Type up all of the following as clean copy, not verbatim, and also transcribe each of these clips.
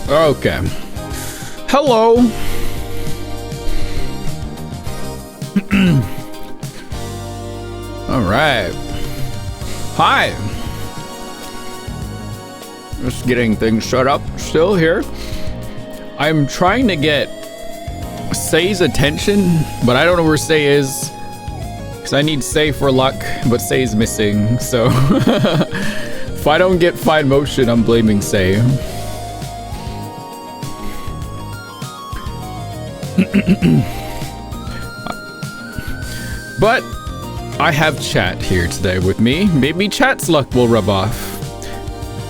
Okay. Hello. All right. Hi. Just getting things set up still here. I'm trying to get Say's attention, but I don't know where Say is. Because I need Say for luck, but Say's missing. So if I don't get fine motion, I'm blaming Say. But I have chat here today with me. Maybe chat's luck will rub off.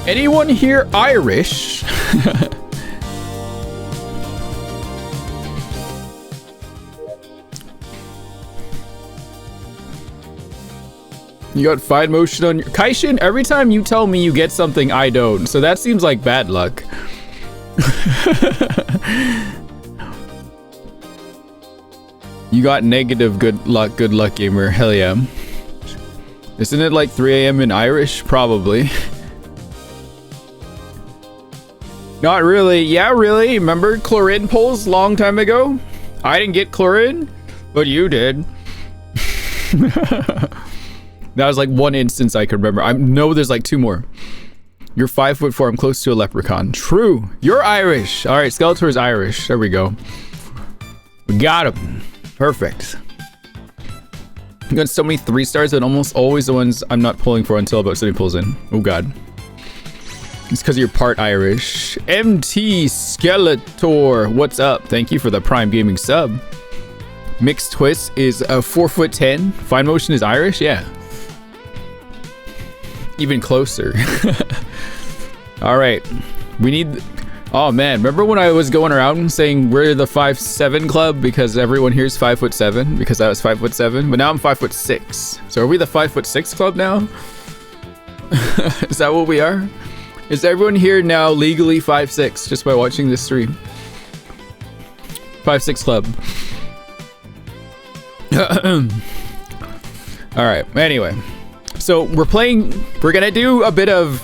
Anyone here Irish? You got fine motion on your Kaishin. Every time you tell me you get something, I don't. So that seems like bad luck. You got negative good luck, gamer. Hell yeah. Isn't it like 3 AM in Irish? Probably. Not really. Yeah, really. Remember Chlorine polls long time ago? I didn't get Chlorine, but you did. That was like one instance I could remember. I know there's like 2 more. You're 5'4". I'm close to a leprechaun. True. You're Irish. All right, Skeletor's Irish. There we go. We got him. Perfect. You got so many 3 stars, but almost always the ones I'm not pulling for until about somebody pulls in. Oh god. It's because you're part Irish. MT Skeletor, what's up? Thank you for the Prime Gaming sub. Mixed Twist is 4'10". Fine Motion is Irish? Yeah. Even closer. Alright. We need... Oh man, remember when I was going around saying we're the 5'7" club because everyone here is 5'7" because I was 5'7", but now I'm 5'6". So are we the 5'6" club now? Is that what we are? Is everyone here now legally 5'6" just by watching this stream? 5'6" club. All right. Anyway, so we're gonna do a bit of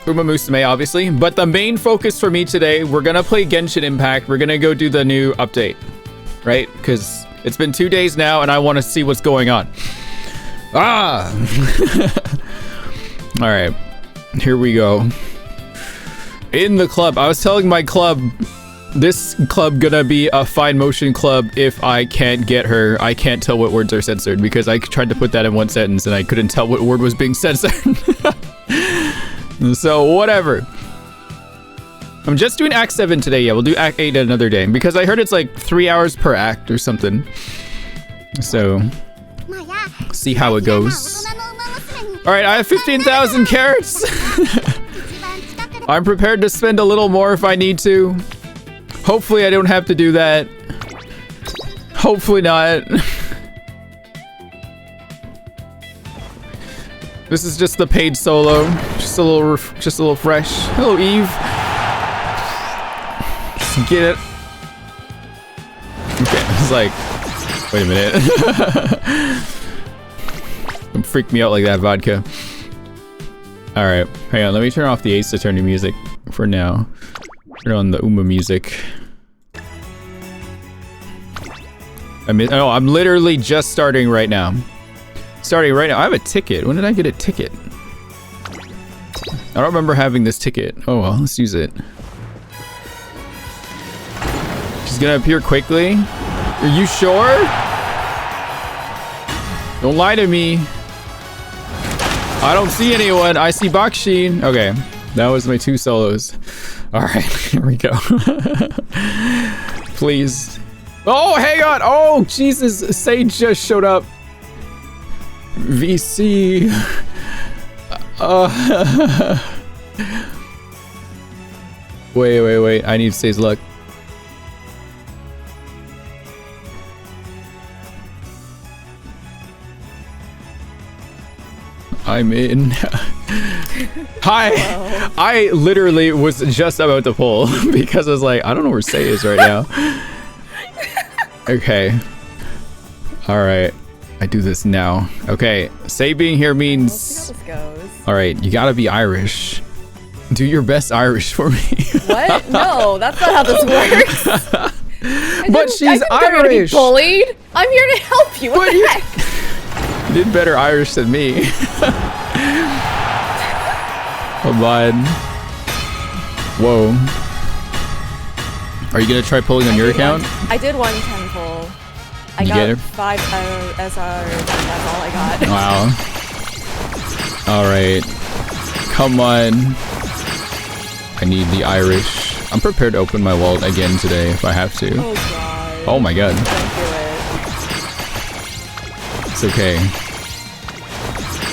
Umamusume, obviously, but the main focus for me today, we're gonna play Genshin Impact. We're gonna go do the new update, right? Because it's been 2 days now and I want to see what's going on. Ah. All right, here we go. In the club, I was telling my club, this club gonna be a fine motion club. If I can't get her, I can't tell what words are censored, because I tried to put that in one sentence and I couldn't tell what word was being censored. So whatever. I'm just doing Act 7 today. Yeah, we'll do Act 8 another day, because I heard it's like 3 hours per act or something. So see how it goes. All right, I have 15,000 carats. I'm prepared to spend a little more if I need to. Hopefully I don't have to do that. Hopefully not. This is just the paid solo. Just a little fresh. Hello, Eve. Just get it. Okay, it's like, wait a minute. Don't freak me out like that, vodka. All right, hang on. Let me turn off the Ace Attorney music for now. Turn on the Uma music. I'm literally just starting right now. I have a ticket. When did I get a ticket? I don't remember having this ticket. Oh well, let's use it. She's gonna appear quickly. Are you sure? Don't lie to me. I don't see anyone. I see Bakshin. Okay, that was my 2 solos. All right, here we go. Please. Oh, hang on. Oh, Jesus. Sage just showed up. VC. Wait. I need to Sage's luck. I'm in. Hi. Hello. I literally was just about to pull because I was like, I don't know where Say is right now. Okay. All right. I do this now. Okay. Say being here means... All right. You gotta be Irish. Do your best Irish for me. What? No, that's not how this works. But she's Irish. Be bullied. I'm here to help you. What the heck? You did better Irish than me. Come on. Whoa. Are you gonna try pulling on your account? I did 110 pull. I got 5 SR. That's all I got. Wow. All right. Come on. I need the Irish. I'm prepared to open my wallet again today if I have to. Oh god. Oh my god. Don't do it. It's okay.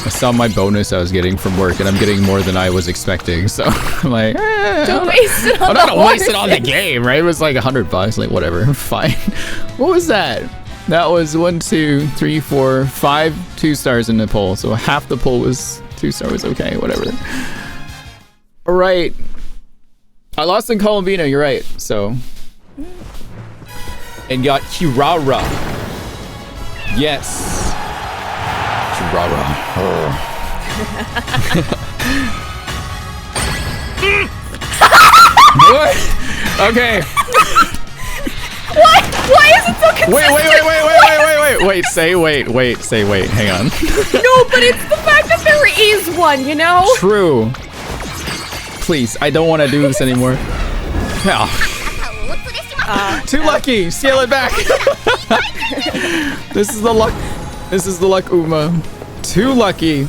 I saw my bonus I was getting from work, and I'm getting more than I was expecting. So I'm like, don't waste it on I'm not gonna waste it on the game, right? It was like $100, like whatever. Fine. What was that? That was 1, 2, 3, 4, 5 2-stars in the poll. So half the poll was 2-stars. Okay, whatever. All right. I lost in Columbina. You're right. So and got Kirara. Yes. Kirara. What? Okay. What? Why is it so consistent? Wait. Hang on. No, but it's the fact that there is one, you know? True. Please, I don't want to do this anymore. Oh. Too lucky. Scale it back. This is the luck. This is the luck, Uma. Too lucky.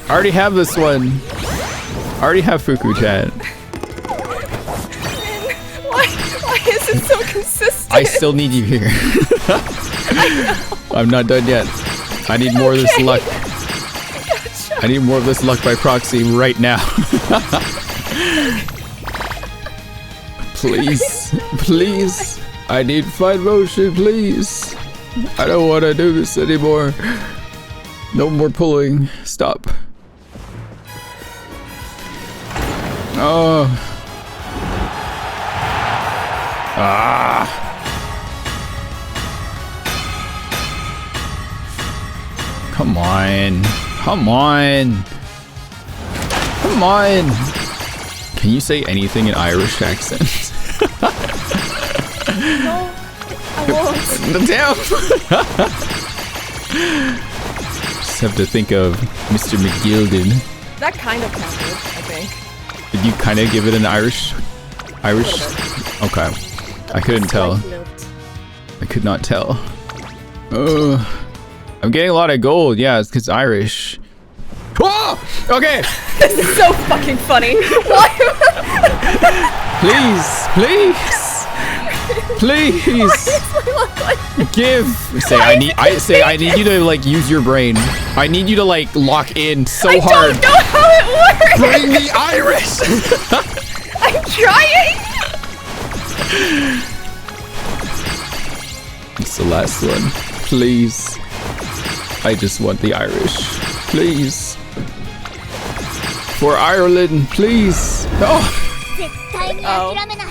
I already have this one. I already have Fuku chat. Why is it so consistent? I still need you here. I'm not done yet. I need more of this luck. Gotcha. I need more of this luck by proxy right now. Please. Please. I need fine motion, please. I don't want to do this anymore. No more pulling. Stop. Oh. Ah. Come on. Come on. Come on. Can you say anything in Irish accent? No, I won't. Damn. Just have to think of Mr. McGilden. That kind of counted, I think. Did you kind of give it an Irish? Okay. I couldn't tell. I could not tell. I'm getting a lot of gold. Yeah, it's because Irish. Whoa! Okay. This is so fucking funny. Why? Please. Give. I need you to like use your brain. I need you to like lock in so hard. I don't know how it works. Bring the Irish. I'm trying. It's the last one. Please. I just want the Irish. Please. For Ireland, please. Oh.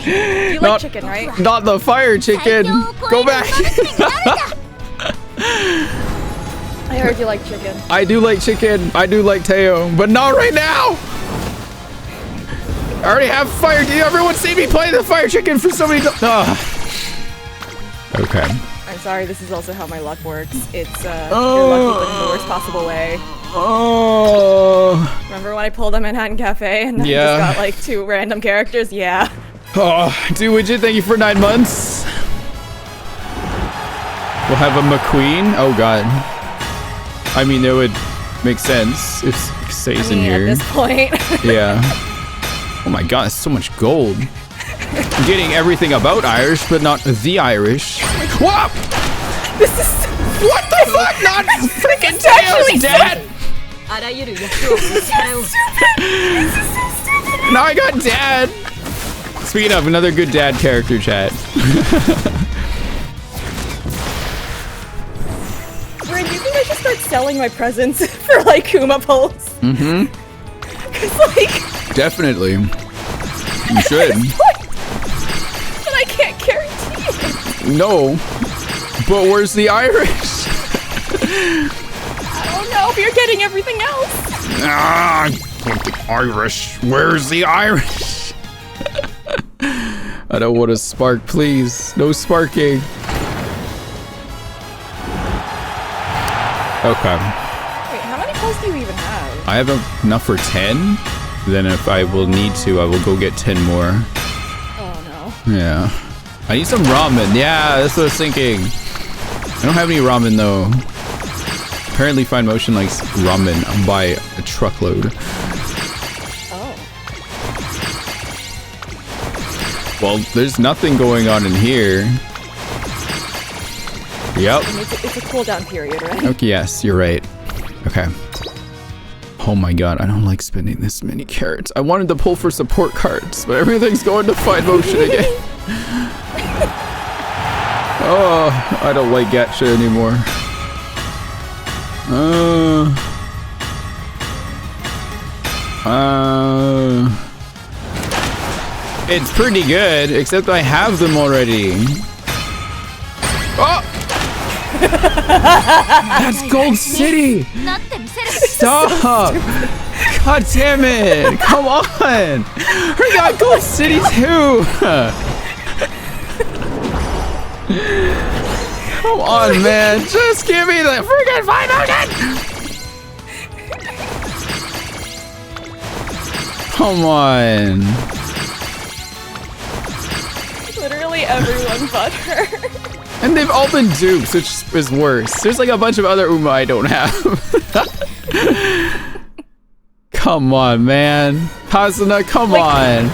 You like chicken, right? Not the fire chicken. Go back. I heard you like chicken. I do like chicken. I do like Teo, but not right now. I already have fire. Did everyone see me play the fire chicken for so many times? Okay. I'm sorry, this is also how my luck works. It's, you're lucky, but in the worst possible way. Oh. Remember when I pulled a Manhattan Cafe and then I just got like 2 random characters? Yeah. Oh, dude, Widget, thank you for 9 months. We'll have a McQueen. Oh, God. I mean, it would make sense if it stays in here. At this point. Yeah. Oh my God, it's so much gold. I'm getting everything about Irish, but not the Irish. Whoa! This is what the fuck? Not freaking Tails, Dad! This is so stupid. Now I got Dad. Speaking of, another good dad character chat. Bryn, do you think I should start selling my presents for like Kuma pulls? Mm-hmm. Cause like definitely. You should. But I can't guarantee it. No. But where's the Irish? I don't know if you're getting everything else. Ah, want the Irish. Where's the Irish? I don't want to spark, please. No sparking. Okay. Wait, how many pulls do you even have? I have enough for 10. Then if I will need to, I will go get 10 more. Oh no. Yeah. I need some ramen. Yeah, that's what I was thinking. I don't have any ramen though. Apparently Fine Motion likes ramen by a truckload. Oh. Well, there's nothing going on in here. Yep. It's a cooldown period, right? Okay, yes, you're right. Okay. Oh my god, I don't like spending this many carrots. I wanted to pull for support cards, but everything's going to Fine Motion again. Oh, I don't like gacha anymore. It's pretty good, except I have them already. Oh! That's Gold City! Stop! God damn it! Come on! We got Gold City too! Come on, man! Just give me the freaking Fine Motion! Come on! Literally everyone but her. And they've all been dupes, which is worse. There's like a bunch of other Uma I don't have. Come on, man. Hasuna, come on.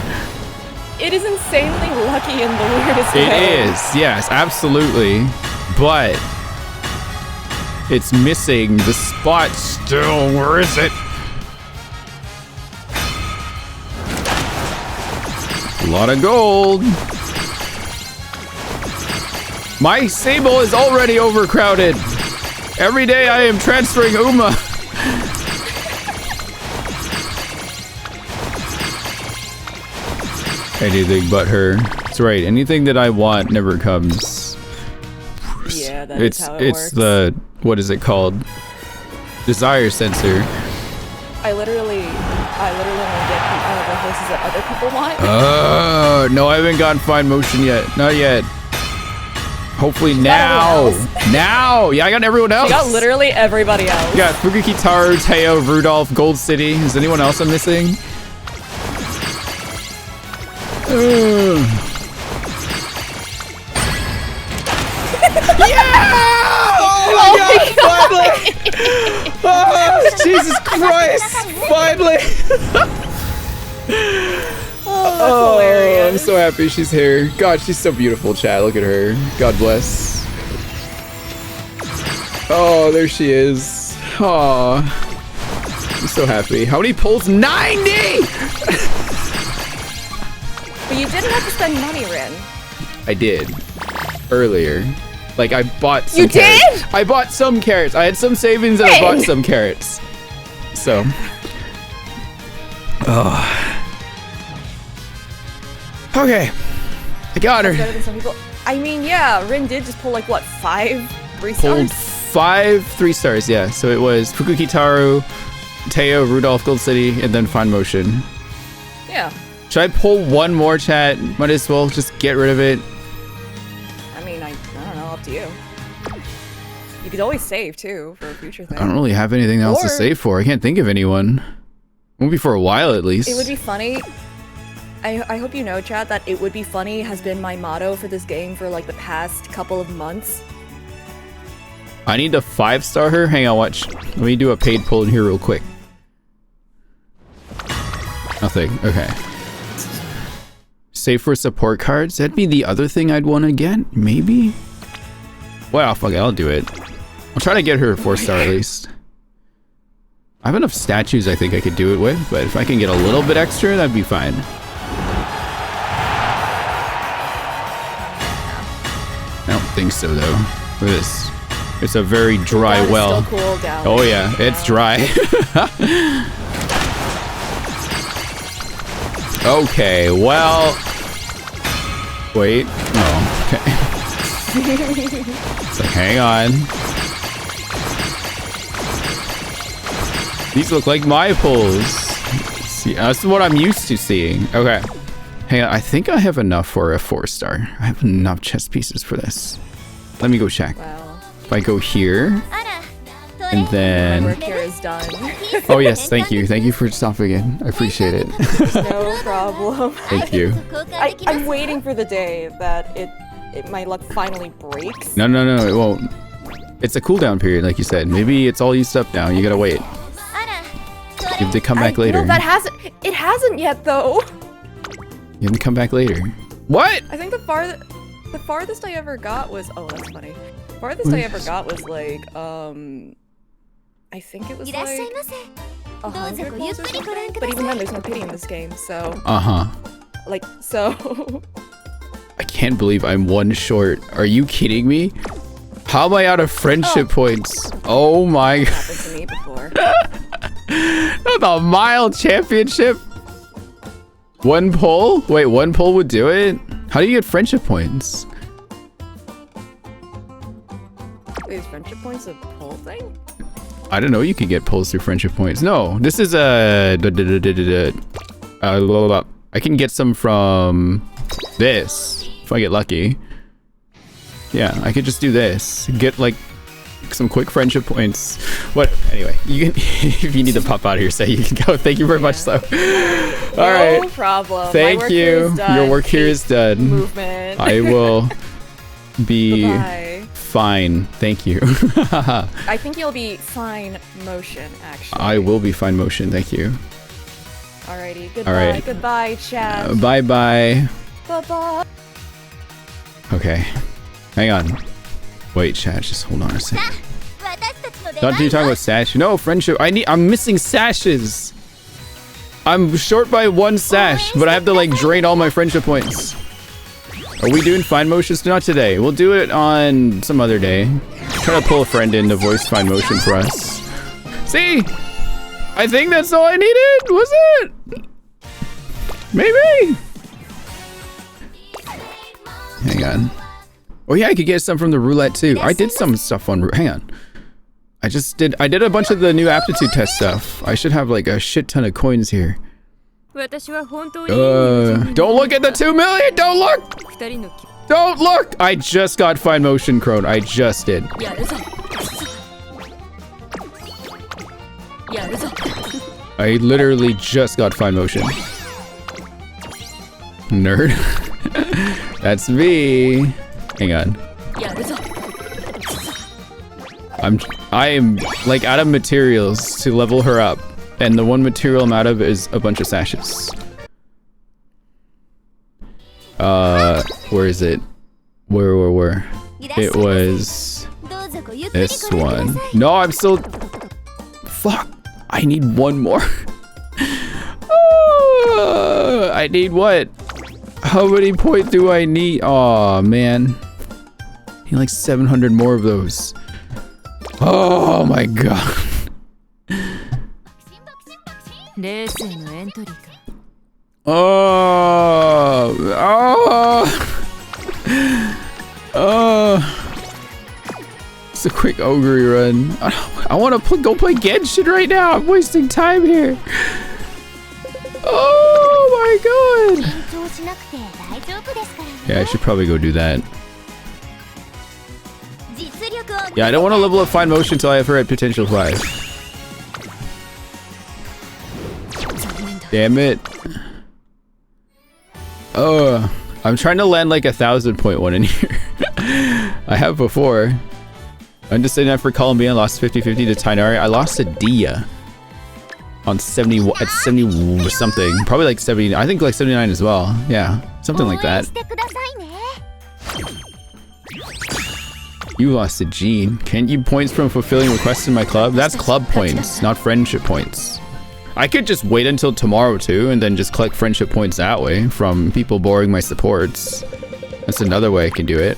It is insanely lucky in the weirdest way. It is, yes, absolutely. But it's missing the spot still. Where is it? A lot of gold. My stable is already overcrowded. Every day I am transferring Uma. Anything but her. That's right. Anything that I want never comes. Yeah, that's how it works. It's the, what is it called? Desire sensor. I literally only get the horses that other people want. No, I haven't gotten Fine Motion yet. Not yet. Hopefully now. Now! Yeah, I got everyone else. You got literally everybody else. Yeah, Fukukitaru, Teo, Rudolph, Gold City. Is anyone else I'm missing? Yeah! Oh my god, finally! Oh, Jesus Christ! Finally! Oh, hilarious. I'm so happy she's here. God, she's so beautiful, Chad. Look at her. God bless. Oh, there she is. Oh, I'm so happy. How many pulls? 90! But you didn't have to spend money, Rin. I did. Earlier. Like, I bought some carrots. You did? I bought some carrots. I had some savings and I bought some carrots. So. Oh. Okay. I got her. Better than some people. I mean, yeah, Rin did just pull like, what, 5 3-stars? Pulled 5 3-stars, yeah. So it was Fukukitaru, Teo, Rudolph, Gold City, and then Fine Motion. Yeah. Should I pull one more, chat? Might as well just get rid of it. I mean, I don't know, up to you. You could always save, too, for a future thing. I don't really have anything else to save for. I can't think of anyone. Won't be for a while, at least. It would be funny. I hope you know, Chad, that it would be funny has been my motto for this game for like the past couple of months. I need to 5-star her. Hang on, watch. Let me do a paid pull in here real quick. Nothing. Okay. Save for support cards. That'd be the other thing I'd want to get. Maybe. Well, fuck it. I'll do it. I'll try to get her a 4-star at least. I have enough statues I think I could do it with, but if I can get a little bit extra, that'd be fine. I don't think so, though. Look at this. It's a very dry well. Still cool down oh yeah, it's dry. Okay, well. Wait. Oh, okay. So hang on. These look like my pulls. Yeah, that's what I'm used to seeing. Okay. Hang on, I think I have enough for a 4-star. I have enough chess pieces for this. Let me go check. Wow. If I go here, and My then... work here is done. Oh yes, thank you. Thank you for stopping in. I appreciate it. No problem. Thank you. I'm waiting for the day that my luck finally breaks. No, it won't. It's a cooldown period, like you said. Maybe it's all used up now. You gotta wait. You have to come back later. No, it hasn't yet though. You have to come back later. What? I think the farthest I ever got was, oh, that's funny. The farthest I ever got was like, I think it was like 100 pulls or something. But even then, there's no pity in this game, so. Like, so. I can't believe I'm one short. Are you kidding me? How am I out of friendship points? Oh my god. Happened to me before. The mile championship? One pull? Wait, one pull would do it? How do you get friendship points? Wait, is friendship points a pull thing? I don't know. You can get pulls through friendship points. No, this is a... I can get some from this if I get lucky. Yeah, I could just do this. Get like some quick friendship points. What? Anyway, you can, if you need to pop out of here, say you can go. Thank you very much, though. All right. No problem. Thank you. Your work here is done. Movement. I will be Bye. fine. Thank you. I think you'll be fine motion, actually. I will be fine motion. Thank you. Alrighty. Goodbye. All right. Goodbye, chat. Bye-bye. Bye-bye. Okay. Hang on. Wait, chat. Just hold on a second. Not you talking about sash. No, friendship. I'm missing sashes. I'm short by 1 sash, but I have to like drain all my friendship points. Are we doing fine motions? Not today. We'll do it on some other day. Try to pull a friend in to voice fine motion for us. See? I think that's all I needed. Was it? Maybe. Hang on. Oh yeah, I could get some from the roulette too. I did some stuff on hang on. I did a bunch of the new aptitude test stuff. I should have like a shit ton of coins here. Don't look at the 2 million! Don't look! Don't look! I just got fine motion, Crone. I just did. I literally just got fine motion. Nerd. That's me. Hang on. I am like out of materials to level her up, and the one material I'm out of is a bunch of sashes. Where is it? Where? It was this one. No, I'm still. Fuck! I need one more. I need what? How many points do I need? Oh man. I need like 700 more of those. Oh my god. It's a quick ogre run. I want to go play Genshin right now. I'm wasting time here. Oh my god. Yeah, I should probably go do that. Yeah, I don't want to level up fine motion until I have her at potential 5. Damn it. Oh, I'm trying to land like 1,000.1 in here. I have before. I'm just saying that for Colombian, lost 50-50 to Tainari. I lost to Dia on 70 at 70 something. Probably like 70. I think like 79 as well. Yeah, something like that. You lost to Gene. Can't you points from fulfilling requests in my club? That's club points, not friendship points. I could just wait until tomorrow too, and then just collect friendship points that way from people borrowing my supports. That's another way I can do it.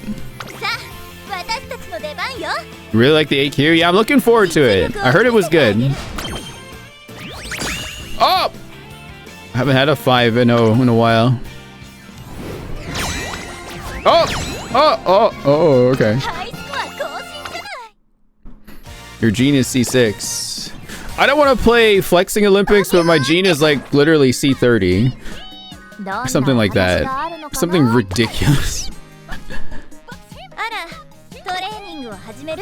You really like the AQ? Yeah, I'm looking forward to it. I heard it was good. Oh! I haven't had a 5-0 in a while. Oh, okay. Your Gene is C6. I don't want to play Flexing Olympics, but my gene is like literally C30. Something like that. Something ridiculous.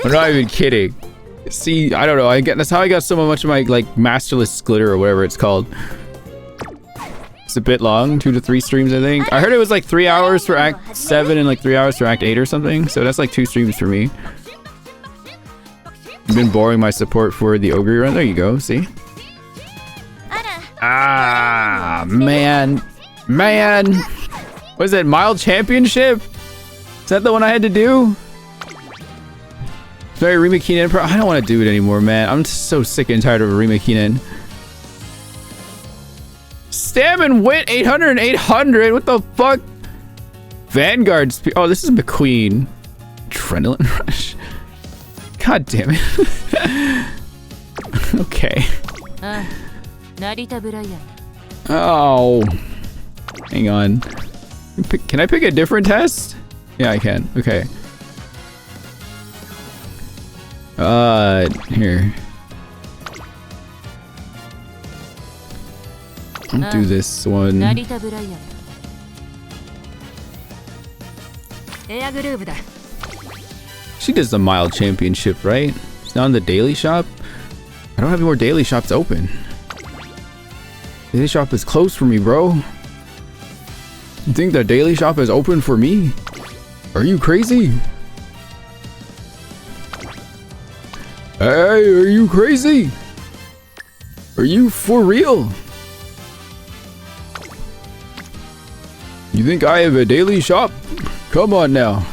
I'm not even kidding. See, I don't know. That's how I got so much of my like masterless glitter or whatever it's called. It's a bit long, 2 to 3 streams, I think. I heard it was like 3 hours for Act 7 and like 3 hours for Act 8 or something. So that's like 2 streams for me. I've been borrowing my support for the Ogre run. There you go. See? Ah, man. Man. What is it? Mild Championship? Is that the one I had to do? Sorry, Rima Keenan. I don't want to do it anymore, man. I'm so sick and tired of Rima Keenan. Stamina Wit 800 and 800. What the fuck? Vanguard. Oh, this is McQueen. Adrenaline Rush. God damn it. Okay. Oh. Hang on. Can I pick a different test? Yeah, I can. Okay. Here. I'll do this one. She does the Mild Championship, right? It's not in the daily shop? I don't have any more daily shops open. Daily shop is closed for me, bro. You think the daily shop is open for me? Are you crazy? Hey, are you crazy? Are you for real? You think I have a daily shop? Come on now.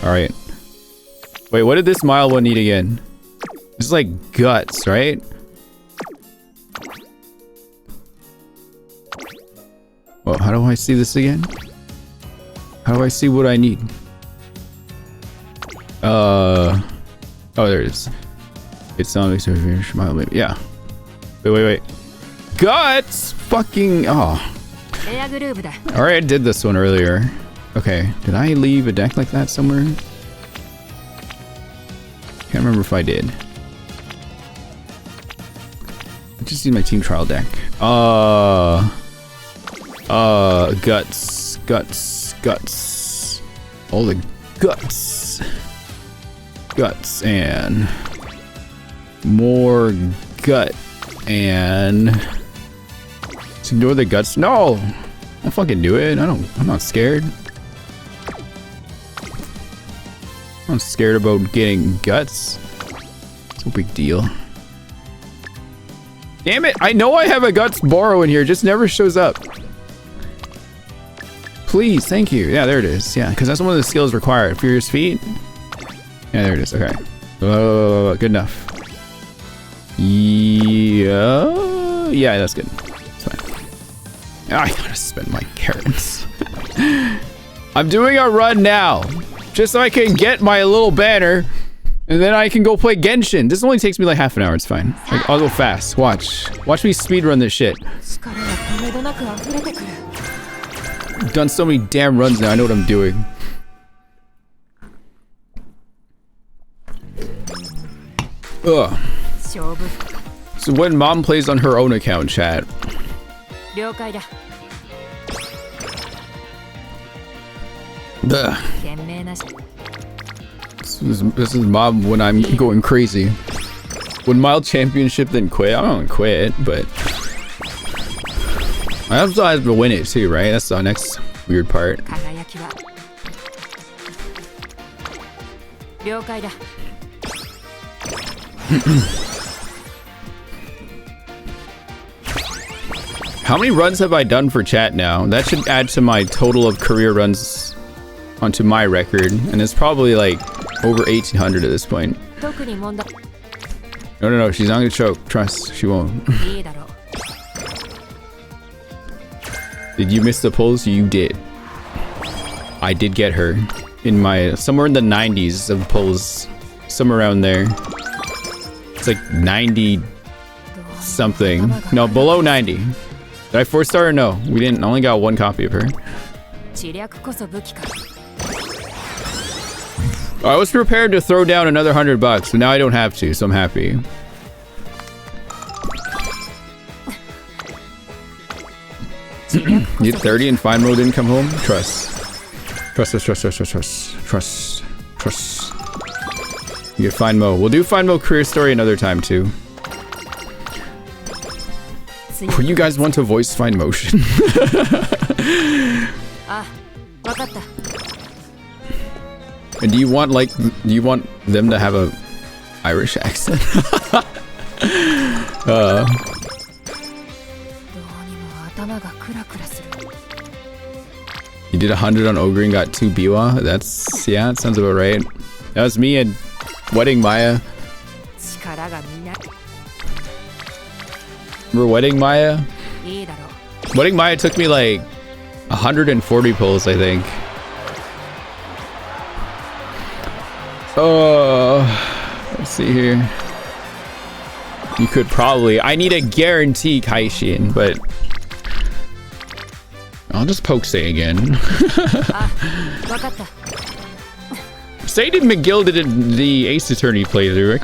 Alright. Wait, what did this mile one need again? This is like guts, right? Well, how do I see this again? How do I see what I need? Oh, there it is. It's not makes me smile, maybe. Yeah. Wait. Guts! Fucking. Oh. Alright, I did this one earlier. Okay. Did I leave a deck like that somewhere? Can't remember if I did. I just used my team trial deck. Guts. All the guts. Guts and more gut and just ignore the guts. No, I'll fucking do it. I'm not scared. I'm not scared about getting guts. It's no big deal. Damn it! I know I have a guts borrow in here. It just never shows up. Please, thank you. Yeah, there it is. Yeah, because that's one of the skills required. Furious Feet. Yeah, there it is. Okay. Good enough. Yeah, that's good. It's fine. I gotta spend my carrots. I'm doing a run now, just so I can get my little banner, and then I can go play Genshin. This only takes me like half an hour. It's fine. Like, I'll go fast. Watch me speedrun this shit. I've done so many damn runs now. I know what I'm doing. Ugh. So when mom plays on her own account, chat. This is mom when I'm going crazy. When Mild Championship then quit. I don't quit, but I also have to win it too, right? That's the next weird part. How many runs have I done for chat now? That should add to my total of career runs onto my record, and it's probably like over 1,800 at this point. No, she's not gonna choke. Trust, she won't. Did you miss the pulls? You did. I did get her in my somewhere in the 90s of pulls, somewhere around there. It's like 90 something. No, below 90. Did I 4-star or no? We didn't. I only got 1 copy of her. I was prepared to throw down another $100, but now I don't have to, so I'm happy. You 30 and fine mode didn't come home? Trust. Trust. You get fine mo. We'll do fine mo career story another time too. Would you guys want to voice fine motion? And do you want them to have a Irish accent? You did 100 on Ogre and got 2 Biwa? That's, yeah, that sounds about right. That was me and Wedding Maya. Remember Wedding Maya? Wedding Maya took me like 140 pulls, I think. Let's see here. You could probably, I need a guarantee Kaishin, but I'll just poke Say again. Say did McGill did the Ace Attorney playthrough.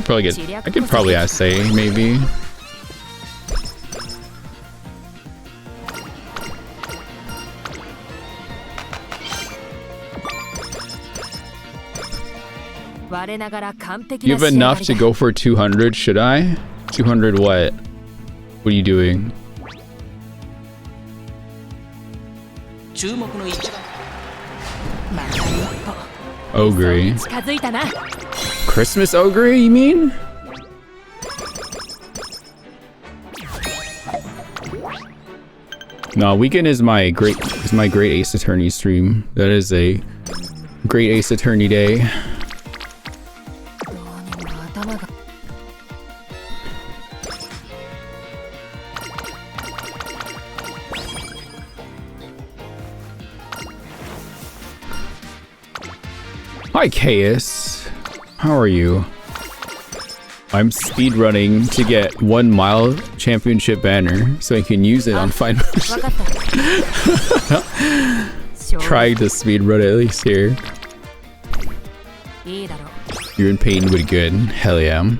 I could probably ask Say, maybe. You have enough to go for 200, should I? 200 what? What are you doing? Ogre. Christmas Ogre, you mean? No, weekend is my great Ace Attorney stream. That is a great Ace Attorney day. Hi, Chaos. How are you? I'm speedrunning to get 1 mile championship banner so I can use it on Fine Motion. Trying to speedrun at least here. You're in pain but good. Hell yeah.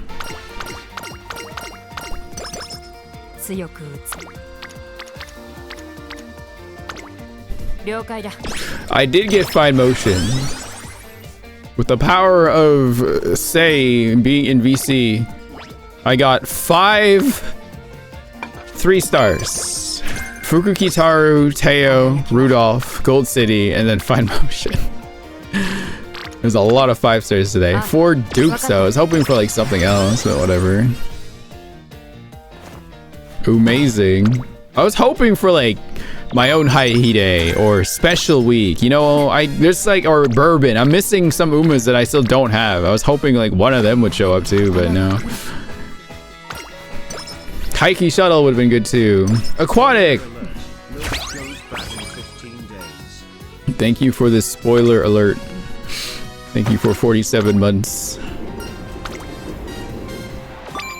I did get Fine Motion. With the power of Say being in VC, I got 5 3 stars. Fukukitaru, Teo, Rudolph, Gold City, and then Fine Motion. There's a lot of 5 stars today. 4 dupes though. I was hoping for like something else, but whatever. Amazing. I was hoping for like my own Haihide or special week, you know, there's like, or bourbon. I'm missing some Umas that I still don't have. I was hoping like one of them would show up too, but no. Kaiki Shuttle would have been good too. Aquatic! Thank you for this spoiler alert. Thank you for 47 months.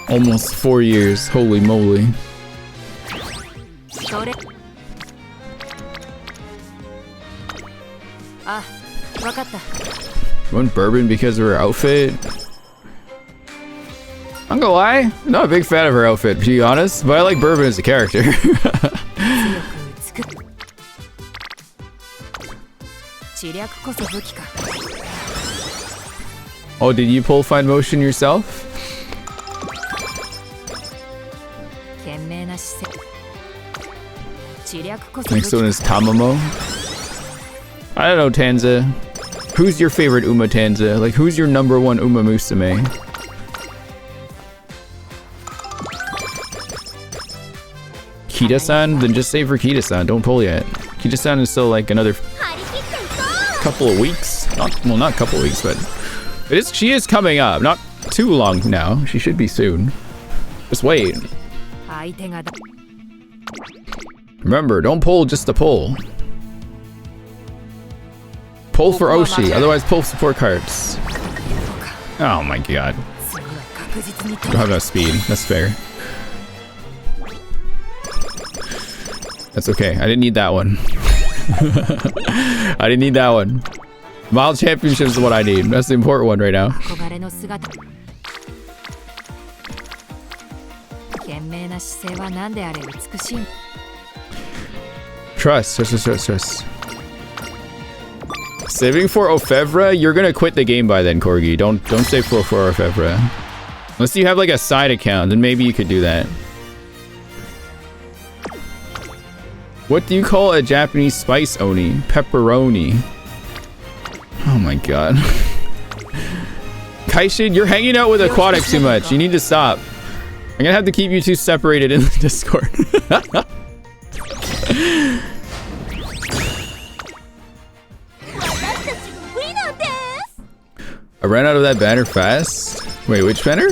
Almost 4 years, holy moly. You want bourbon because of her outfit? I'm gonna lie, I'm not a big fan of her outfit, to be honest, but I like bourbon as a character. Oh, did you pull Fine Motion yourself? Next one is Tamamo. I don't know, Tanza. Who's your favorite Uma, Tanza? Like, who's your #1 Umamusume? Kita-san? Then just save for Kita-san. Don't pull yet. Kita-san is still like another couple of weeks. Well, not a couple of weeks, but she is coming up. Not too long now. She should be soon. Just wait. Remember, don't pull just to pull. Pull for Oshi, otherwise pull support cards. Oh my god. Don't have enough speed, that's fair. That's okay, I didn't need that one. I didn't need that one. Mild championship is what I need. That's the important one right now. Trust. Saving for Orfevre? You're gonna quit the game by then, Corgi. Don't save for Orfevre. Unless you have like a side account, then maybe you could do that. What do you call a Japanese spice oni? Pepperoni. Oh my god. Kaishin, you're hanging out with Aquatic too much. You need to stop. I'm gonna have to keep you two separated in the Discord. I ran out of that banner fast. Wait, which banner?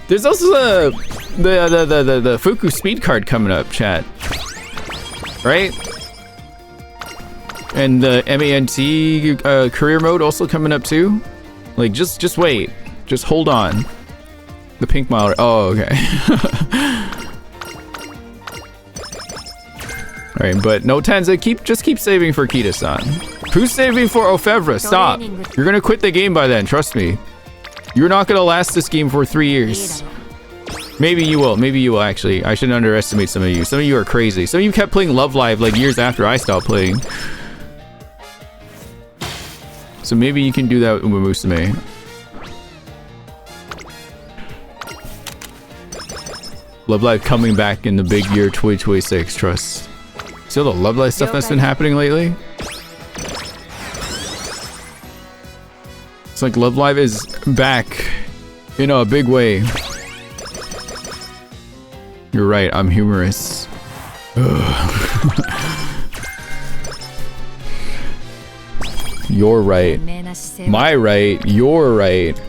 There's also the Fuku speed card coming up, chat. Right? And the MANT career mode also coming up too. Like just wait. Just hold on. The pink mile. Oh, okay. Alright, but no Tanza, just keep saving for Kita-san. Who's saving for Orfevre? Stop. You're gonna quit the game by then, trust me. You're not gonna last this game for 3 years. Maybe you will actually. I shouldn't underestimate some of you. Some of you are crazy. Some of you kept playing Love Live like years after I stopped playing. So maybe you can do that with Umamusume. Love Live coming back in the big year 2026, trust. See all the Love Live stuff that's been happening lately? It's like Love Live is back in a big way. You're right, I'm humorous. You're right. My right, you're right.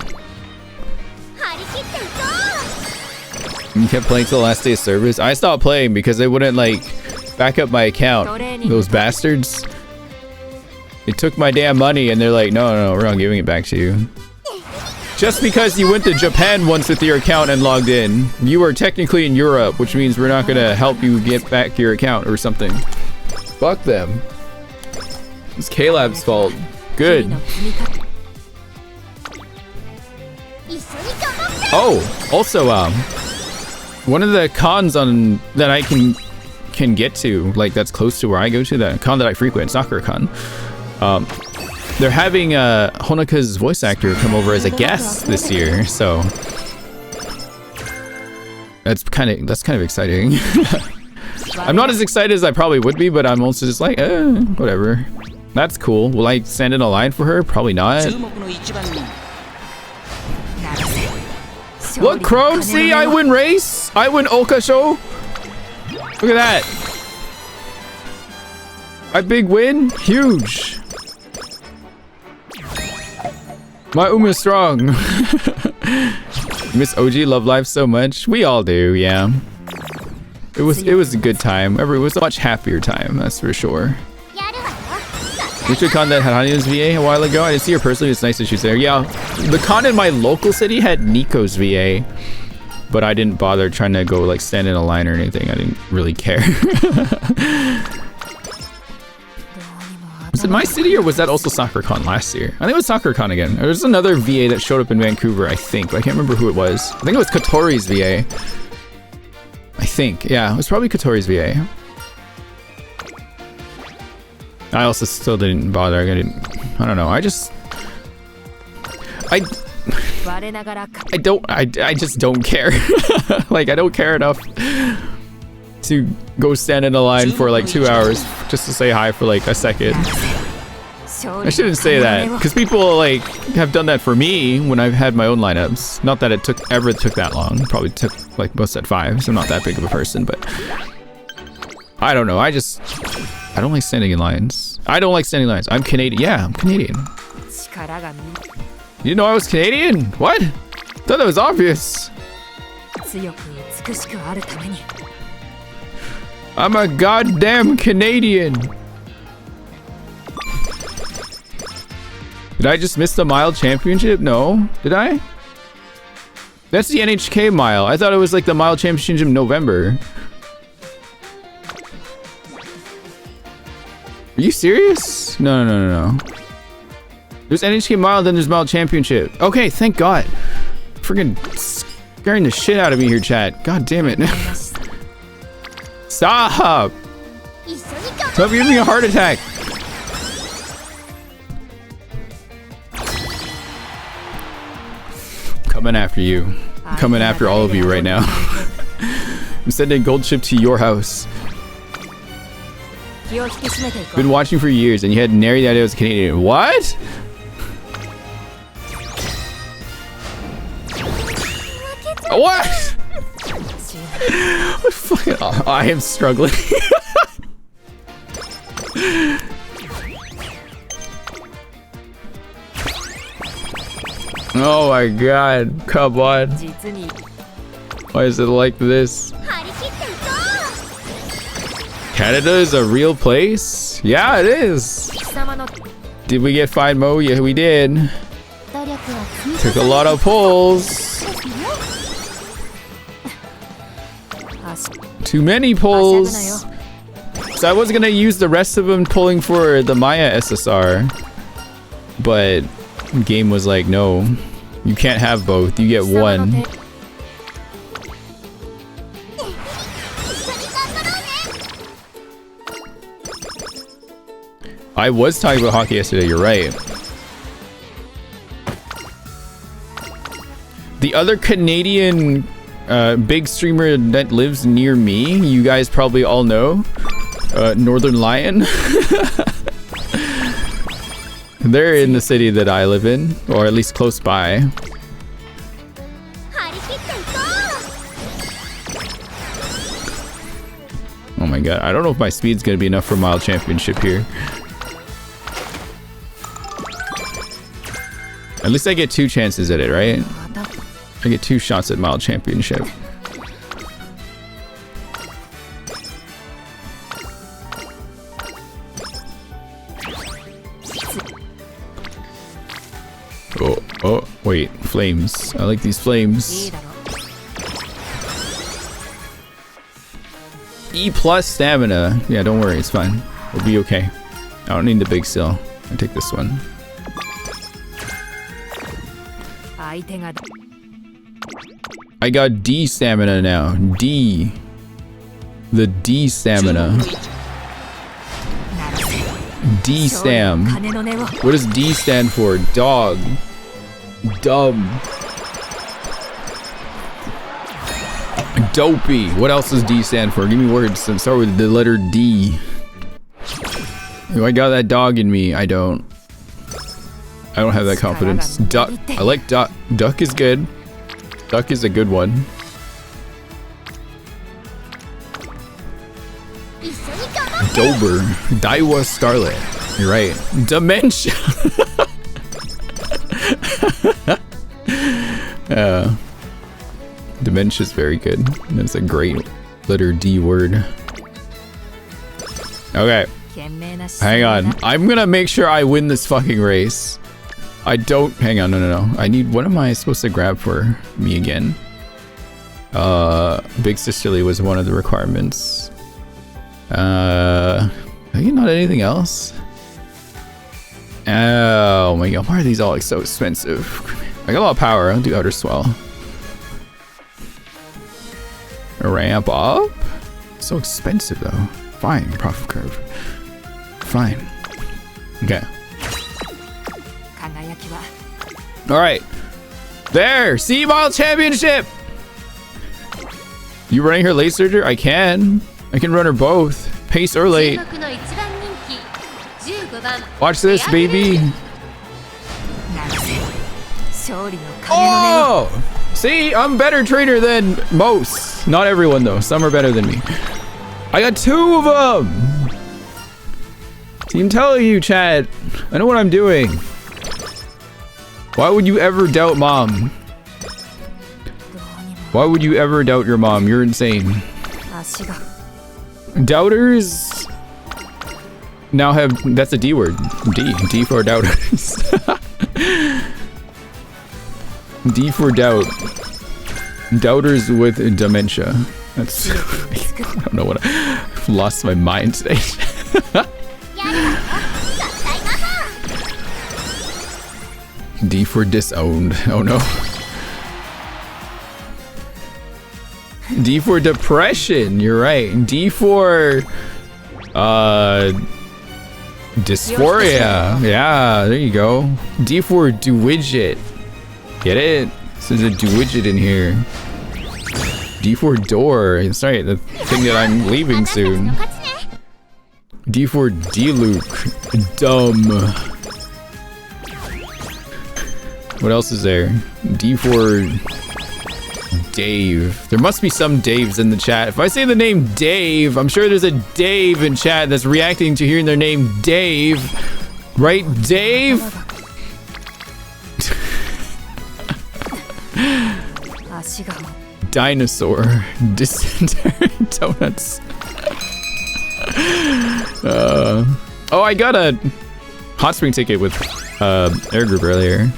You kept playing till the last day of service? I stopped playing because they wouldn't like back up my account. Those bastards. They took my damn money and they're like, no, we're not giving it back to you. Just because you went to Japan once with your account and logged in, you are technically in Europe, which means we're not gonna help you get back your account or something. Fuck them. It's K-Lab's fault. Good. Oh, also, one of the cons on that I can get to, like that's close to where I go to, that con that I frequent, SakuraCon. They're having Honoka's voice actor come over as a guest this year, so that's kind of exciting. I'm not as excited as I probably would be, but I'm also just like, whatever. That's cool. Will I stand in a line for her? Probably not. Look, Chrome, see, I win race. I win Oka show. Look at that. My big win, huge. My is strong. Miss OG Love Live so much. We all do, yeah. It was a good time. It was a much happier time, that's for sure. Richard Con that had Hanya's VA a while ago. I didn't see her personally. It's nice that she's there. Yeah, the con in my local city had Nico's VA, but I didn't bother trying to go like stand in a line or anything. I didn't really care. Was it my city or was that also SoccerCon last year? I think it was SoccerCon again. There was another VA that showed up in Vancouver, I think, but I can't remember who it was. I think it was Katori's VA. I think, yeah, it was probably Katori's VA. I also still didn't bother. I don't know. I just don't care. Like, I don't care enough to go stand in a line for like 2 hours just to say hi for like a second. I shouldn't say that because people like have done that for me when I've had my own lineups. Not that it ever took that long. Probably took like most at 5, so I'm not that big of a person, but I don't know. I don't like standing in lines. I don't like standing in lines. I'm Canadian. Yeah, I'm Canadian. You didn't know I was Canadian? What? Thought that was obvious. I'm a goddamn Canadian. Did I just miss the mile championship? No. Did I? That's the NHK mile. I thought it was like the mile championship in November. Are you serious? No. There's NHK Mile, then there's Mile Championship. Okay, thank God. Freaking scaring the shit out of me here, chat. God damn it. Stop! Stop giving me a heart attack. Coming after you. I'm coming after all of you right now. I'm sending gold ship to your house. Been watching for years and you had nary the idea I was Canadian. What? What? What fucking... Oh, I am struggling. Oh my god, come on. Why is it like this? Canada is a real place? Yeah, it is. Did we get fine Mo? Yeah, we did. Took a lot of pulls. Too many pulls. So I was gonna use the rest of them pulling for the Maya SSR. But game was like, no, you can't have both. You get one. I was talking about hockey yesterday, you're right. The other Canadian big streamer that lives near me, you guys probably all know, Northern Lion. They're in the city that I live in, or at least close by. Oh my god, I don't know if my speed's gonna be enough for Mile Championship here. At least I get 2 chances at it, right? I get 2 shots at Mile Championship. Oh, wait, flames. I like these flames. E plus stamina. Yeah, don't worry, it's fine. We'll be okay. I don't need the big seal. I take this one. I got D stamina now. D. The D stamina. D stam. What does D stand for? Dog. Dumb. Dopey. What else does D stand for? Give me words that start with the letter D. Oh, I got that dog in me. I don't have that confidence. Duck. I like duck. Duck is good. Duck is a good one. Dober. Daiwa Starlet. You're right. Dementia. Dementia's very good. That's a great letter D word. Okay. Hang on. I'm gonna make sure I win this fucking race. I don't... Hang on. No. I need... What am I supposed to grab for me again? Big Sisterly was one of the requirements. I think not anything else. Oh my god. Why are these all like so expensive? I got a lot of power. I'll do Outer Swell. Ramp up? So expensive though. Fine. Profit curve. Fine. Okay. Alright. There! See, Mile Championship! You running her late, Surger? I can run her both. Pace or late. Watch this, baby. Oh! See, I'm a better trainer than most. Not everyone, though. Some are better than me. I got 2 of them! I'm telling you, Chad. I know what I'm doing. Why would you ever doubt mom? Why would you ever doubt your mom? You're insane. Doubters now have... That's a D word. D for doubters. D for doubt. Doubters with dementia. That's... I don't know what... I've lost my mind today. D for disowned. Oh no. D for depression. You're right. D for dysphoria. Yeah, there you go. D for do-widget. Get it? So there's a do-widget in here. D for door. Sorry, the thing that I'm leaving soon. D for D-Luke. Dumb. What else is there? D for Dave. There must be some Daves in the chat. If I say the name Dave, I'm sure there's a Dave in chat that's reacting to hearing their name Dave. Right, Dave? Dinosaur. Dysentery donuts. Oh, I got a hot spring ticket with Air Group earlier.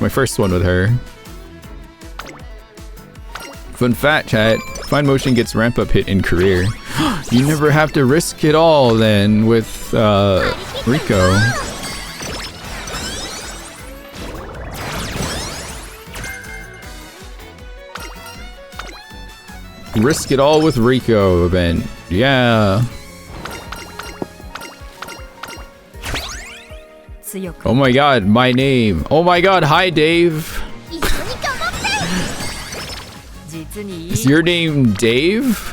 My first one with her. Fun fact, chat. Fine motion gets ramp up hit in career. You never have to risk it all then with Rico. Risk it all with Rico event. Yeah. Oh my god, my name. Oh my god, hi Dave. Is your name Dave?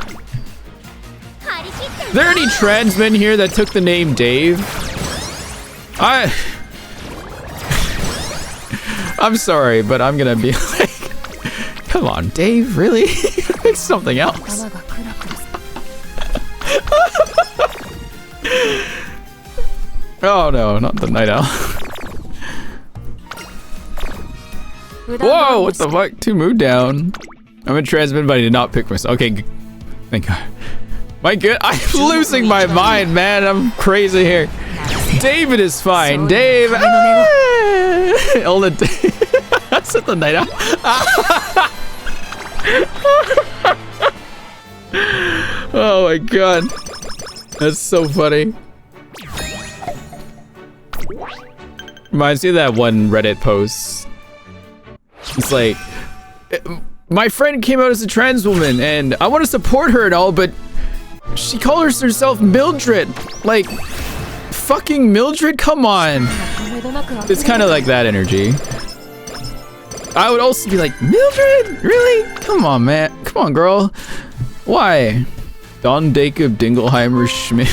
Are there any trans men here that took the name Dave? I'm sorry, but I'm gonna be like, come on, Dave, really? It's something else. Oh no, not the night owl. Whoa, what the fuck? 2 mood down. I'm a trans man, but I did not pick myself. Okay, thank God. My good, I'm losing my mind, man. I'm crazy here. David is fine. Dave. Only That's at the night owl. Oh my god. That's so funny. Reminds me of that one Reddit post. It's like, my friend came out as a trans woman and I want to support her and all, but she calls herself Mildred. Like, fucking Mildred? Come on. It's kind of like that energy. I would also be like, Mildred? Really? Come on, man. Come on, girl. Why? Don Jacob Dingleheimer Schmidt.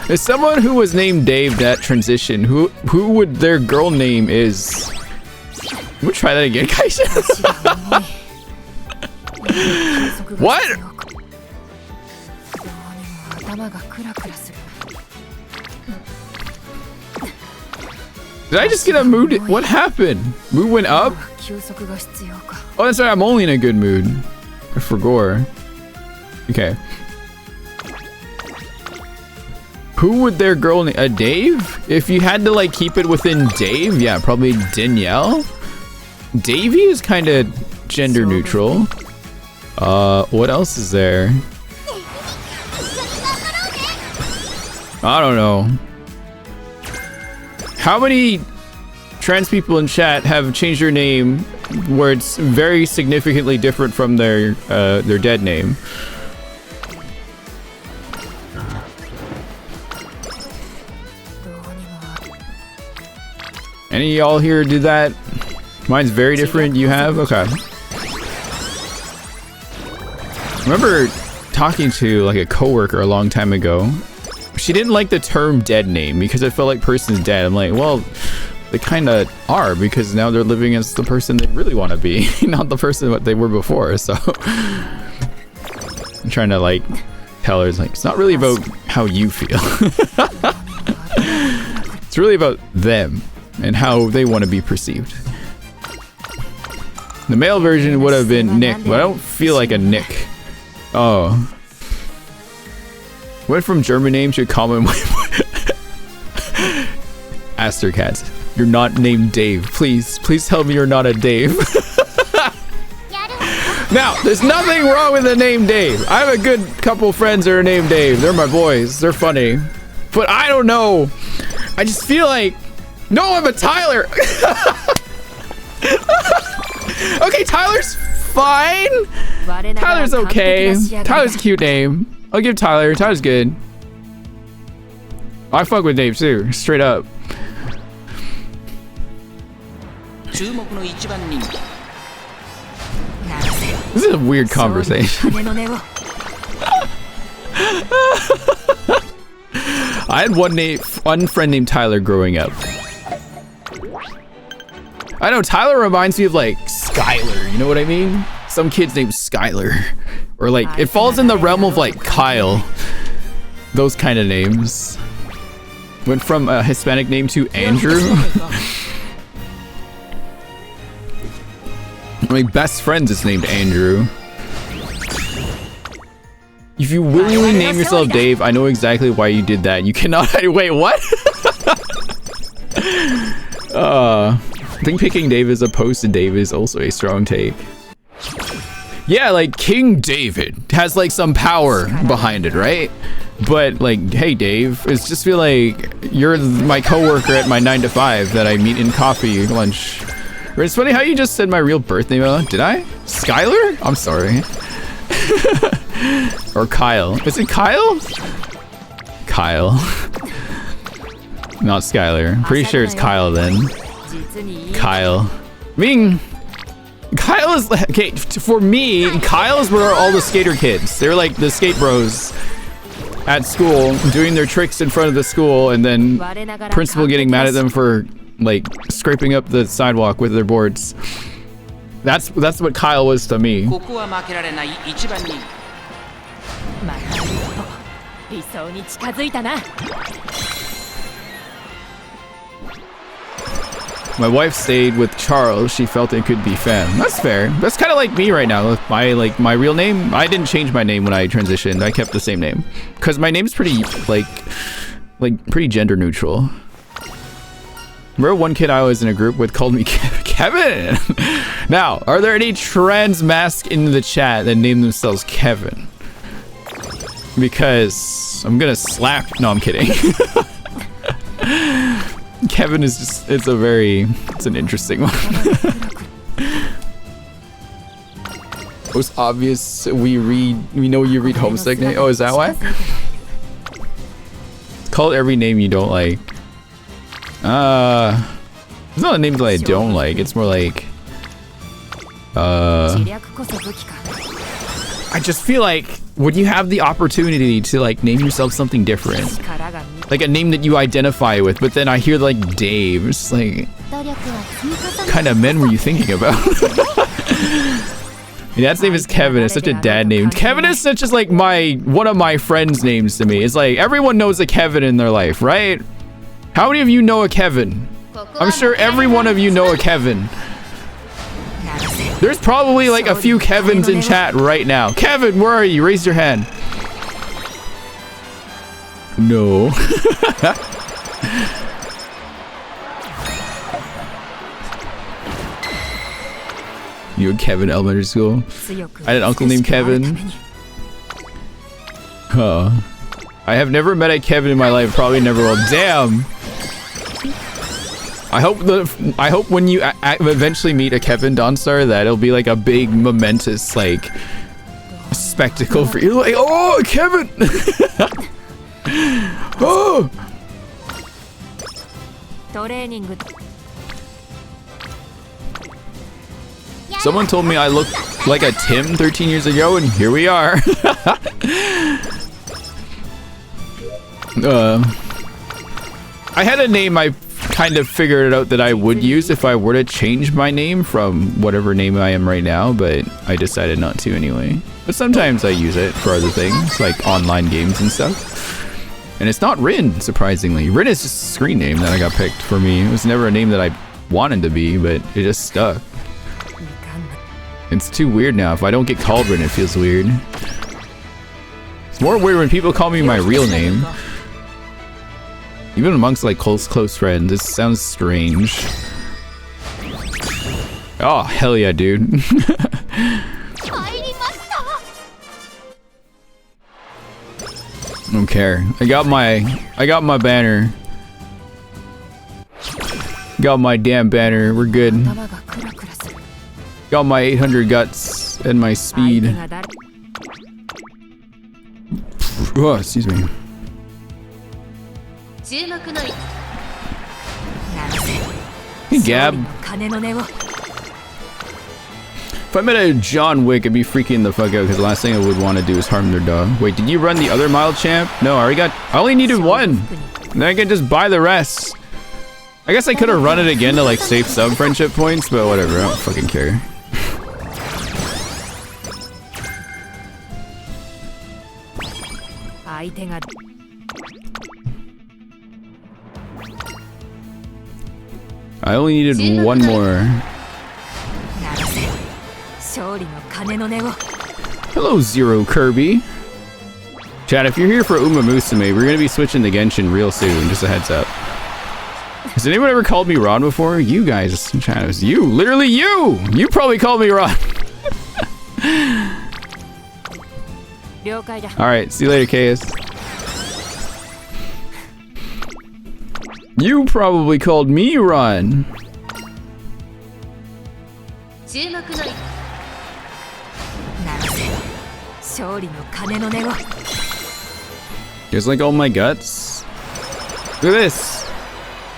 As someone who was named Dave that transition, who would their girl name is? We'll try that again, guys. What? Did I just get a mood? What happened? Mood went up? Oh, that's right. I'm only in a good mood. For gore. Okay. Who would their girl name? A Dave? If you had to like keep it within Dave, yeah, probably Danielle. Davey is kind of gender neutral. What else is there? I don't know. How many trans people in chat have changed their name where it's very significantly different from their dead name? Any of y'all here do that? Mine's very different. You have? Okay. I remember talking to like a coworker a long time ago. She didn't like the term dead name because it felt like person's dead. I'm like, well, they kind of are because now they're living as the person they really want to be, not the person what they were before. So I'm trying to like tell her, it's like, it's not really about how you feel. It's really about them and how they want to be perceived. The male version would have been Nick, but I don't feel like a Nick. Oh. Went from German name to a common one. Astercats. You're not named Dave. Please tell me you're not a Dave. Now, there's nothing wrong with the name Dave. I have a good couple friends that are named Dave. They're my boys. They're funny. But I don't know. I just feel like No, I'm a Tyler. Okay, Tyler's fine. Tyler's okay. Tyler's a cute name. I'll give Tyler. Tyler's good. I fuck with Dave too, straight up. This is a weird conversation. I had one friend named Tyler growing up. I know, Tyler reminds me of like Skylar, you know what I mean? Some kid's named Skylar. Or like, it falls in the realm of like Kyle. Those kind of names. Went from a Hispanic name to Andrew. My best friend is named Andrew. If you willingly name yourself Dave, I know exactly why you did that. You cannot. Wait, what? I think picking Dave as opposed to Dave is also a strong take. Yeah, like King David has like some power behind it, right? But like, hey Dave, it's just feel like you're my coworker at my 9 to 5 that I meet in coffee lunch. It's funny how you just said my real birth name. Did I? Skylar? I'm sorry. Or Kyle. Is it Kyle? Kyle. Not Skylar. Pretty sure it's Kyle then. Kyle. I mean, Kyle is, okay, for me, Kyle is where all the skater kids. They're like the skate bros at school doing their tricks in front of the school, and then principal getting mad at them for like scraping up the sidewalk with their boards. That's what Kyle was to me. My wife stayed with Charles. She felt it could be fam. That's fair. That's kind of like me right now. With my real name, I didn't change my name when I transitioned. I kept the same name because my name's pretty like pretty gender neutral. Remember one kid I was in a group with called me Kevin? Now, are there any trans masks in the chat that name themselves Kevin? Because I'm gonna slap. No, I'm kidding. Kevin is just, it's an interesting one. Most obvious, we know you read homesick name. Oh, is that why? It's called every name you don't like. It's not a name that I don't like, it's more like, I just feel like when you have the opportunity to like name yourself something different, like a name that you identify with, but then I hear like Dave, it's like, what kind of men were you thinking about? My dad's name is Kevin. It's such a dad name. Kevin is such as like one of my friends' names to me. It's like everyone knows a Kevin in their life, right? How many of you know a Kevin? I'm sure every one of you know a Kevin. There's probably like a few Kevins in chat right now. Kevin, where are you? Raise your hand. No. You and Kevin elementary school? I had an uncle named Kevin. Huh. I have never met a Kevin in my life. Probably never will. Damn. I hope when you eventually meet a Kevin Dawnstar that it'll be like a big momentous like spectacle for you. Like, oh, Kevin. Oh. Someone told me I looked like a Tim 13 years ago, and here we are. I had a name I kind of figured out that I would use if I were to change my name from whatever name I am right now, but I decided not to anyway. But sometimes I use it for other things, like online games and stuff. And it's not Rin, surprisingly. Rin is just a screen name that I got picked for me. It was never a name that I wanted to be, but it just stuck. It's too weird now. If I don't get called Rin, it feels weird. It's more weird when people call me my real name. Even amongst like close friends, it sounds strange. Oh, hell yeah, dude. Don't care. I got my banner. Got my damn banner. We're good. Got my 800 guts and my speed. Oh, excuse me. Hey, Gab. If I met a John Wick, I'd be freaking the fuck out because the last thing I would want to do is harm their dog. Wait, did you run the other mild champ? No, I only needed one. Then I can just buy the rest. I guess I could have run it again to like save some friendship points, but whatever, I don't fucking care. I only needed one more. Hello, Zero Kirby. Chat, if you're here for Umamusume, we're gonna be switching to Genshin real soon, just a heads up. Has anyone ever called me Ron before? You guys, chat, it was you, literally you! You probably called me Ron. Alright, see you later, KS. You probably called me Ron. You guys like all my guts? Look at this.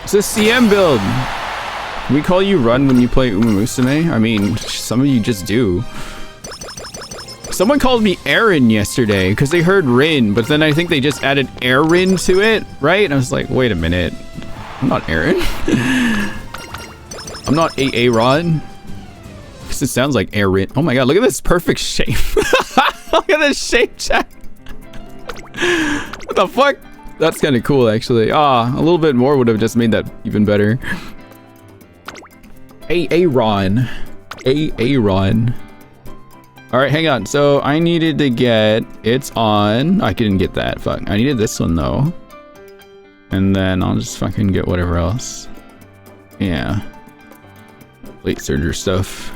It's a CM build. We call you Run when you play Umamusume? I mean, some of you just do. Someone called me Aaron yesterday because they heard Rin, but then I think they just added Aaron to it, right? And I was like, wait a minute. I'm not Aaron. I'm not Aaron. Because it sounds like Aaron. Oh my god, look at this perfect shape. Look at this shape, chat. What the fuck? That's kind of cool, actually. Ah, a little bit more would have just made that even better. Aaron. Aaron. Alright, hang on. So I needed to get... It's on... I couldn't get that. Fuck. I needed this one, though. And then I'll just fucking get whatever else. Yeah. Late surger stuff.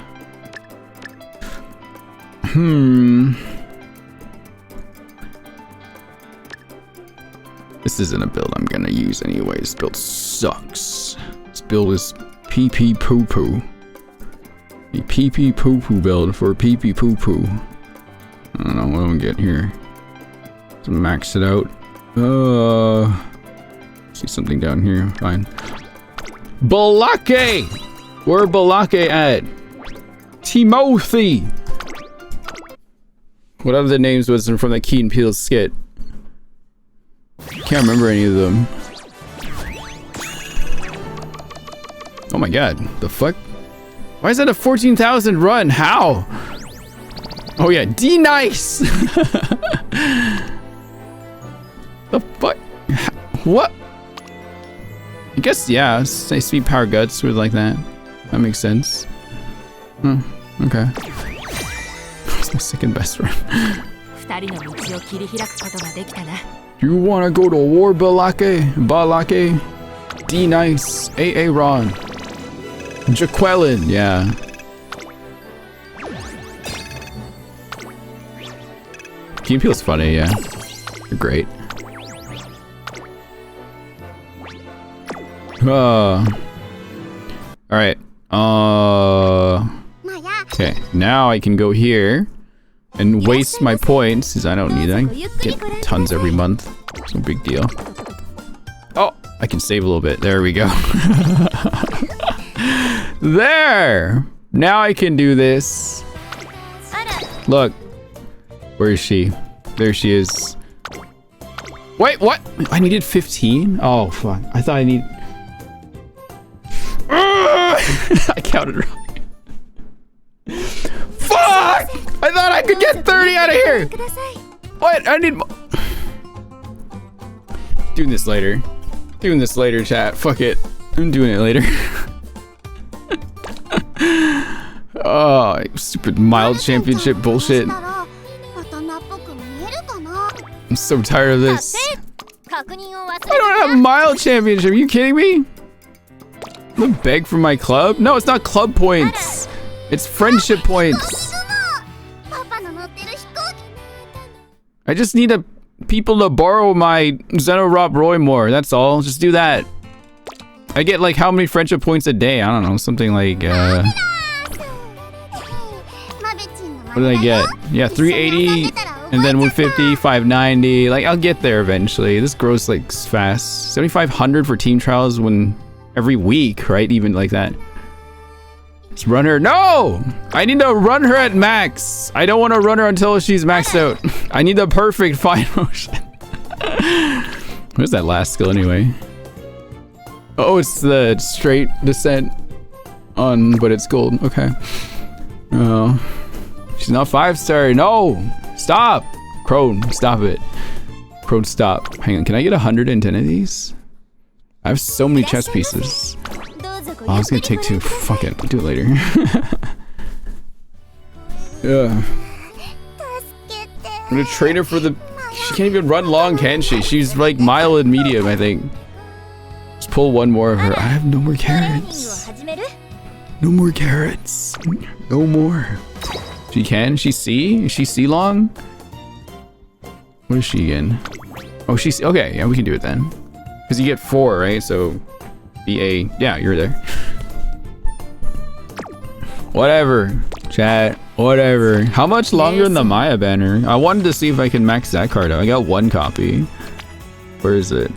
This isn't a build I'm gonna use anyways. This build sucks. This build is pee-pee poo-poo. A pee-pee poo-poo build for pee-pee poo-poo. I don't know what I'm gonna get here. Let's max it out. See something down here. Fine. Balake! Where Balake at? Timothy! What other names was from the Key and Peele skit? Can't remember any of them. Oh my god, the fuck? Why is that a 14,000 run? How? Oh yeah, D-Nice! The fuck? What? I guess, yeah, say speed power guts with like that. That makes sense. Okay. That's my second best run. You wanna go to war, Balake? Balake? D-Nice. Aaron. Jaqueline, yeah. Key and Peele's funny, yeah. You're great. Alright. Okay, now I can go here and waste my points because I don't need that. I get tons every month. It's no big deal. Oh, I can save a little bit. There we go. There! Now I can do this. Look. Where is she? There she is. Wait, what? I needed 15? Oh, fuck. I thought I need... I counted wrong. Fuck! I thought I could get 30 out of here! What? I need... Doing this later. Doing this later, chat. Fuck it. I'm doing it later. Oh, stupid mild championship bullshit. I'm so tired of this. I don't have a mild championship. Are you kidding me? I'm gonna beg for my club? No, it's not club points. It's friendship points. I just need people to borrow my Xenorob Roy more. That's all. Just do that. I get like how many friendship points a day? I don't know, something like what did I get? Yeah, 380 and then 150, 590. Like I'll get there eventually. This grows like fast. 7,500 for team trials when every week, right? Even like that. Let's run her. No! I need to run her at max. I don't want to run her until she's maxed out. I need the perfect fine motion. Where's that last skill anyway? Oh, it's the straight descent on, but it's gold. Okay. Oh, she's not 5-star. No! Stop! Crone, stop it. Crone, stop. Hang on, can I get 110 of these? I have so many chess pieces. Oh, I was gonna take 2. Fuck it, I'll do it later. Yeah. I'm gonna trade her for the... She can't even run long, can she? She's like mild and medium, I think. Just pull one more of her. I have no more carrots. No more carrots. No more. She can? She C? Is she C long? What is she again? Oh, she's... Okay, yeah, we can do it then. Because you get 4, right? So... BA. Yeah, you're there. Whatever. Chat. Whatever. How much longer in the Maya banner? I wanted to see if I can max that card out. I got 1 copy. Where is it?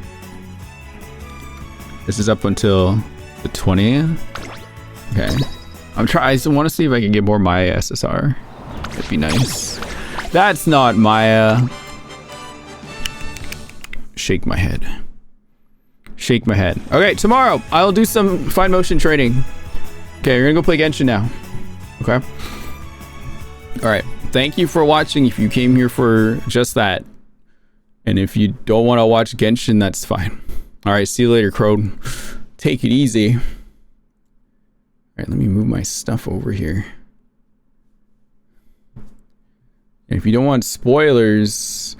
This is up until the 20th. Okay. I just want to see if I can get more Maya SSR. That'd be nice. That's not Maya. Shake my head. Shake my head. Okay, tomorrow I'll do some fine motion training. Okay, we're gonna go play Genshin now. Okay. All right. Thank you for watching. If you came here for just that, and if you don't want to watch Genshin, that's fine. All right. See you later, Crone. Take it easy. All right. Let me move my stuff over here. And if you don't want spoilers,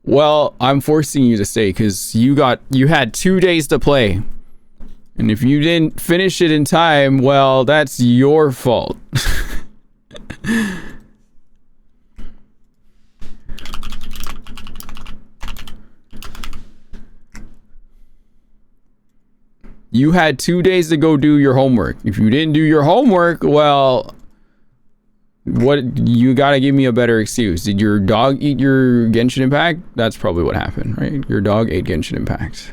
well, I'm forcing you to stay because you had 2 days to play. And if you didn't finish it in time, well, that's your fault. You had 2 days to go do your homework. If you didn't do your homework, well, you gotta give me a better excuse. Did your dog eat your Genshin Impact? That's probably what happened, right? Your dog ate Genshin Impact.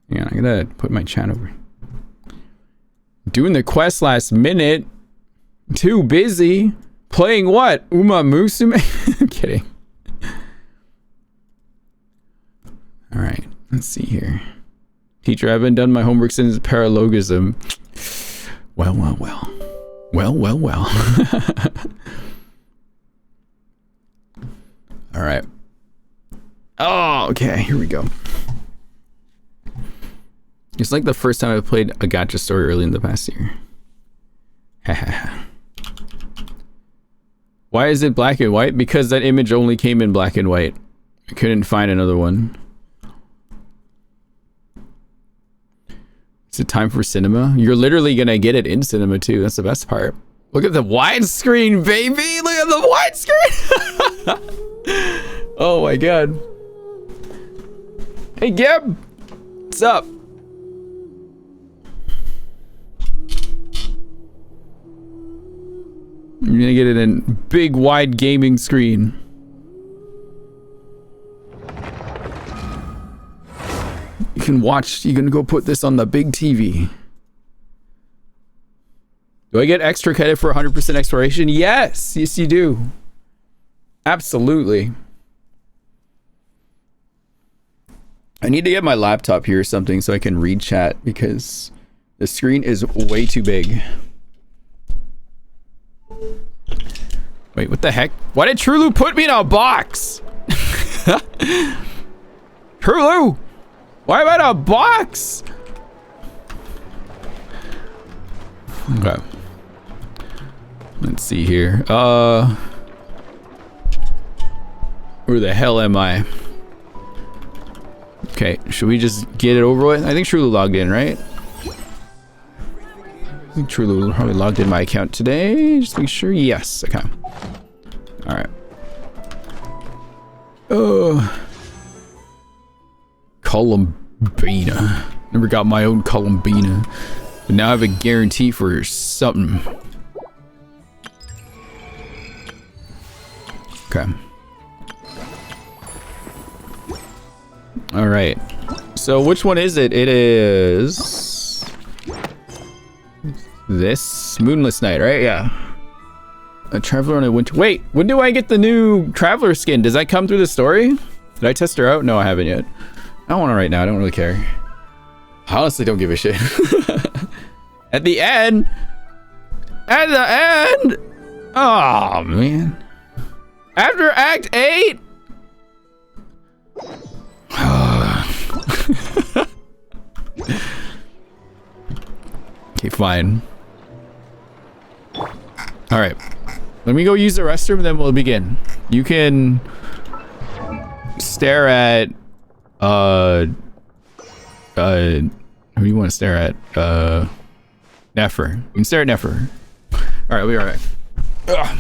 Yeah, I gotta put my chat over. Doing the quest last minute. Too busy. Playing what? Umamusume? I'm kidding. Alright, let's see here. Teacher, I haven't done my homework since paralogism. Well. Alright. Oh, okay, here we go. It's like the first time I played a gacha story early in the past year. Why is it black and white? Because that image only came in black and white. I couldn't find another one. Is it time for cinema? You're literally gonna get it in cinema too. That's the best part. Look at the widescreen, baby! Look at the widescreen! Oh my god. Hey Gib! What's up? You're gonna get it in big wide gaming screen. You can watch, you can go put this on the big TV. Do I get extra credit for 100% exploration? Yes, yes you do. Absolutely. I need to get my laptop here or something so I can read chat because the screen is way too big. Wait, what the heck? Why did Trulu put me in a box? Trulu! Why am I in a box? Okay. Let's see here. Where the hell am I? Okay, should we just get it over with? I think Trulu logged in, right? I think Trulu probably logged in my account today. Just make sure. Yes, okay. Alright. Columbina. Never got my own Columbina. But now I have a guarantee for something. Okay. Alright. So which one is it? It is... this? Moonless Night, right? Yeah. A traveler on a winter... Wait! When do I get the new traveler skin? Does that come through the story? Did I test her out? No, I haven't yet. I don't want her right now. I don't really care. I honestly don't give a shit. At the end! At the end! Oh, man. After Act 8? Okay, fine. Alright. Let me go use the restroom, then we'll begin. You can stare at who do you want to stare at? Nefer. You can stare at Nefer. Alright, we'll be alright. Ugh.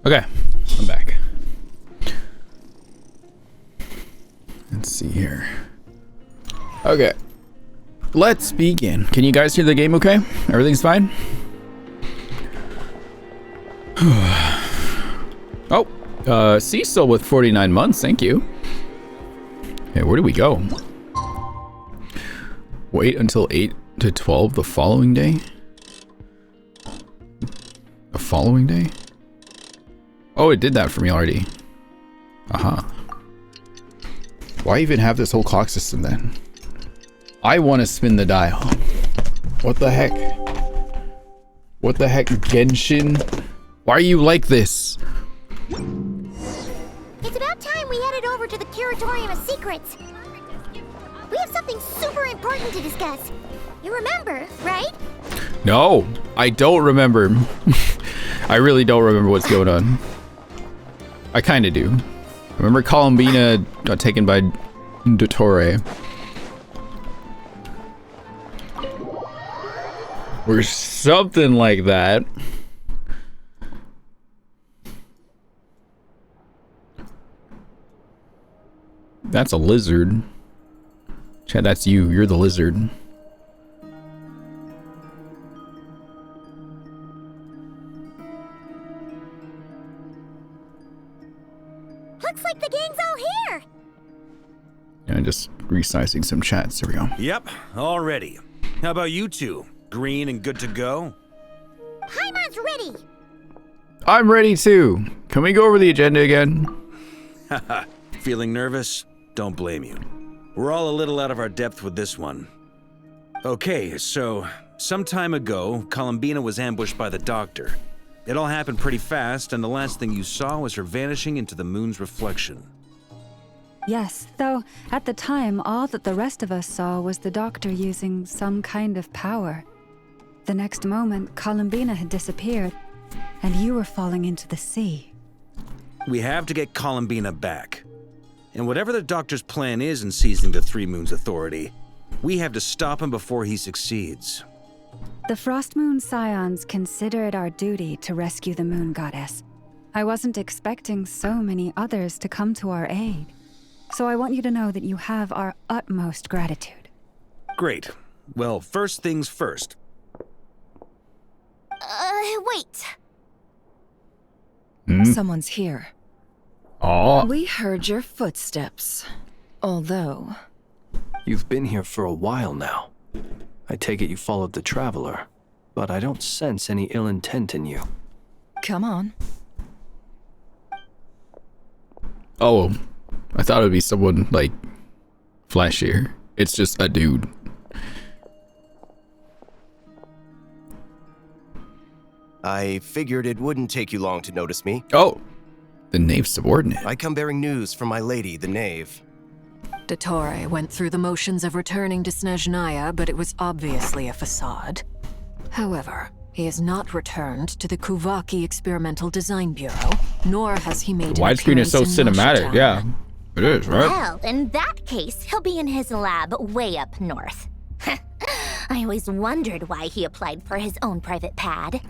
Okay, I'm back. Let's see here. Okay, let's begin. Can you guys hear the game okay? Everything's fine? Oh, Cecil with 49 months, thank you. Okay, where do we go? Wait until 8 to 12 the following day? The following day? Oh, it did that for me already. Uh-huh. Why even have this whole clock system then? I want to spin the dial. What the heck? What the heck, Genshin? Why are you like this? It's about time we headed over to the Curatorium of Secrets. We have something super important to discuss. You remember, right? No, I don't remember. I really don't remember what's going on. I kind of do. I remember Columbina got taken by Dottore. Or something like that. That's a lizard. Chad, that's you. You're the lizard. Looks like the gang's all here. Yeah, just resizing some chats. There we go. Yep, all ready. How about you two? Green and good to go? Paimon's ready. I'm ready too. Can we go over the agenda again? Haha, feeling nervous? Don't blame you. We're all a little out of our depth with this one. Okay, so some time ago, Columbina was ambushed by the Doctor. It all happened pretty fast, and the last thing you saw was her vanishing into the moon's reflection. Yes, though at the time, all that the rest of us saw was the Doctor using some kind of power. The next moment, Columbina had disappeared, and you were falling into the sea. We have to get Columbina back. And whatever the Doctor's plan is in seizing the Three Moons Authority, we have to stop him before he succeeds. The Frost Moon Scions consider it our duty to rescue the Moon Goddess. I wasn't expecting so many others to come to our aid. So I want you to know that you have our utmost gratitude. Great. Well, first things first. Wait. Someone's here. Oh, We heard your footsteps. Although... You've been here for a while now. I take it you followed the Traveler, but I don't sense any ill intent in you. Come on. oh, I thought it would be someone like flashier. It's just a dude. I figured it wouldn't take you long to notice me. Oh, the knave subordinate. I come bearing news from my lady, the knave. Dottore went through the motions of returning to Snezhnaya, but it was obviously a facade. However, he has not returned to the Kuvaki Experimental Design Bureau, nor has he made an Widescreen is so appearance in cinematic. Washington. Yeah, it is, right? Well, in that case, he'll be in his lab way up north. I always wondered why he applied for his own private pad.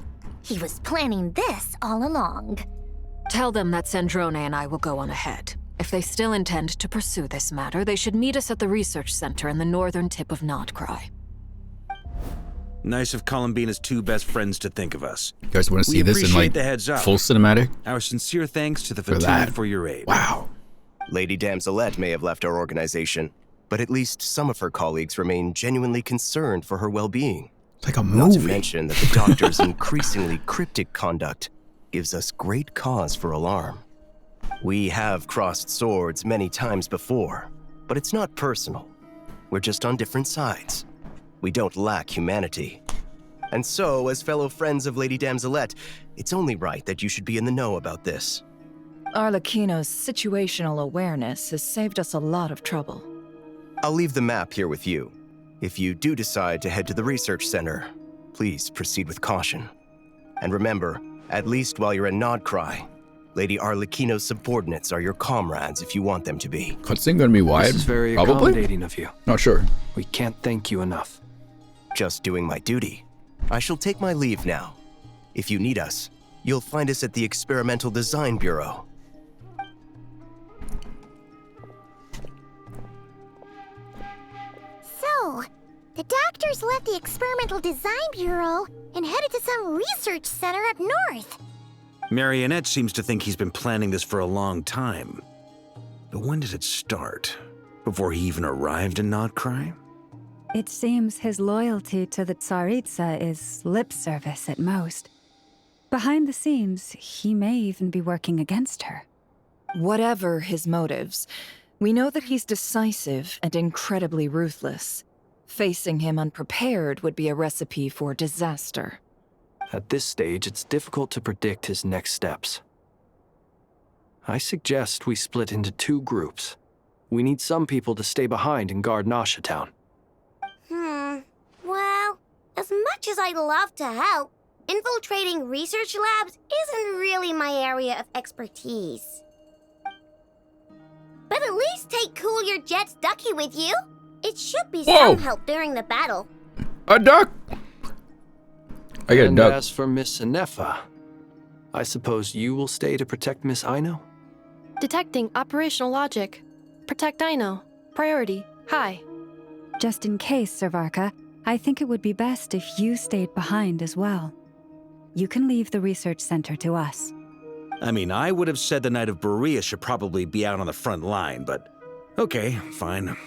He was planning this all along. Tell them that Sandrone and I will go on ahead. If they still intend to pursue this matter, they should meet us at the research center in the northern tip of Notcry. Nice of Columbina's two best friends to think of us. You guys want to see We this in appreciate like the heads up. full cinematic? Our sincere thanks to the For Fatigue that. for your aid. Wow. Lady Damselette may have left our organization, but at least some of her colleagues remain genuinely concerned for her well-being. It's like a Not to movie. mention that the Doctor's increasingly cryptic conduct gives us great cause for alarm. We have crossed swords many times before, but it's not personal. We're just on different sides. We don't lack humanity. And so, as fellow friends of Lady Damselette, it's only right that you should be in the know about this. Arlecchino's situational awareness has saved us a lot of trouble. I'll leave the map here with you. If you do decide to head to the research center, please proceed with caution. And remember, at least while you're in Nodcry, Lady Arlecchino's subordinates are your comrades if you want them to be. Cutscene gonna be wide? This is very Probably. accommodating of you. Not sure. We can't thank you enough. Just doing my duty. I shall take my leave now. If you need us, you'll find us at the Experimental Design Bureau. So, the doctors left the Experimental Design Bureau and headed to some research center up north. Marionette seems to think he's been planning this for a long time. But when did it start? Before he even arrived in Notcry? It seems his loyalty to the Tsaritsa is lip service at most. Behind the scenes, he may even be working against her. Whatever his motives, we know that he's decisive and incredibly ruthless. Facing him unprepared would be a recipe for disaster. At this stage, it's difficult to predict his next steps. I suggest we split into 2 groups. We need some people to stay behind and guard Nasha Town. Well, as much as I'd love to help, infiltrating research labs isn't really my area of expertise. But at least take Cool Your Jet's ducky with you. It should be some help during the battle. A duck! I got a And duck. as for Miss Sinefa, I suppose you will stay to protect Miss Aino? Detecting operational logic. Protect Aino. Priority. High. Just in case, Servarka, I think it would be best if you stayed behind as well. You can leave the research center to us. I mean, I would have said the Knight of Berea should probably be out on the front line, but okay, fine.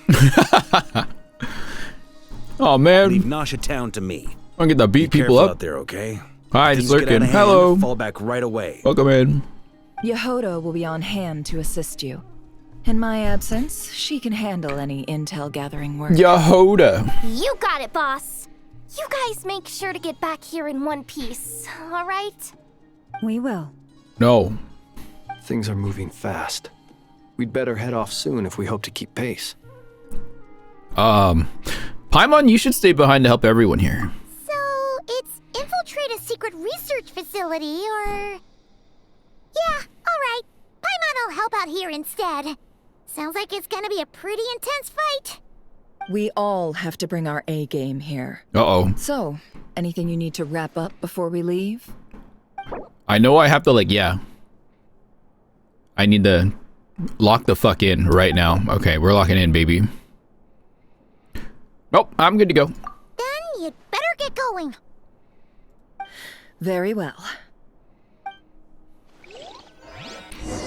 Oh man, Leave Nasha Town to me. I'm gonna get the beat Be people careful up. out there, okay? Hi, Things just get out lurking. of hand, Hello. fall back right away. Welcome in. Yehodo will be on hand to assist you. In my absence, she can handle any intel gathering work. Yehoda. You got it, boss. You guys make sure to get back here in one piece, all right? We will. No. Things are moving fast. We'd better head off soon if we hope to keep pace. Paimon, you should stay behind to help everyone here. So, it's infiltrate a secret research facility, or... Yeah, alright. Paimon will help out here instead. Sounds like it's gonna be a pretty intense fight. We all have to bring our A game here. Uh-oh. So, anything you need to wrap up before we leave? I know I have to, like, yeah. I need to lock the fuck in right now. Okay, we're locking in, baby. Nope, I'm good to go. Then you'd better get going. Very well.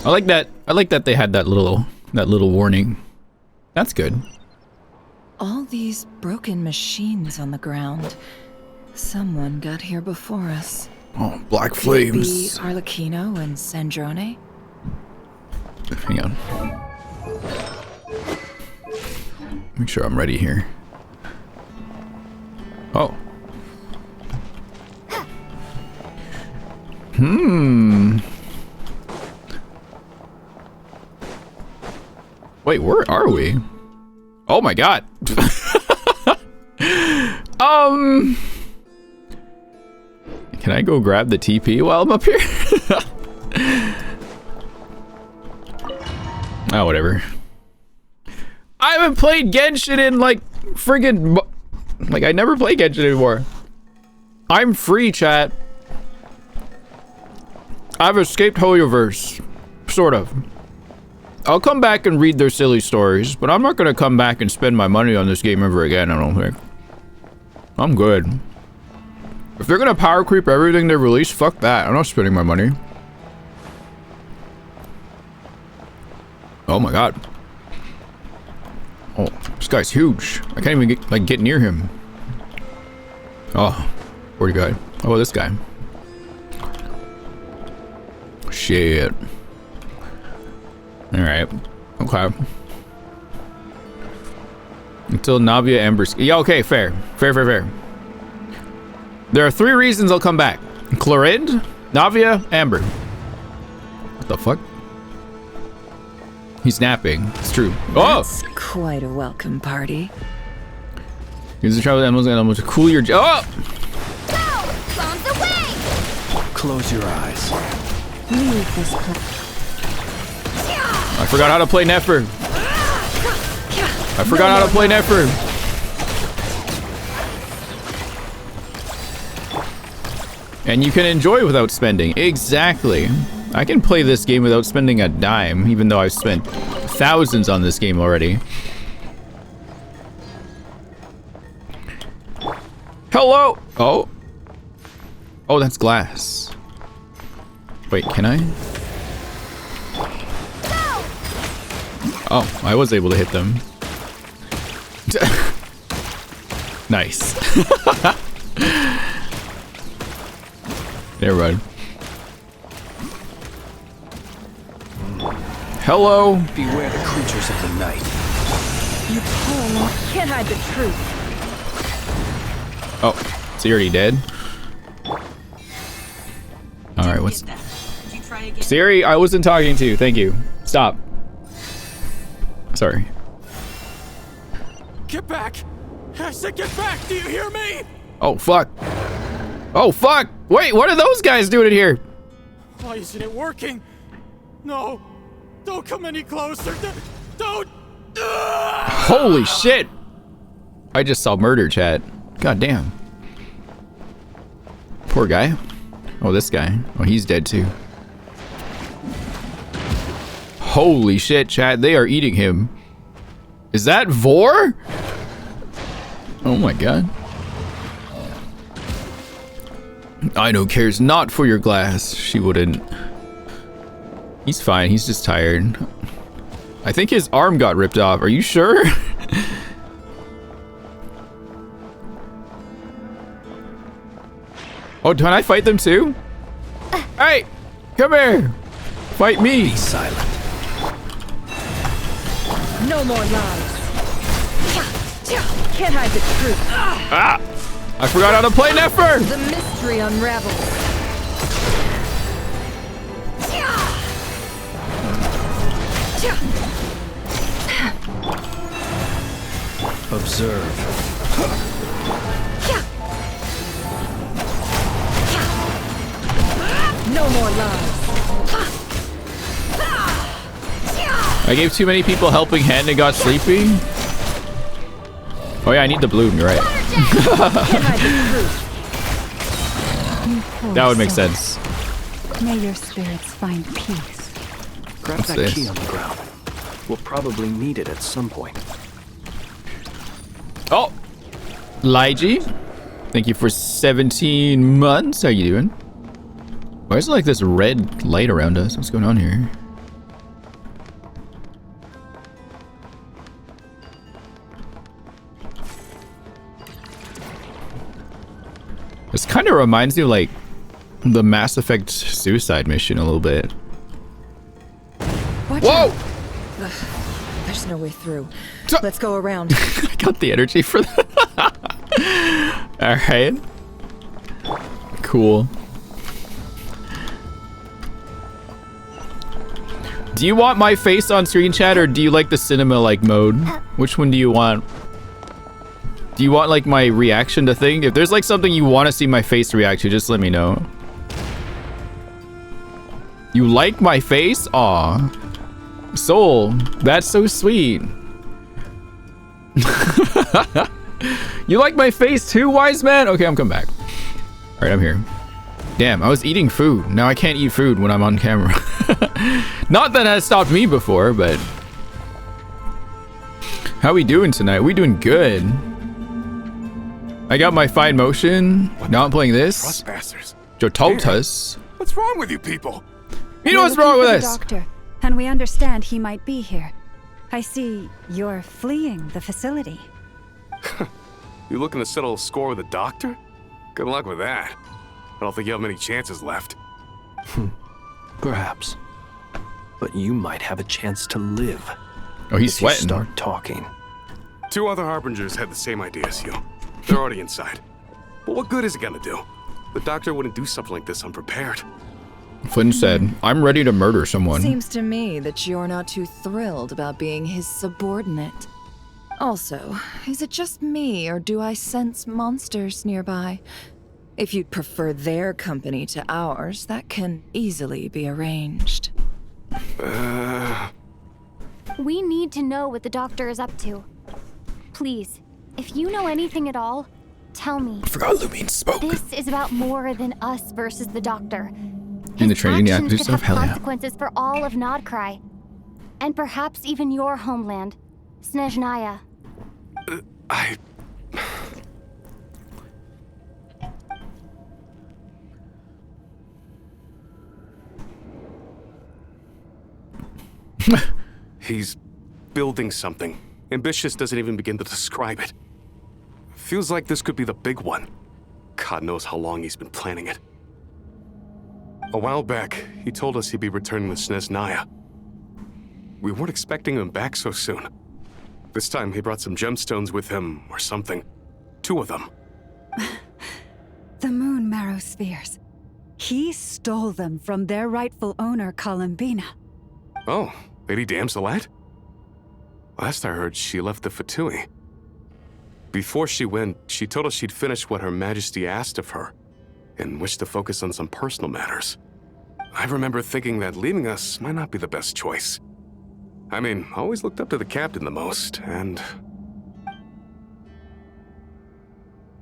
I like that. I like that they had that little warning. That's good. All these broken machines on the ground. Someone got here before us. Oh, black Could it flames. be Arlecchino and Sandrone? Hang on. Make sure I'm ready here. Oh. Wait, where are we? Oh my god. Can I go grab the TP while I'm up here? Oh, whatever. I haven't played Genshin in like friggin' like I never play Genshin anymore. I'm free, chat. I've escaped Hoyoverse, sort of. I'll come back and read their silly stories, but I'm not gonna come back and spend my money on this game ever again, I don't think. I'm good. If they're gonna power creep everything they release, fuck that. I'm not spending my money. Oh my god. Oh, this guy's huge. I can't even get near him. Oh, where'd he go? Oh, this guy. Shit. Alright. Okay. Until Navia Embers. Yeah, okay, fair. Fair. There are 3 reasons I'll come back. Clorind, Navia, Amber. What the fuck? He's napping. It's true. Oh! That's quite a welcome party. Use the travel animals to cool your... Oh! Go! Bombs away! Close your eyes. Leave this place. I forgot how to play Nefer. I forgot how to play Nefer. And you can enjoy without spending. Exactly. I can play this game without spending a dime, even though I've spent thousands on this game already. Hello! Oh. Oh, that's glass. Wait, can I? Oh, I was able to hit them. Nice. Never mind. Hello. Beware the creatures of the night. You poor can't hide the truth. Oh, is he already dead? Alright, what's... Siri, I wasn't talking to you. Thank you. Stop. Sorry. Get back! I said get back! Do you hear me? Oh, fuck. Oh, fuck! Wait, what are those guys doing in here? Why isn't it working? No. Don't come any closer. Don't. Holy shit! I just saw murder, chat. God damn. Poor guy. Oh, this guy. Oh, he's dead too. Holy shit, chat. They are eating him. Is that Vor? Oh my god. Aino cares not for your glass. She wouldn't. He's fine. He's just tired. I think his arm got ripped off. Are you sure? Oh, can I fight them too? Hey, come here. Fight me. Be silent. No more lies. Can't hide the truth. Ah! I forgot how to play Nefer. The mystery unravels. Observe. No more lies. I gave too many people helping hand and got sleepy. Oh yeah, I need the bloom, you're right. That would make sense. May your spirits find peace. Grab What's that this? key on the ground. We'll probably need it at some point. Oh! Lygie, thank you for 17 months. How you doing? Why is it like this red light around us? What's going on here? This kind of reminds me of like the Mass Effect suicide mission a little bit. Watch Whoa! out. There's no way through. Let's go around. I got the energy for that. Alright. Cool. Do you want my face on screen, chat, or do you like the cinema-like mode? Which one do you want? Do you want like my reaction to thing? If there's like something you want to see my face react to, just let me know. You like my face? Aw. Soul, that's so sweet. You like my face too, wise man? Okay, I'm coming back. All right, I'm here. Damn, I was eating food. Now I can't eat food when I'm on camera. Not that has stopped me before, but... How we doing tonight? We doing good. I got my fine motion. Now I'm playing this. Trespassers. Jototas. What's wrong with you people? You know what's wrong with us? Doctor, and we understand he might be here. I see you're fleeing the facility. You looking to settle a score with the doctor? Good luck with that. I don't think you have many chances left. Perhaps. But you might have a chance to live. Oh, he's if you sweating. start talking. 2 other Harbingers had the same idea as you. They're already inside. But what good is it gonna do? The doctor wouldn't do something like this unprepared. Flynn said, I'm ready to murder someone. Seems to me that you're not too thrilled about being his subordinate. Also, is it just me, or do I sense monsters nearby? If you'd prefer their company to ours, that can easily be arranged. We need to know what the doctor is up to. Please, if you know anything at all, tell me. I forgot Lumine spoke. This is about more than us versus the Doctor. In the training actions active could stuff, have hell yeah. consequences for all of Nodcry. And perhaps even your homeland, Snezhnaya. He's building something. Ambitious doesn't even begin to describe it. Feels like this could be the big one. God knows how long he's been planning it. A while back, he told us he'd be returning to Snezhnaya. We weren't expecting him back so soon. This time he brought some gemstones with him, or something. 2 of them. The moon marrow spheres. He stole them from their rightful owner, Columbina. Oh, Lady Damselette? Last I heard, she left the Fatui. Before she went, she told us she'd finish what Her Majesty asked of her, and wished to focus on some personal matters. I remember thinking that leaving us might not be the best choice. I mean, I always looked up to the captain the most, and...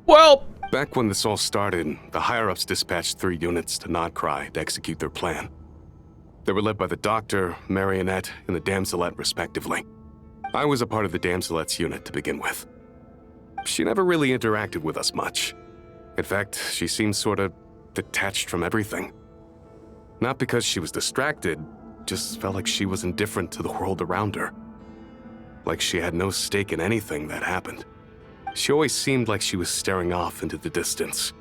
Well... Back when this all started, the higher-ups dispatched 3 units to Nodcry to execute their plan. They were led by the Doctor, Marionette, and the Damselette, respectively. I was a part of the Damselette's unit to begin with. She never really interacted with us much. In fact, she seemed sort of detached from everything. Not because she was distracted, just felt like she was indifferent to the world around her. Like she had no stake in anything that happened. She always seemed like she was staring off into the distance.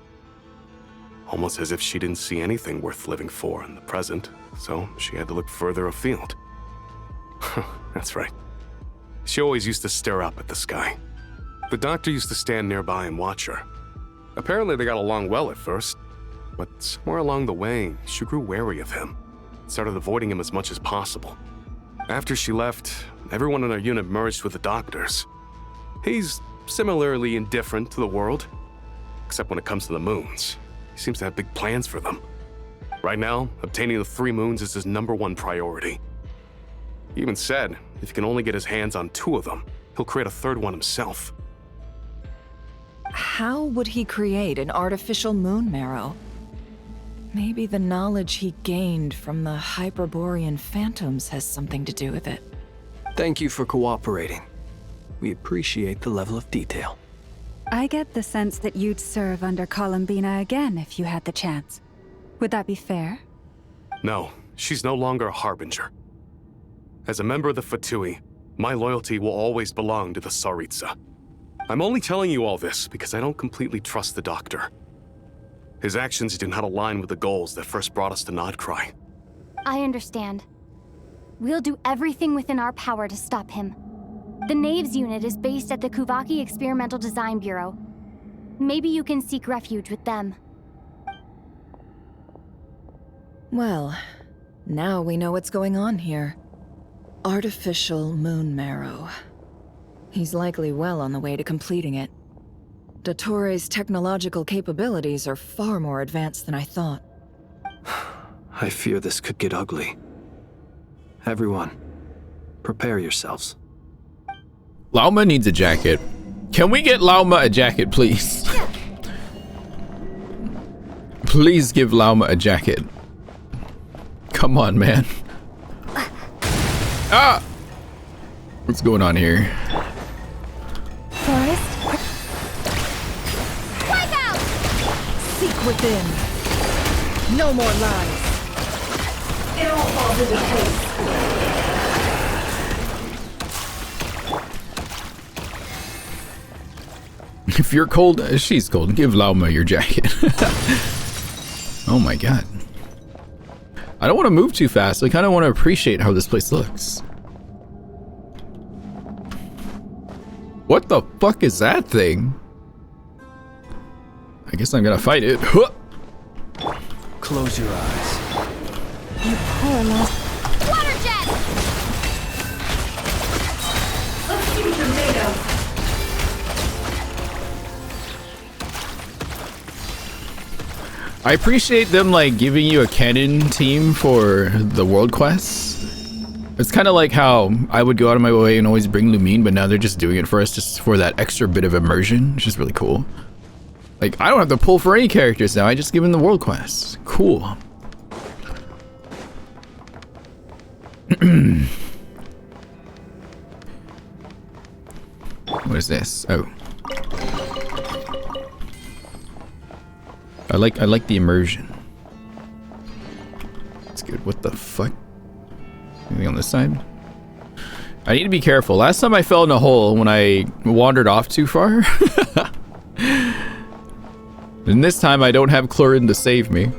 Almost as if she didn't see anything worth living for in the present, so she had to look further afield. That's right. She always used to stare up at the sky. The Doctor used to stand nearby and watch her. Apparently they got along well at first, but somewhere along the way, she grew wary of him, started avoiding him as much as possible. After she left, everyone in our unit merged with the Doctor's. He's similarly indifferent to the world, except when it comes to the moons. He seems to have big plans for them. Right now, obtaining the 3 moons is his #1 priority. He even said, if he can only get his hands on 2 of them, he'll create a 3rd one himself. How would he create an artificial moon marrow? Maybe the knowledge he gained from the Hyperborean phantoms has something to do with it. Thank you for cooperating. We appreciate the level of detail. I get the sense that you'd serve under Columbina again if you had the chance. Would that be fair? No, she's no longer a Harbinger. As a member of the Fatui, my loyalty will always belong to the Tsaritsa. I'm only telling you all this because I don't completely trust the Doctor. His actions do not align with the goals that first brought us to Nodcry. I understand. We'll do everything within our power to stop him. The Knaves unit is based at the Kuvaki Experimental Design Bureau. Maybe you can seek refuge with them. Well, now we know what's going on here. Artificial moon marrow. He's likely well on the way to completing it. Dottore's technological capabilities are far more advanced than I thought. I fear this could get ugly. Everyone, prepare yourselves. Lauma needs a jacket. Can we get Lauma a jacket, please? Please give Lauma a jacket. Come on, man. Ah! What's going on here? Forest? Wipe out! Seek within. No more lies. It all falls into place. If you're cold, she's cold. Give Lauma your jacket. Oh my god. I don't want to move too fast. I kind of want to appreciate how this place looks. What the fuck is that thing? I guess I'm gonna fight it. Huh. Close your eyes. You poor lost. Water jet! Let's see what you're made of. I appreciate them like giving you a canon team for the world quests. It's kind of like how I would go out of my way and always bring Lumine, but now they're just doing it for us just for that extra bit of immersion, which is really cool. Like, I don't have to pull for any characters now. I just give him the world quest. Cool. What is this? Oh. I like the immersion. That's good. What the fuck? Anything on this side? I need to be careful. Last time I fell in a hole when I wandered off too far. And this time I don't have Chlorin to save me.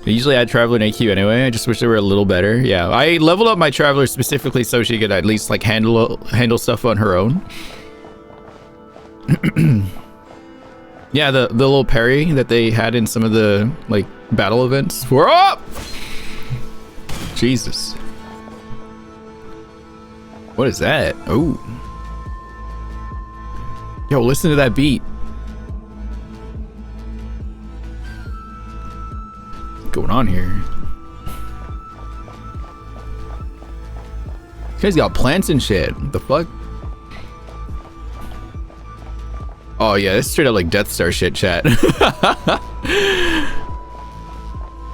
I usually add Traveler in AQ anyway. I just wish they were a little better. Yeah, I leveled up my Traveler specifically so she could at least like handle stuff on her own. Yeah, the little parry that they had in some of the like battle events. We're up! Jesus. What is that? Oh. Yo, listen to that beat. What's going on here? This guy's got plants and shit. What the fuck? Oh yeah, this is straight up like Death Star shit, chat.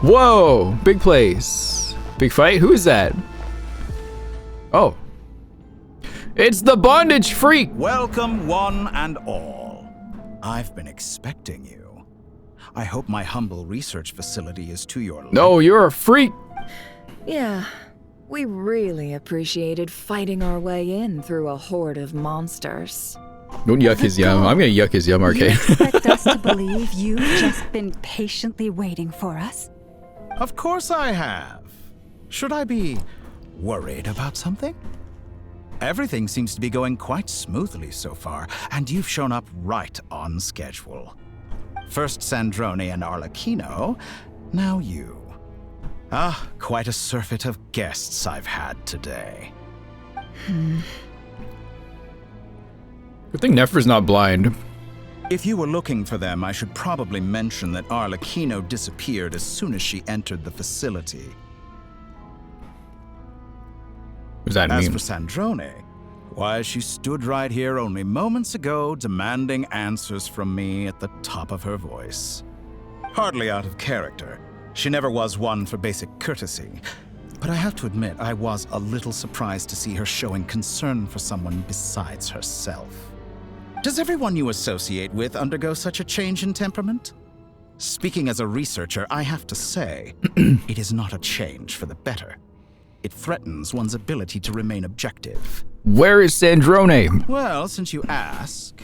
Whoa, big place. Big fight? Who is that? Oh. It's the bondage freak! Welcome one and all. I've been expecting you. I hope my humble research facility is to your liking. No, you're a freak! Yeah, we really appreciated fighting our way in through a horde of monsters. Don't yuck his yum. I'm gonna yuck his yum, Arcade. You expect us to believe you've just been patiently waiting for us? Of course I have. Should I be worried about something? Everything seems to be going quite smoothly so far, and you've shown up right on schedule. First Sandrone and Arlecchino, now you. Ah, quite a surfeit of guests I've had today. Good thing Nefer's not blind. If you were looking for them, I should probably mention that Arlecchino disappeared as soon as she entered the facility. What does that As mean? for Sandrone, why, she stood right here only moments ago demanding answers from me at the top of her voice. Hardly out of character. She never was one for basic courtesy. But I have to admit, I was a little surprised to see her showing concern for someone besides herself. Does everyone you associate with undergo such a change in temperament? Speaking as a researcher, I have to say, it is not a change for the better. It threatens one's ability to remain objective. Where is Sandrone? Well, since you ask...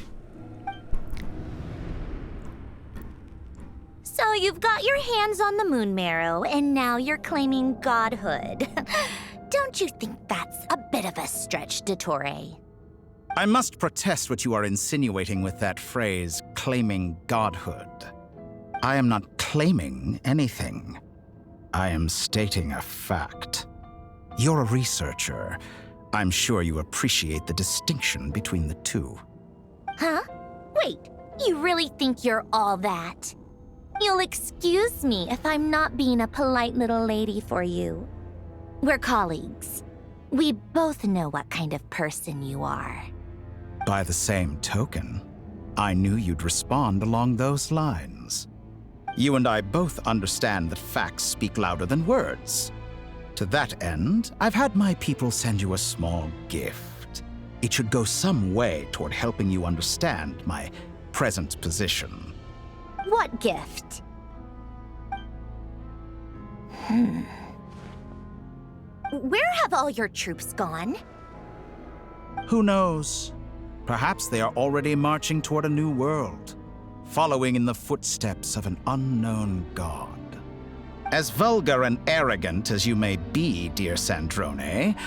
So you've got your hands on the moon marrow, and now you're claiming godhood. Don't you think that's a bit of a stretch, Dottore? I must protest what you are insinuating with that phrase, claiming godhood. I am not claiming anything. I am stating a fact. You're a researcher. I'm sure you appreciate the distinction between the two. Huh? Wait, you really think you're all that? You'll excuse me if I'm not being a polite little lady for you. We're colleagues. We both know what kind of person you are. By the same token, I knew you'd respond along those lines. You and I both understand that facts speak louder than words. To that end, I've had my people send you a small gift. It should go some way toward helping you understand my present position. What gift? Where have all your troops gone? Who knows? Perhaps they are already marching toward a new world, following in the footsteps of an unknown god. As vulgar and arrogant as you may be, dear Sandrone,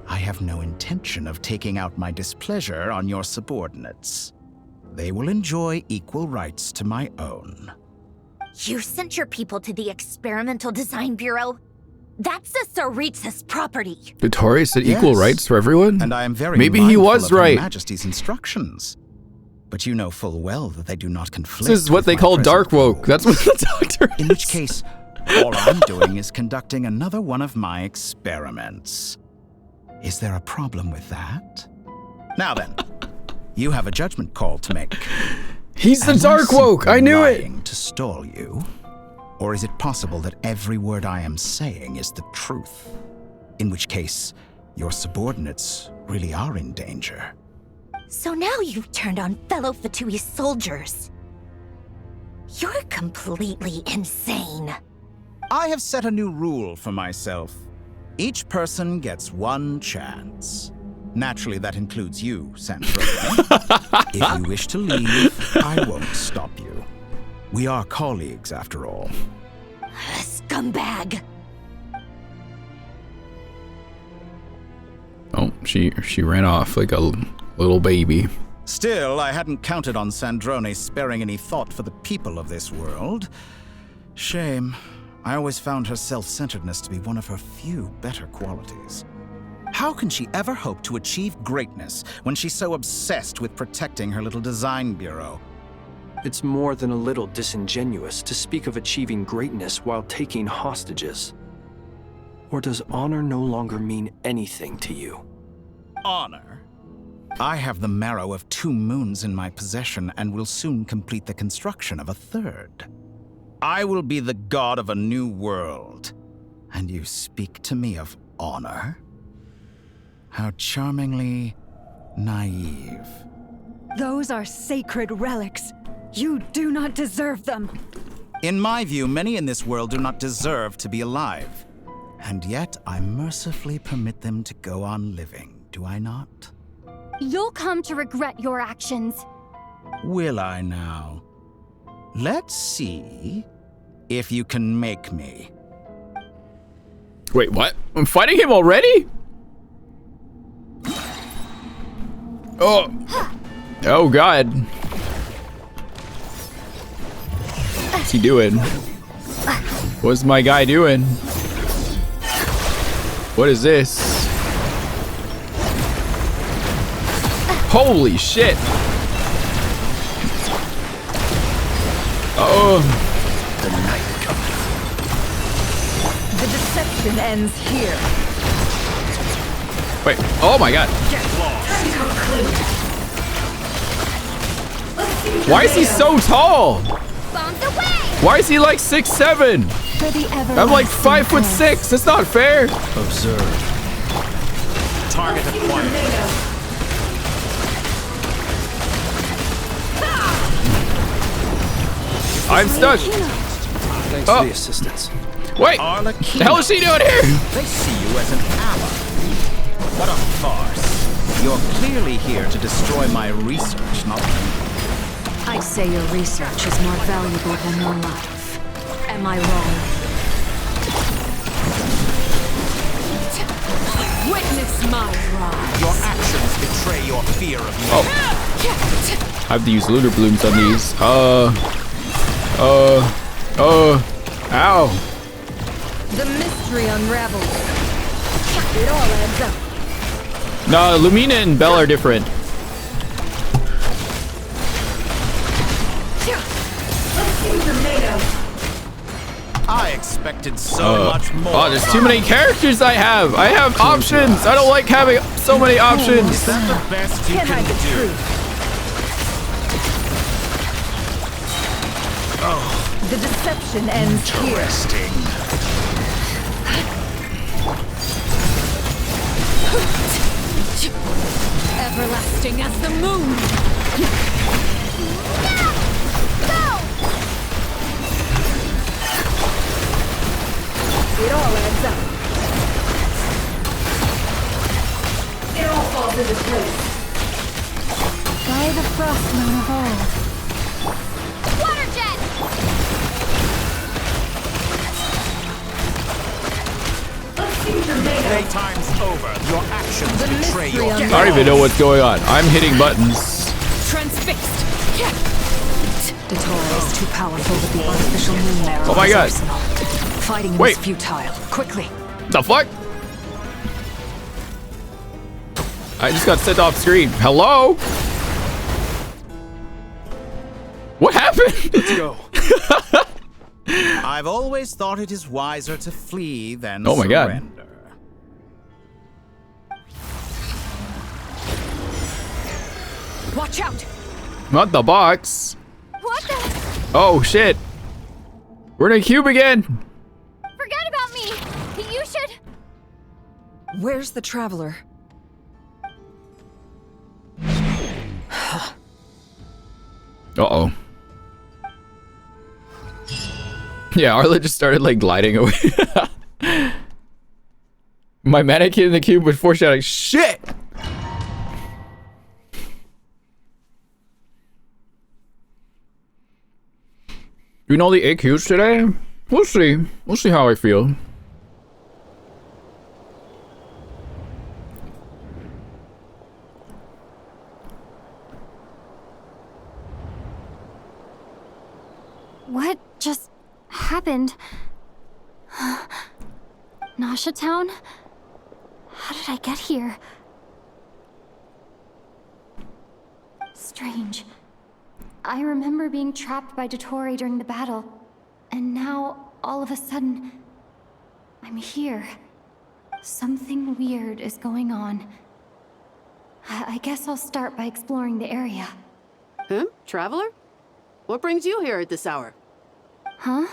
I have no intention of taking out my displeasure on your subordinates. They will enjoy equal rights to my own. You sent your people to the Experimental Design Bureau? That's a Saritsa's property. Dottore said equal Yes, rights for everyone? And I am very Maybe he mindful was of Her right. Majesty's instructions. But you know full well that they do not conflict. This is what with they my call present dark woke. goals. That's what the doctor is. In which case, all I'm doing is conducting another one of my experiments. Is there a problem with that? Now then, you have a judgment call to make. He's the Am I Dark Woke. I simply knew it. lying to stall you? Or is it possible that every word I am saying is the truth? In which case, your subordinates really are in danger. So now you've turned on fellow Fatui soldiers. You're completely insane. I have set a new rule for myself. Each person gets one chance. Naturally, that includes you, Sandrone. If you wish to leave, I won't stop you. We are colleagues, after all. Scumbag. Oh, she ran off like a little baby. Still, I hadn't counted on Sandrone sparing any thought for the people of this world. Shame. I always found her self-centeredness to be one of her few better qualities. How can she ever hope to achieve greatness when she's so obsessed with protecting her little design bureau? It's more than a little disingenuous to speak of achieving greatness while taking hostages. Or does honor no longer mean anything to you? Honor? I have the marrow of 2 moons in my possession and will soon complete the construction of a 3rd. I will be the god of a new world. And you speak to me of honor? How charmingly naive. Those are sacred relics. You do not deserve them. In my view, many in this world do not deserve to be alive. And yet, I mercifully permit them to go on living, do I not? You'll come to regret your actions. Will I now? Let's see if you can make me. Wait, what? I'm fighting him already? Oh. Oh, God. What's he doing? What's my guy doing? What is this? Holy shit. Oh. The night cometh. The deception ends here. Wait. Oh my God. Why is he so tall? Why is he like 6'7"? I'm like 5'6". That's not fair. Observe. Target acquired. I'm stuck. Thanks for the assistance. Wait. The hell is she doing here? They see you as an ally. What a farce. You're clearly here to destroy my research, not me. I'd say your research is more valuable than your life. Am I wrong? Witness my rise. Your actions betray your fear of me. Oh. I have to use lunar blooms on these. Ow. The mystery unravels. It all adds up. No, Lumina and Belle are different. I expected so much more. Oh, there's too many characters I have. I have options. I don't like having so many options. Is that the best you can do? Oh, the deception ends interesting. Everlasting as the moon. It all adds up. It all falls into place. By the Frostmoon of old. Water jet! Playtime's over. Your actions betray your I don't even know what's going on. I'm hitting buttons. Transfixed. Datora is too powerful with the artificial moon there. Oh my God. Fighting him Wait. is futile. Quickly. The fuck? I just got sent off screen. Hello? What happened? Let's go. I've always thought it is wiser to flee than Oh my God. surrender. Watch out. Not the box. Oh shit! We're in a cube again! Forget about me! You should... Where's the traveler? Uh-oh. Yeah, Arla just started like gliding away. My mannequin in the cube was foreshadowing. Shit! Doing all the 8 cubes today? We'll see. We'll see how I feel. What just happened? Nasha Town? How did I get here? Strange. I remember being trapped by Dottore during the battle, and now, all of a sudden, I'm here. Something weird is going on. I guess I'll start by exploring the area. Huh? Traveler? What brings you here at this hour? Huh?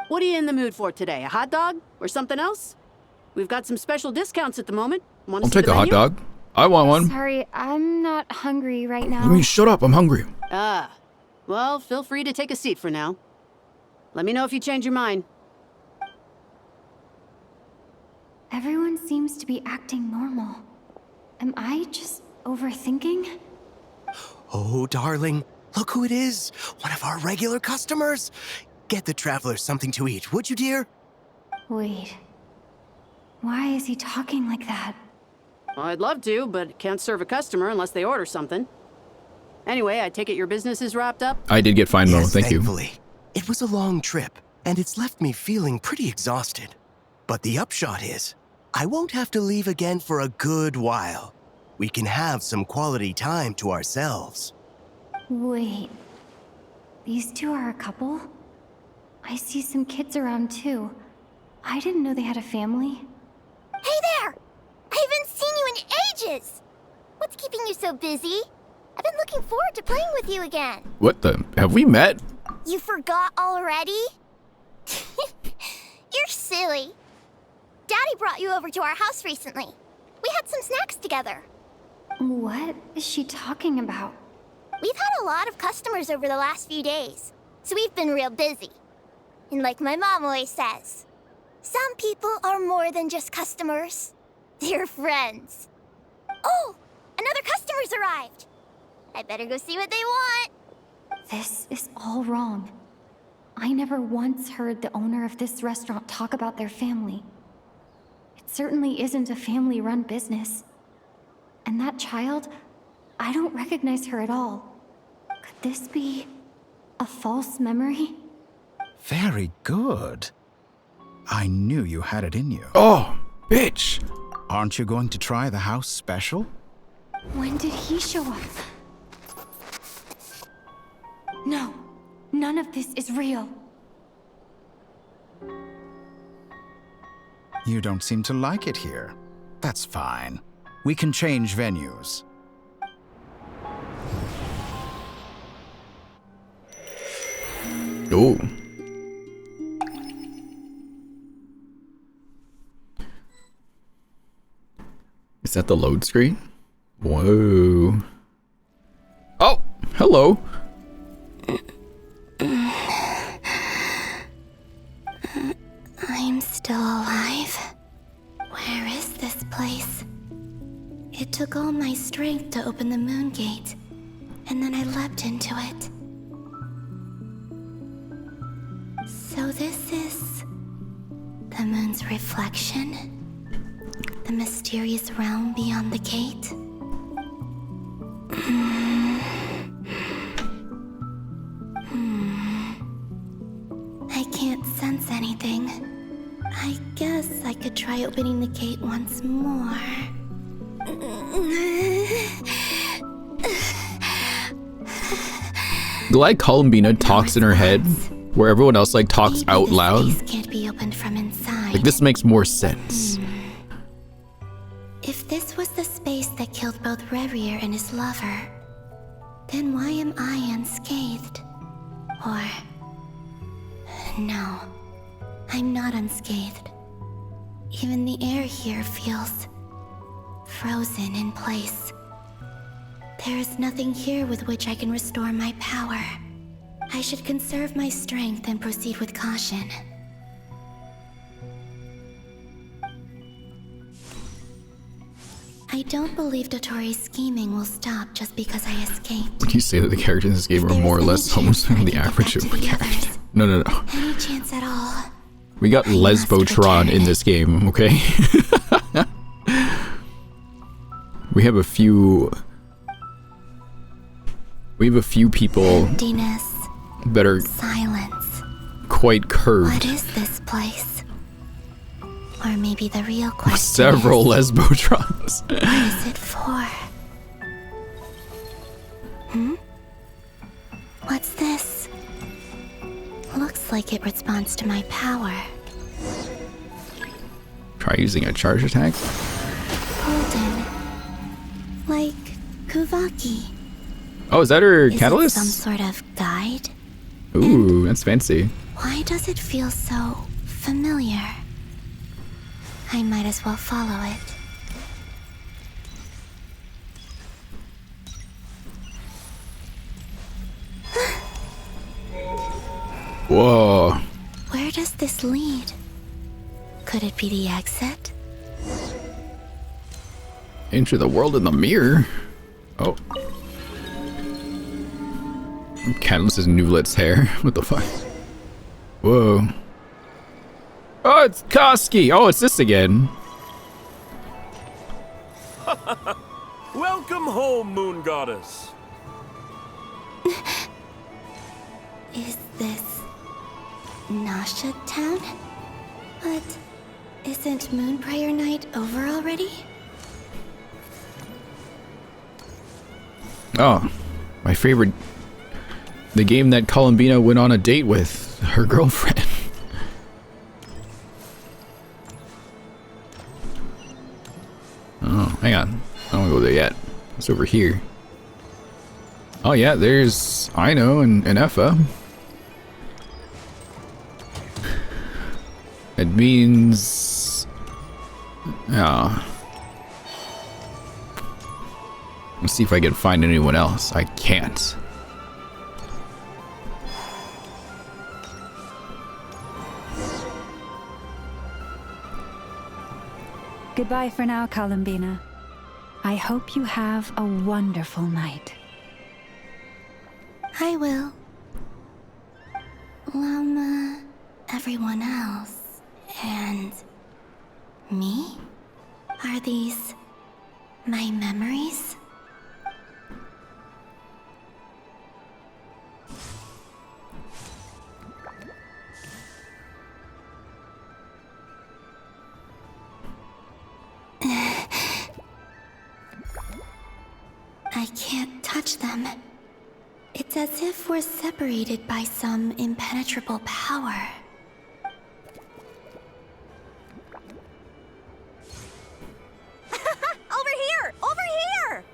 What are you in the mood for today? A hot dog? Or something else? We've got some special discounts at the moment. I'll take a hot dog. I want one. Sorry, I'm not hungry right now. I mean, shut up. I'm hungry. Ah. Well, feel free to take a seat for now. Let me know if you change your mind. Everyone seems to be acting normal. Am I just overthinking? Oh, darling, look who it is. One of our regular customers. Get the traveler something to eat, would you, dear? Wait. Why is he talking like that? Well, I'd love to, but can't serve a customer unless they order something. Anyway, I take it your business is wrapped up? I did get fine, Mo. Yes, Thank thankfully. you. It was a long trip, and it's left me feeling pretty exhausted. But the upshot is, I won't have to leave again for a good while. We can have some quality time to ourselves. Wait. These two are a couple? I see some kids around too. I didn't know they had a family. Hey there! I haven't seen you in ages! What's keeping you so busy? I've been looking forward to playing with you again. What the? Have we met? You forgot already? You're silly. Daddy brought you over to our house recently. We had some snacks together. What is she talking about? We've had a lot of customers over the last few days, so we've been real busy. And like my mom always says, some people are more than just customers. They're friends. Oh, another customer's arrived. I better go see what they want. This is all wrong. I never once heard the owner of this restaurant talk about their family. It certainly isn't a family-run business. And that child, I don't recognize her at all. Could this be a false memory? Very good. I knew you had it in you. Oh, bitch. Aren't you going to try the house special? When did he show up? No, none of this is real. You don't seem to like it here. That's fine. We can change venues. Ooh. Is that the load screen? Whoa. Oh, hello. I'm still alive. Where is this place? It took all my strength to open the moon gate, and then I leapt into it. So this is the moon's reflection? The mysterious realm beyond the gate? I can't sense anything. I guess I could try opening the gate once more. Like Columbina talks in her head, where everyone else like talks out loud. Can't be opened from inside. Like this makes more sense. If this was the space that killed both Revier and his lover, then why am I unscathed? Or... no. I'm not unscathed. Even the air here feels... frozen in place. There is nothing here with which I can restore my power. I should conserve my strength and proceed with caution. I don't believe Dotori's scheming will stop just because I escaped. Would you say that the characters in this game are more or less almost the average of the character? No. Any chance at all? We got Lesbotron in this game, okay? We have a few people Emptiness. that are Silence. quite curved. What is this place? Or maybe the real question Several is, Lesbotrons. what is it for? What's this? Looks like it responds to my power. Try using a charge attack. Golden. Like Kuvaki. Oh, is that her Is catalyst? it some sort of guide? Ooh, that's fancy. Why does it feel so familiar? I might as well follow it. Whoa. Where does this lead? Could it be the exit? Enter the world in the mirror. Oh. Catalyst is Newlet's hair. What the fuck? Whoa. Oh, it's Koski. Oh, it's this again. Welcome home, Moon Goddess. Is this Nasha Town? But isn't Moonbriar Night over already? Oh, my favorite. The game that Columbina went on a date with her girlfriend. Oh, hang on. I don't want to go there yet. It's over here. Oh yeah, there's Aino and Effa. It means... oh. Let's see if I can find anyone else. I can't. Goodbye for now, Columbina. I hope you have a wonderful night. I will. Llama, everyone else, and me? Are these my memories? I can't touch them. It's as if we're separated by some impenetrable power. Over here! Over here!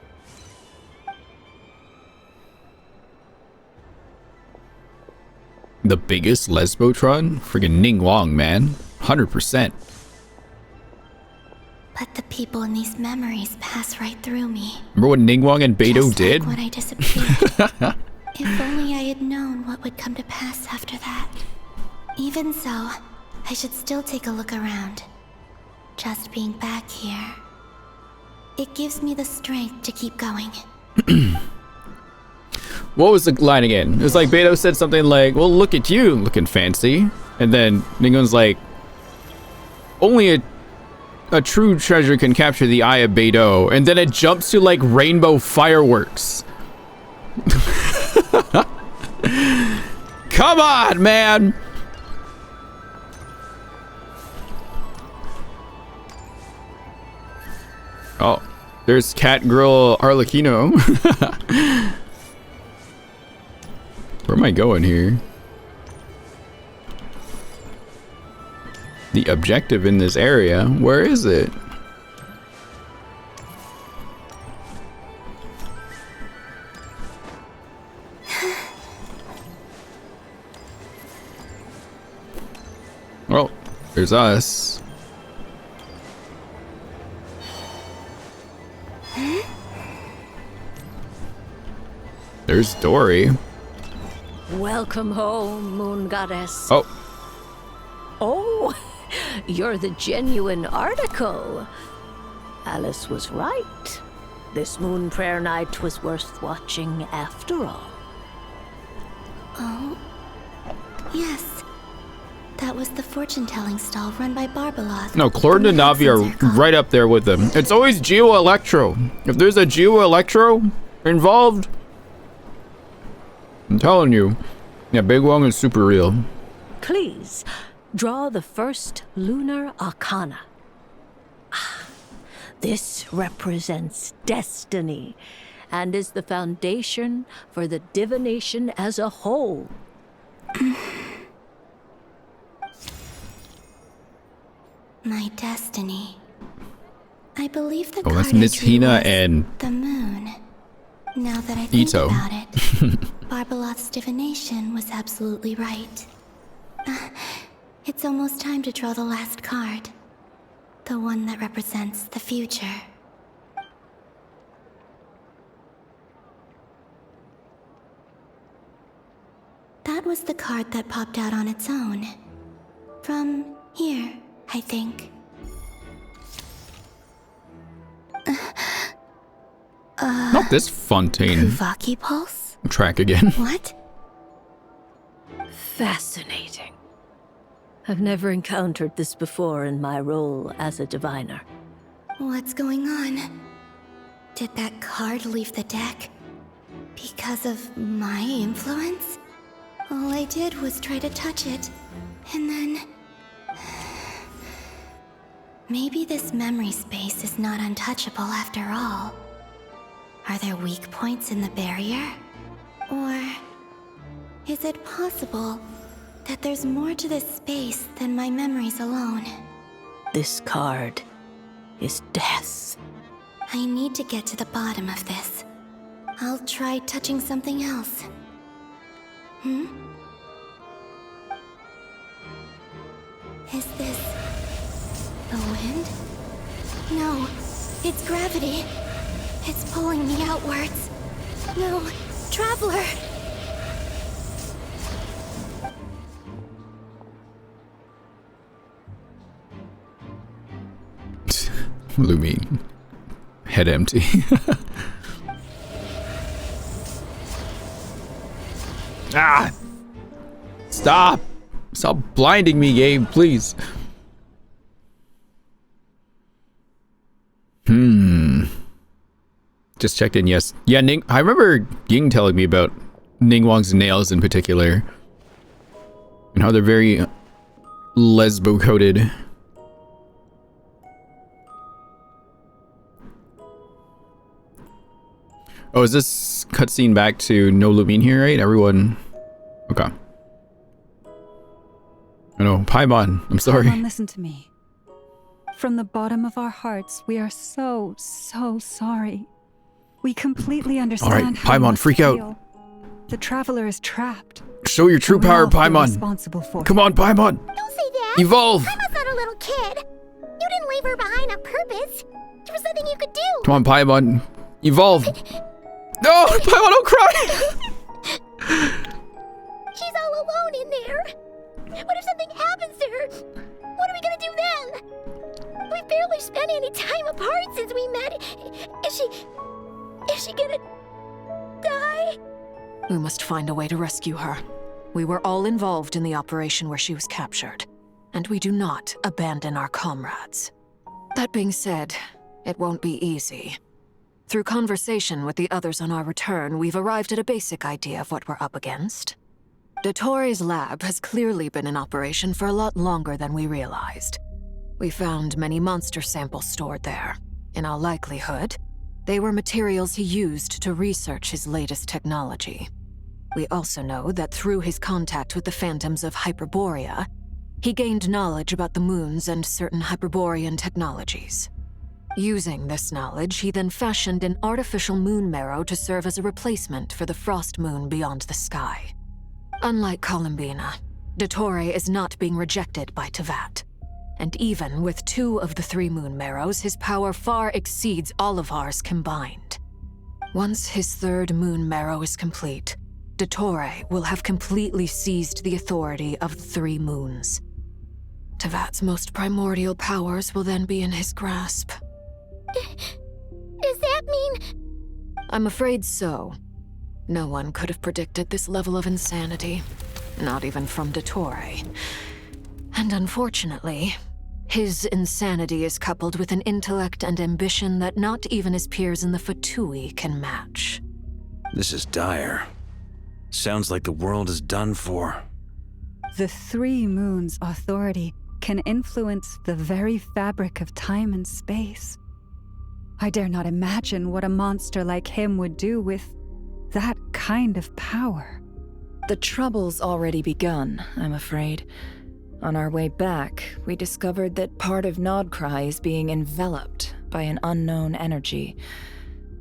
The biggest Lesbotron? Friggin' Ning Wong, man. 100%. But the people in these memories pass right through me. Remember what Ning Wong and Beidou Just did? like when I disappeared. If only I had known what would come to pass after that. Even so, I should still take a look around. Just being back here. It gives me the strength to keep going. What was the line again? It was like Beidou said something like, well, look at you, looking fancy. And then Ning Wong's like, only a true treasure can capture the eye of Beidou. And then it jumps to like rainbow fireworks. Come on, man! Oh, there's Cat Girl Arlecchino. Where am I going here? The objective in this area, where is it? Oh, there's us. There's Dory. Welcome home, Moon Goddess. Oh. Oh, you're the genuine article. Alice was right. This moon prayer night was worth watching after all. Oh, yes. That was the fortune-telling stall run by Barbeloth. No, Clord and Navi are right up there with them. It's always Geo Electro. If there's a Geo Electro involved, I'm telling you. Yeah, Big Wong is super real. Please, draw the first lunar arcana. This represents destiny and is the foundation for the divination as a whole. My destiny. I believe the Oh, that's card I Miss drew Hina was and the moon. Now that I think Ito. about it, Barbeloth's divination was absolutely right. It's almost time to draw the last card. The one that represents the future. That was the card that popped out on its own. From here, I think. Not this Fontaine Kuvaki pulse? track again. What? Fascinating. I've never encountered this before in my role as a diviner. What's going on? Did that card leave the deck? Because of my influence? All I did was try to touch it, and then... Maybe this memory space is not untouchable after all. Are there weak points in the barrier? Or... is it possible that there's more to this space than my memories alone? This card is death. I need to get to the bottom of this. I'll try touching something else. Is this... the wind? No, it's gravity. It's pulling me outwards. No, Traveler! Lumine. Head empty. Ah! Stop! Stop blinding me, game, please. Just checked in, yes. Yeah, Ning, I remember Ying telling me about Ningguang's nails in particular. And how they're very lesbo-coated. Oh, is this cutscene back to no Lumine here, right? Everyone... Okay. I know, Paimon, I'm sorry. Paimon, listen to me. From the bottom of our hearts, we are so sorry. We completely understand. Alright, how you Paimon, must freak out. feel. The Traveler is trapped. Show your true power, Paimon. Responsible for Come on, Paimon. Don't say that! Evolve! Paimon's not a little kid! You didn't leave her behind on purpose! There was nothing you could do! Come on, Paimon. Evolve. No, Paimon, don't cry! She's all alone in there! What if something happens to her? What are we gonna do then? We've barely spent any time apart since we met. Is she gonna die? We must find a way to rescue her. We were all involved in the operation where she was captured, and we do not abandon our comrades. That being said, it won't be easy. Through conversation with the others on our return, we've arrived at a basic idea of what we're up against. Dottoro's lab has clearly been in operation for a lot longer than we realized. We found many monster samples stored there. In all likelihood, they were materials he used to research his latest technology. We also know that through his contact with the phantoms of Hyperborea, he gained knowledge about the moons and certain Hyperborean technologies. Using this knowledge, he then fashioned an artificial moon marrow to serve as a replacement for the frost moon beyond the sky. Unlike Columbina, Dottore is not being rejected by Tevat. And even with 2 of the 3 moon marrows, his power far exceeds all of ours combined. Once his 3rd moon marrow is complete, Dottore will have completely seized the authority of the 3 moons. Tevat's most primordial powers will then be in his grasp. Does that mean... I'm afraid so. No one could have predicted this level of insanity. Not even from Dottore. And unfortunately, his insanity is coupled with an intellect and ambition that not even his peers in the Fatui can match. This is dire. Sounds like the world is done for. The 3 moons' authority can influence the very fabric of time and space. I dare not imagine what a monster like him would do with that kind of power. The trouble's already begun, I'm afraid. On our way back, we discovered that part of Nodcry is being enveloped by an unknown energy.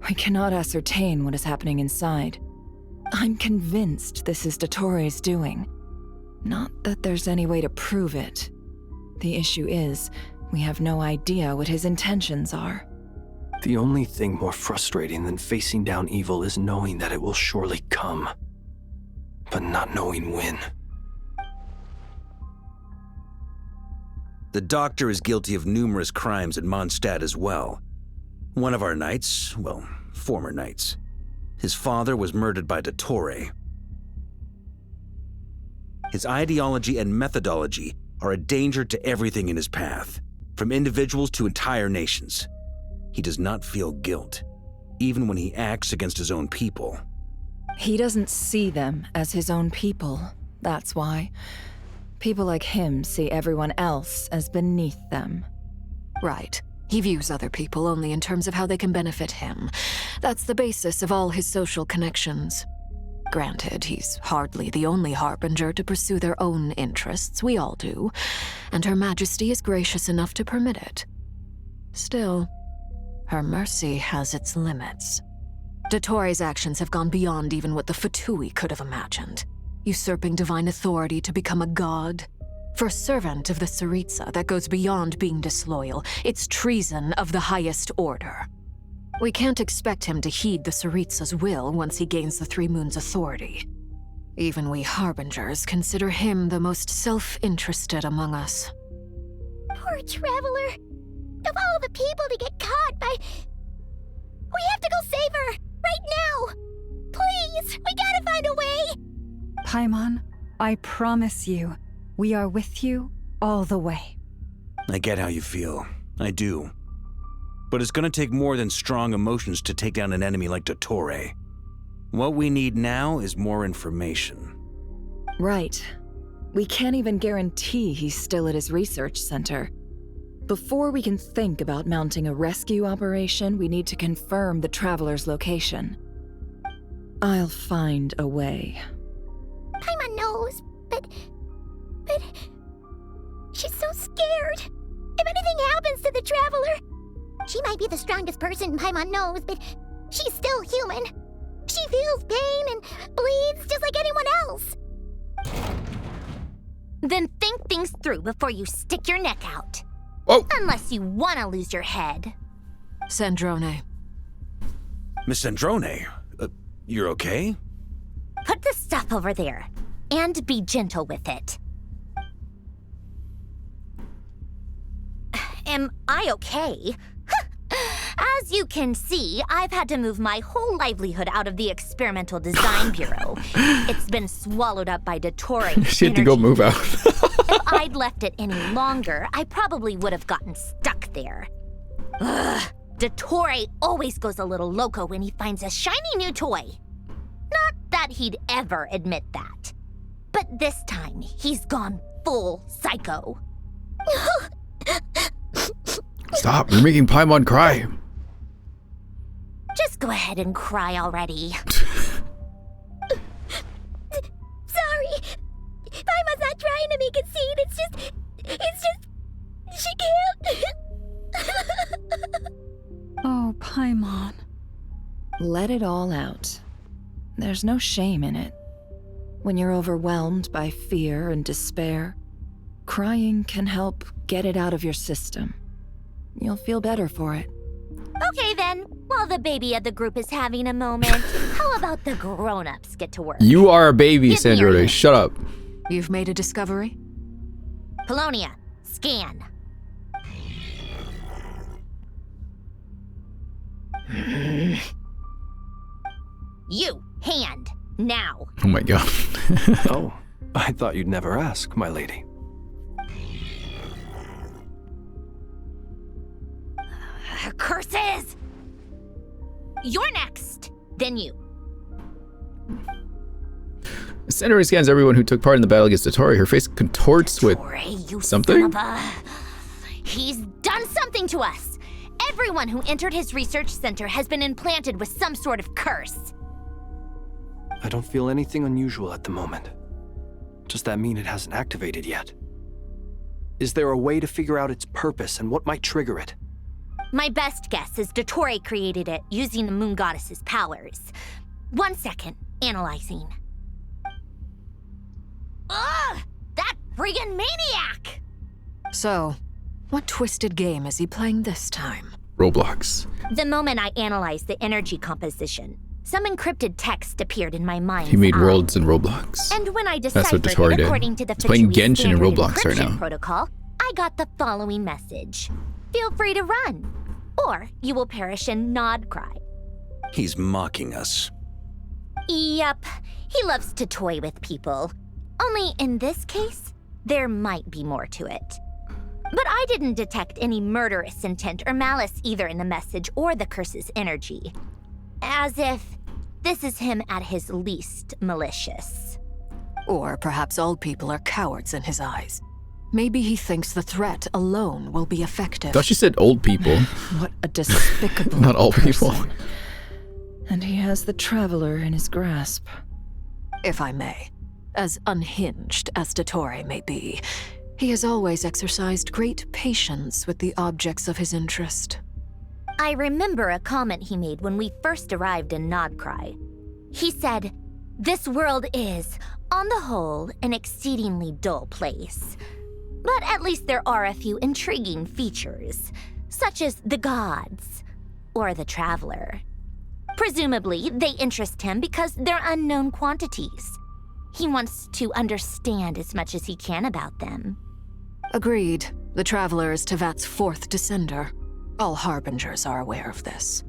We cannot ascertain what is happening inside. I'm convinced this is Dottore's doing. Not that there's any way to prove it. The issue is, we have no idea what his intentions are. The only thing more frustrating than facing down evil is knowing that it will surely come, but not knowing when. The Doctor is guilty of numerous crimes at Mondstadt as well. One of our knights, well, former knights, his father was murdered by Dottore. His ideology and methodology are a danger to everything in his path, from individuals to entire nations. He does not feel guilt, even when he acts against his own people. He doesn't see them as his own people, that's why. People like him see everyone else as beneath them. Right. He views other people only in terms of how they can benefit him. That's the basis of all his social connections. Granted, he's hardly the only harbinger to pursue their own interests. We all do. And Her Majesty is gracious enough to permit it. Still, her mercy has its limits. Dottore's actions have gone beyond even what the Fatui could have imagined. Usurping divine authority to become a god. For a servant of the Tsaritsa, that goes beyond being disloyal. It's treason of the highest order. We can't expect him to heed the Tsaritsa's will once he gains the 3 moons' authority. Even we harbingers consider him the most self-interested among us. Poor Traveler. Of all the people to get caught by... We have to go save her! Right now! Please! We gotta find a way! Paimon, I promise you, we are with you all the way. I get how you feel. I do. But it's gonna take more than strong emotions to take down an enemy like Dottore. What we need now is more information. Right. We can't even guarantee he's still at his research center. Before we can think about mounting a rescue operation, we need to confirm the Traveler's location. I'll find a way. Paimon knows, but... She's so scared. If anything happens to the Traveler... She might be the strongest person Paimon knows, but she's still human. She feels pain and bleeds just like anyone else. Then think things through before you stick your neck out. Oh. Unless you want to lose your head. Sandrone. Miss Sandrone, you're okay? Put the stuff over there, and be gentle with it. Am I okay? As you can see, I've had to move my whole livelihood out of the Experimental Design Bureau. It's been swallowed up by Dottore. She had to go move out. If I'd left it any longer, I probably would have gotten stuck there. Ugh, Dottore always goes a little loco when he finds a shiny new toy. Not that he'd ever admit that. But this time, he's gone full psycho. Stop, you're making Paimon cry. Just go ahead and cry already. Sorry. Paimon's not trying to make a scene. It's just... She can't... Oh, Paimon. Let it all out. There's no shame in it. When you're overwhelmed by fear and despair, crying can help get it out of your system. You'll feel better for it. Okay then, while the baby of the group is having a moment, how about the grown-ups get to work? You are a baby, Give me your Sandra. hand. Shut up. You've made a discovery? Polonia, scan. You, hand, now. Oh my god. Oh, I thought you'd never ask, my lady. Curses! You're next, then you. Sandra scans everyone who took part in the battle against Dottore. Her face contorts with something. He's done something to us. Everyone who entered his research center has been implanted with some sort of curse. I don't feel anything unusual at the moment. Does that mean it hasn't activated yet? Is there a way to figure out its purpose and what might trigger it? My best guess is Dottore created it using the moon goddess's powers. 1 second, analyzing. Ugh! That friggin' maniac! So, what twisted game is he playing this time? Roblox. The moment I analyzed the energy composition, some encrypted text appeared in my mind. He made worlds in Roblox. And when I That's what deciphered Dottore it did. according to the He's playing Fichui Genshin in standard Roblox right encryption now. protocol, I got the following message. Feel free to run, or you will perish in Nod Cry. He's mocking us. Yep, he loves to toy with people. Only in this case, there might be more to it. But I didn't detect any murderous intent or malice either in the message or the curse's energy. As if this is him at his least malicious. Or perhaps all people are cowards in his eyes. Maybe he thinks the threat alone will be effective. I thought she said old people. What a despicable Not all person. people. And he has the Traveler in his grasp. If I may, as unhinged as Dottore may be, he has always exercised great patience with the objects of his interest. I remember a comment he made when we first arrived in Nodcry. He said, "This world is, on the whole, an exceedingly dull place. But at least there are a few intriguing features, such as the gods or the Traveler. Presumably, they interest him because they're unknown quantities. He wants to understand as much as he can about them." Agreed. The Traveler is Tevat's fourth descender. All Harbingers are aware of this.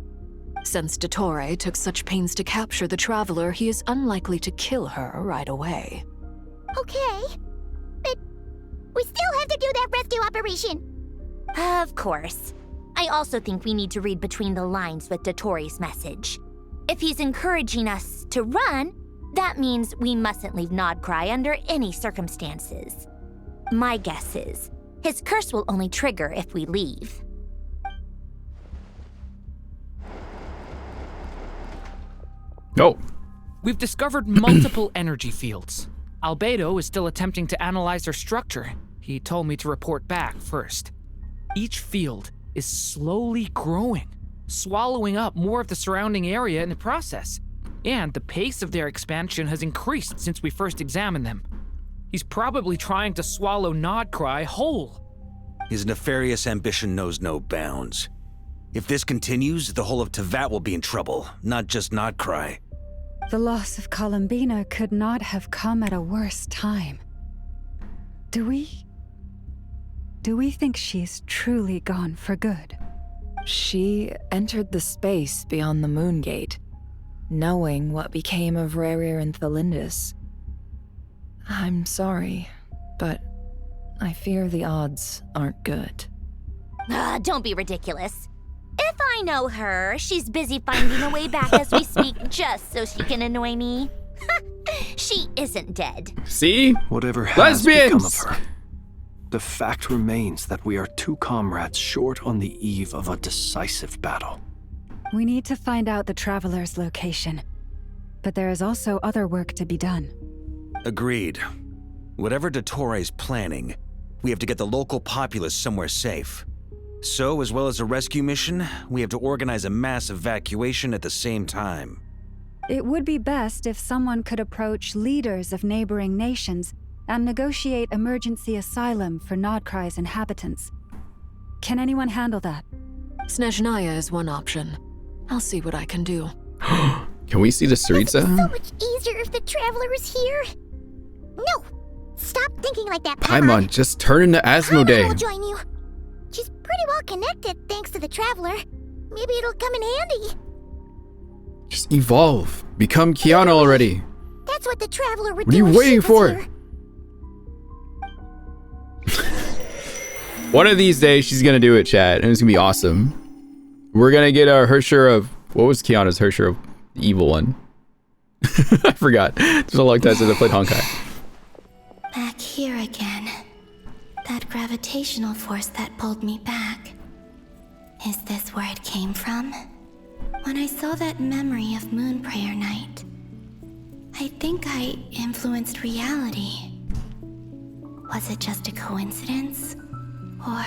Since Dottore took such pains to capture the Traveler, he is unlikely to kill her right away. Okay, but we still have to do that rescue operation. Of course. I also think we need to read between the lines with Dottore's message. If he's encouraging us to run, that means we mustn't leave Nodcry under any circumstances. My guess is, his curse will only trigger if we leave. Oh. We've discovered multiple energy fields. Albedo is still attempting to analyze their structure. He told me to report back first. Each field is slowly growing, swallowing up more of the surrounding area in the process. And the pace of their expansion has increased since we first examined them. He's probably trying to swallow Nodcry whole. His nefarious ambition knows no bounds. If this continues, the whole of Tevat will be in trouble, not just Nodcry. The loss of Columbina could not have come at a worse time. Do we think she's truly gone for good? She entered the space beyond the Moon Gate, knowing what became of Rerir and Thalindus. I'm sorry, but I fear the odds aren't good. Don't be ridiculous. If I know her, she's busy finding a way back as we speak just so she can annoy me. She isn't dead. See? Whatever has Lesbians! become of her, the fact remains that we are two comrades short on the eve of a decisive battle. We need to find out the Traveler's location, but there is also other work to be done. Agreed. Whatever Dottore's planning, we have to get the local populace somewhere safe. So, as well as a rescue mission, we have to organize a mass evacuation at the same time. It would be best if someone could approach leaders of neighboring nations and negotiate emergency asylum for Nodcry's inhabitants. Can anyone handle that? Snezhnaya is one option. I'll see what I can do. Can we see the It'd be so Saritsa? much easier if the Traveler was here. No! Stop thinking like that, Paimon, just turn into Asmodee. I'll join you. She's pretty well connected thanks to the Traveler. Maybe it'll come in handy. Just evolve. Become Kiana already. That's what the Traveler would What are do you if she waiting was for? here. One of these days, she's gonna do it, chat, and it's gonna be awesome. We're gonna get our her share of... What was Kiana's her share of the evil one? I forgot. There's a long time since I played Honkai. Back here again. That gravitational force that pulled me back. Is this where it came from? When I saw that memory of Moon Prayer Night, I think I influenced reality. Was it just a coincidence? Or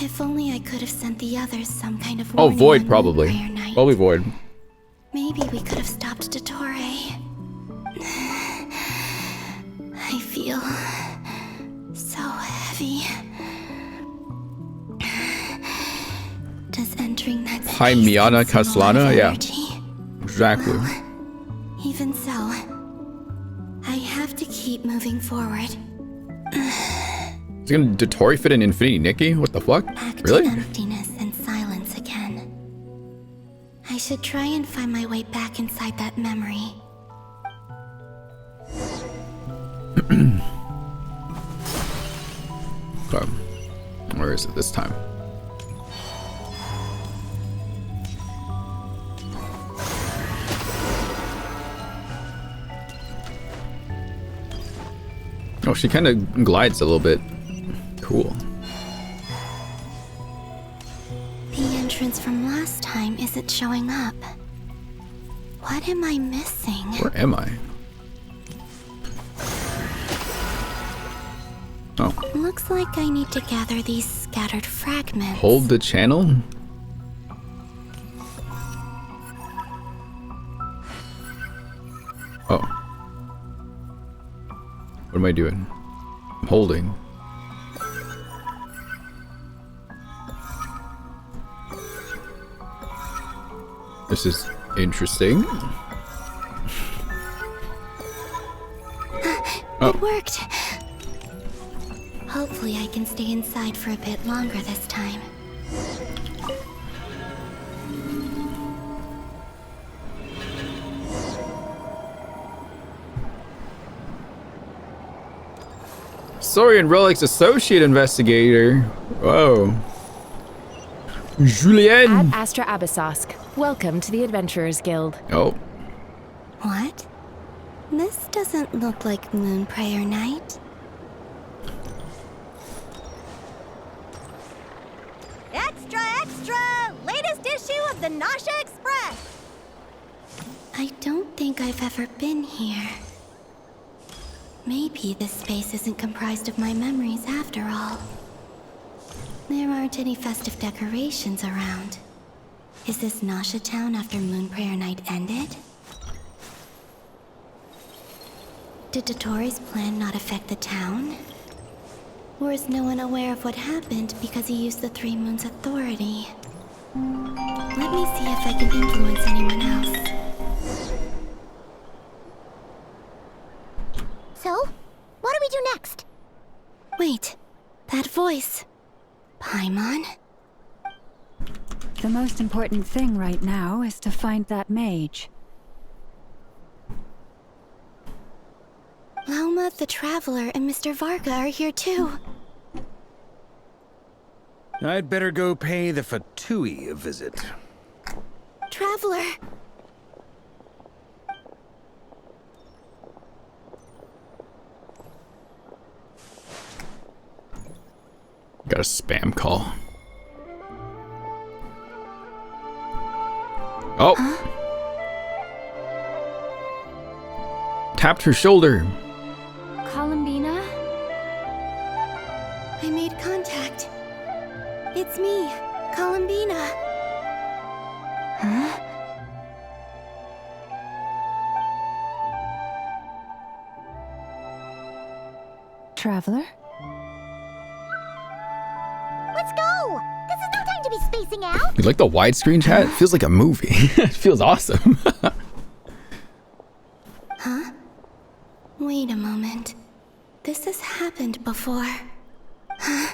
if only I could have sent the others some kind of warning Void, on probably. Moon Prayer Night. Probably Void. Maybe we could have stopped Dottore. I feel so heavy. Does entering that space Hi, Miana consume a lot of Kaslana? Yeah. energy? Exactly. Even so, I have to keep moving forward. Is gonna Dottore fit in Infinity Nikki? What the fuck? Back to Really? emptiness and silence again. I should try and find my way back inside that memory. Okay. Where is it this time? Oh, she kind of glides a little bit. Cool. The entrance from last time isn't showing up. What am I missing? Where am I? Oh. Looks like I need to gather these scattered fragments. Hold the channel? Oh. What am I doing? I'm holding. This is interesting. It worked. Hopefully I can stay inside for a bit longer this time. Saurian Relic's Associate Investigator. Whoa. Julien. Ad Astra Abyssosk. Welcome to the Adventurers Guild. Oh. What? This doesn't look like Moon Prayer Night. Extra, extra! Latest issue of the Nausea Express! I don't think I've ever been here. Maybe this space isn't comprised of my memories after all. There aren't any festive decorations around. Is this Nausea Town after Moon Prayer Night ended? Did Dottore's plan not affect the town? Or is no one aware of what happened because he used the Three Moons' authority? Let me see if I can influence anyone else. So, what do we do next? Wait, that voice. Paimon? The most important thing right now is to find that mage. Lauma the Traveler and Mr. Varga are here too. I'd better go pay the Fatui a visit. Traveler! Got a spam call. Oh. Huh? Tapped her shoulder. Columbina? I made contact. It's me, Columbina. Huh? Traveler? Let's go! This is no time to be spacing out! You like the widescreen chat? It feels like a movie. It feels awesome. Huh? Wait a moment. This has happened before. Huh?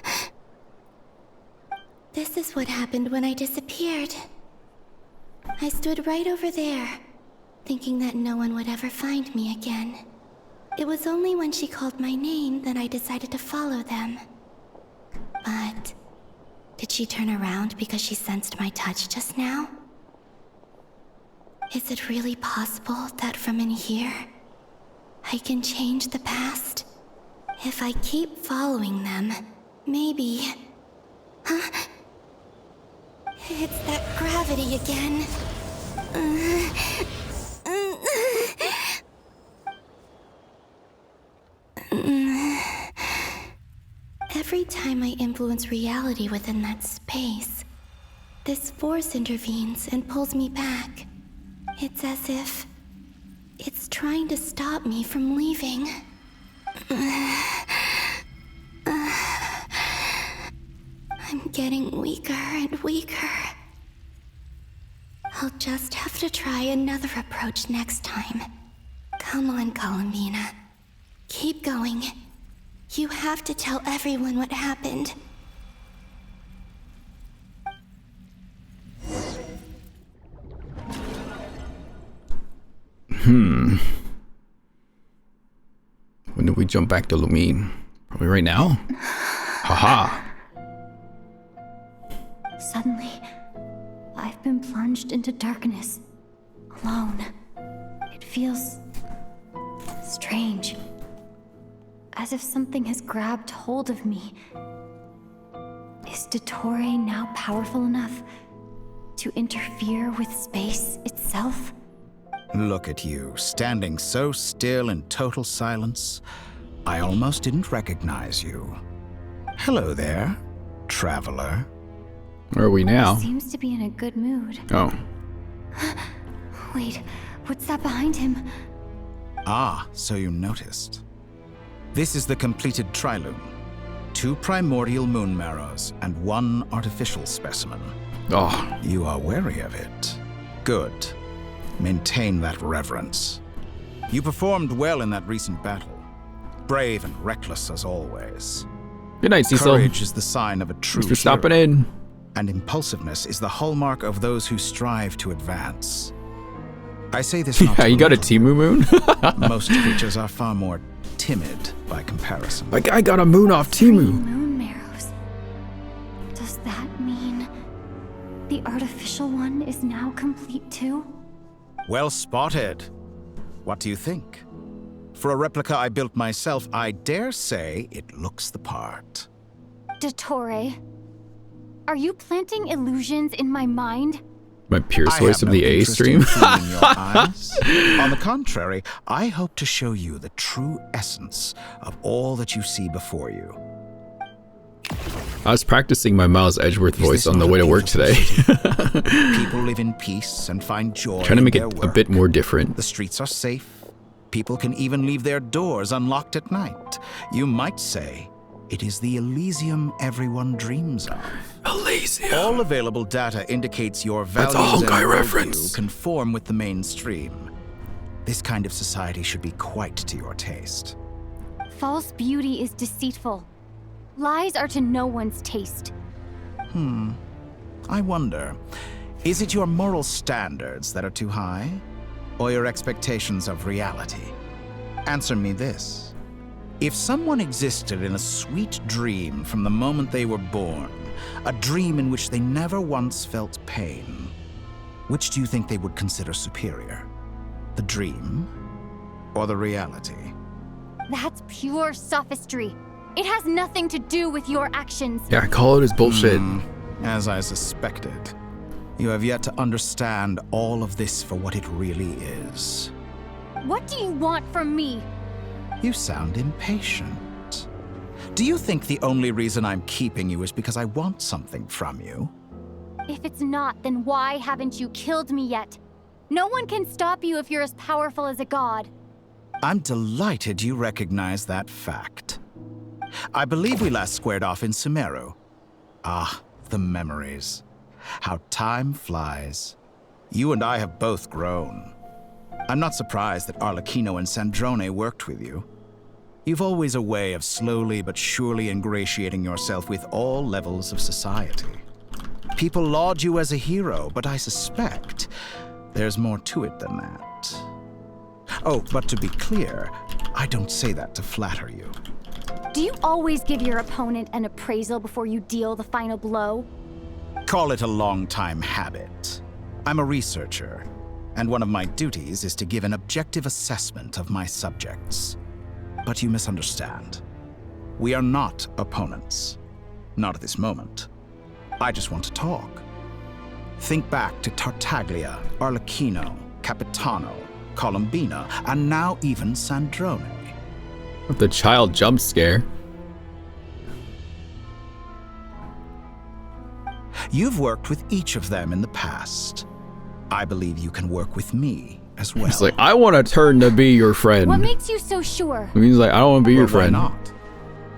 This is what happened when I disappeared. I stood right over there, thinking that no one would ever find me again. It was only when she called my name that I decided to follow them. But did she turn around because she sensed my touch just now? Is it really possible that from in here, I can change the past? If I keep following them, maybe... Huh? It's that gravity again. Every time I influence reality within that space, this force intervenes and pulls me back. It's as if it's trying to stop me from leaving. I'm getting weaker and weaker. I'll just have to try another approach next time. Come on, Columbina. Keep going. You have to tell everyone what happened. When do we jump back to Lumine? Probably right now? Haha. Suddenly, I've been plunged into darkness, alone. It feels strange, as if something has grabbed hold of me. Is Dottore now powerful enough to interfere with space itself? Look at you, standing so still in total silence. I almost didn't recognize you. Hello there, traveler. Where are we now? He seems to be in a good mood. Oh. Wait, what's that behind him? Ah, so you noticed. This is the completed Trilune. 2 primordial moon marrows and 1 artificial specimen. Oh. You are wary of it. Good. Maintain that reverence. You performed well in that recent battle. Brave and reckless as always. Good night, Cecil. Courage is the sign of a true Thanks for stopping hero. in. And impulsiveness is the hallmark of those who strive to advance. I say this not Yeah, to you got a belittle Timu moon? Most creatures are far more timid by comparison. Like, I got a moon off Timu. Moon marrows. Does that mean the artificial one is now complete too? Well spotted. What do you think? For a replica I built myself, I dare say it looks the part. Dottore, are you planting illusions in my mind? My Pierce I voice have of the no A interest stream. in fooling your eyes. On the contrary, I hope to show you the true essence of all that you see before you. I was practicing my Miles Edgeworth voice on the not way a to work today. People live in peace and find joy Trying to make in it their a work. bit more different. The streets are safe. People can even leave their doors unlocked at night. You might say it is the Elysium everyone dreams of. Elysium. All available data indicates your That's a values and Honkai worldview reference. conform with the mainstream. This kind of society should be quite to your taste. False beauty is deceitful. Lies are to no one's taste. I wonder, is it your moral standards that are too high? Or your expectations of reality? Answer me this. If someone existed in a sweet dream from the moment they were born, a dream in which they never once felt pain, which do you think they would consider superior? The dream or the reality? That's pure sophistry. It has nothing to do with your actions. Yeah, call it as bullshit. As I suspected. You have yet to understand all of this for what it really is. What do you want from me? You sound impatient. Do you think the only reason I'm keeping you is because I want something from you? If it's not, then why haven't you killed me yet? No one can stop you if you're as powerful as a god. I'm delighted you recognize that fact. I believe we last squared off in Sumeru. Ah, the memories. How time flies. You and I have both grown. I'm not surprised that Arlecchino and Sandrone worked with you. You've always a way of slowly but surely ingratiating yourself with all levels of society. People laud you as a hero, but I suspect there's more to it than that. Oh, but to be clear, I don't say that to flatter you. Do you always give your opponent an appraisal before you deal the final blow? Call it a long-time habit. I'm a researcher, and one of my duties is to give an objective assessment of my subjects. But you misunderstand. We are not opponents. Not at this moment. I just want to talk. Think back to Tartaglia, Arlecchino, Capitano, Colombina, and now even Sandrone. With the child jump scare. You've worked with each of them in the past. I believe you can work with me as well. It's like, I want to turn to be your friend. What makes you so sure? It means like, I don't want to be your friend. Why not?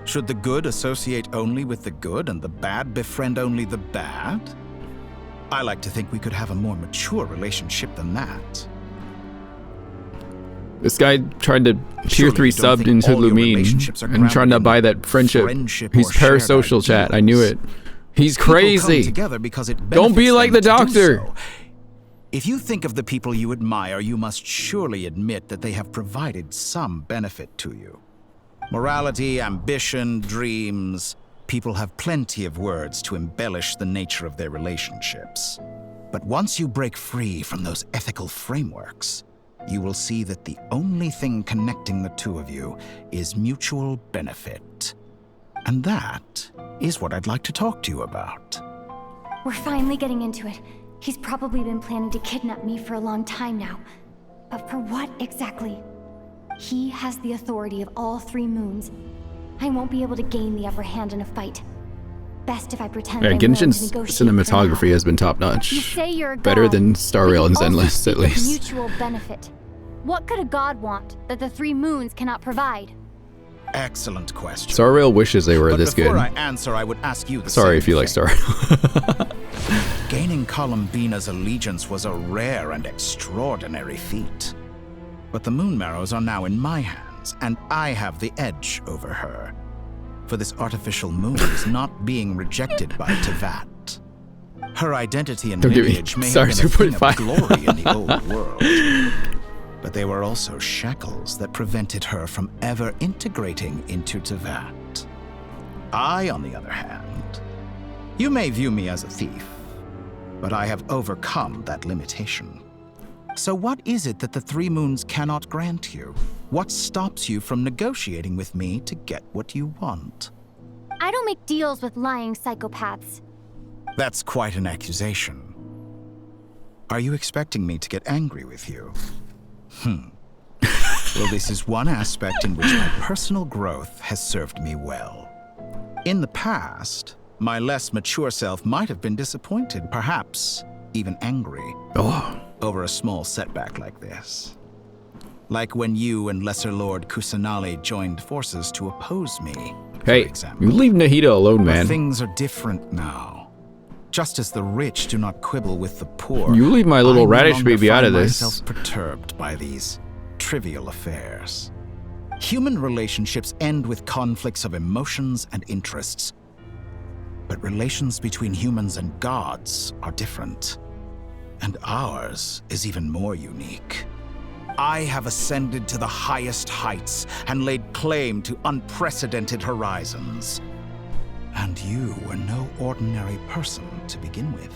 Should the good associate only with the good and the bad befriend only the bad? I like to think we could have a more mature relationship than that. This guy tried to tier 3 sub into Lumine and trying to buy that friendship. He's parasocial, chat. I knew it. He's crazy. Don't be like the doctor. If you think of the people you admire, you must surely admit that they have provided some benefit to you. Morality, ambition, dreams. People have plenty of words to embellish the nature of their relationships. But once you break free from those ethical frameworks, you will see that the only thing connecting the two of you is mutual benefit. And that is what I'd like to talk to you about. We're finally getting into it. He's probably been planning to kidnap me for a long time now. But for what exactly? He has the authority of all 3 moons. I won't be able to gain the upper hand in a fight. Best if I pretend I'm willing to Genshin's negotiate cinematography has been top notch. You say you're a Better god, than Star Rail and but you also Zenless, speak at of least. Mutual benefit. What could a god want that the 3 moons cannot provide? Excellent question. Star Rail wishes they were But this good. before I answer, I would ask you the Sorry same if you like thing. Star Rail. Gaining Colombina's allegiance was a rare and extraordinary feat. But the Moon Marrows are now in my hands, and I have the edge over her. For this artificial moon is not being rejected by Tevat. Her identity and lineage may have been a thing of glory in the old world. But they were also shackles that prevented her from ever integrating into Tevat. I, on the other hand, you may view me as a thief, but I have overcome that limitation. So what is it that the 3 moons cannot grant you? What stops you from negotiating with me to get what you want? I don't make deals with lying psychopaths. That's quite an accusation. Are you expecting me to get angry with you? Well, this is one aspect in which my personal growth has served me well. In the past, my less mature self might have been disappointed, perhaps even angry, over a small setback like this. Like when you and Lesser Lord Kusanali joined forces to oppose me. Hey, you leave Nahida alone, man. But things are different now. Just as the rich do not quibble with the poor, You leave my little I no radish longer baby out find of this. myself perturbed by these trivial affairs. Human relationships end with conflicts of emotions and interests. But relations between humans and gods are different. And ours is even more unique. I have ascended to the highest heights and laid claim to unprecedented horizons. And you were no ordinary person to begin with.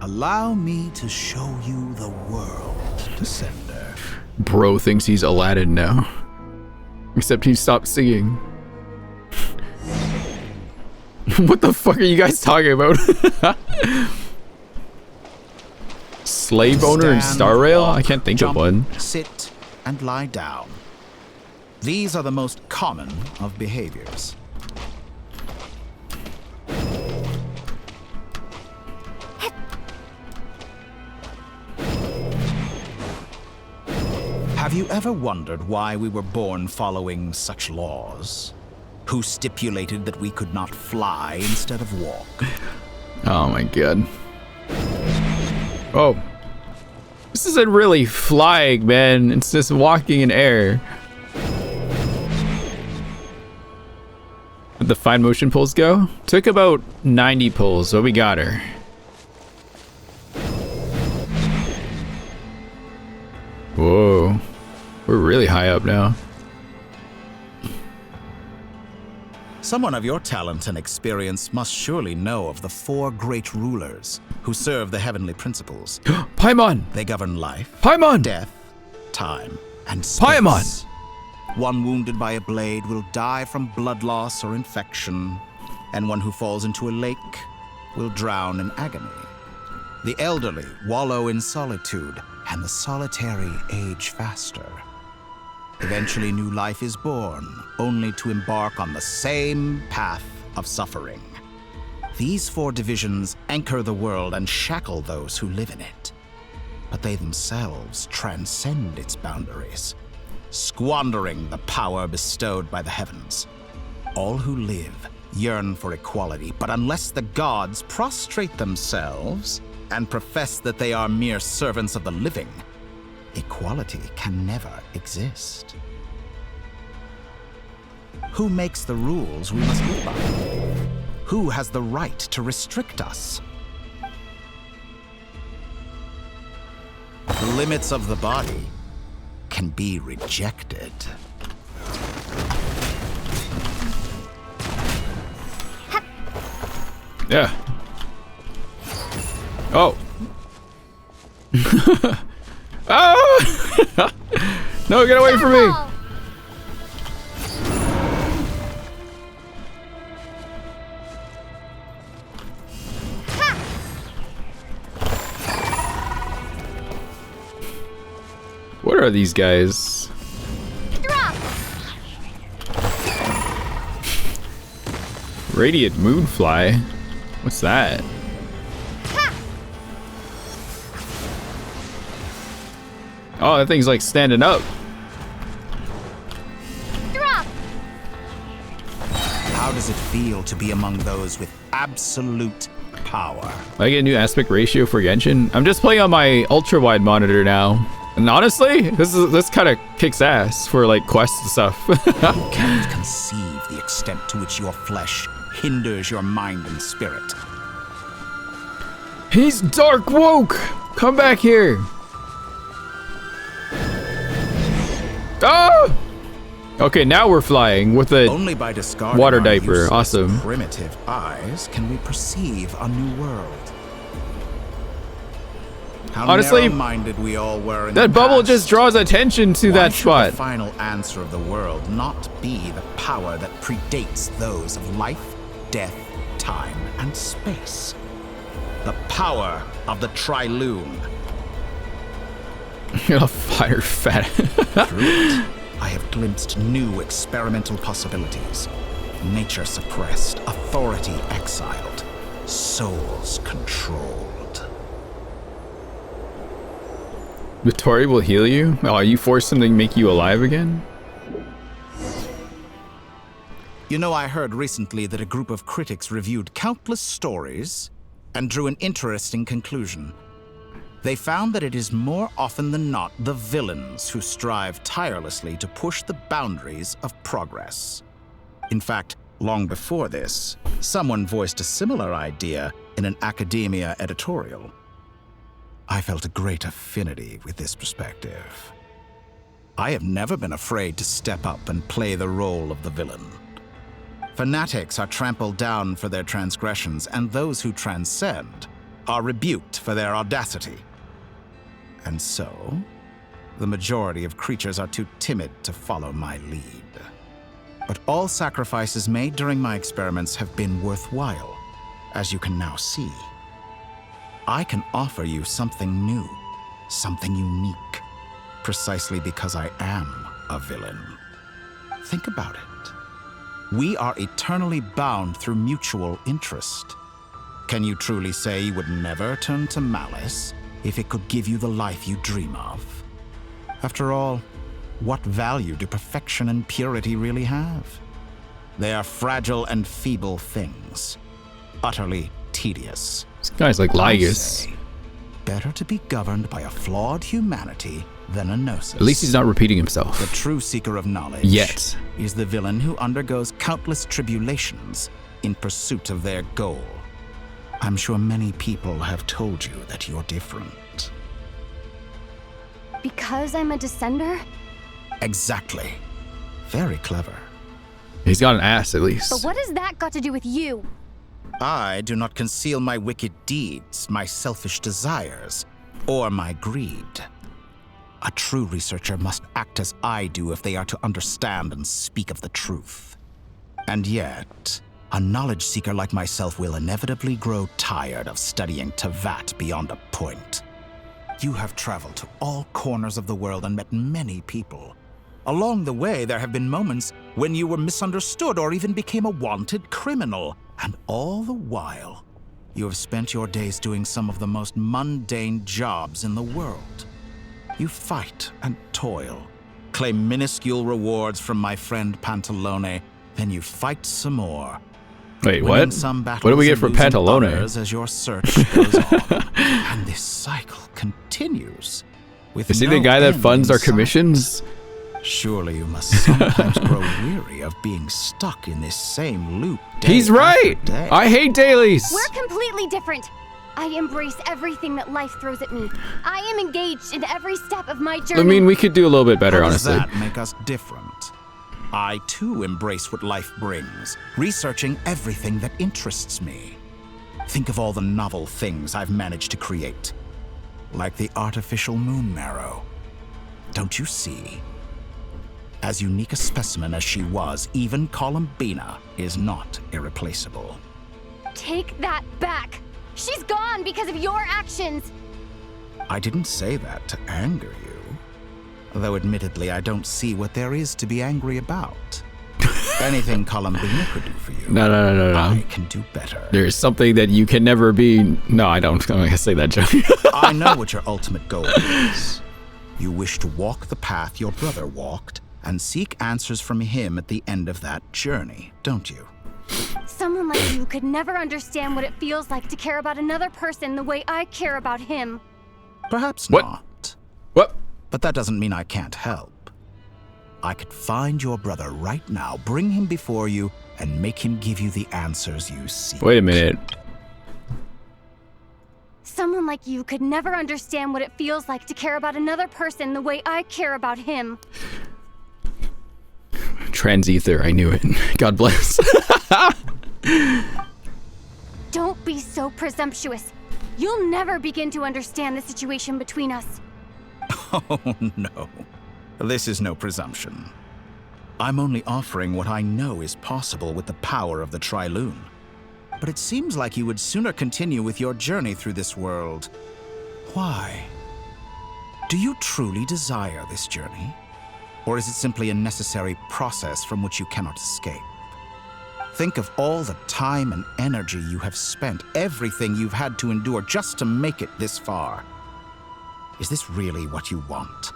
Allow me to show you the world, Descender. Bro thinks he's Aladdin now. Except he stopped singing. What the fuck are you guys talking about? Slave owner in Star Rail? I can't think of one. Sit and lie down. These are the most common of behaviors. Have you ever wondered why we were born following such laws? Who stipulated that we could not fly instead of walk? Oh my god. Oh. This isn't really flying, man. It's just walking in air. Did the fine motion pulls go? Took about 90 pulls, so we got her. Whoa. We're really high up now. Someone of your talent and experience must surely know of the 4 great rulers who serve the heavenly principles. Paimon! They govern life, Paimon! death, time, and space. Paimon! One wounded by a blade will die from blood loss or infection, and one who falls into a lake will drown in agony. The elderly wallow in solitude, and the solitary age faster. Eventually, new life is born, only to embark on the same path of suffering. These 4 divisions anchor the world and shackle those who live in it. But they themselves transcend its boundaries, squandering the power bestowed by the heavens. All who live yearn for equality, but unless the gods prostrate themselves and profess that they are mere servants of the living, equality can never exist. Who makes the rules we must live by? Who has the right to restrict us? The limits of the body can be rejected. Yeah. Oh. Oh! No, get away from me! What are these guys? Radiant Moonfly? What's that? Oh, that thing's like standing up. How does it feel to be among those with absolute power? I get a new aspect ratio for Genshin. I'm just playing on my ultra-wide monitor now. And honestly, this kind of kicks ass for like quests and stuff. You can't conceive the extent to which your flesh hinders your mind and spirit. He's dark woke! Come back here! Ah! Okay, now we're flying with a Only by discarding water our diaper. useless Awesome. Primitive eyes can we perceive a new world. How Honestly, narrow-minded we all were in that the bubble past. just draws attention to Why that should spot. The final answer of the world not be the power that predates those of life, death, time, and space. The power of the Triloon. You're a fire fat. Through it, I have glimpsed new experimental possibilities. Nature suppressed, authority exiled, souls controlled. The Tori will heal you? Oh, you forced him to make you alive again? You know, I heard recently that a group of critics reviewed countless stories and drew an interesting conclusion. They found that it is more often than not the villains who strive tirelessly to push the boundaries of progress. In fact, long before this, someone voiced a similar idea in an academia editorial. I felt a great affinity with this perspective. I have never been afraid to step up and play the role of the villain. Fanatics are trampled down for their transgressions, and those who transcend are rebuked for their audacity. And so, the majority of creatures are too timid to follow my lead. But all sacrifices made during my experiments have been worthwhile, as you can now see. I can offer you something new, something unique, precisely because I am a villain. Think about it. We are eternally bound through mutual interest. Can you truly say you would never turn to malice if it could give you the life you dream of? After all, What value do perfection and purity really have? They are fragile and feeble things, utterly tedious. This guy's like Lygus. Better to be governed by a flawed humanity than a gnosis. At least he's not repeating himself. The true seeker of knowledge yet is the villain who undergoes countless tribulations in pursuit of their goal. I'm sure many people have told you that you're different. Because I'm a descender? Exactly. Very clever. He's got an ass, at least. But what has that got to do with you? I do not conceal my wicked deeds, my selfish desires, or my greed. A true researcher must act as I do if they are to understand and speak of the truth. And yet, a knowledge seeker like myself will inevitably grow tired of studying Tevat beyond a point. You have traveled to all corners of the world and met many people. Along the way, there have been moments when you were misunderstood or even became a wanted criminal. And all the while, you have spent your days doing some of the most mundane jobs in the world. You fight and toil, claim minuscule rewards from my friend Pantalone, then you fight some more. Wait, what? What do we get for Pantalone? As your search goes on. And this cycle continues. Is he the guy that funds our commissions? Surely you must sometimes grow weary of being stuck in this same loop. He's right! I hate dailies! We're completely different. I embrace everything that life throws at me. I am engaged in every step of my journey. I mean, we could do a little bit better, How honestly. does that make us different? I too embrace what life brings, researching everything that interests me. Think of all the novel things I've managed to create, like the artificial moon marrow. Don't you see? As unique a specimen as she was, even Columbina is not irreplaceable. Take that back. She's gone because of your actions. I didn't say that to anger you. Though admittedly, I don't see what there is to be angry about. Anything Columbina could do for you, No. I can do better. There's something that you can never be... No, I don't. I'm gonna say that joke. I know what your ultimate goal is. You wish to walk the path your brother walked and seek answers from him at the end of that journey, don't you? Someone like you could never understand what it feels like to care about another person the way I care about him. Perhaps What? not. What? But that doesn't mean I can't help. I could find your brother right now, bring him before you, and make him give you the answers you seek. Wait a minute. Someone like you could never understand what it feels like to care about another person the way I care about him. Trans ether, I knew it. God bless. Don't be so presumptuous. You'll never begin to understand the situation between us. Oh, no. This is no presumption. I'm only offering what I know is possible with the power of the Trilune. But it seems like you would sooner continue with your journey through this world. Why? Do you truly desire this journey? Or is it simply a necessary process from which you cannot escape? Think of all the time and energy you have spent, everything you've had to endure just to make it this far. Is this really what you want?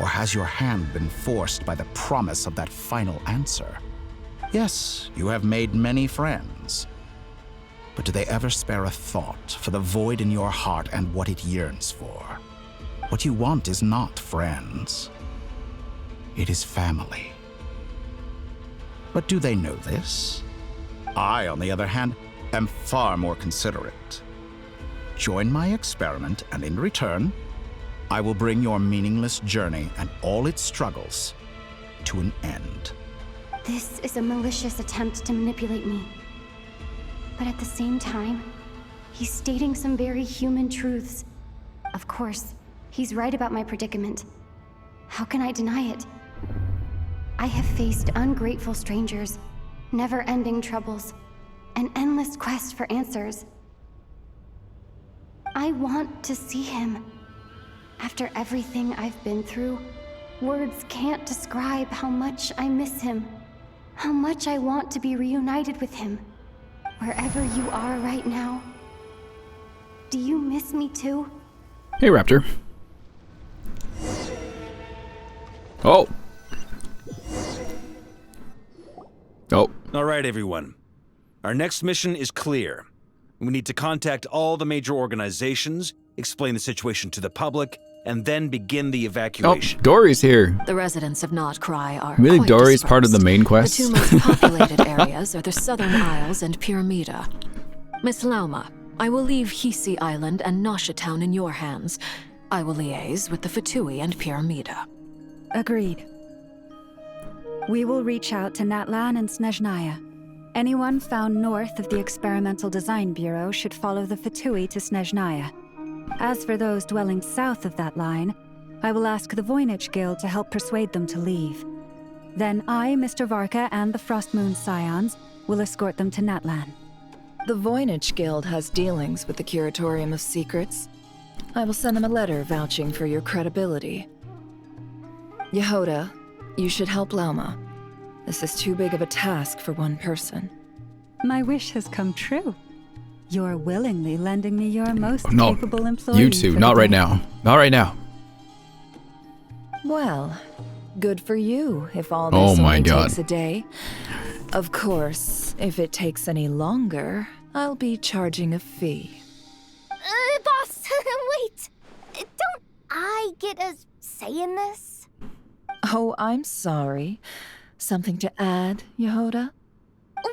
Or has your hand been forced by the promise of that final answer? Yes, you have made many friends. But do they ever spare a thought for the void in your heart and what it yearns for? What you want is not friends. It is family. But do they know this? I, on the other hand, am far more considerate. Join my experiment, and in return, I will bring your meaningless journey and all its struggles to an end. This is a malicious attempt to manipulate me. But at the same time, he's stating some very human truths. Of course, he's right about my predicament. How can I deny it? I have faced ungrateful strangers, never-ending troubles, an endless quest for answers. I want to see him. After everything I've been through, words can't describe how much I miss him, how much I want to be reunited with him. Wherever you are right now, do you miss me too? Hey, Raptor. Oh. Oh. All right, everyone. Our next mission is clear. We need to contact all the major organizations, explain the situation to the public, and then begin the evacuation. Oh, Dory's here. The residents of Not Cry are Really, quite Dory's part of the dispersed. main quest? The two most populated areas are the Southern Isles and Pyramida. Miss Lauma, I will leave Hisi Island and Nasha Town in your hands. I will liaise with the Fatui and Pyramida. Agreed. We will reach out to Natlan and Snezhnaya. Anyone found north of the Experimental Design Bureau should follow the Fatui to Snezhnaya. As for those dwelling south of that line, I will ask the Voynich Guild to help persuade them to leave. Then I, Mr. Varka, and the Frostmoon Scions will escort them to Natlan. The Voynich Guild has dealings with the Curatorium of Secrets. I will send them a letter vouching for your credibility. Yehoda, you should help Lauma. This is too big of a task for one person. My wish has come true. You're willingly lending me your most No, capable employee. you two, for not the right day. now. Not right now. Well, good for you if all this Oh my only God. takes a day. Of course, if it takes any longer, I'll be charging a fee. Boss, wait. Don't I get a say in this? Oh, I'm sorry. Something to add, Yehoda?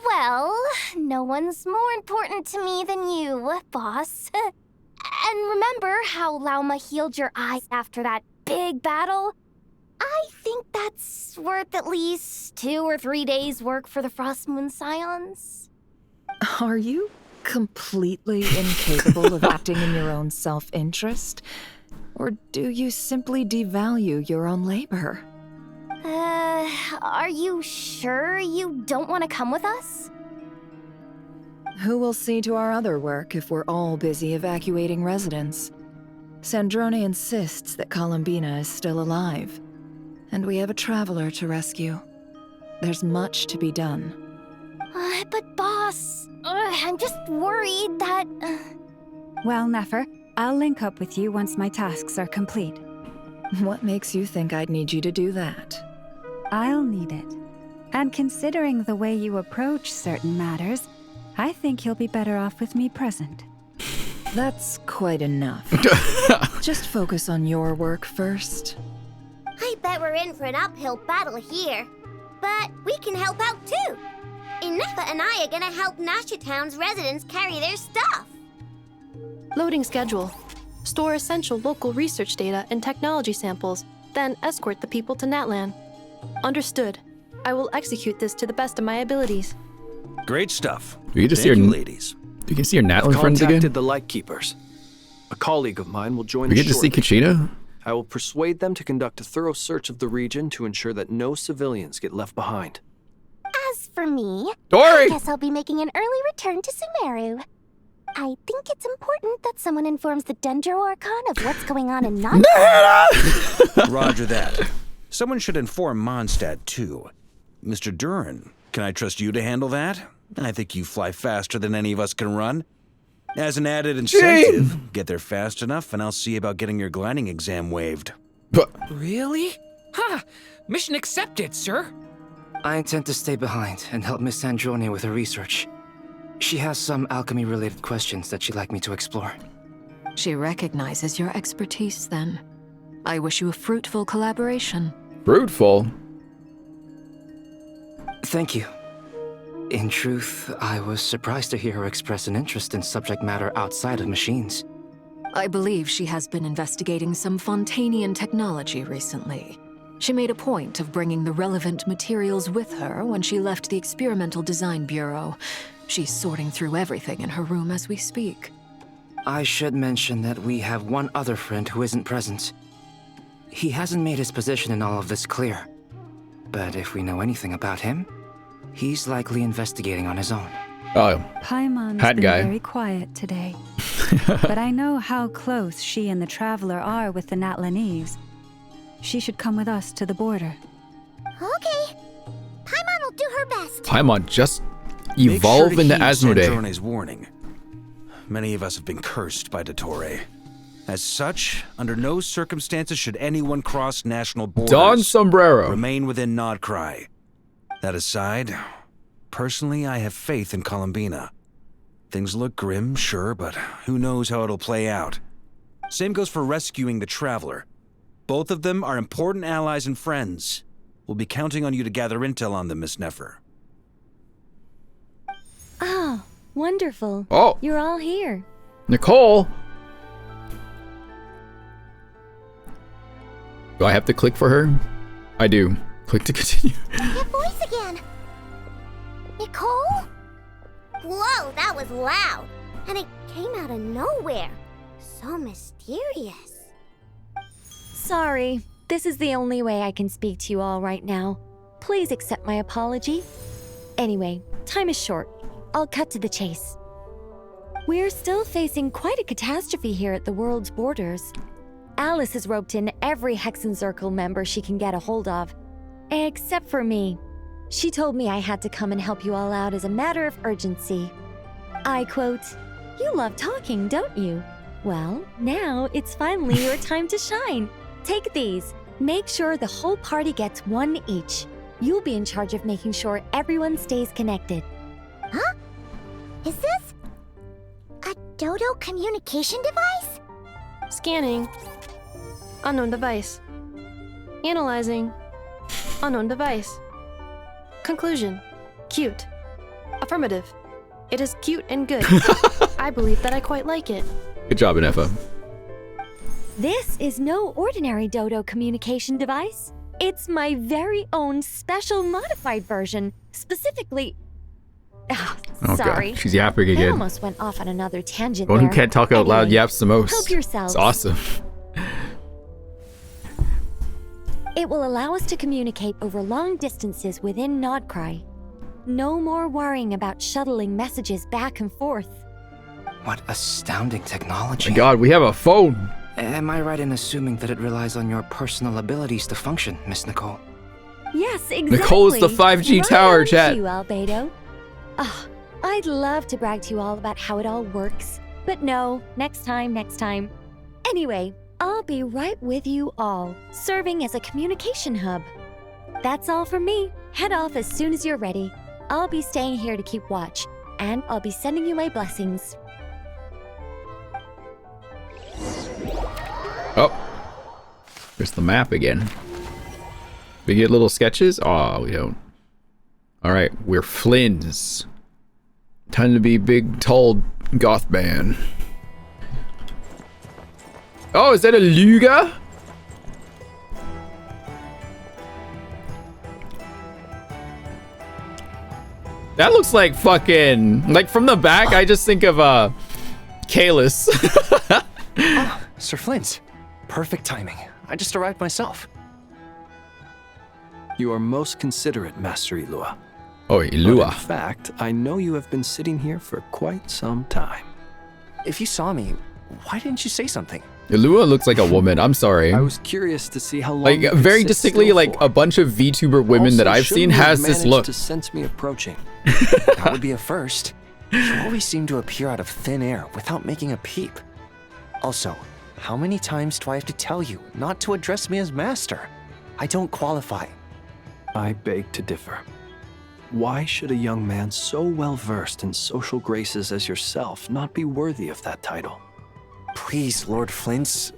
Well, no one's more important to me than you, boss. And remember how Lauma healed your eyes after that big battle? I think that's worth at least 2 or 3 days' work for the Frostmoon Scions. Are you completely incapable of acting in your own self-interest? Or do you simply devalue your own labor? Are you sure you don't want to come with us? Who will see to our other work if we're all busy evacuating residents? Sandrone insists that Columbina is still alive, and we have a traveler to rescue. There's much to be done. But boss, I'm just worried that... Well, Nefer, I'll link up with you once my tasks are complete. What makes you think I'd need you to do that? I'll need it. And considering the way you approach certain matters, I think you'll be better off with me present. That's quite enough. Just focus on your work first. I bet we're in for an uphill battle here. But we can help out too. Inefa and I are gonna help Nasha Town's residents carry their stuff. Loading schedule. Store essential local research data and technology samples, then escort the people to Natlan. Understood. I will execute this to the best of my abilities. Great stuff. You get to see Thank your you, ladies. You can see your Natlan I've friends contacted again. the Lightkeepers. A colleague of mine will join We us get to see shortly. Kachina. I will persuade them to conduct a thorough search of the region to ensure that no civilians get left behind. As for me, Dory! I guess I'll be making an early return to Sumeru. I think it's important that someone informs the Dendro Archon of what's going on in Nana. Roger that. Someone should inform Mondstadt, too. Mr. Duran, can I trust you to handle that? I think you fly faster than any of us can run. As an added incentive, get there fast enough and I'll see about getting your gliding exam waived. Really? Ha! Mission accepted, sir. I intend to stay behind and help Miss Sandrone with her research. She has some alchemy-related questions that she'd like me to explore. She recognizes your expertise, then. I wish you a fruitful collaboration. Fruitful? Thank you. In truth, I was surprised to hear her express an interest in subject matter outside of machines. I believe she has been investigating some Fontanian technology recently. She made a point of bringing the relevant materials with her when she left the Experimental Design Bureau. She's sorting through everything in her room as we speak. I should mention that we have one other friend who isn't present. He hasn't made his position in all of this clear. But if we know anything about him, he's likely investigating on his own. Oh, Paimon's hat been guy. very quiet today. But I know how close she and the Traveler are with the Natlanese. She should come with us to the border. Okay. Paimon will do her best. Paimon just Make evolve sure to into heed Asmodee. Sandrone's warning. Many of us have been cursed by Dottore. As such, under no circumstances should anyone cross national borders. Don Sombrero. Remain within Nodcry. That aside, personally, I have faith in Columbina. Things look grim, sure, but who knows how it'll play out. Same goes for rescuing the Traveler. Both of them are important allies and friends. We'll be counting on you to gather intel on them, Miss Nefer. Oh, wonderful. Oh. You're all here. Nicole. Do I have to click for her? I do. Click to continue. Your voice again. Nicole? Whoa, that was loud. And it came out of nowhere. So mysterious. Sorry. This is the only way I can speak to you all right now. Please accept my apology. Anyway, time is short. I'll cut to the chase. We're still facing quite a catastrophe here at the world's borders. Alice has roped in every Hexenzirkel member she can get a hold of. Except for me. She told me I had to come and help you all out as a matter of urgency. I quote, "You love talking, don't you? Well, now it's finally your time to shine. Take these. Make sure the whole party gets one each. You'll be in charge of making sure everyone stays connected." Huh? Is this a Dodo communication device? Scanning. Unknown device. Analyzing. Unknown device. Conclusion. Cute. Affirmative. It is cute and good. I believe that I quite like it. Good job, Inefa. This is no ordinary Dodo communication device. It's my very own special modified version, specifically... Oh, sorry. God. She's yapping I again. almost went off on another tangent One who there. can't talk out loud Anyway, yaps the most. Help yourselves. It's awesome. It will allow us to communicate over long distances within Nodcry. No more worrying about shuttling messages back and forth. What astounding technology. My God, we have a phone. Am I right in assuming that it relies on your personal abilities to function, Miss Nicole? Yes, exactly. Nicole's the 5G Right tower, on chat. cue, Albedo. I'd love to brag to you all about how it all works. But no, next time. Anyway, I'll be right with you all, serving as a communication hub. That's all from me. Head off as soon as you're ready. I'll be staying here to keep watch, and I'll be sending you my blessings. Oh. There's the map again. We get little sketches? Oh, we don't. Alright, we're Flynn's. Time to be big, tall goth man. Oh, is that a Luga? That looks like fucking... Like, from the back, I just think of, Kalis. Sir Flint. Perfect timing. I just arrived myself. You are most considerate, Master Ilua. Oh, Ilua. But in fact, I know you have been sitting here for quite some time. If you saw me, why didn't you say something? Ilua looks like a woman. I'm sorry. I was curious to see how long Like, you could very sit distinctly, still like, for. a bunch of VTuber women that Also, I've shouldn't seen you have has this managed look. to sense me approaching. That would be a first. You always seem to appear out of thin air without making a peep. Also, how many times do I have to tell you not to address me as master? I don't qualify. I beg to differ. Why should a young man so well versed in social graces as yourself not be worthy of that title? Please, Lord Flint's...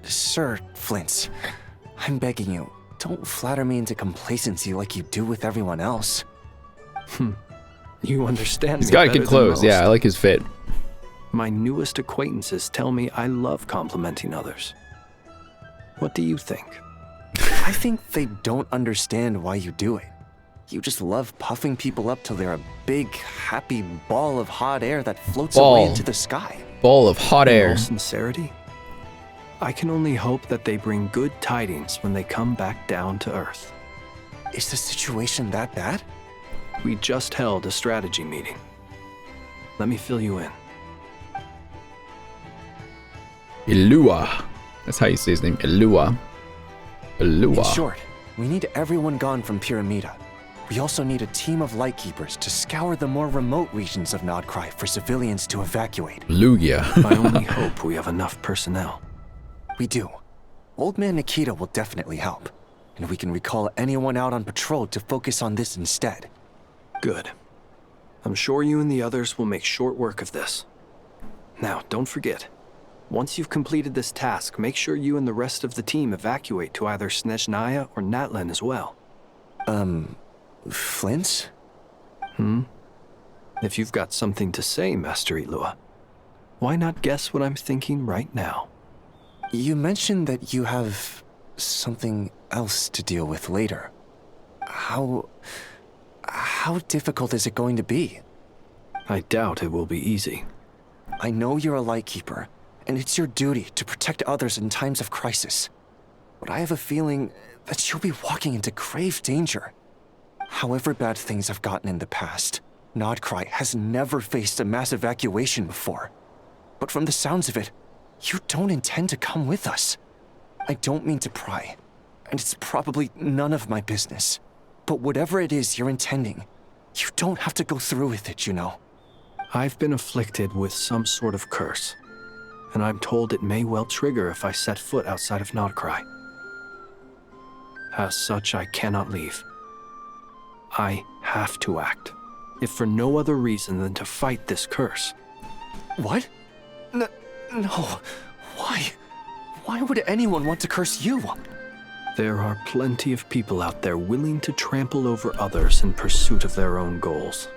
Sir Flint's. I'm begging you, don't flatter me into complacency like you do with everyone else. You understand He's me got better good than clothes. Yeah, most. I like his fit. My newest acquaintances tell me I love complimenting others. What do you think? I think they don't understand why you do it. You just love puffing people up till they're a big, happy ball of hot air that floats away into the sky. Ball of hot In air. all sincerity, I can only hope that they bring good tidings when they come back down to Earth. Is the situation that bad? We just held a strategy meeting. Let me fill you in. Ilua. That's how you say his name. Ilua. Ilua. In short, we need everyone gone from Pyramida. We also need a team of Lightkeepers to scour the more remote regions of Nodcry for civilians to evacuate. Lugia. I only hope we have enough personnel. We do. Old Man Nikita will definitely help. And we can recall anyone out on patrol to focus on this instead. Good. I'm sure you and the others will make short work of this. Now, don't forget. Once you've completed this task, make sure you and the rest of the team evacuate to either Snezhnaya or Natlan as well. Flint? If you've got something to say, Master Ilua, why not guess what I'm thinking right now? You mentioned that you have something else to deal with later. How difficult is it going to be? I doubt it will be easy. I know you're a Lightkeeper, and it's your duty to protect others in times of crisis. But I have a feeling that you'll be walking into grave danger. However bad things have gotten in the past, Nodcry has never faced a mass evacuation before. But from the sounds of it, you don't intend to come with us. I don't mean to pry, and it's probably none of my business. But whatever it is you're intending, you don't have to go through with it, you know. I've been afflicted with some sort of curse, and I'm told it may well trigger if I set foot outside of Nodcry. As such, I cannot leave. I have to act, if for no other reason than to fight this curse. What? No. Why? Why would anyone want to curse you? There are plenty of people out there willing to trample over others in pursuit of their own goals.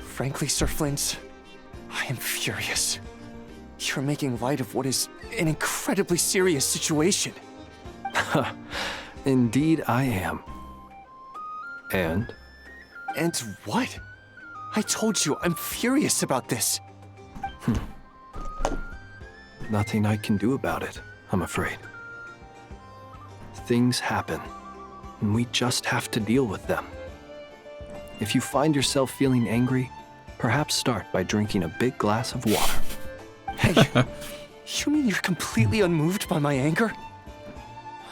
Frankly, Sir Flint, I am furious. You're making light of what is an incredibly serious situation. Indeed I am. And? And what? I told you, I'm furious about this. Nothing I can do about it, I'm afraid. Things happen, and we just have to deal with them. If you find yourself feeling angry, perhaps start by drinking a big glass of water. Hey, you mean you're completely unmoved by my anger?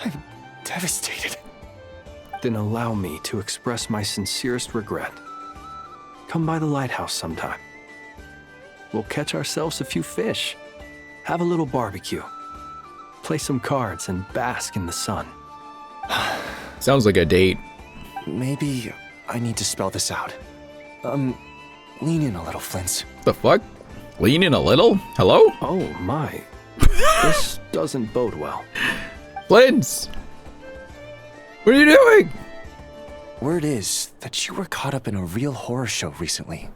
I'm devastated. Then allow me to express my sincerest regret. Come by the lighthouse sometime. We'll catch ourselves a few fish, have a little barbecue, play some cards, and bask in the sun. Sounds like a date. Maybe I need to spell this out. Lean in a little, Flint. The fuck? Lean in a little? Hello? Oh my. This doesn't bode well. Flint! What are you doing? Word is that you were caught up in a real horror show recently.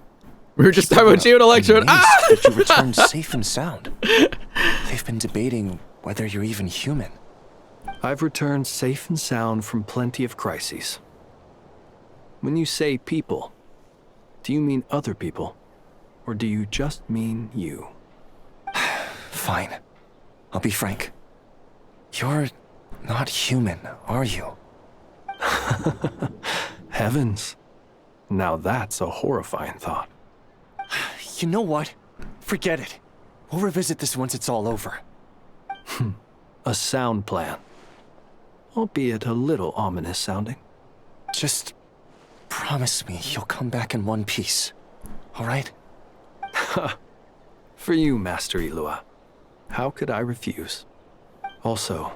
We were just talking about you and Electron. That you returned safe and sound. They've been debating whether you're even human. I've returned safe and sound from plenty of crises. When you say people, do you mean other people? Or do you just mean you? Fine. I'll be frank. You're not human, are you? Heavens. Now that's a horrifying thought. You know what? Forget it. We'll revisit this once it's all over. A sound plan. Albeit a little ominous sounding. Just promise me you'll come back in one piece. All right? For you, Master Ilua. How could I refuse? Also,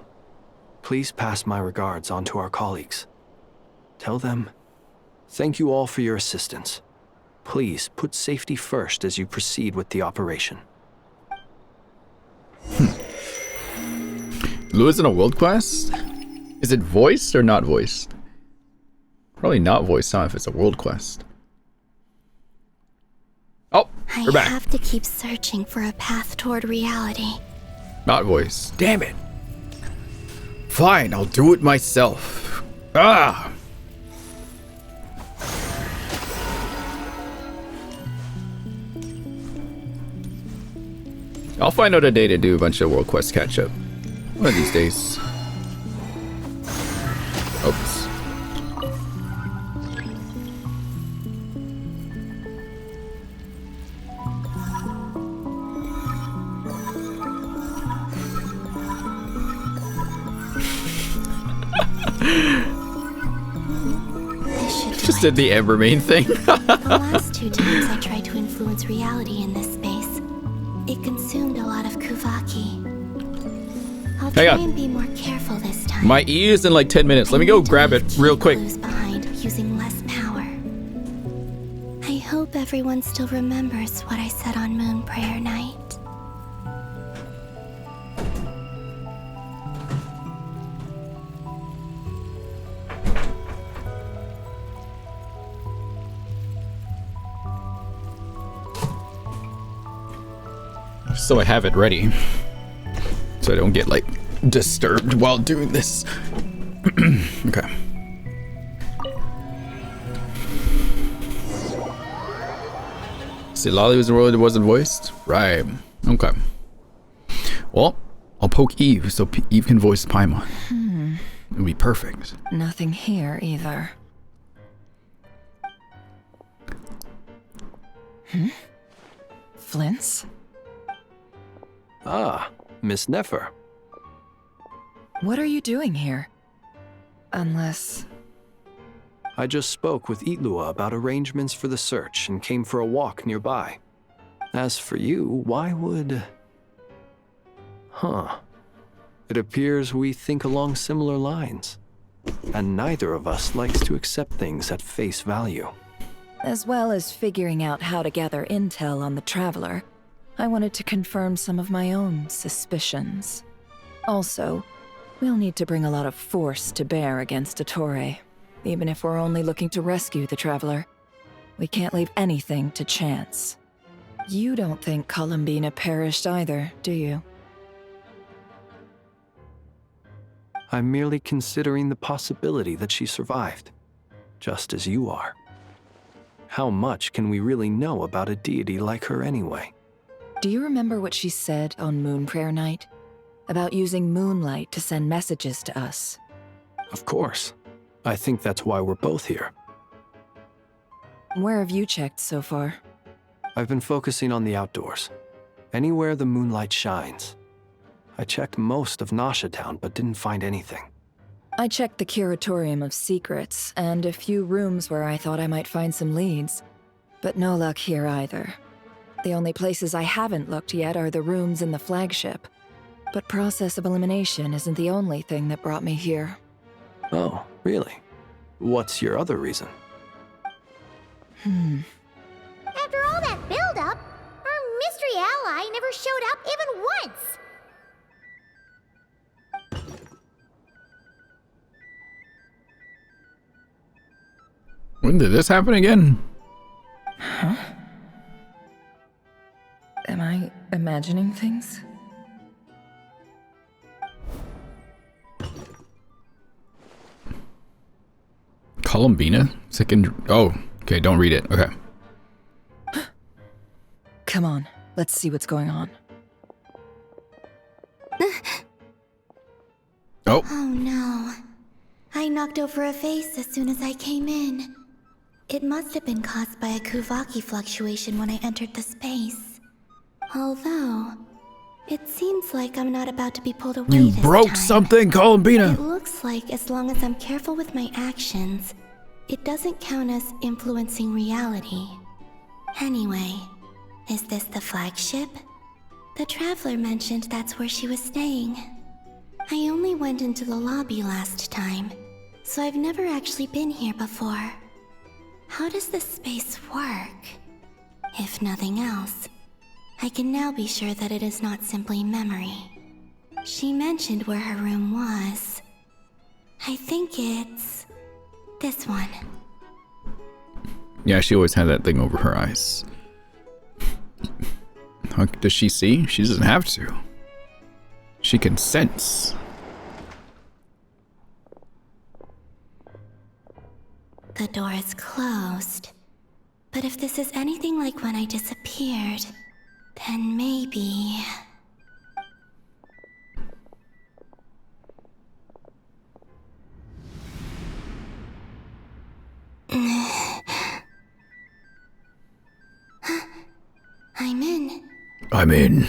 please pass my regards on to our colleagues. Tell them, thank you all for your assistance. Please put safety first as you proceed with the operation. Lua's in a world quest? Is it voiced or not voiced? Probably not voiced, huh, if it's a world quest. Oh, we're back. I have to keep searching for a path toward reality. Not voiced. Damn it. Fine, I'll do it myself. Ah! I'll find out a day to do a bunch of world quest catch up. One of these days. Oops. did the Evermain thing. The last 2 times I tried to influence reality in this space, it consumed a lot of Kuvaki. I'll try and be more careful this time. My E is in like 10 minutes. Let me go grab it real quick. Behind using less power. I hope everyone still remembers what I said on Moon Prayer Night. So I have it ready, so I don't get like disturbed while doing this. Okay. See, Lolly was the world that wasn't voiced? Right. Okay. Well, I'll poke Eve so Eve can voice Paimon. It'll be perfect. Nothing here either. Flint's? Ah, Miss Nefer. What are you doing here? Unless... I just spoke with Itlua about arrangements for the search and came for a walk nearby. As for you, why would... Huh. It appears we think along similar lines. And neither of us likes to accept things at face value. As well as figuring out how to gather intel on the Traveler, I wanted to confirm some of my own suspicions. Also, we'll need to bring a lot of force to bear against Dottore. Even if we're only looking to rescue the Traveler, we can't leave anything to chance. You don't think Columbina perished either, do you? I'm merely considering the possibility that she survived, just as you are. How much can we really know about a deity like her anyway? Do you remember what she said on Moon Prayer Night? About using moonlight to send messages to us? Of course. I think that's why we're both here. Where have you checked so far? I've been focusing on the outdoors. Anywhere the moonlight shines. I checked most of Nasha Town, but didn't find anything. I checked the Curatorium of Secrets, and a few rooms where I thought I might find some leads. But no luck here either. The only places I haven't looked yet are the rooms in the flagship. But process of elimination isn't the only thing that brought me here. Oh, really? What's your other reason? After all that build-up, our mystery ally never showed up even once! When did this happen again? Huh? Am I imagining things? Columbina? Second. Oh, okay, don't read it. Okay. Come on, let's see what's going on. Oh. Oh no. I knocked over a vase as soon as I came in. It must have been caused by a Kuvaki fluctuation when I entered the space. Although, it seems like I'm not about to be pulled away You this broke time. something, Columbina! It looks like as long as I'm careful with my actions, it doesn't count as influencing reality. Anyway, is this the flagship? The Traveler mentioned that's where she was staying. I only went into the lobby last time, so I've never actually been here before. How does this space work? If nothing else, I can now be sure that it is not simply memory. She mentioned where her room was. I think it's... this one. Yeah, she always had that thing over her eyes. Does she see? She doesn't have to. She can sense. The door is closed. But if this is anything like when I disappeared, then maybe... I'm in. I'm in.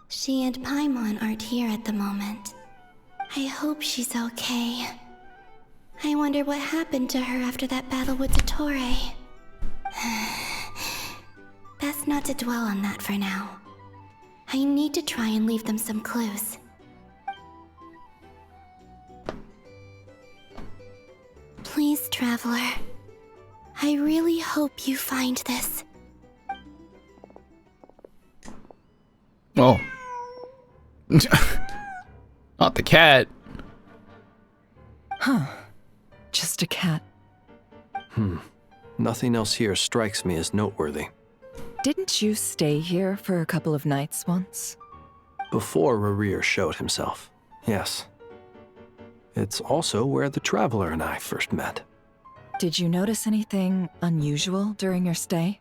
She and Paimon aren't here at the moment. I hope she's okay. I wonder what happened to her after that battle with Dottore. Best not to dwell on that for now. I need to try and leave them some clues. Please, Traveler. I really hope you find this. Oh. Not the cat. Huh. Just a cat. Nothing else here strikes me as noteworthy. Didn't you stay here for a couple of nights once? Before Rerir showed himself, yes. It's also where the Traveler and I first met. Did you notice anything unusual during your stay?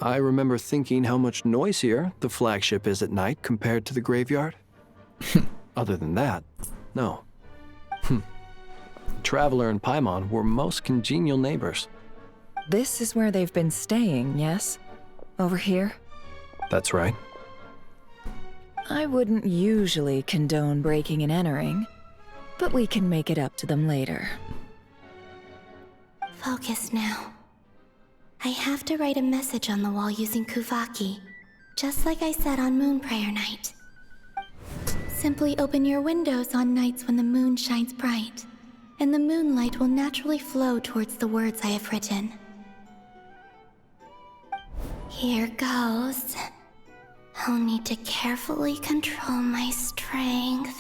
I remember thinking how much noisier the flagship is at night compared to the graveyard. Other than that, no. Traveler and Paimon were most congenial neighbors. This is where they've been staying, yes? Over here? That's right. I wouldn't usually condone breaking and entering, but we can make it up to them later. Focus now. I have to write a message on the wall using Kuvaki, just like I said on Moon Prayer Night. Simply open your windows on nights when the moon shines bright, and the moonlight will naturally flow towards the words I have written. Here goes. I'll need to carefully control my strength.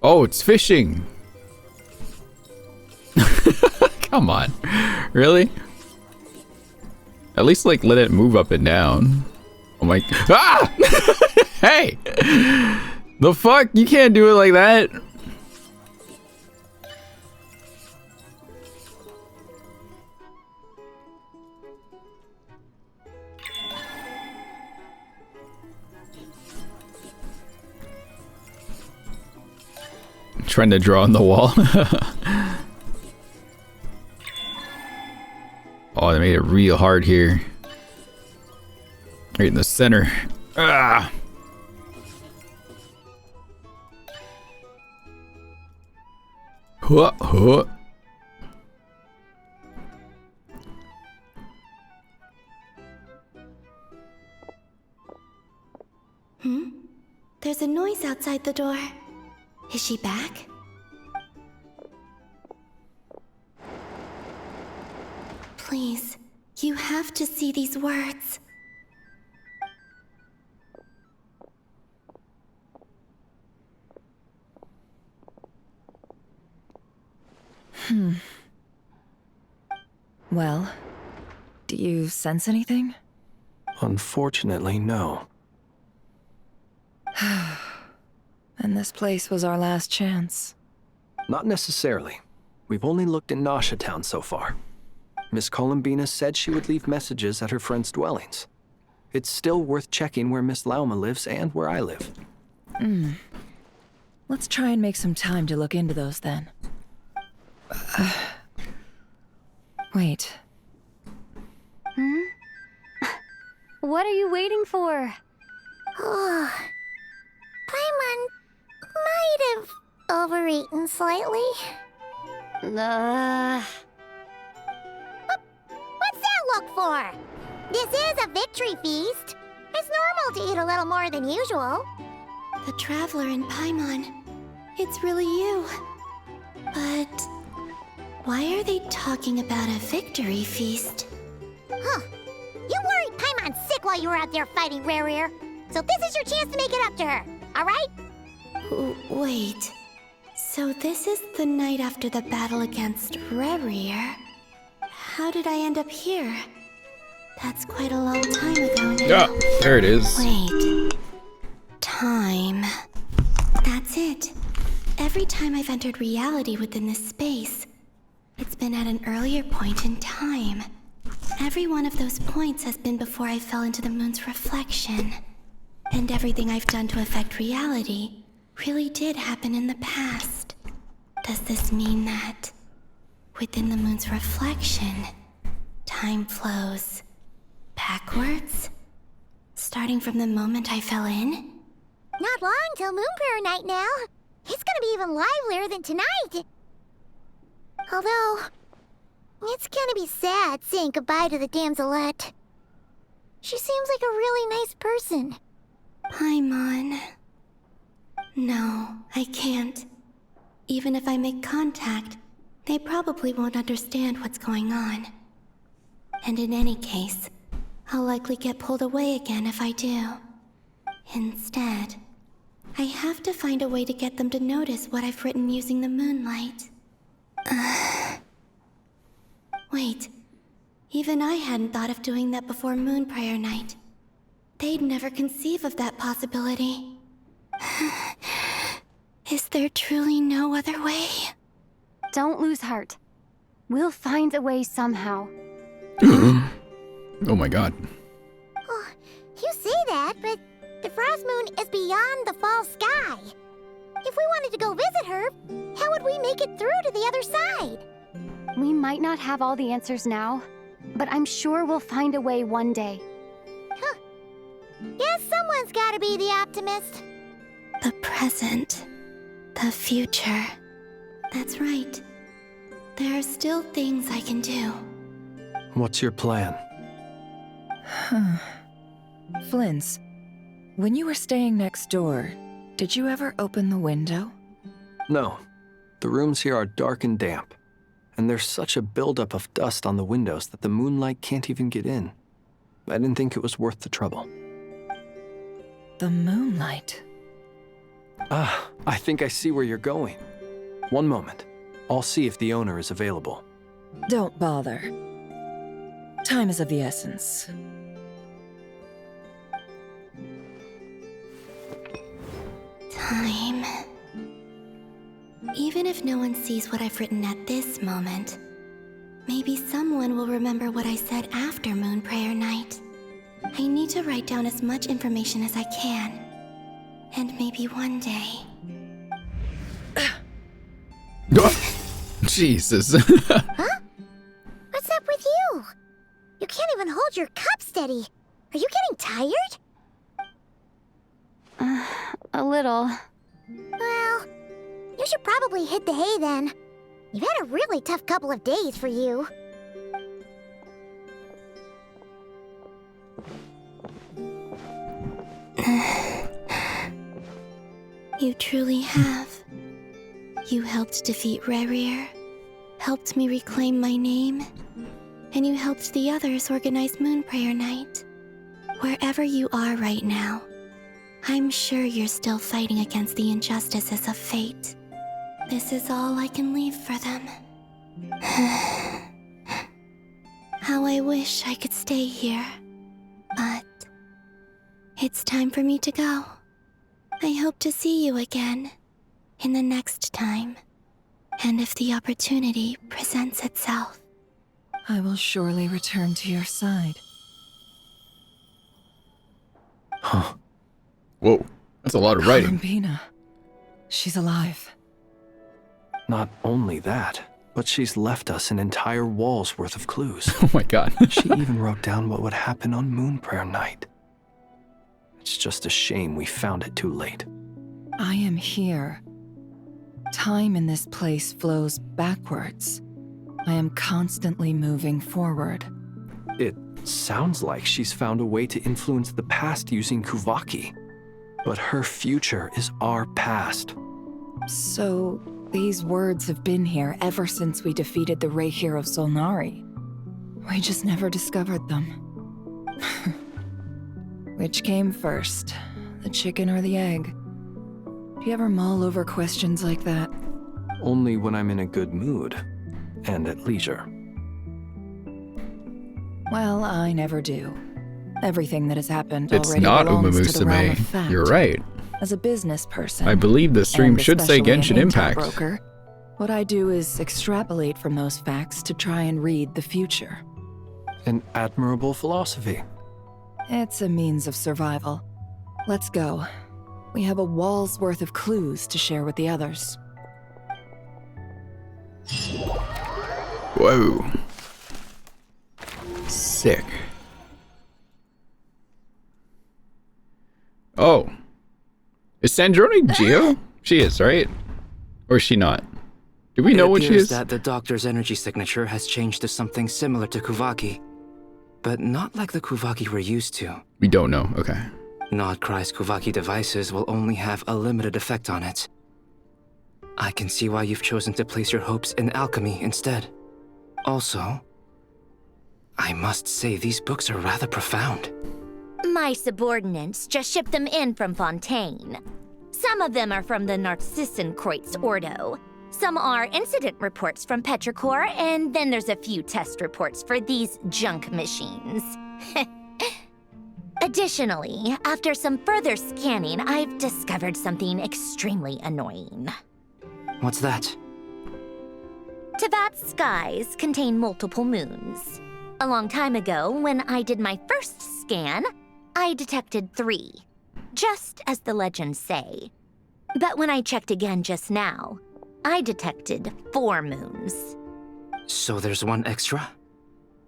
Oh, it's fishing. Come on. Really? At least, like, let it move up and down. Oh my... Ah! Hey! The fuck? You can't do it like that. Trying to draw on the wall. Oh, they made it real hard here. Right in the center. Ah. Huh, huh. There's a noise outside the door. Is she back? Please, you have to see these words. Well, do you sense anything? Unfortunately, no. And this place was our last chance. Not necessarily. We've only looked in Nasha Town so far. Miss Columbina said she would leave messages at her friends' dwellings. It's still worth checking where Miss Lauma lives and where I live. Let's try and make some time to look into those then. Wait. What are you waiting for? Paimon might have overeaten slightly. What's that look for? This is a victory feast. It's normal to eat a little more than usual. The Traveler and Paimon. It's really you. But why are they talking about a victory feast? Huh. You worried Paimon sick while you were out there fighting Rerir. So this is your chance to make it up to her, alright? Wait. So this is the night after the battle against Rerir. How did I end up here? That's quite a long time ago now. Yeah, there it is. Wait. Time. That's it. Every time I've entered reality within this space, it's been at an earlier point in time. Every one of those points has been before I fell into the moon's reflection. And everything I've done to affect reality really did happen in the past. Does this mean that within the moon's reflection, time flows backwards? Starting from the moment I fell in? Not long till Moon Prayer Night now. It's gonna be even livelier than tonight. Although, it's gonna be sad saying goodbye to the damselette. She seems like a really nice person. Paimon. No, I can't. Even if I make contact, they probably won't understand what's going on. And in any case, I'll likely get pulled away again if I do. Instead, I have to find a way to get them to notice what I've written using the moonlight. Wait, even I hadn't thought of doing that before Moon Prayer Night. They'd never conceive of that possibility. Is there truly no other way? Don't lose heart. We'll find a way somehow. Oh my god. Oh, you say that, but the Frost Moon is beyond the fall sky. If we wanted to go visit her, how would we make it through to the other side? We might not have all the answers now, but I'm sure we'll find a way one day. Huh. Guess someone's gotta be the optimist. The present. The future. That's right. There are still things I can do. What's your plan? Flint's, when you were staying next door, did you ever open the window? No. The rooms here are dark and damp, and there's such a buildup of dust on the windows that the moonlight can't even get in. I didn't think it was worth the trouble. The moonlight? Ah, I think I see where you're going. One moment. I'll see if the owner is available. Don't bother. Time is of the essence. Time. Even if no one sees what I've written at this moment, maybe someone will remember what I said after Moon Prayer Night. I need to write down as much information as I can. And maybe one day... Jesus. Huh? What's up with you? You can't even hold your cup steady. Are you getting tired? A little. Well, you should probably hit the hay then. You've had a really tough couple of days for you. You truly have. You helped defeat Rerir, helped me reclaim my name, and you helped the others organize Moon Prayer Night. Wherever you are right now, I'm sure you're still fighting against the injustices of fate. This is all I can leave for them. How I wish I could stay here. But it's time for me to go. I hope to see you again in the next time, and if the opportunity presents itself. I will surely return to your side. Huh. Whoa, that's a lot of writing. Columbina. She's alive. Not only that, but she's left us an entire wall's worth of clues. Oh my god. She even wrote down what would happen on Moon Prayer Night. It's just a shame we found it too late. I am here. Time in this place flows backwards. I am constantly moving forward. It sounds like she's found a way to influence the past using Kuvaki. But her future is our past. So, these words have been here ever since we defeated the Reihir of Solnari. We just never discovered them. Which came first, the chicken or the egg? Do you ever mull over questions like that? Only when I'm in a good mood, and at leisure. Well, I never do. Everything that has happened It's already not belongs to the realm of Umamusume. fact. You're right. As a business person, I believe the stream and should say especially an Genshin intel Impact. broker, what I do is extrapolate from those facts to try and read the future. An admirable philosophy. It's a means of survival. Let's go. We have a wall's worth of clues to share with the others. Whoa. Sick. Is Sandrone Geo? She is, right? Or is she not? Do we know what she appears is? That the doctor's energy signature has changed to something similar to Kuvaki, but not like the Kuvaki we're used to. We don't know. Okay. Nodcry's Kuvaki devices will only have a limited effect on it. I can see why you've chosen to place your hopes in alchemy instead. Also, I must say these books are rather profound. My subordinates just shipped them in from Fontaine. Some of them are from the Narcissenkreuz Ordo. Some are incident reports from Petrichor, and then there's a few test reports for these junk machines. Additionally, after some further scanning, I've discovered something extremely annoying. What's that? Tevat's skies contain multiple moons. A long time ago, when I did my first scan, I detected 3, just as the legends say. But when I checked again just now, I detected 4 moons. So there's one extra?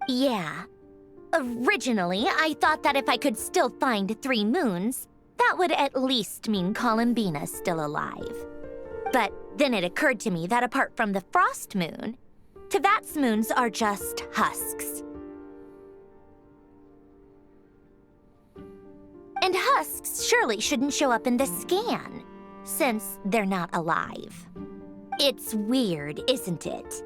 Yeah. Originally, I thought that if I could still find 3 moons, that would at least mean Columbina's still alive. But then it occurred to me that apart from the frost moon, Tevat's moons are just husks. And husks surely shouldn't show up in the scan, since they're not alive. It's weird, isn't it?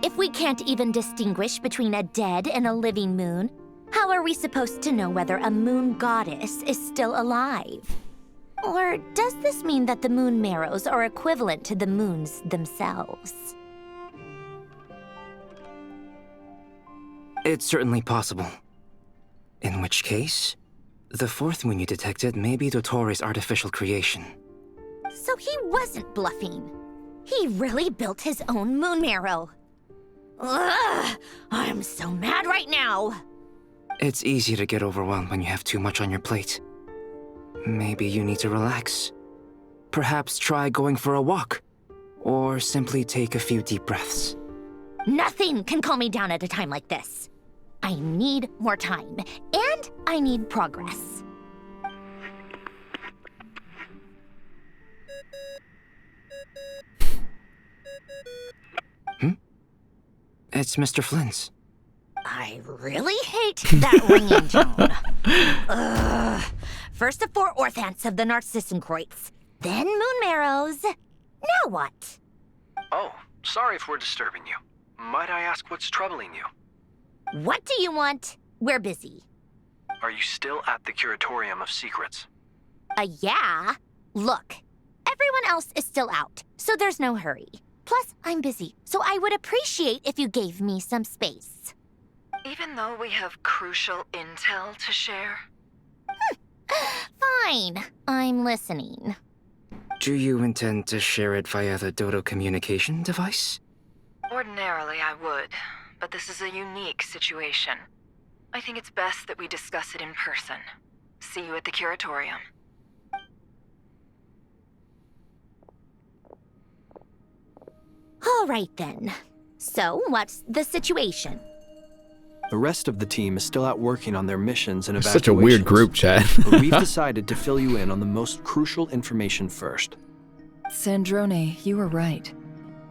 If we can't even distinguish between a dead and a living moon, how are we supposed to know whether a moon goddess is still alive? Or does this mean that the moon marrows are equivalent to the moons themselves? It's certainly possible. In which case, the 4th moon you detected may be Dottore artificial creation. So he wasn't bluffing. He really built his own moon marrow. Ugh! I'm so mad right now! It's easy to get overwhelmed when you have too much on your plate. Maybe you need to relax. Perhaps try going for a walk. Or simply take a few deep breaths. Nothing can calm me down at a time like this. I need more time, and I need progress. It's Mr. Flynn's. I really hate that ringing tone. Ugh. First the 4 orthants of the Narcissenkreuz, then moon marrows. Now what? Oh, sorry if we're disturbing you. Might I ask what's troubling you? What do you want? We're busy. Are you still at the Curatorium of Secrets? Yeah. Look, everyone else is still out, so there's no hurry. Plus, I'm busy, so I would appreciate if you gave me some space. Even though we have crucial intel to share? Fine, I'm listening. Do you intend to share it via the Dodo communication device? Ordinarily, I would, but this is a unique situation. I think it's best that we discuss it in person. See you at the Curatorium. All right then. So, what's the situation? The rest of the team is still out working on their missions and evacuations. Such a weird group chat. But we've decided to fill you in on the most crucial information first. Sandrone, you were right.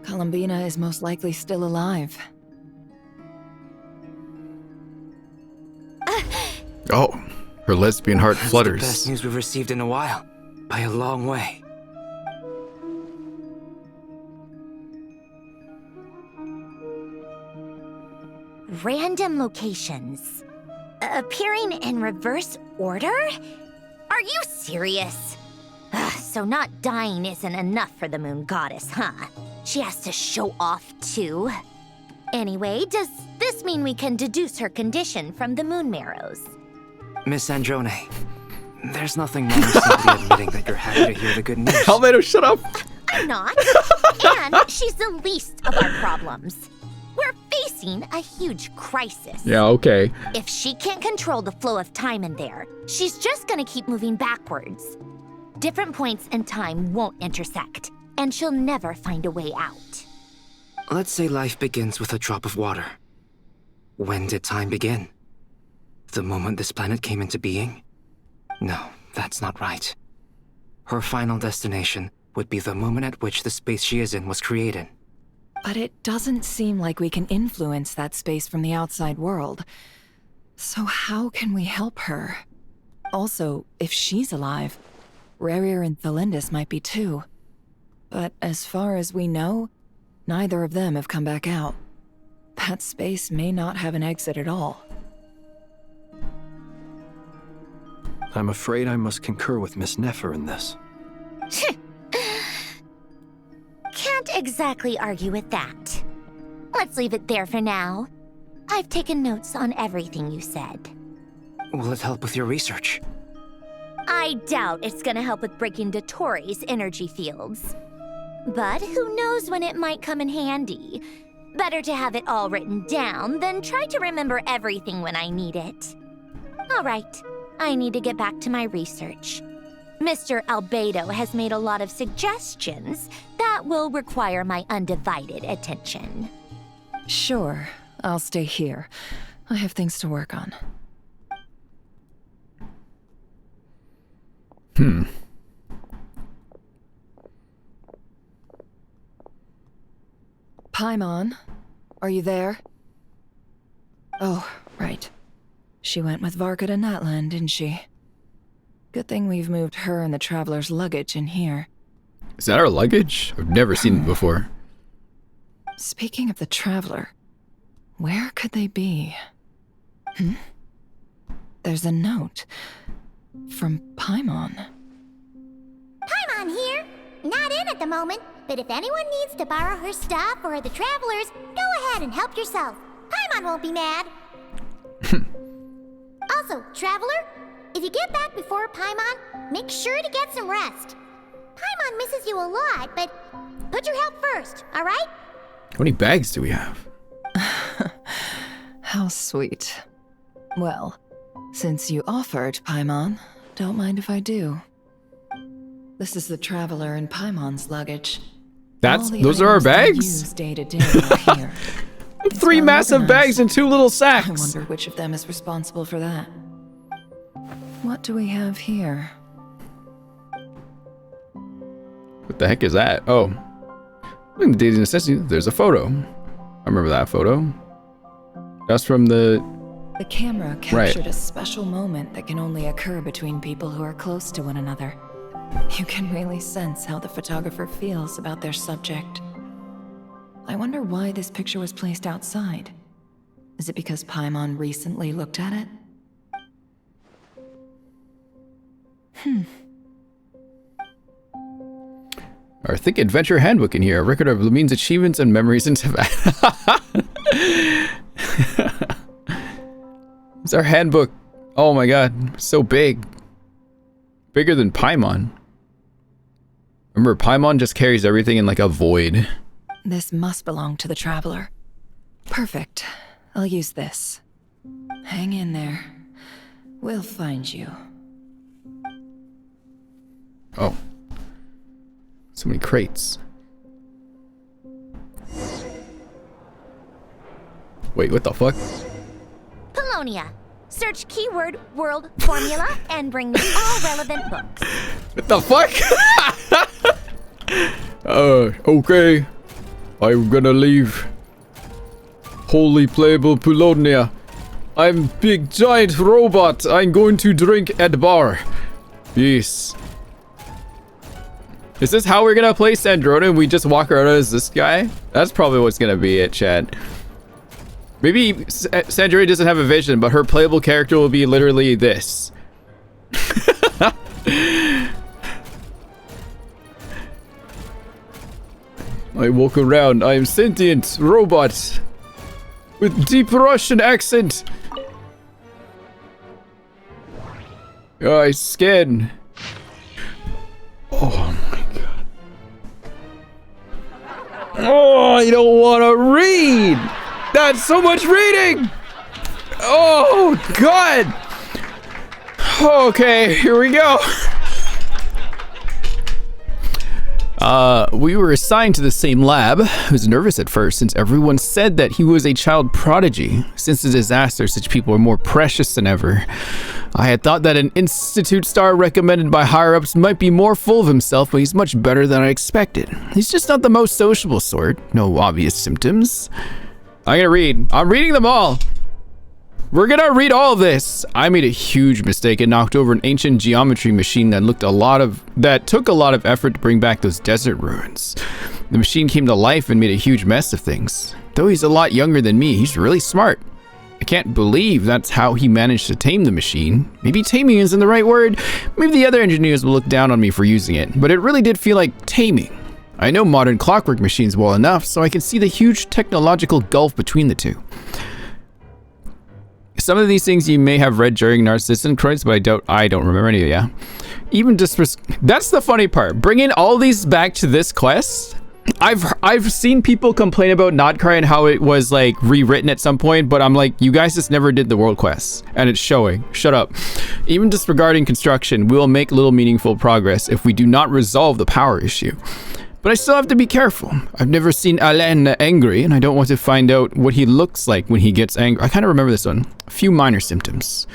Columbina is most likely still alive. Oh, her lesbian heart flutters. That's the best news we've received in a while, by a long way. Random locations. Appearing in reverse order? Are you serious? So not dying isn't enough for the moon goddess, huh? She has to show off too. Anyway, does this mean we can deduce her condition from the moon marrows? Miss Sandrone, there's nothing wrong with simply admitting that you're happy to hear the good news. Albedo, shut up! I'm not. And she's the least of our problems. We're facing a huge crisis. Yeah, okay. If she can't control the flow of time in there, she's just gonna keep moving backwards. Different points in time won't intersect, and she'll never find a way out. Let's say life begins with a drop of water. When did time begin? The moment this planet came into being? No, that's not right. Her final destination would be the moment at which the space she is in was created. But it doesn't seem like we can influence that space from the outside world. So how can we help her? Also, if she's alive, Rerir and Thalindis might be too. But as far as we know, neither of them have come back out. That space may not have an exit at all. I'm afraid I must concur with Miss Nefer in this. Can't exactly argue with that. Let's leave it there for now. I've taken notes on everything you said. Will it help with your research? I doubt it's gonna help with breaking Dotori's energy fields. But who knows when it might come in handy. Better to have it all written down than try to remember everything when I need it. All right, I need to get back to my research. Mr. Albedo has made a lot of suggestions that will require my undivided attention. Sure, I'll stay here. I have things to work on. Paimon, are you there? Oh, right. She went with Varka to Natlan, didn't she? Good thing we've moved her and the Traveler's luggage in here. Is that our luggage? I've never seen it before. Speaking of the Traveler, where could they be? There's a note from Paimon. Paimon here. Not in at the moment, but if anyone needs to borrow her stuff or the Travelers, go ahead and help yourself. Paimon won't be mad. Also, Traveler, if you get back before Paimon, make sure to get some rest. Paimon misses you a lot, but put your health first, all right? How many bags do we have? How sweet. Well, since you offered, Paimon, don't mind if I do. This is the Traveler and Paimon's luggage. Those are our bags? Day to day are here. 3 massive bags and 2 little sacks. I wonder which of them is responsible for that. What do we have here? What the heck is that? Oh. Look at the daily necessity. There's a photo. I remember that photo. That's from the... The camera captured a special moment that can only occur between people who are close to one another. You can really sense how the photographer feels about their subject. I wonder why this picture was placed outside. Is it because Paimon recently looked at it? Our Think Adventure Handbook in here. A record of Lumine's achievements and memories in Tibet. It's our handbook. Oh my god. So big. Bigger than Paimon. Remember, Paimon just carries everything in like a void. This must belong to the Traveler. Perfect. I'll use this. Hang in there. We'll find you. Oh. So many crates. Wait, what the fuck? Polonia. Search keyword world formula and bring me all relevant books. What the fuck? Okay. I'm gonna leave. Holy playable Polonia. I'm big giant robot. I'm going to drink at bar. Yes. Is this how we're gonna play Sandrona and we just walk around as this guy? That's probably what's gonna be it, chat. Maybe Sandrona doesn't have a vision, but her playable character will be literally this. I walk around. I am sentient robot with deep Russian accent. I scan. Oh my god. Oh, I don't want to read. That's so much reading. Oh god. Okay, here we go. We were assigned to the same lab. I was nervous at first since everyone said that he was a child prodigy. Since the disaster, such people are more precious than ever. I had thought that an institute star recommended by higher-ups might be more full of himself, but he's much better than I expected. He's just not the most sociable sort. No obvious symptoms. I'm gonna read. I'm reading them all. We're gonna read all of this. I made a huge mistake and knocked over an ancient geometry machine that took a lot of effort to bring back those desert ruins. The machine came to life and made a huge mess of things. Though he's a lot younger than me, he's really smart. I can't believe that's how he managed to tame the machine. Maybe taming isn't the right word. Maybe the other engineers will look down on me for using it, but it really did feel like taming. I know modern clockwork machines well enough, so I can see the huge technological gulf between the two. Some of these things you may have read during Narcissus credits, but I don't remember any of it, yeah. Even just that's the funny part. Bringing all these back to this quest. I've seen people complain about Notcry and how it was like rewritten at some point, but I'm like, you guys just never did the world quests, and it's showing. Shut up. Even disregarding construction, we will make little meaningful progress if we do not resolve the power issue. But I still have to be careful. I've never seen Alain angry, and I don't want to find out what he looks like when he gets angry. I kind of remember this one. A few minor symptoms.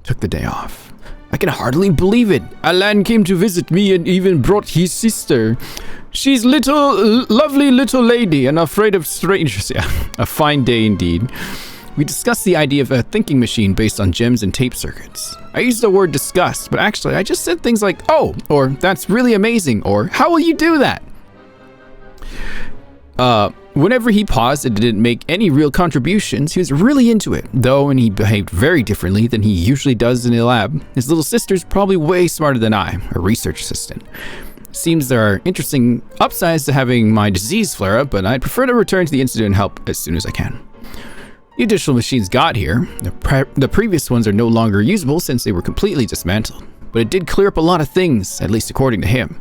Took the day off. I can hardly believe it. Alain came to visit me and even brought his sister. She's lovely little lady and afraid of strangers. Yeah, a fine day indeed. We discussed the idea of a thinking machine based on gems and tape circuits. I used the word discuss, but actually I just said things like, oh, or that's really amazing, or how will you do that? Whenever he paused and didn't make any real contributions, he was really into it, though, and he behaved very differently than he usually does in the lab. His little sister's probably way smarter than I, a research assistant. Seems there are interesting upsides to having my disease flare up, but I'd prefer to return to the Institute and help as soon as I can. The additional machines got here. The previous ones are no longer usable since they were completely dismantled, but it did clear up a lot of things, at least according to him.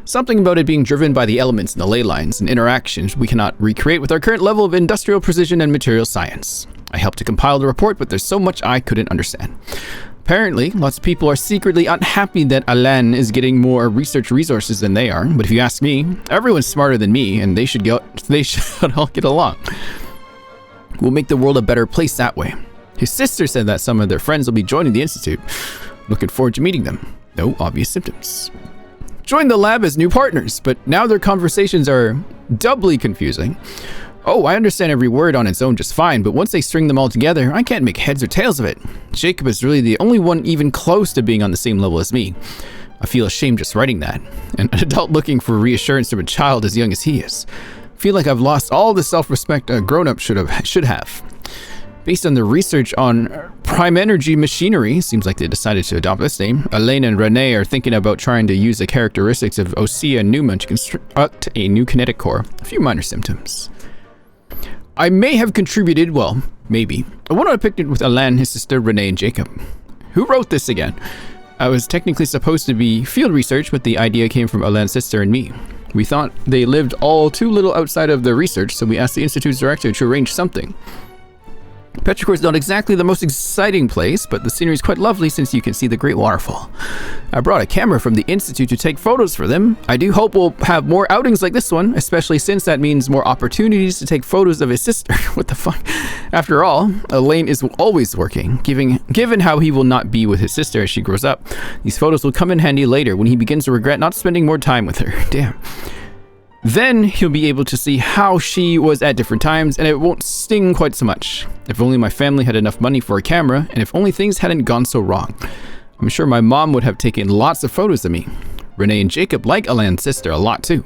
Something about it being driven by the elements and the ley lines and interactions we cannot recreate with our current level of industrial precision and material science. I helped to compile the report, but there's so much I couldn't understand. Apparently, lots of people are secretly unhappy that Alain is getting more research resources than they are, but if you ask me, everyone's smarter than me and they should all get along. We'll make the world a better place that way. His sister said that some of their friends will be joining the Institute. Looking forward to meeting them. No obvious symptoms. Joined the lab as new partners, but now their conversations are doubly confusing. Oh, I understand every word on its own just fine, but once they string them all together, I can't make heads or tails of it. Jacob is really the only one even close to being on the same level as me. I feel ashamed just writing that. An adult looking for reassurance from a child as young as he is. I feel like I've lost all the self-respect a grown-up should have. Based on the research on prime energy machinery, seems like they decided to adopt this name, Elaine and Renee are thinking about trying to use the characteristics of Osea and Numa to construct a new kinetic core. A few minor symptoms. I may have contributed, well, maybe. I wanted to pick it with Alain, his sister, Renee, and Jacob. Who wrote this again? I was technically supposed to be field research, but the idea came from Alain's sister and me. We thought they lived all too little outside of the research, so we asked the Institute's director to arrange something. Petrichor is not exactly the most exciting place, but the scenery is quite lovely since you can see the Great Waterfall. I brought a camera from the Institute to take photos for them. I do hope we'll have more outings like this one, especially since that means more opportunities to take photos of his sister. What the fuck? After all, Elaine is always working. Given how he will not be with his sister as she grows up, these photos will come in handy later when he begins to regret not spending more time with her. Damn. Then he'll be able to see how she was at different times, and it won't sting quite so much. If only my family had enough money for a camera, and if only things hadn't gone so wrong. I'm sure my mom would have taken lots of photos of me. Renee and Jacob like Alain's sister a lot too.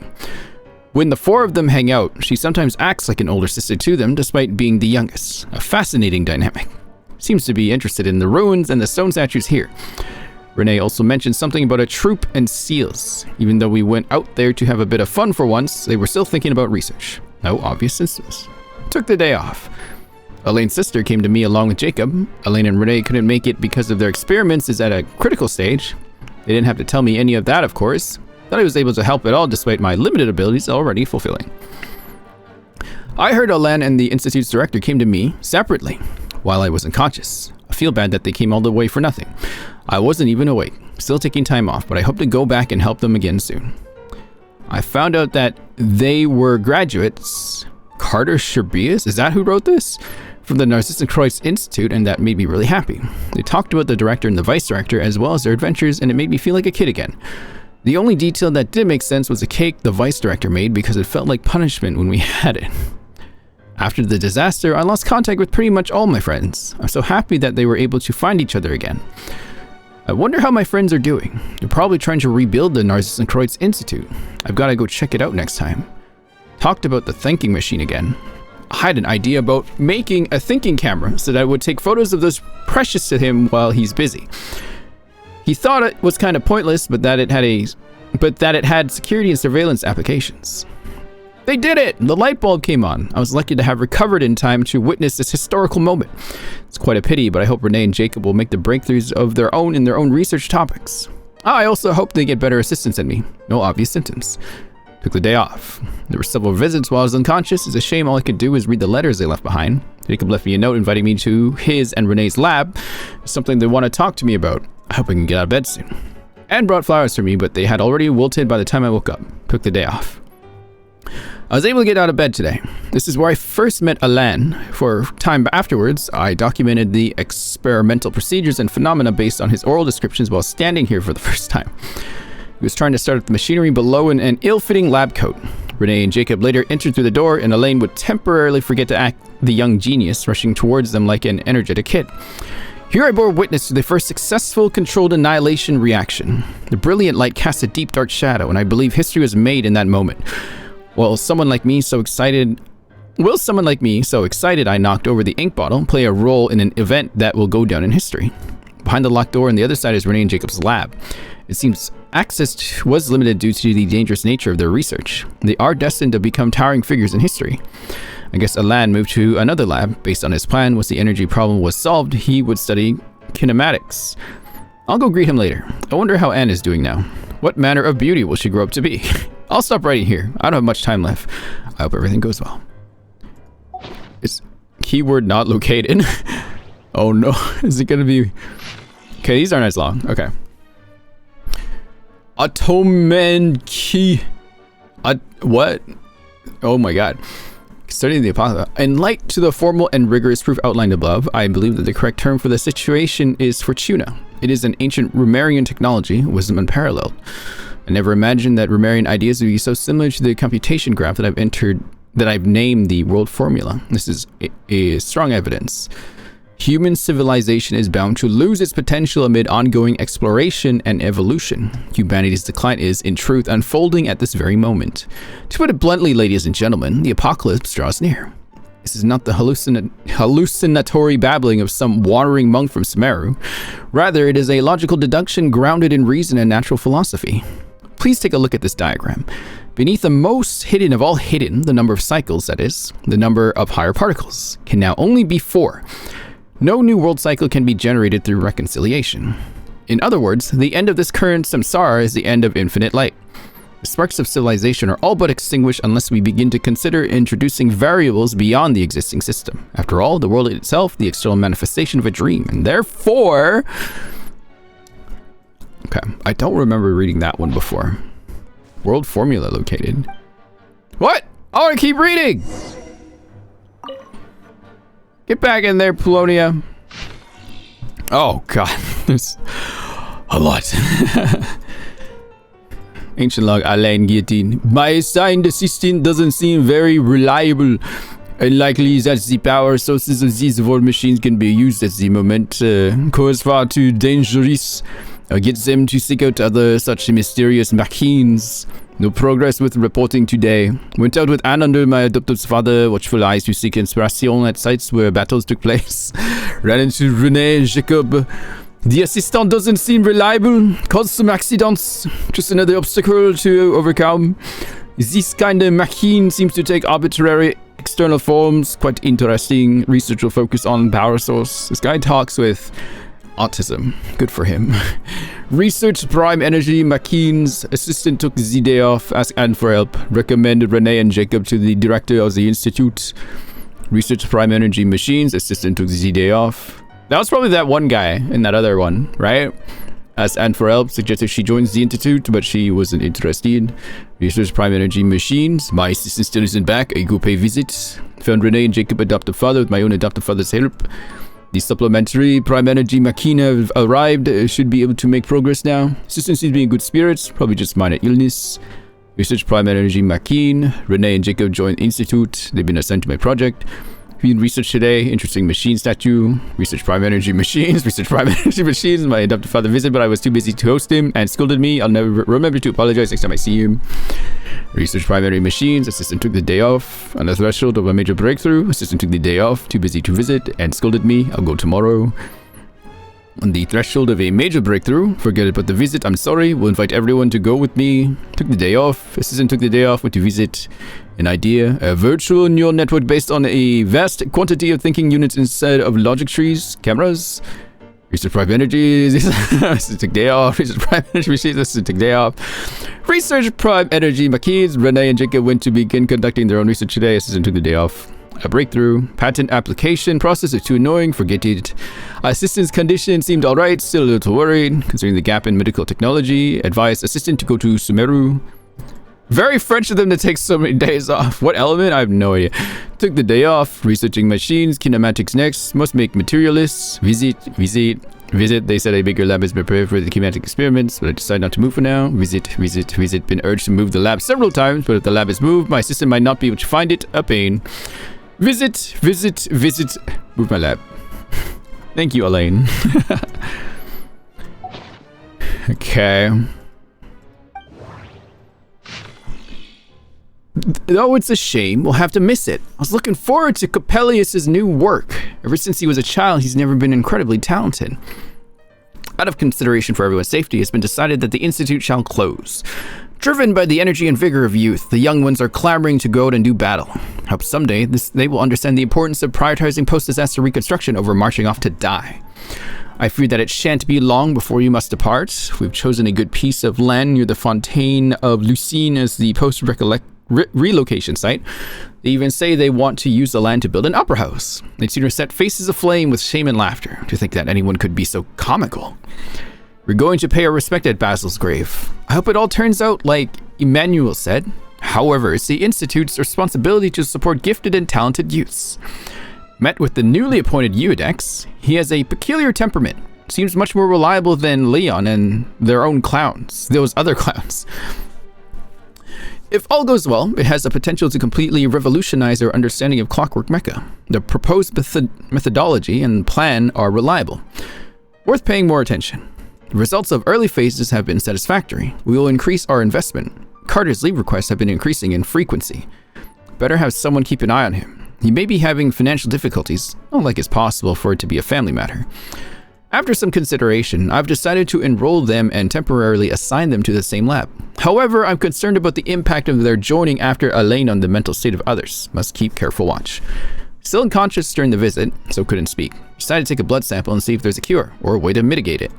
When the four of them hang out, she sometimes acts like an older sister to them, despite being the youngest. A fascinating dynamic. Seems to be interested in the ruins and the stone statues here. Renee also mentioned something about a troop and seals. Even though we went out there to have a bit of fun for once, they were still thinking about research. No obvious symptoms. Took the day off. Elaine's sister came to me along with Jacob. Elaine and Renee couldn't make it because of their experiments is at a critical stage. They didn't have to tell me any of that, of course. That I was able to help at all despite my limited abilities already fulfilling. I heard Alain and the Institute's director came to me separately while I was unconscious. I feel bad that they came all the way for nothing. I wasn't even awake, still taking time off, but I hope to go back and help them again soon. I found out that they were graduates. Carter Sherbias, is that who wrote this? From the Narcissus Institute, and that made me really happy. They talked about the director and the vice director as well as their adventures, and it made me feel like a kid again. The only detail that did make sense was the cake the vice director made because it felt like punishment when we had it. After the disaster, I lost contact with pretty much all my friends. I'm so happy that they were able to find each other again. I wonder how my friends are doing. They're probably trying to rebuild the Narcissus Institute. I've got to go check it out next time. Talked about the thinking machine again. I had an idea about making a thinking camera so that I would take photos of those precious to him while he's busy. He thought it was kind of pointless, but that it had security and surveillance applications. They did it! The light bulb came on. I was lucky to have recovered in time to witness this historical moment. It's quite a pity, but I hope Renee and Jacob will make the breakthroughs of their own in their own research topics. I also hope they get better assistance than me. No obvious symptoms. Took the day off. There were several visits while I was unconscious. It's a shame all I could do was read the letters they left behind. Jacob left me a note inviting me to his and Renee's lab. Something they want to talk to me about. I hope I can get out of bed soon. And brought flowers for me, but they had already wilted by the time I woke up. Took the day off. I was able to get out of bed today. This is where I first met Alan. For time afterwards, I documented the experimental procedures and phenomena based on his oral descriptions while standing here for the first time. He was trying to start up the machinery below in an ill-fitting lab coat. Renee and Jacob later entered through the door, and Elaine would temporarily forget to act the young genius, rushing towards them like an energetic kid. Here I bore witness to the first successful controlled annihilation reaction. The brilliant light cast a deep dark shadow, and I believe history was made in that moment. Will someone like me so excited I knocked over the ink bottle play a role in an event that will go down in history? Behind the locked door on the other side is Renee and Jacob's lab. It seems access was limited due to the dangerous nature of their research. They are destined to become towering figures in history. I guess Alan moved to another lab. Based on his plan, once the energy problem was solved, he would study kinematics. I'll go greet him later. I wonder how Anne is doing now. What manner of beauty will she grow up to be? I'll stop writing here. I don't have much time left. I hope everything goes well. Is keyword not located? Oh no. Is it gonna be... Okay, these aren't as long. Okay. Atomen key. What? Oh my god. Studying the apocalypse. In light to the formal and rigorous proof outlined above, I believe that the correct term for the situation is fortuna. It is an ancient Romarian technology, wisdom unparalleled. I never imagined that Romarian ideas would be so similar to the computation graph that I've named the world formula. This is a strong evidence. Human civilization is bound to lose its potential amid ongoing exploration and evolution. Humanity's decline is, in truth, unfolding at this very moment. To put it bluntly, ladies and gentlemen, the apocalypse draws near. This is not the hallucinatory babbling of some wandering monk from Sumeru. Rather, it is a logical deduction grounded in reason and natural philosophy. Please take a look at this diagram. Beneath the most hidden of all hidden, the number of cycles, that is, the number of higher particles, can now only be 4. No new world cycle can be generated through reconciliation. In other words, the end of this current samsara is the end of infinite light. The sparks of civilization are all but extinguished unless we begin to consider introducing variables beyond the existing system. After all, the world itself, the external manifestation of a dream, and therefore... Okay, I don't remember reading that one before. World formula located. What? I want to keep reading! Get back in there, Polonia. Oh, God. There's a lot. Ancient log, Alain Guillotine. My sign, the system doesn't seem very reliable. Unlikely that the power sources of these war machines can be used at the moment. Cause far too dangerous. Get them to seek out other such mysterious machines. No progress with reporting today. Went out with Anne under my adoptive father, watchful eyes to seek inspiration at sites where battles took place. Ran into Renee and Jacob. The assistant doesn't seem reliable. Caused some accidents. Just another obstacle to overcome. This kind of machine seems to take arbitrary external forms. Quite interesting. Research will focus on power source. This guy talks with autism. Good for him. Research prime energy machines. Assistant took the day off. Asked Anne for help. Recommended Renee and Jacob to the director of the institute. Research prime energy machines. Assistant took the day off. That was probably that one guy in that other one, right? Asked Anne for help, suggested she joins the Institute, but she wasn't interested. Research prime energy machines. My assistant still isn't back. I go pay visits. Found Renee and Jacob adoptive father with my own adoptive father's help. The supplementary prime energy machine have arrived. Should be able to make progress now. Assistant seems to be in good spirits. Probably just minor illness. Research prime energy machine. Renee and Jacob joined Institute. They've been assigned to my project. Being research today. Interesting machine statue. Research prime energy machines. Research prime energy machines. My adoptive father visit, but I was too busy to host him and scolded me. I'll never remember to apologize next time I see him. Research primary machines. Assistant took the day off. On the threshold of a major breakthrough. Assistant took the day off. Too busy to visit and scolded me. I'll go tomorrow. On the threshold of a major breakthrough. Forget about the visit. I'm sorry. We'll invite everyone to go with me. Took the day off. Assistant took the day off. Went to visit. An idea. A virtual neural network based on a vast quantity of thinking units instead of logic trees. Cameras. Research prime energy. Assistant took day off. Research prime energy machines. Assistant took day off. Research prime energy machines. Renee and Jacob went to begin conducting their own research today. Assistant took the day off. A breakthrough. Patent application. Process is too annoying. Forget it. Assistant's condition seemed alright. Still a little worried. Considering the gap in medical technology. Advised assistant to go to Sumeru. Very French of them to take so many days off. What element? I have no idea. Took the day off. Researching machines. Kinematics next. Must make materialists. Visit. They said a bigger lab has been prepared for the kinematic experiments, but I decided not to move for now. Visit. Been urged to move the lab several times, but if the lab is moved, my assistant might not be able to find it. A pain. Visit. Move my lab. Thank you, Elaine. Okay. Though it's a shame, we'll have to miss it. I was looking forward to Coppelius's new work. Ever since he was a child, he's never been incredibly talented. Out of consideration for everyone's safety, it's been decided that the Institute shall close. Driven by the energy and vigor of youth, the young ones are clamoring to go out and do battle. I hope someday they will understand the importance of prioritizing post-disaster reconstruction over marching off to die. I fear that it shan't be long before you must depart. We've chosen a good piece of land near the Fontaine of Lucine as the post-relocation site. They even say they want to use the land to build an opera house. They'd sooner set faces aflame with shame and laughter. To think that anyone could be so comical. We're going to pay our respect at Basil's grave. I hope it all turns out like Emmanuel said. However, it's the Institute's responsibility to support gifted and talented youths. Met with the newly appointed Eudex, he has a peculiar temperament. Seems much more reliable than Leon and their own clowns. Those other clowns. If all goes well, it has the potential to completely revolutionize our understanding of Clockwork Mecha. The proposed methodology and plan are reliable. Worth paying more attention. The results of early phases have been satisfactory. We will increase our investment. Carter's leave requests have been increasing in frequency. Better have someone keep an eye on him. He may be having financial difficulties, not like it's possible for it to be a family matter. After some consideration, I've decided to enroll them and temporarily assign them to the same lab. However, I'm concerned about the impact of their joining after Elaine on the mental state of others. Must keep careful watch. Still unconscious during the visit, so couldn't speak. Decided to take a blood sample and see if there's a cure, or a way to mitigate it.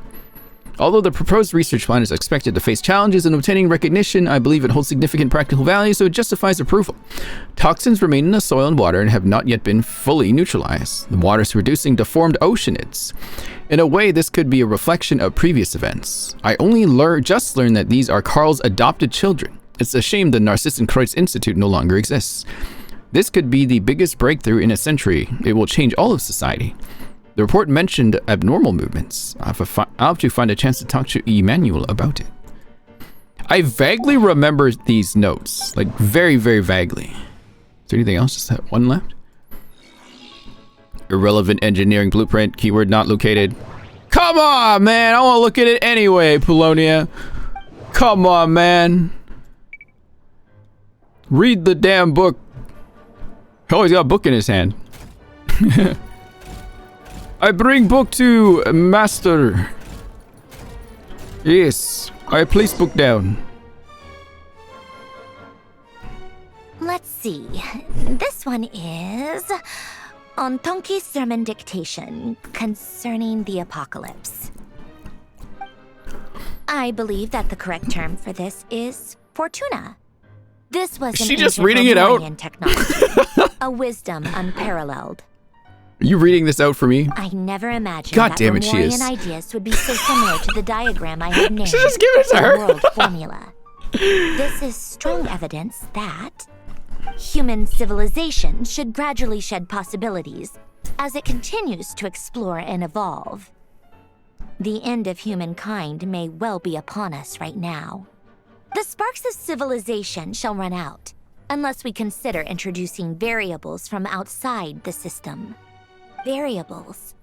Although the proposed research plan is expected to face challenges in obtaining recognition, I believe it holds significant practical value, so it justifies approval. Toxins remain in the soil and water and have not yet been fully neutralized. The water is producing deformed oceanids. In a way, this could be a reflection of previous events. I only just learned that these are Carl's adopted children. It's a shame the Narcissenkreuz Institute no longer exists. This could be the biggest breakthrough in a century. It will change all of society. The report mentioned abnormal movements. I'll have to find a chance to talk to Emmanuel about it. I vaguely remember these notes, like very, very vaguely. Is there anything else? Just that one left? Irrelevant engineering blueprint, keyword not located. Come on, man! I want to look at it anyway, Polonia. Come on, man. Read the damn book. Oh, he's got a book in his hand. I bring book to master. Yes, I place book down. Let's see. This one is on Tonki's sermon dictation concerning the apocalypse. I believe that the correct term for this is Fortuna. This was she just reading it out. Technology, a wisdom unparalleled. Are you reading this out for me? I never imagined God that damn it, she is. Romorian ideas would be so similar to the diagram I had named Just give it to the her. world formula. This is strong evidence that human civilization should gradually shed possibilities as it continues to explore and evolve. The end of humankind may well be upon us right now. The sparks of civilization shall run out, unless we consider introducing variables from outside the system. Variables.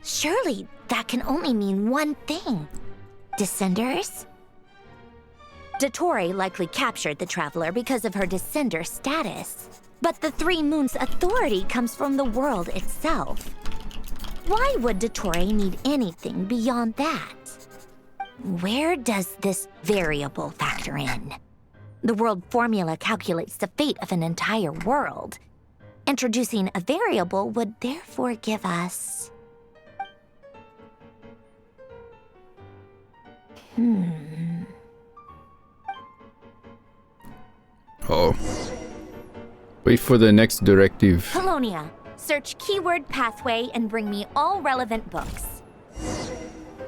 Surely that can only mean one thing. Descenders? Dottore likely captured the traveler because of her descender status. But the Three Moons' authority comes from the world itself. Why would Dottore need anything beyond that? Where does this variable factor in? The world formula calculates the fate of an entire world. Introducing a variable would therefore give us... Oh. Wait for the next directive. Polonia, search keyword pathway and bring me all relevant books.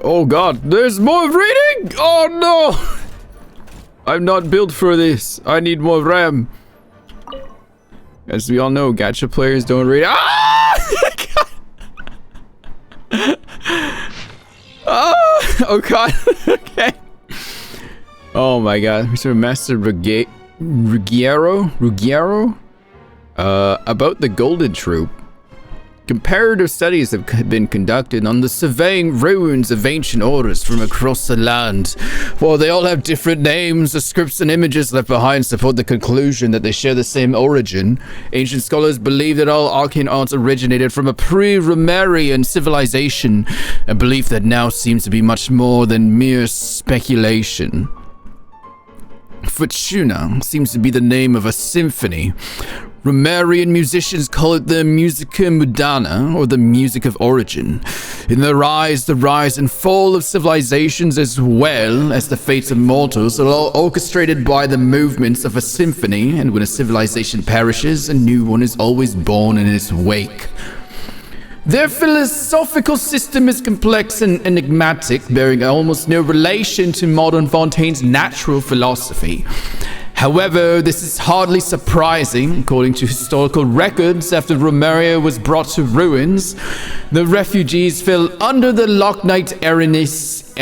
Oh god, there's more reading! Oh no! I'm not built for this. I need more RAM. As we all know, gacha players don't read. Ah! Oh god. Okay. Oh my god. Mr. Master Ruggiero? About the Golden Troop. Comparative studies have been conducted on the surveying ruins of ancient orders from across the land. While they all have different names, the scripts and images left behind support the conclusion that they share the same origin. Ancient scholars believe that all arcane arts originated from a pre-Romarian civilization, a belief that now seems to be much more than mere speculation. Fortuna seems to be the name of a symphony. Romarian musicians call it the musica mundana, or the music of origin. In the rise and fall of civilizations, as well as the fates of mortals, are all orchestrated by the movements of a symphony, and when a civilization perishes, a new one is always born in its wake. Their philosophical system is complex and enigmatic, bearing almost no relation to modern Fontaine's natural philosophy. However, this is hardly surprising. According to historical records, after Romaria was brought to ruins, the refugees fell under the Locknight Arenes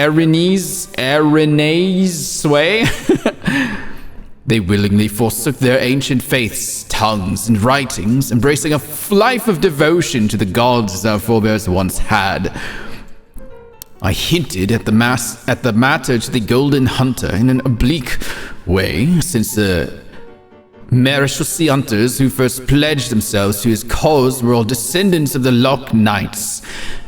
sway. They willingly forsook their ancient faiths, tongues, and writings, embracing a life of devotion to the gods our forebears once had. I hinted at the matter to the Golden Hunter in an oblique way, since the Maréchaussée hunters who first pledged themselves to his cause were all descendants of the Lock Knights.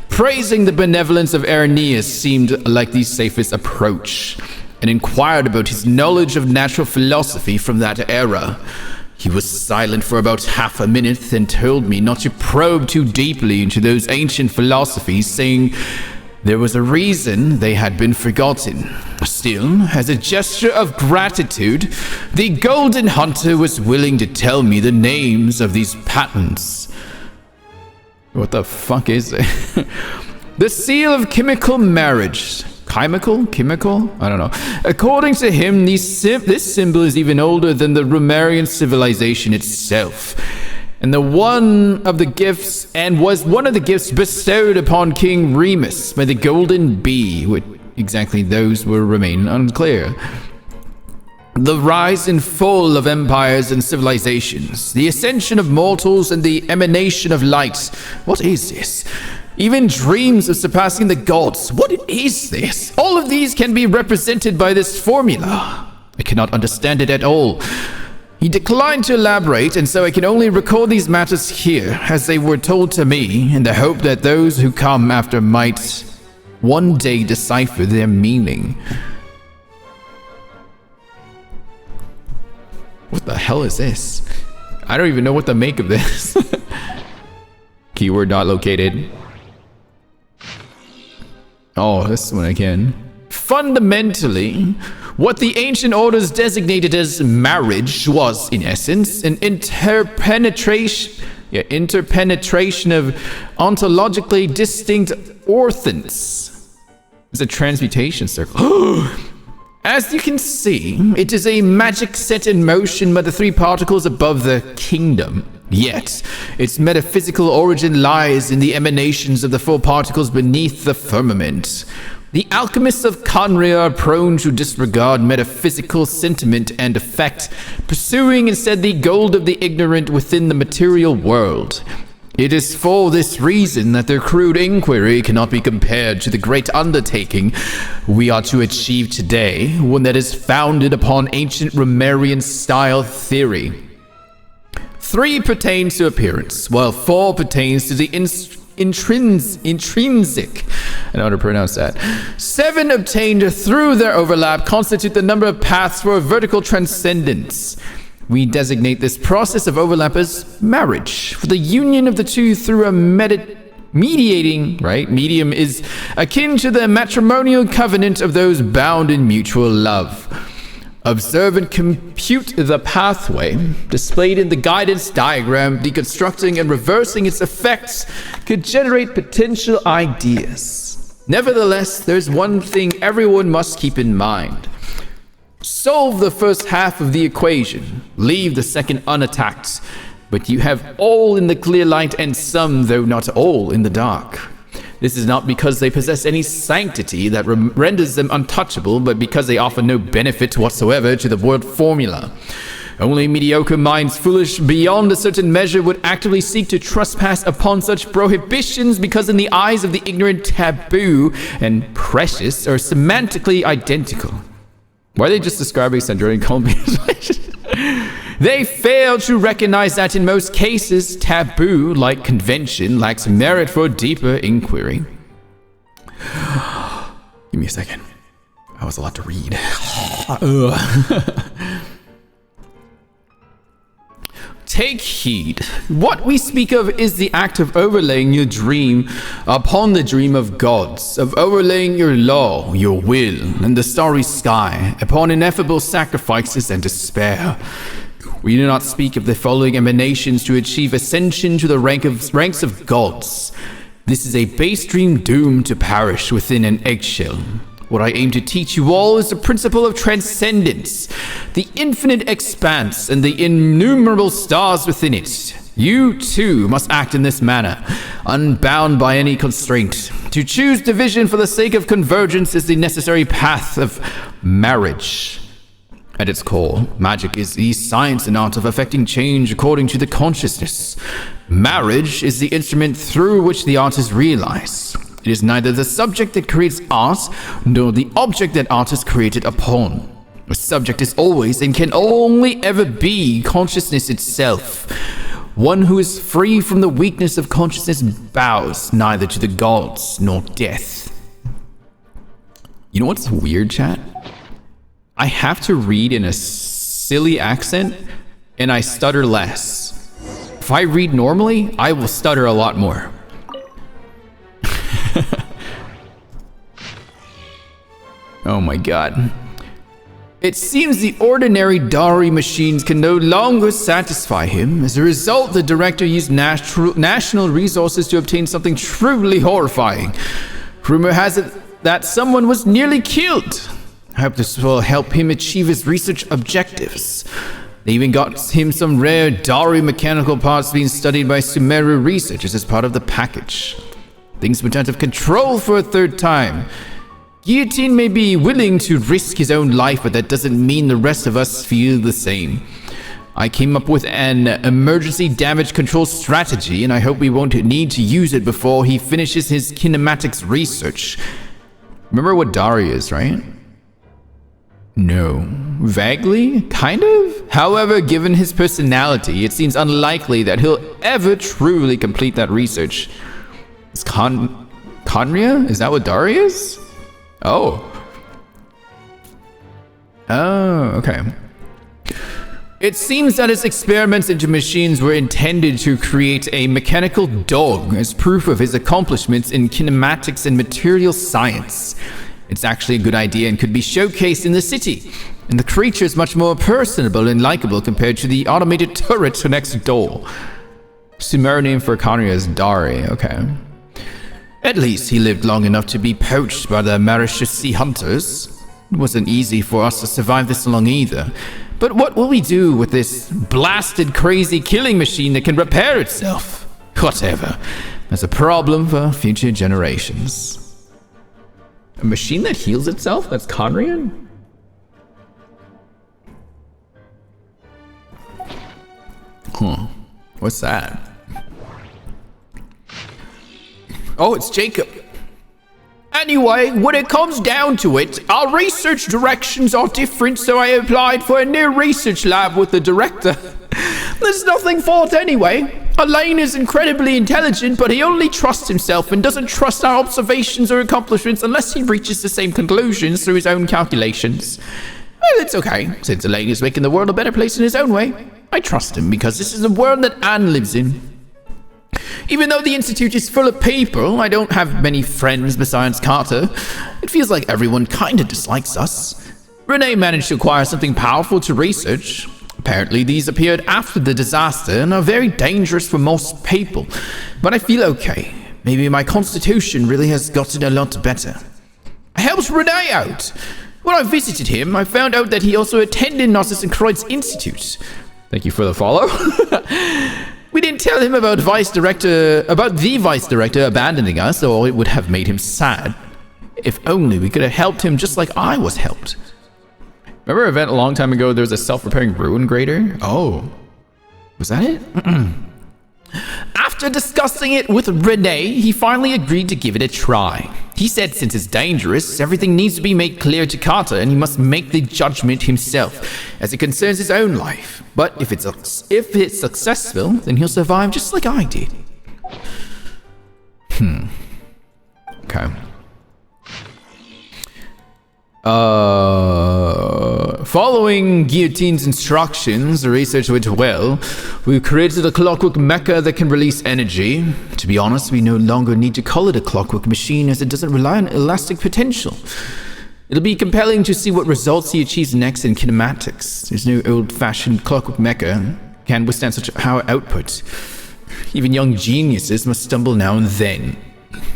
Praising the benevolence of Irenaeus seemed like the safest approach, and inquired about his knowledge of natural philosophy from that era. He was silent for about half a minute, then told me not to probe too deeply into those ancient philosophies, saying there was a reason they had been forgotten. Still, as a gesture of gratitude, the Golden Hunter was willing to tell me the names of these patents. What the fuck is it? The seal of chemical marriage. Chemical? I don't know. According to him, this symbol is even older than the Romarian civilization itself. And was one of the gifts bestowed upon King Remus by the Golden Bee. What exactly those remain unclear. The rise and fall of empires and civilizations, the ascension of mortals and the emanation of light. What is this? Even dreams of surpassing the gods. What is this? All of these can be represented by this formula. I cannot understand it at all. He declined to elaborate, and so I can only record these matters here, as they were told to me, in the hope that those who come after might one day decipher their meaning. What the hell is this? I don't even know what to make of this. Keyword not located. Oh, this one again. Fundamentally, what the ancient orders designated as marriage was, in essence, an interpenetration Yeah, interpenetration of ontologically distinct orthants. It's a transmutation circle. As you can see, it is a magic set in motion by the 3 particles above the kingdom. Yet, its metaphysical origin lies in the emanations of the 4 particles beneath the firmament. The alchemists of Khaenri'ah are prone to disregard metaphysical sentiment and effect, pursuing instead the gold of the ignorant within the material world. It is for this reason that their crude inquiry cannot be compared to the great undertaking we are to achieve today, one that is founded upon ancient Romarian-style theory. 3 pertains to appearance, while 4 pertains to the intrinsic. I know how to pronounce that. 7 obtained through their overlap constitute the number of paths for vertical transcendence. We designate this process of overlap as marriage, for the union of the 2 through a mediating medium is akin to the matrimonial covenant of those bound in mutual love. Observe and compute the pathway displayed in the guidance diagram. Deconstructing and reversing its effects could generate potential ideas. Nevertheless, there's one thing everyone must keep in mind. Solve the first half of the equation, leave the second unattacked, but you have all in the clear light and some, though not all, in the dark. This is not because they possess any sanctity that renders them untouchable, but because they offer no benefit whatsoever to the word formula. Only mediocre minds foolish beyond a certain measure would actively seek to trespass upon such prohibitions, because in the eyes of the ignorant, taboo and precious are semantically identical. Why are they just describing Sandrine Columbia's relationship? They fail to recognize that in most cases, taboo, like convention, lacks merit for deeper inquiry. Give me a second. That was a lot to read. Take heed. What we speak of is the act of overlaying your dream upon the dream of gods, of overlaying your law, your will, and the starry sky upon ineffable sacrifices and despair. We do not speak of the following emanations to achieve ascension to the ranks of gods. This is a base dream doomed to perish within an eggshell. What I aim to teach you all is the principle of transcendence, the infinite expanse and the innumerable stars within it. You, too, must act in this manner, unbound by any constraint. To choose division for the sake of convergence is the necessary path of marriage. At its core, magic is the science and art of effecting change according to the consciousness. Marriage is the instrument through which the art is realized. It is neither the subject that creates art, nor the object that art is created upon. The subject is always and can only ever be consciousness itself. One who is free from the weakness of consciousness bows neither to the gods nor death. You know what's weird, chat? I have to read in a silly accent, and I stutter less. If I read normally, I will stutter a lot more. Oh my god. It seems the ordinary Dari machines can no longer satisfy him. As a result, the director used national resources to obtain something truly horrifying. Rumor has it that someone was nearly killed. I hope this will help him achieve his research objectives. They even got him some rare Dari mechanical parts being studied by Sumeru researchers as part of the package. Things went out of control for a third time. Guillotine may be willing to risk his own life, but that doesn't mean the rest of us feel the same. I came up with an emergency damage control strategy, and I hope we won't need to use it before he finishes his kinematics research. Remember what Dari is, right? No. Vaguely? Kind of? However, given his personality, it seems unlikely that he'll ever truly complete that research. Is Khaenri'ah? Is that what Dari is? Oh. Oh, okay. It seems that his experiments into machines were intended to create a mechanical dog as proof of his accomplishments in kinematics and material science. It's actually a good idea and could be showcased in the city. And the creature is much more personable and likable compared to the automated turret next door. Sumeru name for Conry is Dari. Okay. At least he lived long enough to be poached by the Mauritius sea hunters. It wasn't easy for us to survive this long either. But what will we do with this blasted crazy killing machine that can repair itself? Whatever. That's a problem for future generations. A machine that heals itself? That's Conrian? Huh. What's that? Oh, it's Jacob. Anyway, when it comes down to it, our research directions are different, so I applied for a new research lab with the director. There's nothing for it anyway. Elaine is incredibly intelligent, but he only trusts himself and doesn't trust our observations or accomplishments unless he reaches the same conclusions through his own calculations. Well, it's okay, since Elaine is making the world a better place in his own way. I trust him because this is the world that Anne lives in. Even though the Institute is full of people, I don't have many friends besides Carter. It feels like everyone kinda dislikes us. Renee managed to acquire something powerful to research. Apparently these appeared after the disaster and are very dangerous for most people. But I feel okay. Maybe my constitution really has gotten a lot better. I helped Renee out. When I visited him, I found out that he also attended Narcissus and Croyd's Institute. Thank you for the follow. We didn't tell him about the vice director abandoning us, or it would have made him sad. If only we could have helped him just like I was helped. Remember an event a long time ago, there was a self-repairing ruin grader? Oh. Was that it? After discussing it with Renee, he finally agreed to give it a try. He said since it's dangerous, everything needs to be made clear to Carter and he must make the judgment himself, as it concerns his own life. But if it's successful, then he'll survive just like I did. Okay. Following Guillotine's instructions, the research went well. We've created a clockwork mecha that can release energy. To be honest, we no longer need to call it a clockwork machine as it doesn't rely on elastic potential. It'll be compelling to see what results he achieves next in kinematics. There's no old-fashioned clockwork mecha can withstand such high output. Even young geniuses must stumble now and then.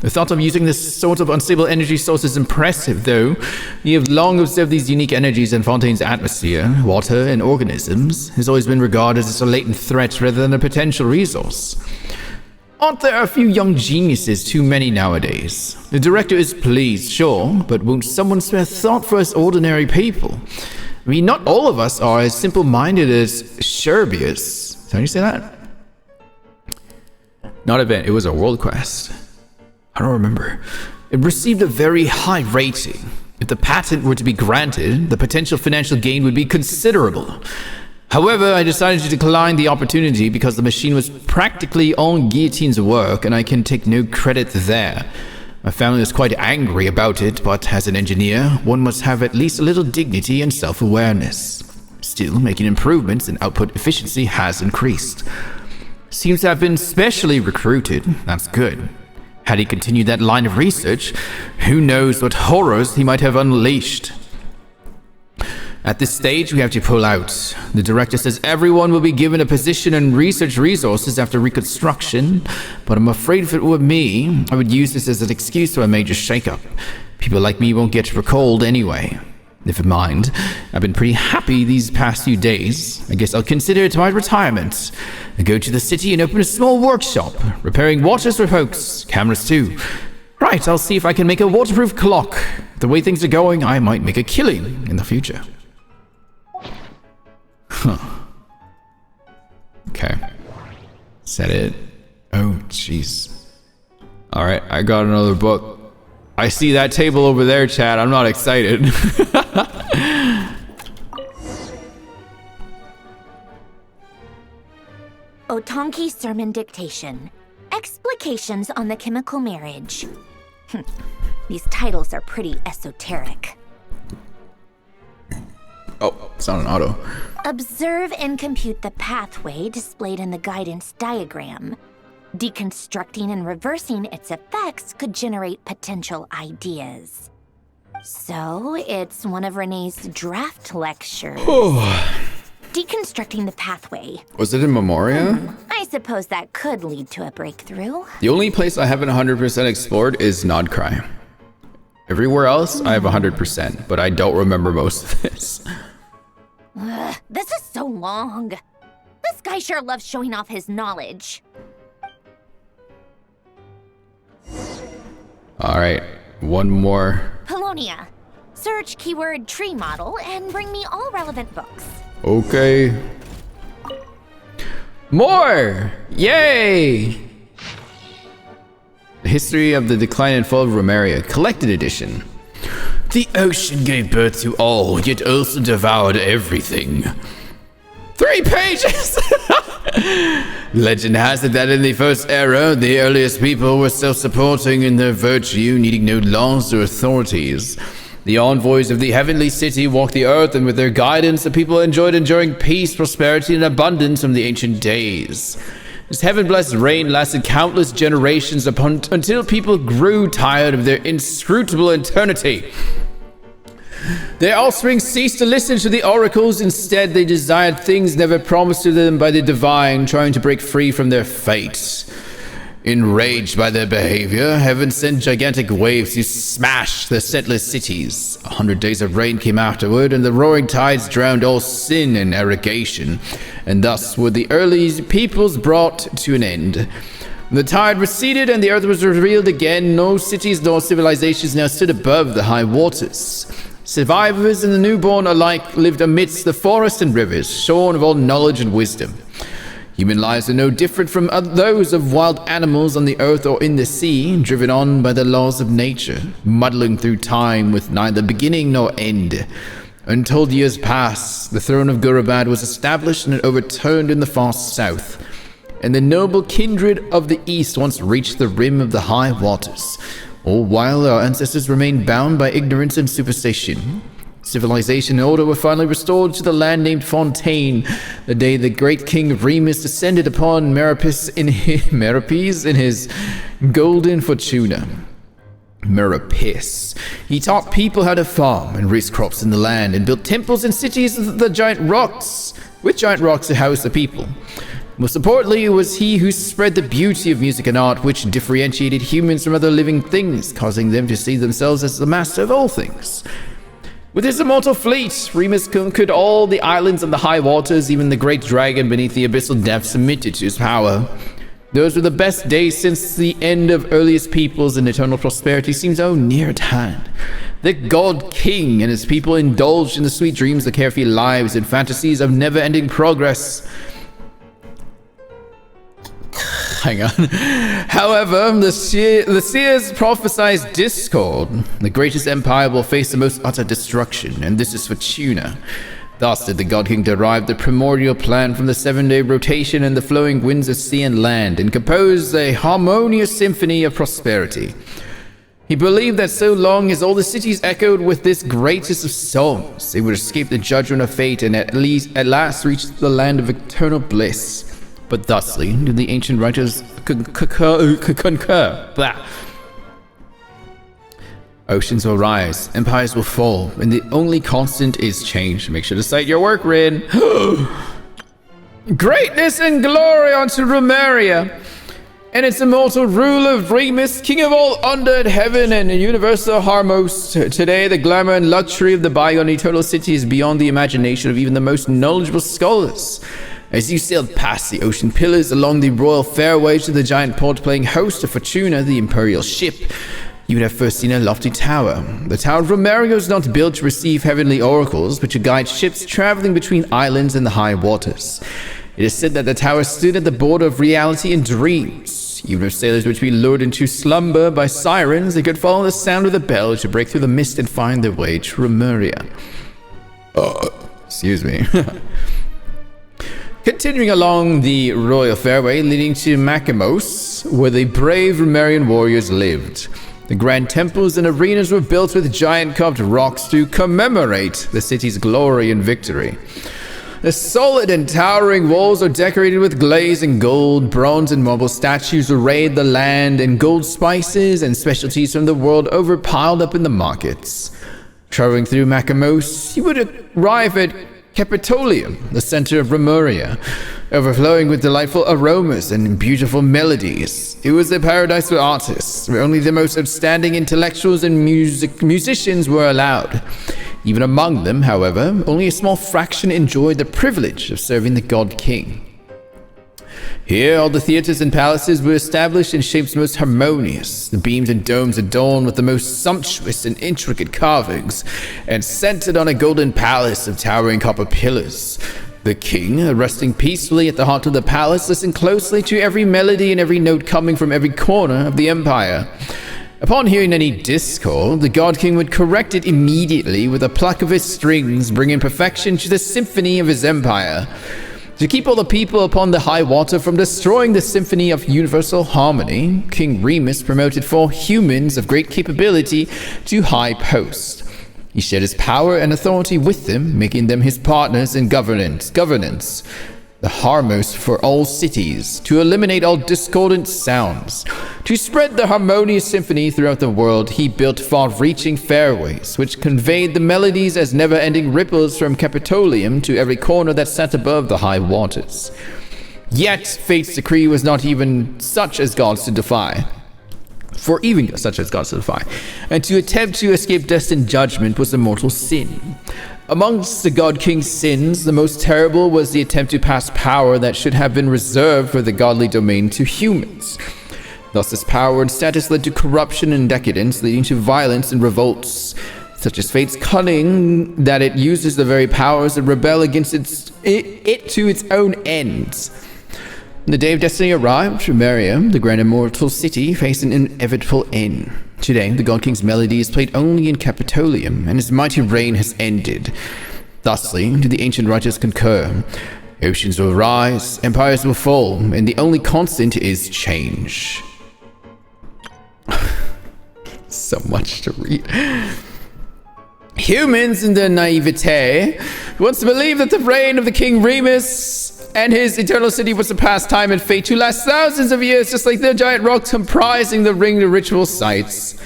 The thought of using this sort of unstable energy source is impressive, though. We have long observed these unique energies in Fontaine's atmosphere, water, and organisms. Has always been regarded as a latent threat rather than a potential resource. Aren't there a few young geniuses too many nowadays? The director is pleased, sure, but won't someone spare thought for us ordinary people? I mean, not all of us are as simple-minded as Sherbius. How do you say that? Not event, it was a world quest. I don't remember. It received a very high rating. If the patent were to be granted, the potential financial gain would be considerable. However, I decided to decline the opportunity because the machine was practically all Guillotine's work and I can take no credit there. My family was quite angry about it, but as an engineer, one must have at least a little dignity and self-awareness. Still, making improvements in output efficiency has increased. Seems to have been specially recruited. That's good. Had he continued that line of research, who knows what horrors he might have unleashed. At this stage, we have to pull out. The director says everyone will be given a position and research resources after reconstruction, but I'm afraid if it were me, I would use this as an excuse to a major shakeup. People like me won't get recalled anyway. Never mind. I've been pretty happy these past few days. I guess I'll consider it my retirement. I go to the city and open a small workshop, repairing watches for folks, cameras too. Right, I'll see if I can make a waterproof clock. The way things are going, I might make a killing in the future. Huh. Okay. Set it. Oh, jeez. Alright, I got another book. I see that table over there, Chad. I'm not excited. Otonki Sermon Dictation. Explications on the Chemical Marriage. These titles are pretty esoteric. Oh, it's not an auto. Observe and compute the pathway displayed in the guidance diagram. Deconstructing and reversing its effects could generate potential ideas. So, it's one of Renee's draft lectures. Deconstructing the pathway. Was it in Memoria? I I suppose that could lead to a breakthrough. The only place I haven't 100% explored is Nodcry. Everywhere else, I have 100%, but I don't remember most of this. Ugh, this is so long. This guy sure loves showing off his knowledge. Alright, one more. Polonia, search keyword tree model and bring me all relevant books. Okay. More! Yay! The History of the Decline and Fall of Romeria, Collected Edition. The ocean gave birth to all, yet also devoured everything. 3 pages! Legend has it that in the first era, the earliest people were self-supporting in their virtue, needing no laws or authorities. The envoys of the heavenly city walked the earth, and with their guidance, the people enjoyed enduring peace, prosperity, and abundance from the ancient days. This heaven-blessed reign lasted countless generations until people grew tired of their inscrutable eternity. Their offspring ceased to listen to the oracles. Instead, they desired things never promised to them by the divine, trying to break free from their fate. Enraged by their behavior, heaven sent gigantic waves to smash the settler cities. 100 days of rain came afterward, and the roaring tides drowned all sin and irrigation. And thus were the early peoples brought to an end. The tide receded, and the earth was revealed again. No cities nor civilizations now stood above the high waters. Survivors and the newborn alike lived amidst the forests and rivers, shorn of all knowledge and wisdom. Human lives are no different from those of wild animals on the earth or in the sea, driven on by the laws of nature, muddling through time with neither beginning nor end. Untold years pass, the throne of Gurabad was established and overturned in the far south, and the noble kindred of the east once reached the rim of the high waters. All while our ancestors remained bound by ignorance and superstition. Civilization and order were finally restored to the land named Fontaine, the day the great king Remus descended upon Meripes in his golden fortuna. Meripes. He taught people how to farm and raise crops in the land, and built temples and cities with giant rocks to house the people. Most importantly, it was he who spread the beauty of music and art, which differentiated humans from other living things, causing them to see themselves as the master of all things. With his immortal fleet, Remus conquered all the islands and the high waters. Even the great dragon beneath the abyssal depths submitted to his power. Those were the best days since the end of earliest peoples, and eternal prosperity seems so near at hand. The God King and his people indulged in the sweet dreams of carefree lives and fantasies of never-ending progress. Hang on. However, the seers prophesied discord. The greatest empire will face the most utter destruction, and this is Fortuna. Thus did the God King derive the primordial plan from the 7-day rotation and the flowing winds of sea and land, and compose a harmonious symphony of prosperity. He believed that so long as all the cities echoed with this greatest of songs, they would escape the judgment of fate and at last reach the land of eternal bliss. But thusly did the ancient writers concur. Blah. Oceans will rise, empires will fall, and the only constant is change. Make sure to cite your work, Rin. Greatness and glory unto Romeria, and its immortal rule of Remus, king of all undead heaven and universal Harmos. Today, the glamour and luxury of the bygone eternal city is beyond the imagination of even the most knowledgeable scholars. As you sailed past the ocean pillars along the royal fairway to the giant port-playing host of Fortuna, the imperial ship, you would have first seen a lofty tower. The Tower of Romeria was not built to receive heavenly oracles, but to guide ships traveling between islands and the high waters. It is said that the tower stood at the border of reality and dreams. Even if sailors were to be lured into slumber by sirens, they could follow the sound of the bell to break through the mist and find their way to Romeria. Excuse me. Continuing along the royal fairway leading to Makamos, where the brave Romerian warriors lived. The grand temples and arenas were built with giant carved rocks to commemorate the city's glory and victory. The solid and towering walls are decorated with glaze and gold, bronze and marble statues arrayed the land, and gold spices and specialties from the world over piled up in the markets. Traveling through Makamos, you would arrive at Capitolium, the center of Romeria. overflowing with delightful aromas and beautiful melodies. It was a paradise for artists, where only the most outstanding intellectuals and musicians were allowed. Even among them, however, only a small fraction enjoyed the privilege of serving the God King. Here, all the theaters and palaces were established in shapes most harmonious, the beams and domes adorned with the most sumptuous and intricate carvings, and centered on a golden palace of towering copper pillars. The king, resting peacefully at the heart of the palace, listened closely to every melody and every note coming from every corner of the empire. Upon hearing any discord, the God King would correct it immediately with a pluck of his strings, bringing perfection to the symphony of his empire. To keep all the people upon the high water from destroying the symphony of universal harmony, King Remus promoted 4 humans of great capability to high post. He shared his power and authority with them, making them his partners in governance, the Harmos for all cities, to eliminate all discordant sounds. To spread the harmonious symphony throughout the world, he built far-reaching fairways, which conveyed the melodies as never-ending ripples from Capitolium to every corner that sat above the high waters. Yet, fate's decree was not even such as gods to defy. And to attempt to escape destined judgment was a mortal sin. Amongst the God King's sins, the most terrible was the attempt to pass power that should have been reserved for the godly domain to humans. Thus, this power and status led to corruption and decadence, leading to violence and revolts. Such as fate's cunning that it uses the very powers that rebel against it to its own ends. The day of destiny arrived. Meriam, the grand immortal city, faced an inevitable end. Today, the God King's melody is played only in Capitolium, and his mighty reign has ended. Thusly, do the ancient writers concur. Oceans will rise, empires will fall, and the only constant is change. So much to read. Humans in their naivete wants to believe that the reign of the King Remus and his eternal city will surpass time and fate to last thousands of years, just like the giant rocks comprising the ringed ritual sites.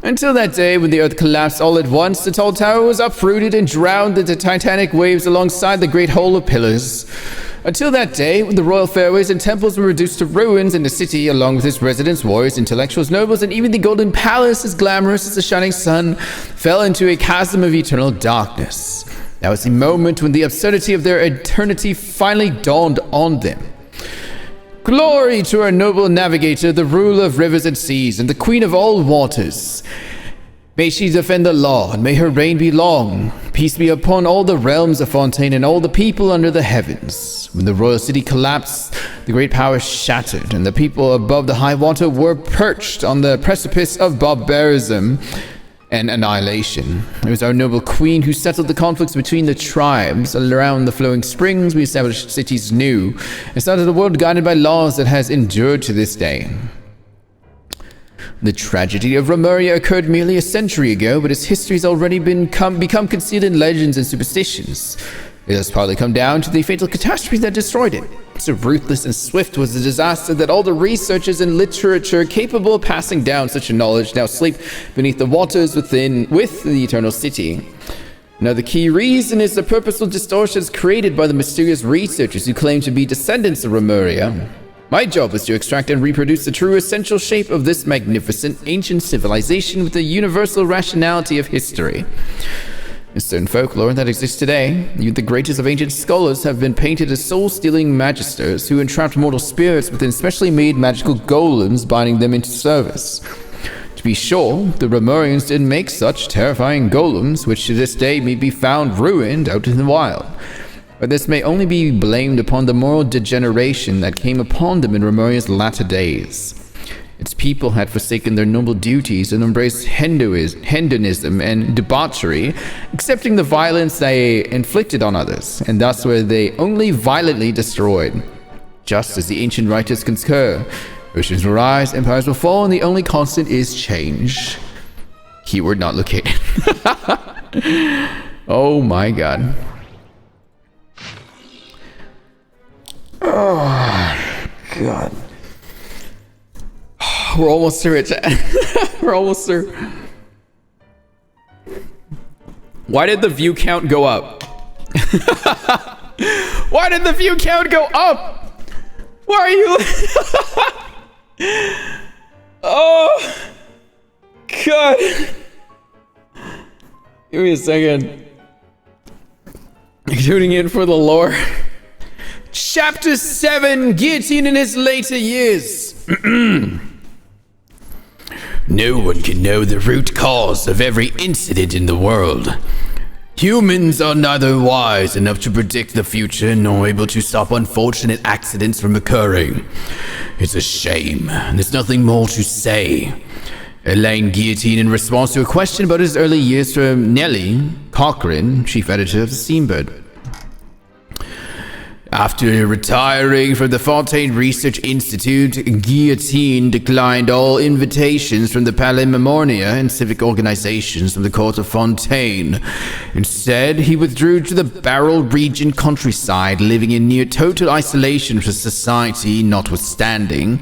Until that day when the earth collapsed all at once, the tall tower was uprooted and drowned in the titanic waves alongside the great hole of pillars. Until that day when the royal fairways and temples were reduced to ruins, and the city, along with its residents, warriors, intellectuals, nobles, and even the golden palace, as glamorous as the shining sun, fell into a chasm of eternal darkness. That was the moment when the absurdity of their eternity finally dawned on them. Glory to our noble navigator, the ruler of rivers and seas, and the queen of all waters. May she defend the law, and may her reign be long. Peace be upon all the realms of Fontaine and all the people under the heavens. When the royal city collapsed, the great power shattered, and the people above the high water were perched on the precipice of barbarism and annihilation. It was our noble queen who settled the conflicts between the tribes. Around the flowing springs, we established cities new, and started a world guided by laws that has endured to this day. The tragedy of Remuria occurred merely a century ago, but its history has already become concealed in legends and superstitions. It has partly come down to the fatal catastrophe that destroyed it. So ruthless and swift was the disaster that all the researchers and literature capable of passing down such a knowledge now sleep beneath the waters with the eternal city. Another key reason is the purposeful distortions created by the mysterious researchers who claim to be descendants of Remuria. My job is to extract and reproduce the true essential shape of this magnificent ancient civilization with the universal rationality of history. In certain folklore that exists today, even the greatest of ancient scholars have been painted as soul-stealing magisters who entrapped mortal spirits within specially made magical golems, binding them into service. To be sure, the Remurians did make such terrifying golems, which to this day may be found ruined out in the wild. But this may only be blamed upon the moral degeneration that came upon them in Remuria's latter days. Its people had forsaken their noble duties and embraced hedonism and debauchery, accepting the violence they inflicted on others, and thus were they only violently destroyed. Just as the ancient writers concur, oceans will rise, empires will fall, and the only constant is change. Keyword not located. Oh my god. Oh god. We're almost through it. We're almost through. Why did the view count go up? Why Why did the view count go up? Why are you... Oh. God. Give me a second. Tuning in for the lore. Chapter 7, Guillotine in his later years. No one can know the root cause of every incident in the world. Humans are neither wise enough to predict the future nor able to stop unfortunate accidents from occurring. It's a shame. There's nothing more to say. Elaine Guillotine, in response to a question about his early years from Nellie Cochran, chief editor of the Steambird. After retiring from the Fontaine Research Institute, Guillotine declined all invitations from the Palais Memornia and civic organizations from the court of Fontaine. Instead, he withdrew to the Barrel region countryside, living in near total isolation from society notwithstanding.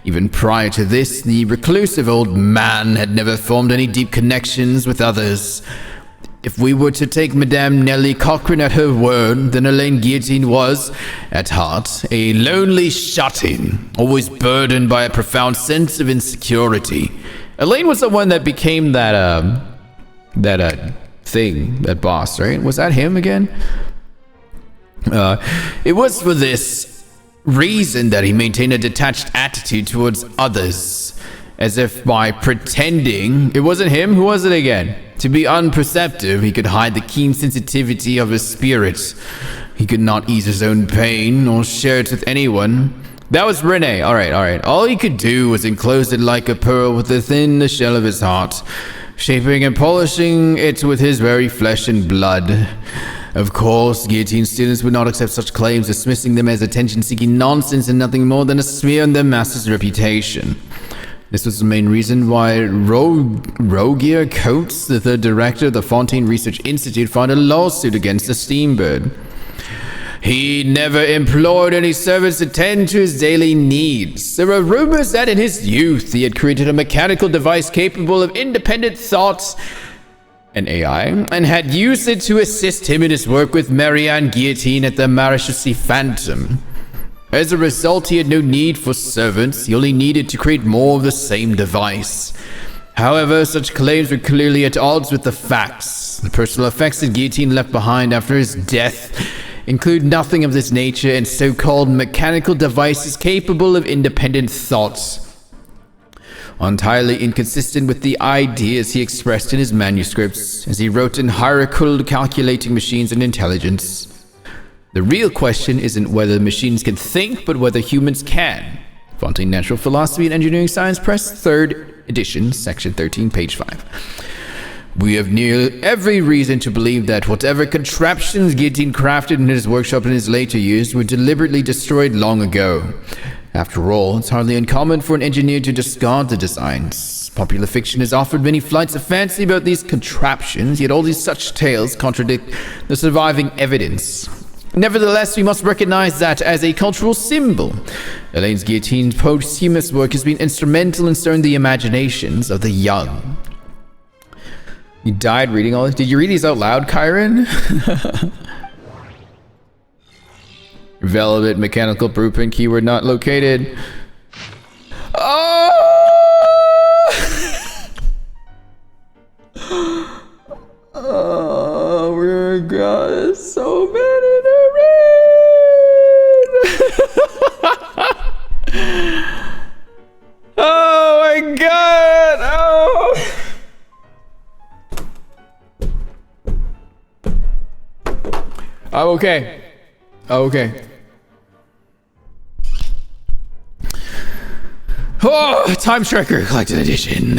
Even prior to this, the reclusive old man had never formed any deep connections with others. If we were to take Madame Nellie Cochran at her word, then Elaine Guillotine was, at heart, a lonely shut-in, always burdened by a profound sense of insecurity. Elaine was the one that became that boss, right? Was that him again? It was for this reason that he maintained a detached attitude towards others, as if by pretending it wasn't him. Who was it again? To be unperceptive, he could hide the keen sensitivity of his spirit. He could not ease his own pain or share it with anyone. That was Renee. All right. All he could do was enclose it like a pearl within the shell of his heart, shaping and polishing it with his very flesh and blood. Of course, Guillotine students would not accept such claims, dismissing them as attention-seeking nonsense and nothing more than a smear on their master's reputation. This was the main reason why Rogier Coates, the third director of the Fontaine Research Institute, filed a lawsuit against the Steambird. He never employed any servants to tend to his daily needs. There were rumors that in his youth he had created a mechanical device capable of independent thought, an AI, and had used it to assist him in his work with Marianne Guillotine at the Maréchaussée Phantom. As a result, he had no need for servants. He only needed to create more of the same device. However, such claims were clearly at odds with the facts. The personal effects that Guillotine left behind after his death include nothing of this nature and so-called mechanical devices capable of independent thought. Entirely inconsistent with the ideas he expressed in his manuscripts, as he wrote in hierarchical calculating machines and intelligence. The real question isn't whether machines can think, but whether humans can. Fontaine Natural Philosophy and Engineering Science Press, 3rd edition, section 13, page 5. We have nearly every reason to believe that whatever contraptions Guillotine crafted in his workshop in his later years were deliberately destroyed long ago. After all, it's hardly uncommon for an engineer to discard the designs. Popular fiction has offered many flights of fancy about these contraptions, yet all these such tales contradict the surviving evidence. Nevertheless, we must recognize that as a cultural symbol, Elaine's Guillotine's posthumous work has been instrumental in stirring the imaginations of the young. You died reading all this? Did you read these out loud, Kyron? Velvet mechanical blueprint keyword not located. Oh! Oh, we're got so many to read. Oh my god! Oh! I'm okay. Okay. Oh, Time Striker Collected Edition.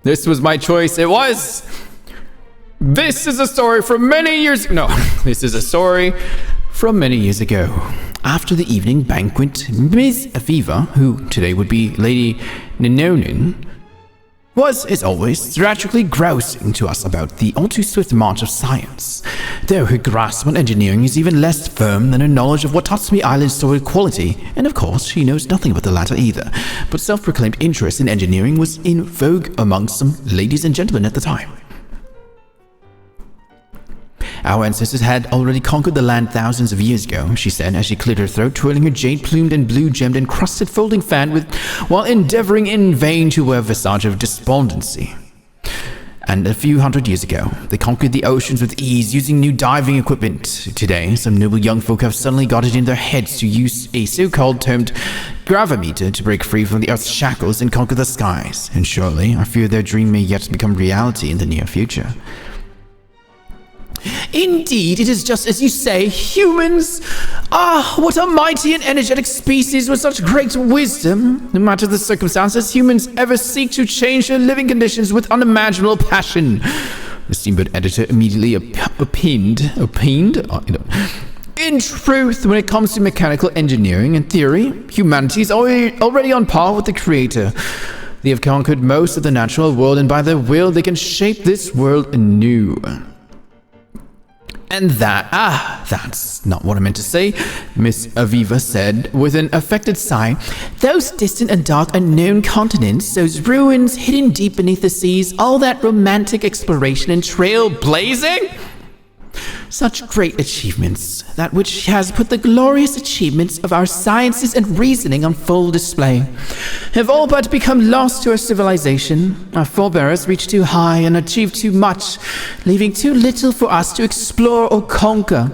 This was my choice. It was. This is a story from many years. No, this is a story from many years ago. After the evening banquet, Ms. Aviva, who today would be Lady Ninonin, was, as always, theatrically grousing to us about the all-too-swift march of science, though her grasp on engineering is even less firm than her knowledge of what Tatsumi Island's stored quality, and of course she knows nothing about the latter either, but self-proclaimed interest in engineering was in vogue amongst some ladies and gentlemen at the time. Our ancestors had already conquered the land thousands of years ago, she said as she cleared her throat, twirling her jade-plumed and blue-gemmed encrusted folding fan while endeavoring in vain to wear a visage of despondency. And a few hundred years ago, they conquered the oceans with ease using new diving equipment. Today, some noble young folk have suddenly got it in their heads to use a so-called termed gravimeter to break free from the Earth's shackles and conquer the skies. And surely, I fear their dream may yet become reality in the near future. Indeed, it is just as you say, humans. Ah, what a mighty and energetic species with such great wisdom. No matter the circumstances, humans ever seek to change their living conditions with unimaginable passion. The Steamboat editor immediately opined. In truth, when it comes to mechanical engineering and theory, humanity is already on par with the Creator. They have conquered most of the natural world, and by their will, they can shape this world anew. And that's not what I meant to say, Miss Aviva said with an affected sigh. Those distant and dark unknown continents, those ruins hidden deep beneath the seas, all that romantic exploration and trailblazing? Such great achievements, that which has put the glorious achievements of our sciences and reasoning on full display, have all but become lost to our civilization. Our forebears reached too high and achieved too much, leaving too little for us to explore or conquer.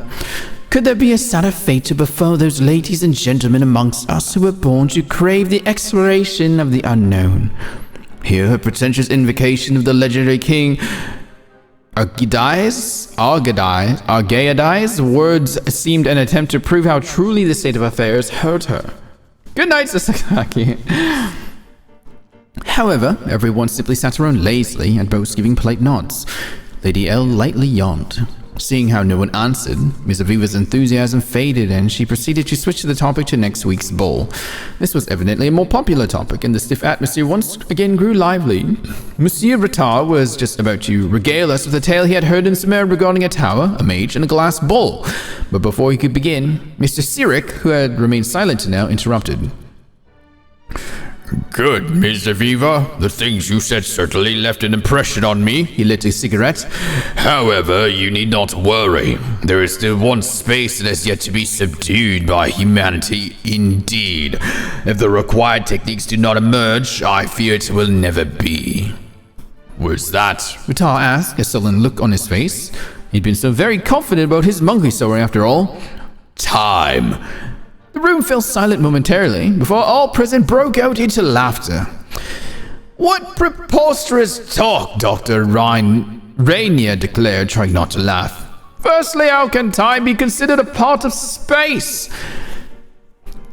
Could there be a sadder fate to befall those ladies and gentlemen amongst us who were born to crave the exploration of the unknown? Here, her pretentious invocation of the legendary king Argadi's words seemed an attempt to prove how truly the state of affairs hurt her. Good night, Sasaki. However, everyone simply sat around lazily and both giving polite nods. Lady L lightly yawned. Seeing how no one answered, Miss Aviva's enthusiasm faded and she proceeded to switch the topic to next week's ball. This was evidently a more popular topic and the stiff atmosphere once again grew lively. Monsieur Rattard was just about to regale us with a tale he had heard in Sumer regarding a tower, a mage, and a glass bowl. But before he could begin, Mr. Sirik, who had remained silent till now, interrupted. Good, Miss Aviva. The things you said certainly left an impression on me. He lit a cigarette. However, you need not worry. There is still one space that has yet to be subdued by humanity indeed. If the required techniques do not emerge, I fear it will never be. What's that? Rattard asked, a sullen look on his face. He'd been so very confident about his monkey story after all. Time. The room fell silent momentarily before all present broke out into laughter. What preposterous talk, Dr. Rainier declared, trying not to laugh. Firstly, how can time be considered a part of space?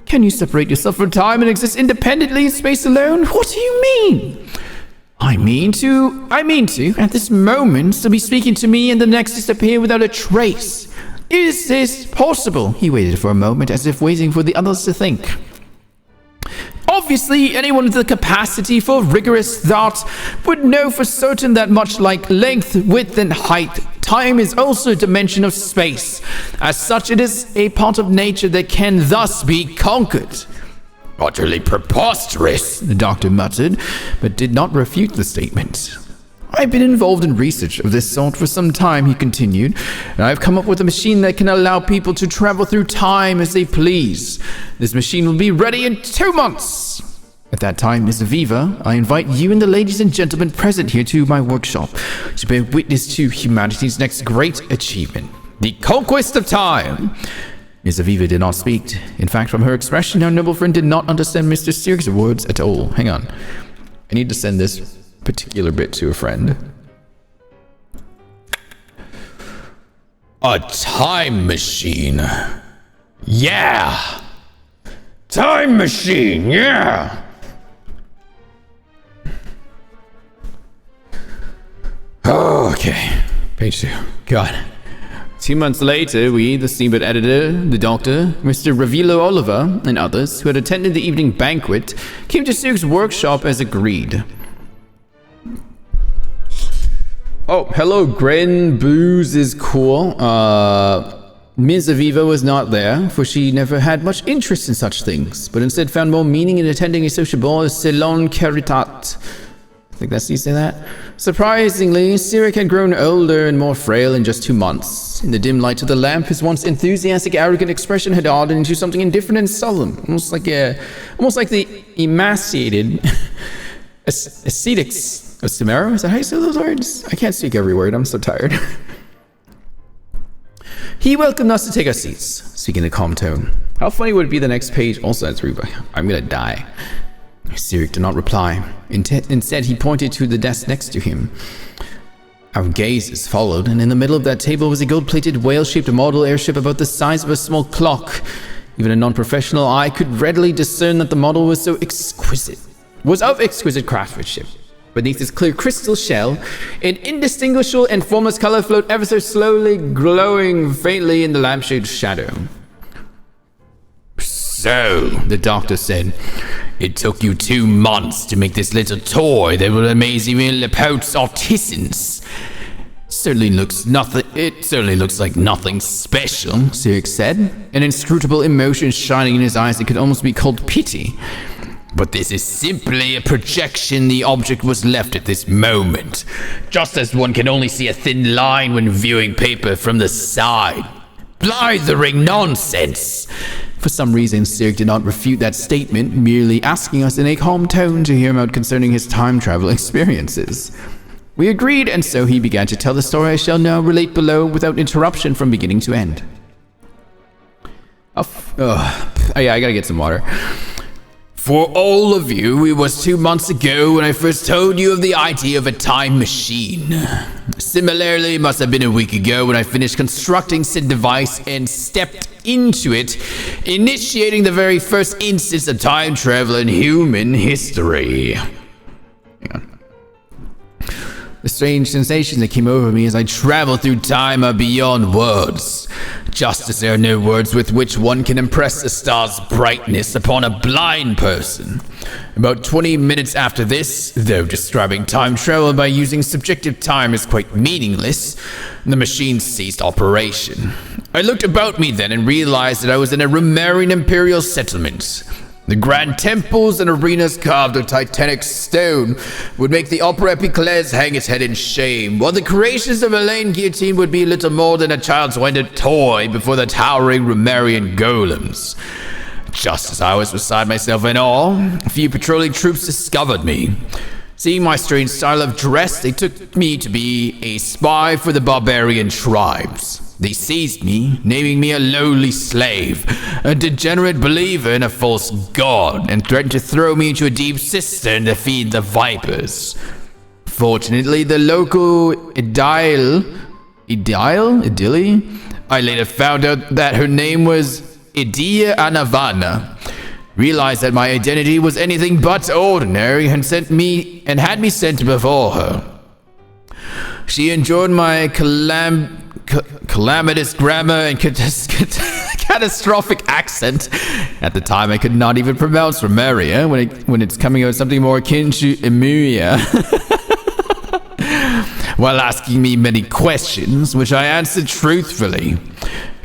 Can you separate yourself from time and exist independently in space alone? What do you mean? I mean to, at this moment, still be speaking to me and the next disappear without a trace. Is this possible? He waited for a moment as if waiting for the others to think. Obviously, anyone with the capacity for rigorous thought would know for certain that much like length, width, and height, time is also a dimension of space. As such, it is a part of nature that can thus be conquered. Utterly preposterous, the doctor muttered, but did not refute the statement. I've been involved in research of this sort for some time, he continued, and I've come up with a machine that can allow people to travel through time as they please. This machine will be ready in 2 months. At that time, Miss Aviva, I invite you and the ladies and gentlemen present here to my workshop to bear witness to humanity's next great achievement, the conquest of time. Miss Aviva did not speak. In fact, from her expression, our noble friend did not understand Mr. Sirik's words at all. Hang on. I need to send this particular bit to a friend. A time machine. Yeah. Time machine, yeah. Okay. Page 2. God. 2 months later, we, the Steamboat editor, the doctor, Mr. Ravilo Oliver, and others who had attended the evening banquet came to Sirik's workshop as agreed. Oh, hello, Gren Booze is cool. Ms. Aviva was not there, for she never had much interest in such things, but instead found more meaning in attending a social ball as Salon Caritat. think that's how you say that. Surprisingly, Cyric had grown older and more frail in just 2 months. In the dim light of the lamp, his once enthusiastic, arrogant expression had hardened into something indifferent and sullen, almost like the emaciated ascetics of Sumeru. Is that how you say those words? I can't speak every word. I'm so tired. He welcomed us to take our seats, speaking in a calm tone. How funny would it be the next page? Also, that's Reba. I'm gonna die. Cyric did not reply. Instead, he pointed to the desk next to him. Our gazes followed, and in the middle of that table was a gold-plated, whale-shaped model airship about the size of a small clock. Even a non-professional eye could readily discern that the model was of exquisite craftsmanship. Beneath its clear crystal shell, an indistinguishable and formless color flowed ever so slowly, glowing faintly in the lampshade's shadow. So, the doctor said, it took you 2 months to make this little toy that will amaze even Lepote's artisans. It certainly looks like nothing special, Cyric said, an inscrutable emotion shining in his eyes that could almost be called pity. But this is simply a projection the object was left at this moment, just as one can only see a thin line when viewing paper from the side. Blithering nonsense! For some reason, Cyric did not refute that statement, merely asking us in a calm tone to hear him out concerning his time travel experiences. We agreed, and so he began to tell the story I shall now relate below without interruption from beginning to end. I gotta get some water. For all of you, it was 2 months ago when I first told you of the idea of a time machine. Similarly, it must have been a week ago when I finished constructing said device and stepped into it, initiating the very first instance of time travel in human history. Hang on. The strange sensations that came over me as I traveled through time are beyond words. Just as there are no words with which one can impress the star's brightness upon a blind person. About 20 minutes after this, though describing time travel by using subjective time is quite meaningless, the machine ceased operation. I looked about me then and realized that I was in a Romarian imperial settlement. The grand temples and arenas carved of titanic stone would make the Opera Epiclese hang its head in shame, while the creations of Elaine Guillotine would be little more than a child's wondered toy before the towering Romarian golems. Just as I was beside myself in awe, a few patrolling troops discovered me. Seeing my strange style of dress, they took me to be a spy for the barbarian tribes. They seized me, naming me a lowly slave, a degenerate believer in a false god, and threatened to throw me into a deep cistern to feed the vipers. Fortunately, the local Idili, I later found out that her name was Idia Anavana, realized that my identity was anything but ordinary, and had me sent before her. She enjoyed my calamitous grammar and catastrophic accent. At the time, I could not even pronounce Romaria when it's coming out with something more akin to Emuria. While asking me many questions, which I answered truthfully.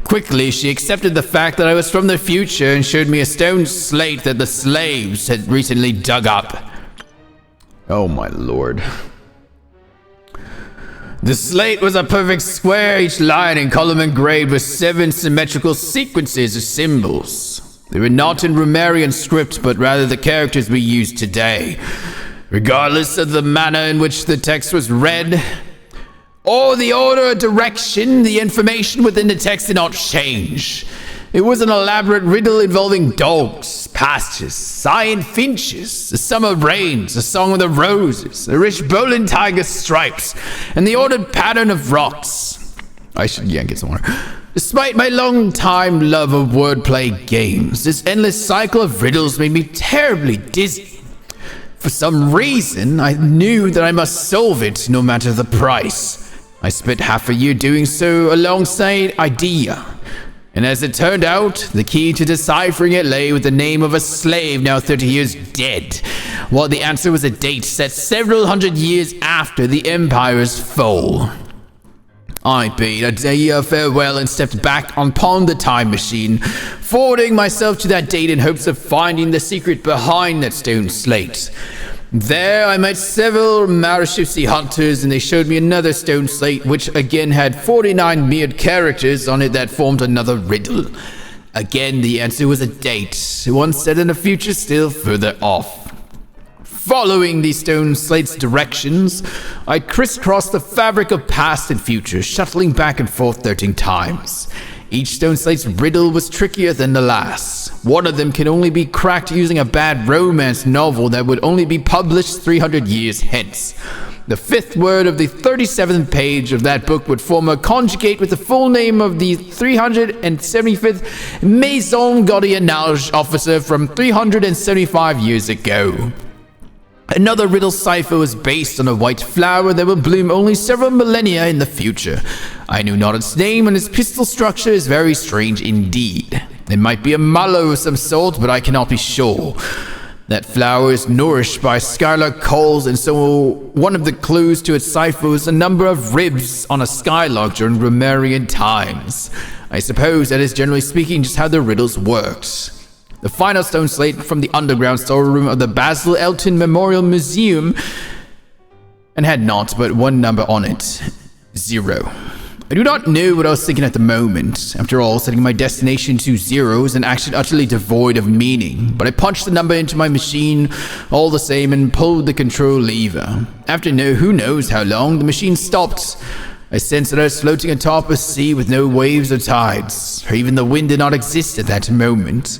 Quickly, she accepted the fact that I was from the future and showed me a stone slate that the slaves had recently dug up. Oh my lord. The slate was a perfect square, each line and column engraved with 7 symmetrical sequences of symbols. They were not in Romarian script, but rather the characters we use today. Regardless of the manner in which the text was read, or the order or direction, the information within the text did not change. It was an elaborate riddle involving dogs, pastures, cyan finches, the summer rains, the song of the roses, the rich bowling tiger stripes, and the ordered pattern of rocks. I should get some more. Despite my long-time love of wordplay games, this endless cycle of riddles made me terribly dizzy. For some reason, I knew that I must solve it no matter the price. I spent half a year doing so alongside Idea. And as it turned out, the key to deciphering it lay with the name of a slave now 30 years dead, while the answer was a date set several hundred years after the Empire's fall. I bade Idea farewell and stepped back upon the time machine, forwarding myself to that date in hopes of finding the secret behind that stone slate. There, I met several Marashutsi hunters, and they showed me another stone slate, which again had 49 weird characters on it that formed another riddle. Again, the answer was a date, one set in a future still further off. Following the stone slate's directions, I crisscrossed the fabric of past and future, shuttling back and forth 13 times. Each stone slate's riddle was trickier than the last. One of them can only be cracked using a bad romance novel that would only be published 300 years hence. The fifth word of the 37th page of that book would form a conjugate with the full name of the 375th Maison Gardiennage officer from 375 years ago. Another riddle cipher was based on a white flower that will bloom only several millennia in the future. I knew not its name, and its pistil structure is very strange indeed. It might be a mallow of some sort, but I cannot be sure. That flower is nourished by skylark calls, and so one of the clues to its cipher was a number of ribs on a skylark during Romarian times. I suppose that is generally speaking just how the riddles worked. The final stone slate from the underground storeroom of the Basil Elton Memorial Museum and had naught but one number on it. 0. I do not know what I was thinking at the moment. After all, setting my destination to 0 is an action utterly devoid of meaning, but I punched the number into my machine all the same and pulled the control lever. After who knows how long, the machine stopped. I sensed that I was floating atop a sea with no waves or tides, or even the wind did not exist at that moment.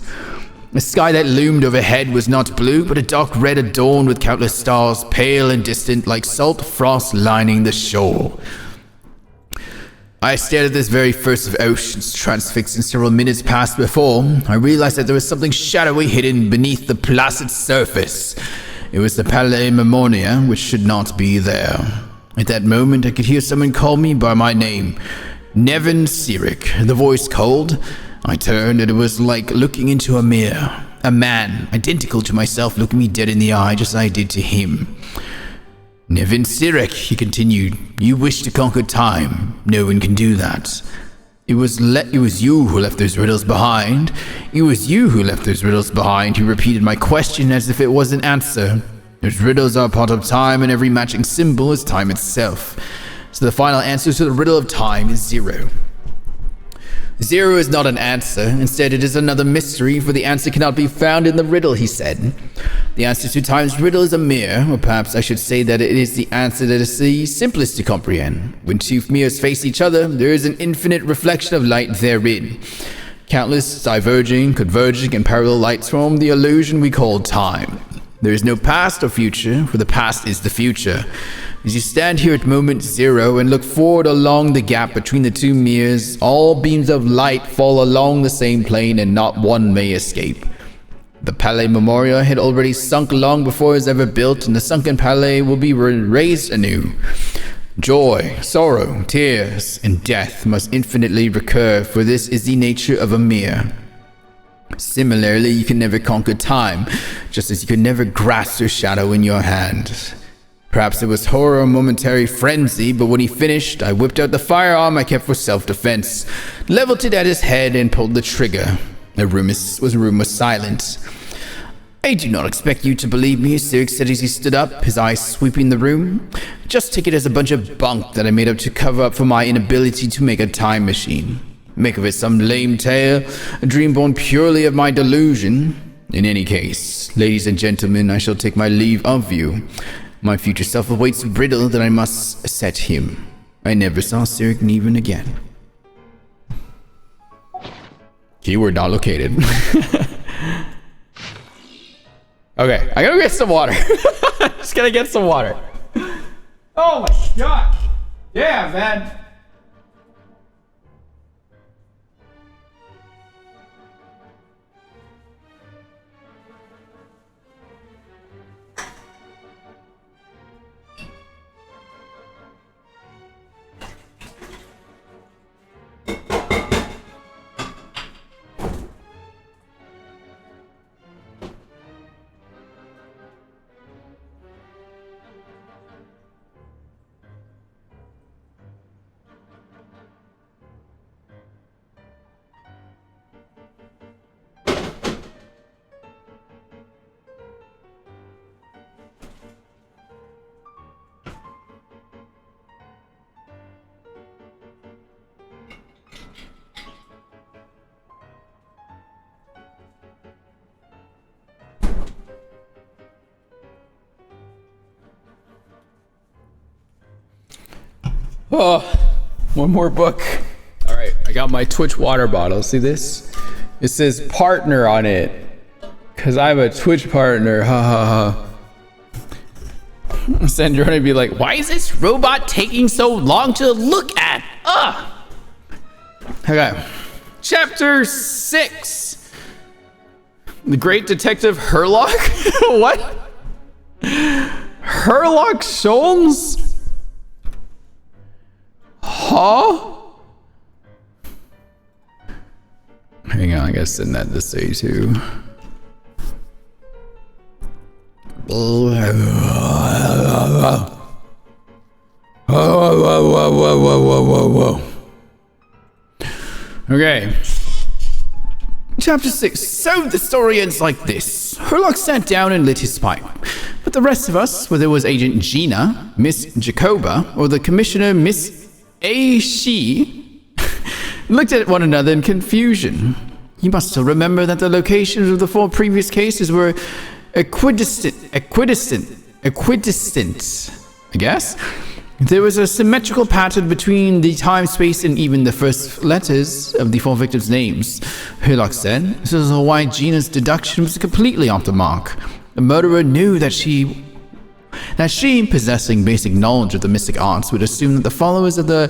The sky that loomed overhead was not blue, but a dark red adorned with countless stars, pale and distant like salt frost lining the shore. I stared at this very first of oceans, transfixed, and several minutes passed before I realized that there was something shadowy hidden beneath the placid surface. It was the Palais Memoria, which should not be there. At that moment, I could hear someone call me by my name. Nevin Sirik. The voice called. I turned, and it was like looking into a mirror. A man, identical to myself, looking me dead in the eye, just as I did to him. Nevin Sirik, he continued, you wish to conquer time. No one can do that. It was you who left those riddles behind. It was you who left those riddles behind. He repeated my question as if it was an answer. Those riddles are part of time, and every matching symbol is time itself. So the final answer to the riddle of time is 0. 0 is not an answer. Instead, it is another mystery, for the answer cannot be found in the riddle, he said. The answer to time's riddle is a mirror, or perhaps I should say that it is the answer that is the simplest to comprehend. When two mirrors face each other, there is an infinite reflection of light therein. Countless diverging, converging, and parallel lights form the illusion we call time. There is no past or future, for the past is the future. As you stand here at moment 0 and look forward along the gap between the two mirrors, all beams of light fall along the same plane and not one may escape. The Palais Memorial had already sunk long before it was ever built, and the sunken palais will be raised anew. Joy, sorrow, tears, and death must infinitely recur, for this is the nature of a mirror. Similarly, you can never conquer time, just as you can never grasp your shadow in your hand. Perhaps it was horror or momentary frenzy, but when he finished, I whipped out the firearm I kept for self-defense, leveled it at his head, and pulled the trigger. The room was silent. I do not expect you to believe me, Sirik said as he stood up, his eyes sweeping the room. Just take it as a bunch of bunk that I made up to cover up for my inability to make a time machine. Make of it some lame tale, a dream born purely of my delusion. In any case, ladies and gentlemen, I shall take my leave of you. My future self awaits a riddle that I must set him. I never saw Sirik Neven again. Keyword not located. Okay, I gotta get some water. Just gotta get some water. Oh my god. Yeah, man. Oh, one more book. All right, I got my Twitch water bottle. See this? It says partner on it. Cause I'm a Twitch partner. Ha ha ha. Sandra would be like, why is this robot taking so long to look at? Ugh. Okay. Chapter 6. The Great Detective Herlock? What? Herlock Sholmes? Huh? Hang on, I gotta send that to say too. Whoa. Okay. Chapter 6. So the story ends like this. Herlock sat down and lit his pipe. But the rest of us, whether it was Agent Gina, Miss Jacoba, or the Commissioner, Miss A. She, looked at one another in confusion. You must still remember that the locations of the 4 previous cases were equidistant, I guess. There was a symmetrical pattern between the time, space, and even the first letters of the 4 victims' names, Herlock said. This is why Gina's deduction was completely off the mark. The murderer knew that she, possessing basic knowledge of the mystic arts, would assume that the followers of the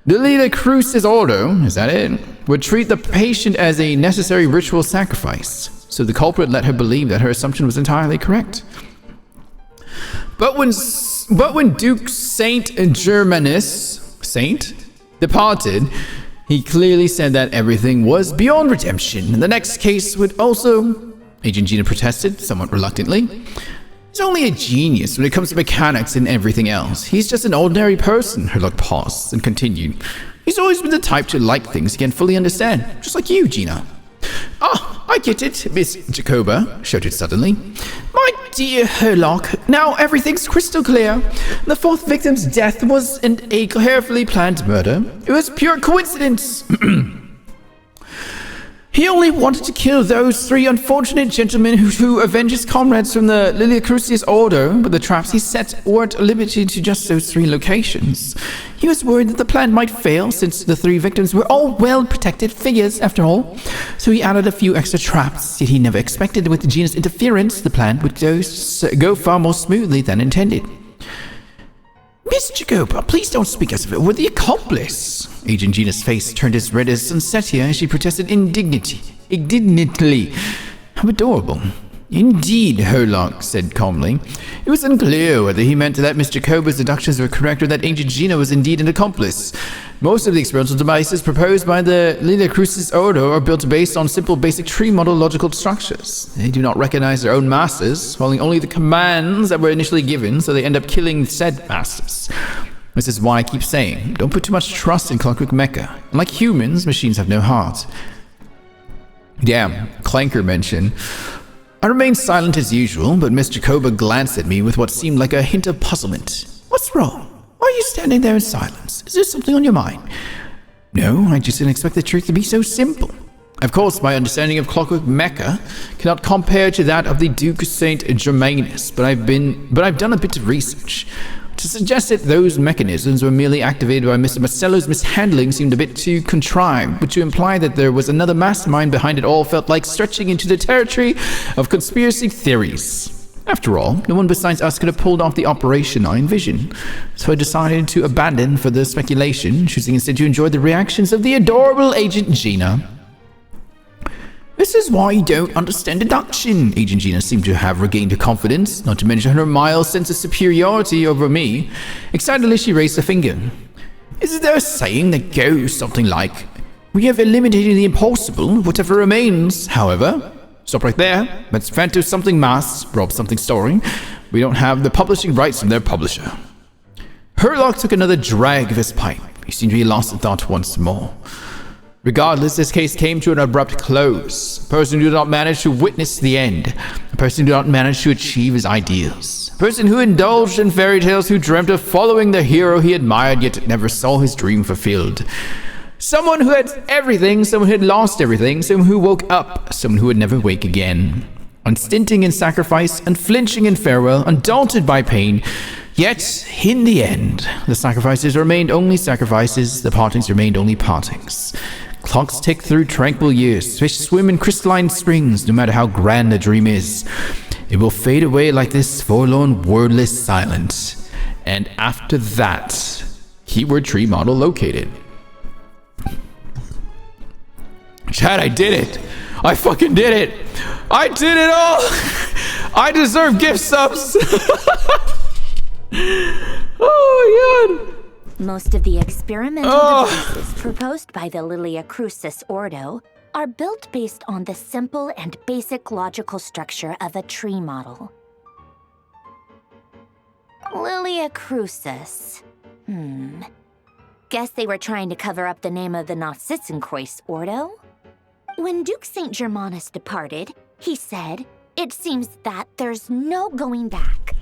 Lila Crucis Ordo, is that it, would treat the patient as a necessary ritual sacrifice. So the culprit let her believe that her assumption was entirely correct. But when Duke Saint Germanus departed, he clearly said that everything was beyond redemption. The next case would also, Agent Gina protested, somewhat reluctantly. He's only a genius when it comes to mechanics and everything else. He's just an ordinary person. Herlock paused and continued. He's always been the type to like things he can fully understand, just like you, Gina. Ah, I get it, Miss Jacoba shouted suddenly. My dear Herlock, now everything's crystal clear. The 4th victim's death wasn't a carefully planned murder. It was pure coincidence. He only wanted to kill those 3 unfortunate gentlemen who avenged his comrades from the Lilia Crucis Order, but the traps he set weren't limited to just those 3 locations. He was worried that the plan might fail, since the 3 victims were all well-protected figures, after all. So he added a few extra traps, yet he never expected with Gina's interference, the plan would go far more smoothly than intended. Miss Jacoba, please don't speak as if it were the accomplice. Agent Gina's face turned as red as sunsetia as she protested indignantly. How adorable. Indeed, Herlock said calmly. It was unclear whether he meant that Miss Jacoba's deductions were correct or that Agent Gina was indeed an accomplice. Most of the experimental devices proposed by the Lila Crucis Ordo are built based on simple basic tree model logical structures. They do not recognize their own masters, following only the commands that were initially given, so they end up killing said masters. This is why I keep saying, don't put too much trust in Clockwork Mecha. Unlike humans, machines have no heart. Damn, Clanker mention. I remained silent as usual, but Miss Jacoba glanced at me with what seemed like a hint of puzzlement. What's wrong? Why are you standing there in silence? Is there something on your mind? No, I just didn't expect the truth to be so simple. Of course, my understanding of Clockwork Mecha cannot compare to that of the Duke Saint Germanus, but I've done a bit of research. To suggest that those mechanisms were merely activated by Mr. Marcello's mishandling seemed a bit too contrived, but to imply that there was another mastermind behind it all felt like stretching into the territory of conspiracy theories. After all, no one besides us could have pulled off the operation I envisioned, so I decided to abandon further speculation, choosing instead to enjoy the reactions of the adorable Agent Gina. This is why you don't understand deduction. Agent Gina seemed to have regained her confidence, not to mention her mild sense of superiority over me. Excitedly, she raised a finger. Isn't there a saying that goes something like, we have eliminated the impossible, whatever remains, however? Stop right there. That's Phantom something mass, Rob something story. We don't have the publishing rights from their publisher. Herlock took another drag of his pipe. He seemed to be lost in thought once more. Regardless, this case came to an abrupt close. A person who did not manage to witness the end. A person who did not manage to achieve his ideals. A person who indulged in fairy tales, who dreamt of following the hero he admired, yet never saw his dream fulfilled. Someone who had everything, someone who had lost everything, someone who woke up, someone who would never wake again. Unstinting in sacrifice, unflinching in farewell, undaunted by pain, Yet, in the end, the sacrifices remained only sacrifices, the partings remained only partings. Clocks tick through tranquil years, fish swim in crystalline springs, no matter how grand a dream is. It will fade away like this forlorn, wordless silence. And after that, keyword tree model located. Chad, I did it! I fucking did it! I did it all! I deserve gift subs! Oh my god! Most of the experimental devices proposed by the Lilia Crucis Ordo are built based on the simple and basic logical structure of a tree model. Lilia Crucis. Guess they were trying to cover up the name of the Narcissenkreuz Ordo? When Duke St. Germanus departed, he said, "It seems that there's no going back."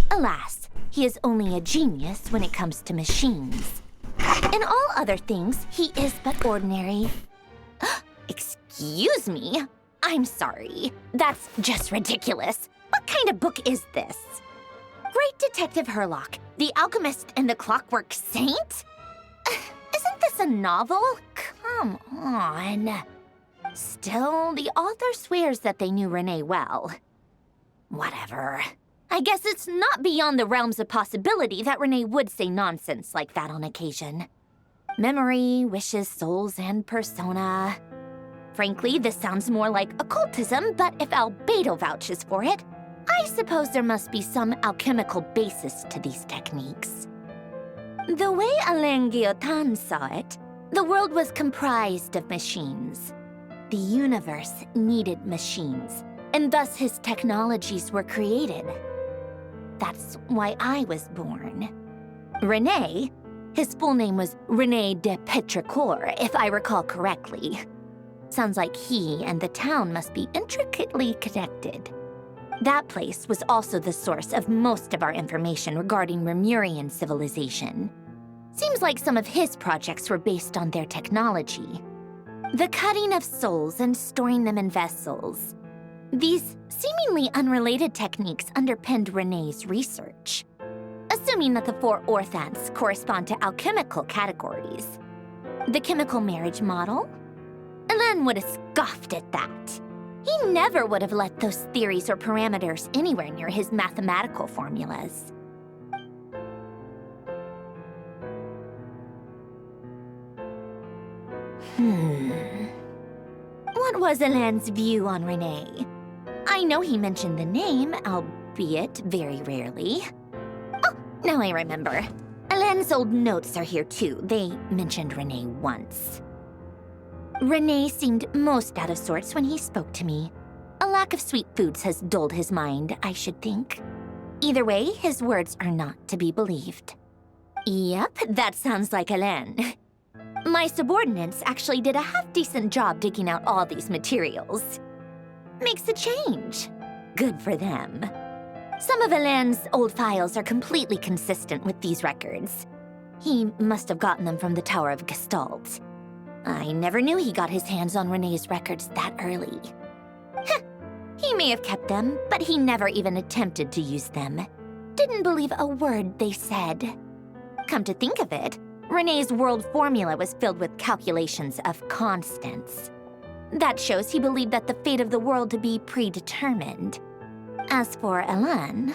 Alas, he is only a genius when it comes to machines. In all other things, he is but ordinary. Excuse me? I'm sorry. That's just ridiculous. What kind of book is this? Great Detective Herlock, the Alchemist and the Clockwork Saint? Isn't this a novel? Come on. Still, the author swears that they knew Renee well. Whatever. I guess it's not beyond the realms of possibility that Renee would say nonsense like that on occasion. Memory, wishes, souls, and persona. Frankly, this sounds more like occultism, but if Albedo vouches for it, I suppose there must be some alchemical basis to these techniques. The way Alain Guillotin saw it, the world was comprised of machines. The universe needed machines, and thus his technologies were created. That's why I was born. René, his full name was René de Petrichor, if I recall correctly. Sounds like he and the town must be intricately connected. That place was also the source of most of our information regarding Remurian civilization. Seems like some of his projects were based on their technology. The cutting of souls and storing them in vessels. These seemingly unrelated techniques underpinned René's research. Assuming that the 4 orthants correspond to alchemical categories. The chemical marriage model? Alain would have scoffed at that. He never would have let those theories or parameters anywhere near his mathematical formulas. What was Alain's view on René? I know he mentioned the name, albeit very rarely. Oh, now I remember. Alain's old notes are here too. They mentioned René once. René seemed most out of sorts when he spoke to me. A lack of sweet foods has dulled his mind, I should think. Either way, his words are not to be believed. Yep, that sounds like Alain. My subordinates actually did a half-decent job digging out all these materials. Makes a change. Good for them. Some of Alain's old files are completely consistent with these records. He must have gotten them from the Tower of Gestalt. I never knew he got his hands on René's records that early. He may have kept them, but he never even attempted to use them. Didn't believe a word they said. Come to think of it, René's world formula was filled with calculations of constants. That shows he believed that the fate of the world to be predetermined. As for Alain...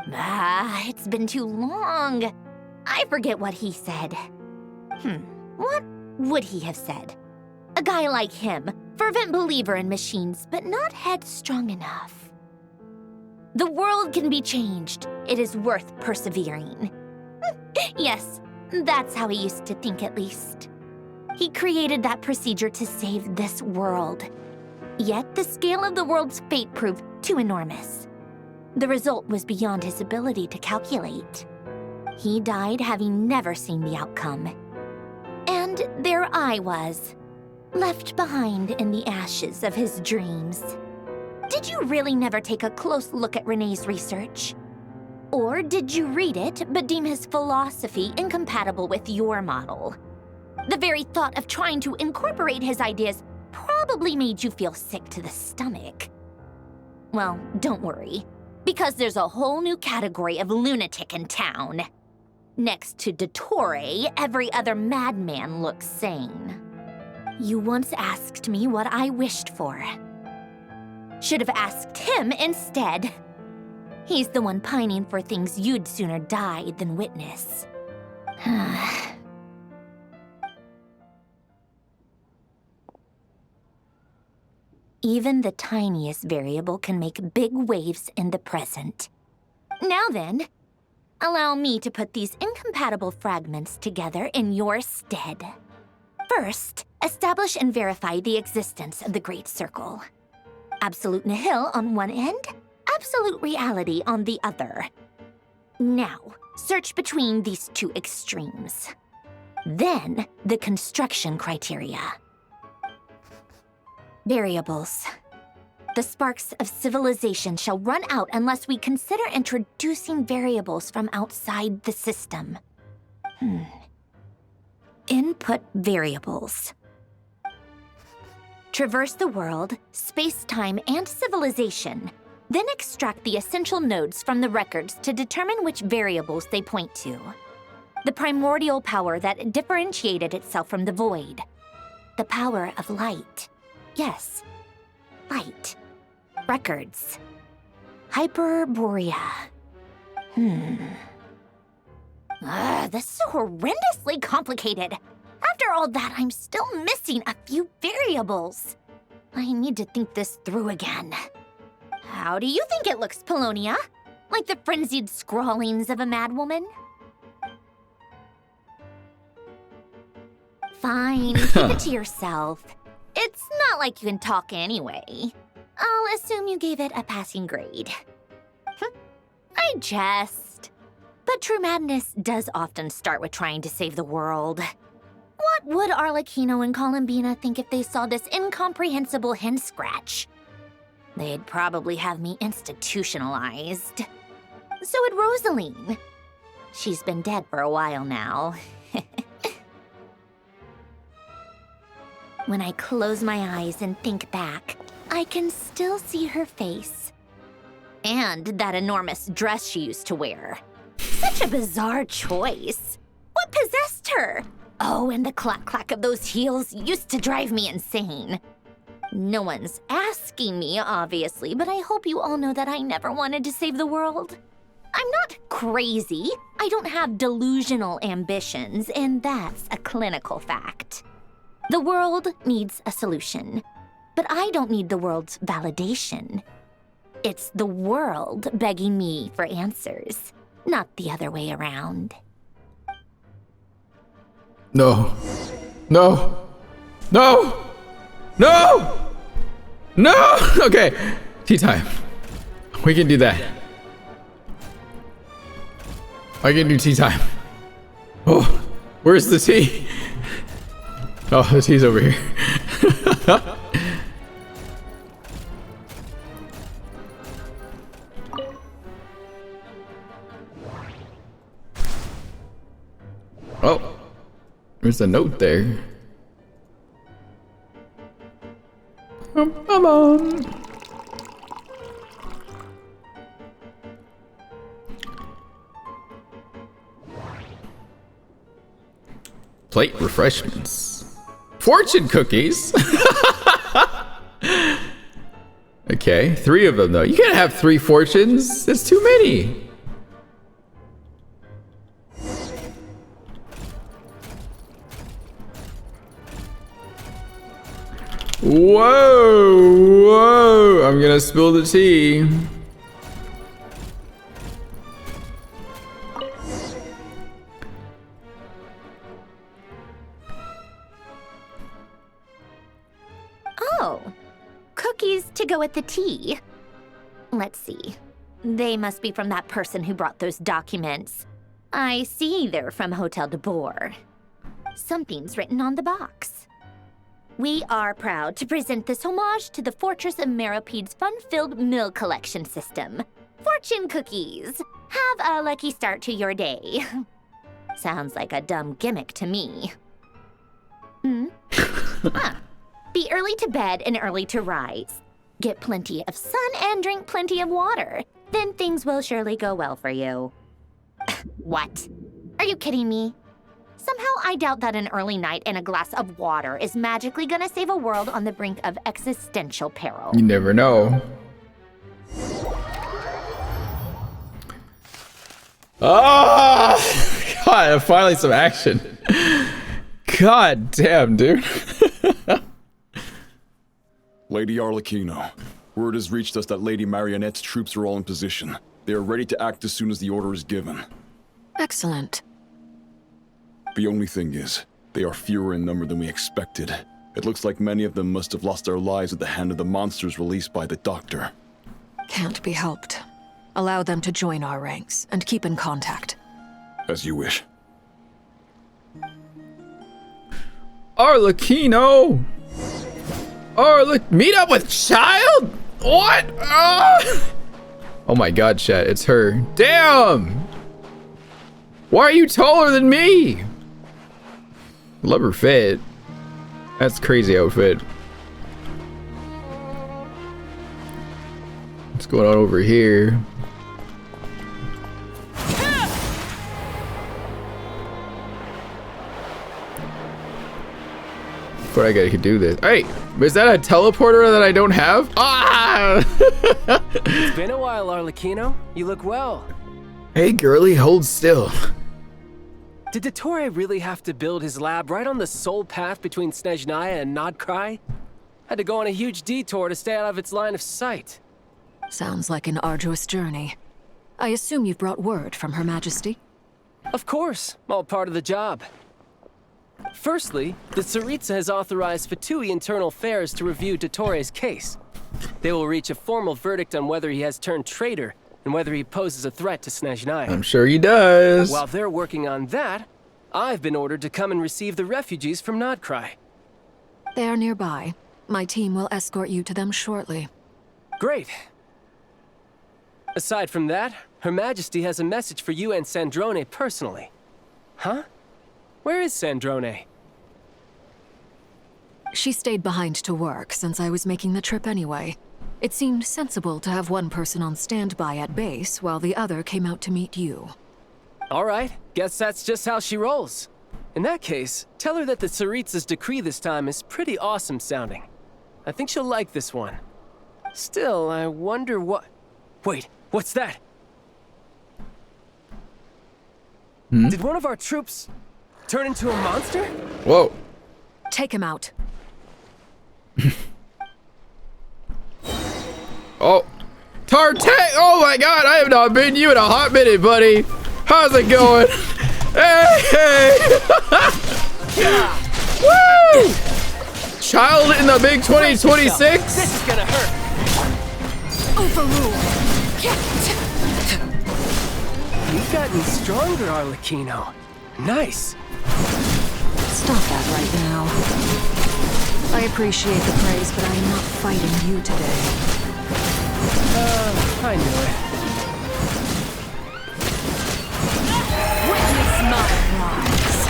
it's been too long. I forget what he said. What would he have said? A guy like him, fervent believer in machines, but not headstrong enough. The world can be changed. It is worth persevering. Yes, that's how he used to think at least. He created that procedure to save this world. Yet the scale of the world's fate proved too enormous. The result was beyond his ability to calculate. He died having never seen the outcome. And there I was, left behind in the ashes of his dreams. Did you really never take a close look at René's research? Or did you read it but deem his philosophy incompatible with your model? The very thought of trying to incorporate his ideas probably made you feel sick to the stomach. Well, don't worry. Because there's a whole new category of lunatic in town. Next to Dottore, every other madman looks sane. You once asked me what I wished for. Should have asked him instead. He's the one pining for things you'd sooner die than witness. Even the tiniest variable can make big waves in the present. Now then, allow me to put these incompatible fragments together in your stead. First, establish and verify the existence of the Great Circle. Absolute nihil on one end, absolute reality on the other. Now, search between these two extremes. Then, the construction criteria. Variables. The sparks of civilization shall run out unless we consider introducing variables from outside the system. Input variables. Traverse the world, space-time, and civilization, then extract the essential nodes from the records to determine which variables they point to. The primordial power that differentiated itself from the void. The power of light. Yes, light. Records. Hyperborea. This is horrendously complicated. After all that, I'm still missing a few variables. I need to think this through again. How do you think it looks, Polonia? Like the frenzied scrawlings of a madwoman? Fine, keep it to yourself. It's not like you can talk anyway. I'll assume you gave it a passing grade. I jest. But true madness does often start with trying to save the world. What would Arlecchino and Columbina think if they saw this incomprehensible hen scratch? They'd probably have me institutionalized. So would Rosaline. She's been dead for a while now. When I close my eyes and think back, I can still see her face. And that enormous dress she used to wear. Such a bizarre choice. What possessed her? Oh, and the clack-clack of those heels used to drive me insane. No one's asking me, obviously, but I hope you all know that I never wanted to save the world. I'm not crazy. I don't have delusional ambitions, and that's a clinical fact. The world needs a solution, but I don't need the world's validation. It's the world begging me for answers, not the other way around. No. No. No. No. No. Okay. Tea time. We can do that. I can do tea time. Oh, where's the tea? Oh, the tea's over here. Oh, there's a note there. Come on. Plate refreshments. Fortune cookies. Okay, 3 of them though. You can't have 3 fortunes. That's too many. Whoa, whoa. I'm gonna spill the tea. Oh, cookies to go with the tea. Let's see. They must be from that person who brought those documents. I see they're from Hotel de Boer. Something's written on the box. We are proud to present this homage to the Fortress of Meropede's fun-filled mill collection system. Fortune cookies. Have a lucky start to your day. Sounds like a dumb gimmick to me. Be early to bed and early to rise. Get plenty of sun and drink plenty of water. Then things will surely go well for you. What? Are you kidding me? Somehow I doubt that an early night and a glass of water is magically gonna save a world on the brink of existential peril. You never know. Oh, God, finally some action. God damn, dude. Lady Arlecchino, word has reached us that Lady Marionette's troops are all in position. They are ready to act as soon as the order is given. Excellent. The only thing is, they are fewer in number than we expected. It looks like many of them must have lost their lives at the hand of the monsters released by the Doctor. Can't be helped. Allow them to join our ranks and keep in contact. As you wish. Arlecchino! Meet up with child? What? Oh my God, chat, it's her. Damn! Why are you taller than me? Love her fit. That's crazy outfit. What's going on over here? But I could do this. Hey, is that a teleporter that I don't have? Ah! It's been a while, Arlecchino. You look well. Hey, girlie, hold still. Did Dottore really have to build his lab right on the sole path between Snezhnaya and Nodcry? Had to go on a huge detour to stay out of its line of sight. Sounds like an arduous journey. I assume you've brought word from Her Majesty? Of course, all part of the job. Firstly, the Tsaritsa has authorized Fatui Internal Affairs to review Dottore's case. They will reach a formal verdict on whether he has turned traitor and whether he poses a threat to Snezhnaya. I'm sure he does. While they're working on that, I've been ordered to come and receive the refugees from Nodcry. They are nearby. My team will escort you to them shortly. Great. Aside from that, Her Majesty has a message for you and Sandrone personally. Huh? Where is Sandrone? She stayed behind to work since I was making the trip anyway. It seemed sensible to have one person on standby at base while the other came out to meet you. All right, guess that's just how she rolls. In that case, tell her that the Tsaritsa's decree this time is pretty awesome sounding. I think she'll like this one. Still, I wonder what... Wait, what's that? Did one of our troops turn into a monster? Whoa. Take him out. Oh. Tarte! Oh my God, I have not been you in a hot minute, buddy. How's it going? Hey! Woo! Child in the big 2026? This is gonna hurt. Overruled. You've gotten stronger, Arlecchino. Nice. Stop that right now. I appreciate the praise, but I am not fighting you today. I knew it. Witness my rise.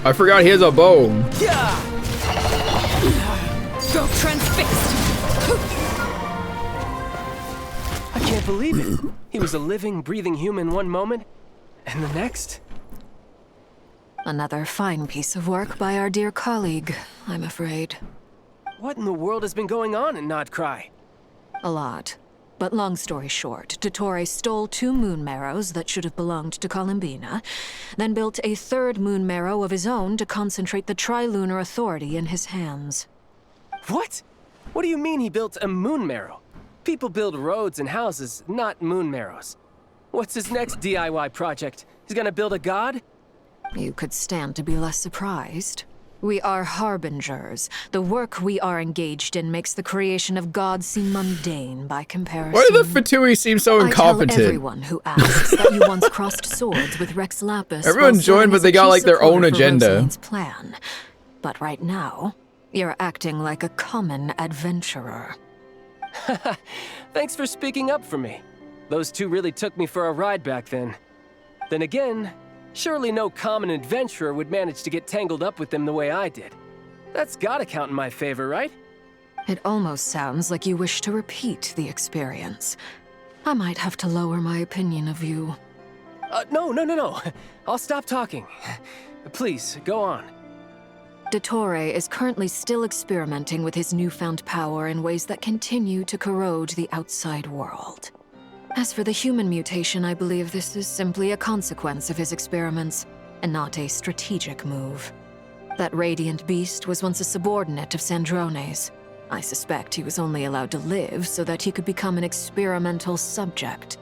I forgot he has a bow. Go transfixed. I can't believe it. He was a living, breathing human one moment, and the next. Another fine piece of work by our dear colleague, I'm afraid. What in the world has been going on in Nodcry? A lot. But long story short, Dottore stole 2 moon marrows that should have belonged to Columbina, then built a 3rd moon marrow of his own to concentrate the Trilunar Authority in his hands. What? What do you mean he built a moon marrow? People build roads and houses, not moon marrows. What's his next DIY project? He's gonna build a god? You could stand to be less surprised. We are harbingers. The work we are engaged in makes the creation of gods seem mundane by comparison. Why do the Fatui seem so incompetent? I tell everyone who asks that you once crossed swords with Rex Lapis. Everyone joined, but they got like their own agenda. Plan. But right now, you're acting like a common adventurer. Thanks for speaking up for me. Those two really took me for a ride back then. Then again, surely no common adventurer would manage to get tangled up with them the way I did. That's gotta count in my favor, right? It almost sounds like you wish to repeat the experience. I might have to lower my opinion of you. No. I'll stop talking. Please, go on. Dottore is currently still experimenting with his newfound power in ways that continue to corrode the outside world. As for the human mutation, I believe this is simply a consequence of his experiments, and not a strategic move. That radiant beast was once a subordinate of Sandrone's. I suspect he was only allowed to live so that he could become an experimental subject.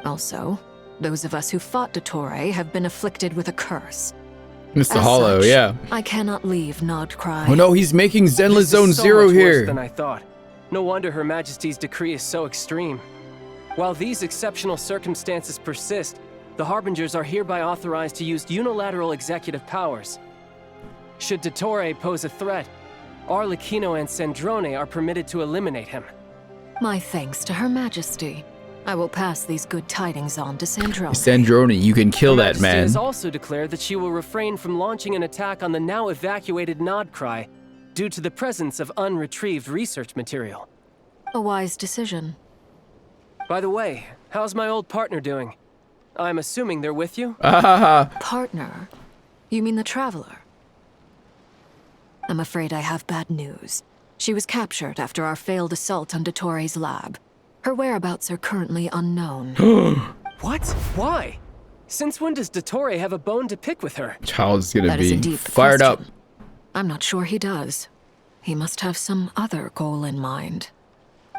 Also, those of us who fought Dottore have been afflicted with a curse. Mr. Hollow, yeah. I cannot leave Nodcry. Oh no, he's making Zenless This Zone is so Zero much here. worse than I thought. No wonder Her Majesty's decree is so extreme. While these exceptional circumstances persist, the Harbingers are hereby authorized to use unilateral executive powers. Should Dottore pose a threat, Arlecchino and Sandrone are permitted to eliminate him. My thanks to Her Majesty. I will pass these good tidings on to Sandrone. Sandrone, you can kill Her that Majesty man. has also declared that she will refrain from launching an attack on the now evacuated Nodcry due to the presence of unretrieved research material. A wise decision. By the way, how's my old partner doing? I'm assuming they're with you? Partner? You mean the Traveler? I'm afraid I have bad news. She was captured after our failed assault on Dottore's lab. Her whereabouts are currently unknown. What? Why? Since when does Dottore have a bone to pick with her? Child's gonna That is be indeed the fired up. question. I'm not sure he does. He must have some other goal in mind.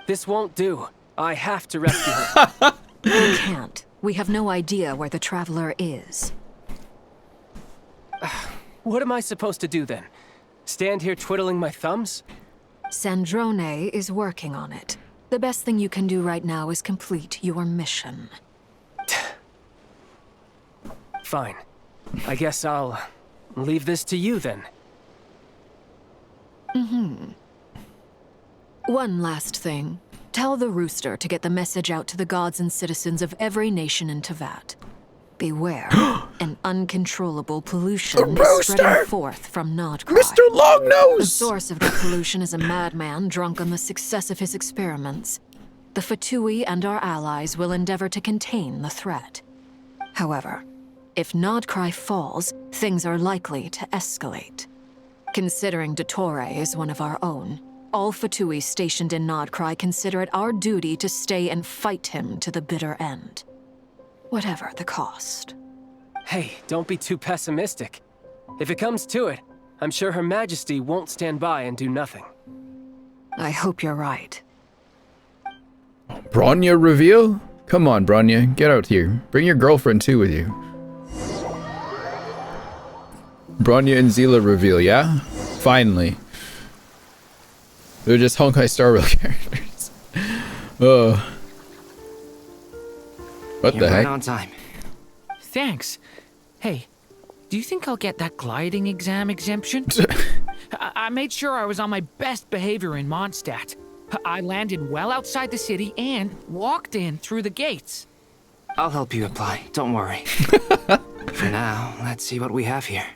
This won't do. I have to rescue her. We can't. We have no idea where the Traveler is. What am I supposed to do then? Stand here twiddling my thumbs? Sandrone is working on it. The best thing you can do right now is complete your mission. Fine. I guess I'll leave this to you then. One last thing. Tell the Rooster to get the message out to the gods and citizens of every nation in Tevat. Beware, an uncontrollable pollution is spreading forth from Nodcry. Mr. Longnose! The source of that pollution is a madman drunk on the success of his experiments. The Fatui and our allies will endeavor to contain the threat. However, if Nodcry falls, things are likely to escalate. Considering Dottore is one of our own, all Fatui stationed in Nodcry consider it our duty to stay and fight him to the bitter end. Whatever the cost. Hey, don't be too pessimistic. If it comes to it, I'm sure Her Majesty won't stand by and do nothing. I hope you're right. Bronya reveal? Come on, Bronya, get out here. Bring your girlfriend too with you. Bronya and Zila reveal, yeah? Finally. They're just Honkai Star Rail characters. What You're the heck? right on time. Thanks. Hey, do you think I'll get that gliding exam exemption? I made sure I was on my best behavior in Mondstadt. I landed well outside the city and walked in through the gates. I'll help you apply, don't worry. For now, let's see what we have here.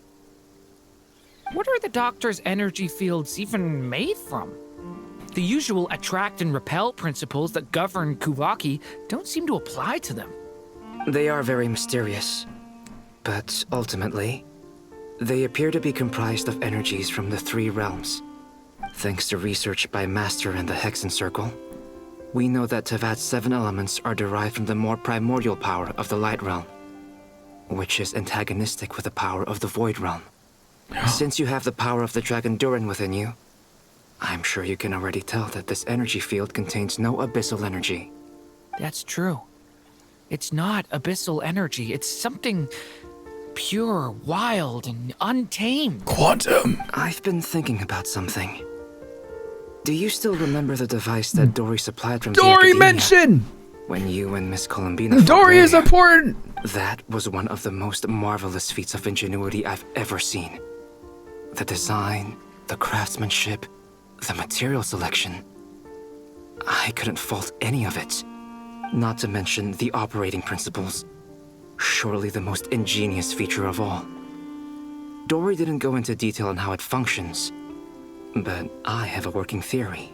What are the doctor's energy fields even made from? The usual attract and repel principles that govern Kuvaki don't seem to apply to them. They are very mysterious, but ultimately, they appear to be comprised of energies from the three realms. Thanks to research by Master in the Hexen Circle, we know that Tevat's 7 elements are derived from the more primordial power of the Light Realm, which is antagonistic with the power of the Void Realm. Since you have the power of the Dragon Durin within you, I'm sure you can already tell that this energy field contains no abyssal energy. That's true. It's not abyssal energy. It's something pure, wild, and untamed. Quantum. I've been thinking about something. Do you still remember the device that Dory supplied from the Dory Academia? mention! When you and Miss Columbina Dory is important! That was one of the most marvelous feats of ingenuity I've ever seen. The design, the craftsmanship, the material selection. I couldn't fault any of it. Not to mention the operating principles. Surely the most ingenious feature of all. Dory didn't go into detail on how it functions, but I have a working theory.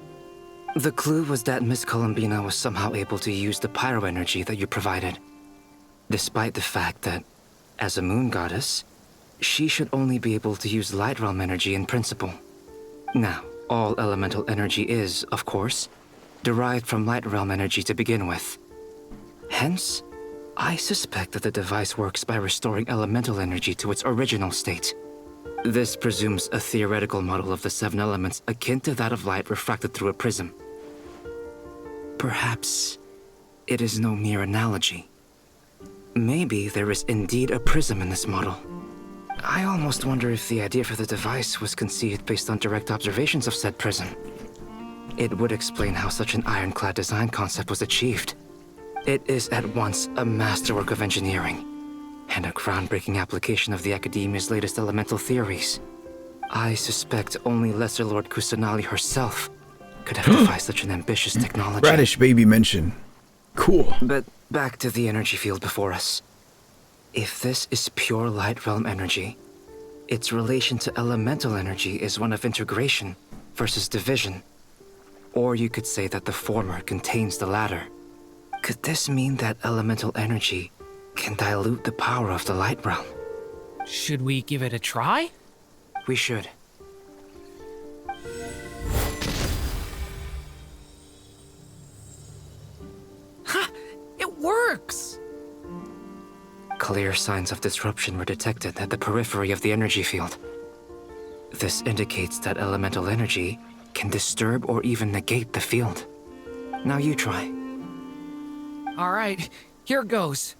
The clue was that Miss Columbina was somehow able to use the pyro energy that you provided, despite the fact that, as a moon goddess, she should only be able to use light realm energy in principle. Now, all elemental energy is, of course, derived from light realm energy to begin with. Hence, I suspect that the device works by restoring elemental energy to its original state. This presumes a theoretical model of the 7 elements akin to that of light refracted through a prism. Perhaps it is no mere analogy. Maybe there is indeed a prism in this model. I almost wonder if the idea for the device was conceived based on direct observations of said prism. It would explain how such an ironclad design concept was achieved. It is at once a masterwork of engineering and a groundbreaking application of the Academia's latest elemental theories. I suspect only Lesser Lord Kusanali herself could have devised such an ambitious technology. Radish baby mention. Cool. But back to the energy field before us. If this is pure light realm energy, its relation to elemental energy is one of integration versus division. Or you could say that the former contains the latter. Could this mean that elemental energy can dilute the power of the light realm? Should we give it a try? We should. Ha! It works! Clear signs of disruption were detected at the periphery of the energy field. This indicates that elemental energy can disturb or even negate the field. Now you try. All right, here goes.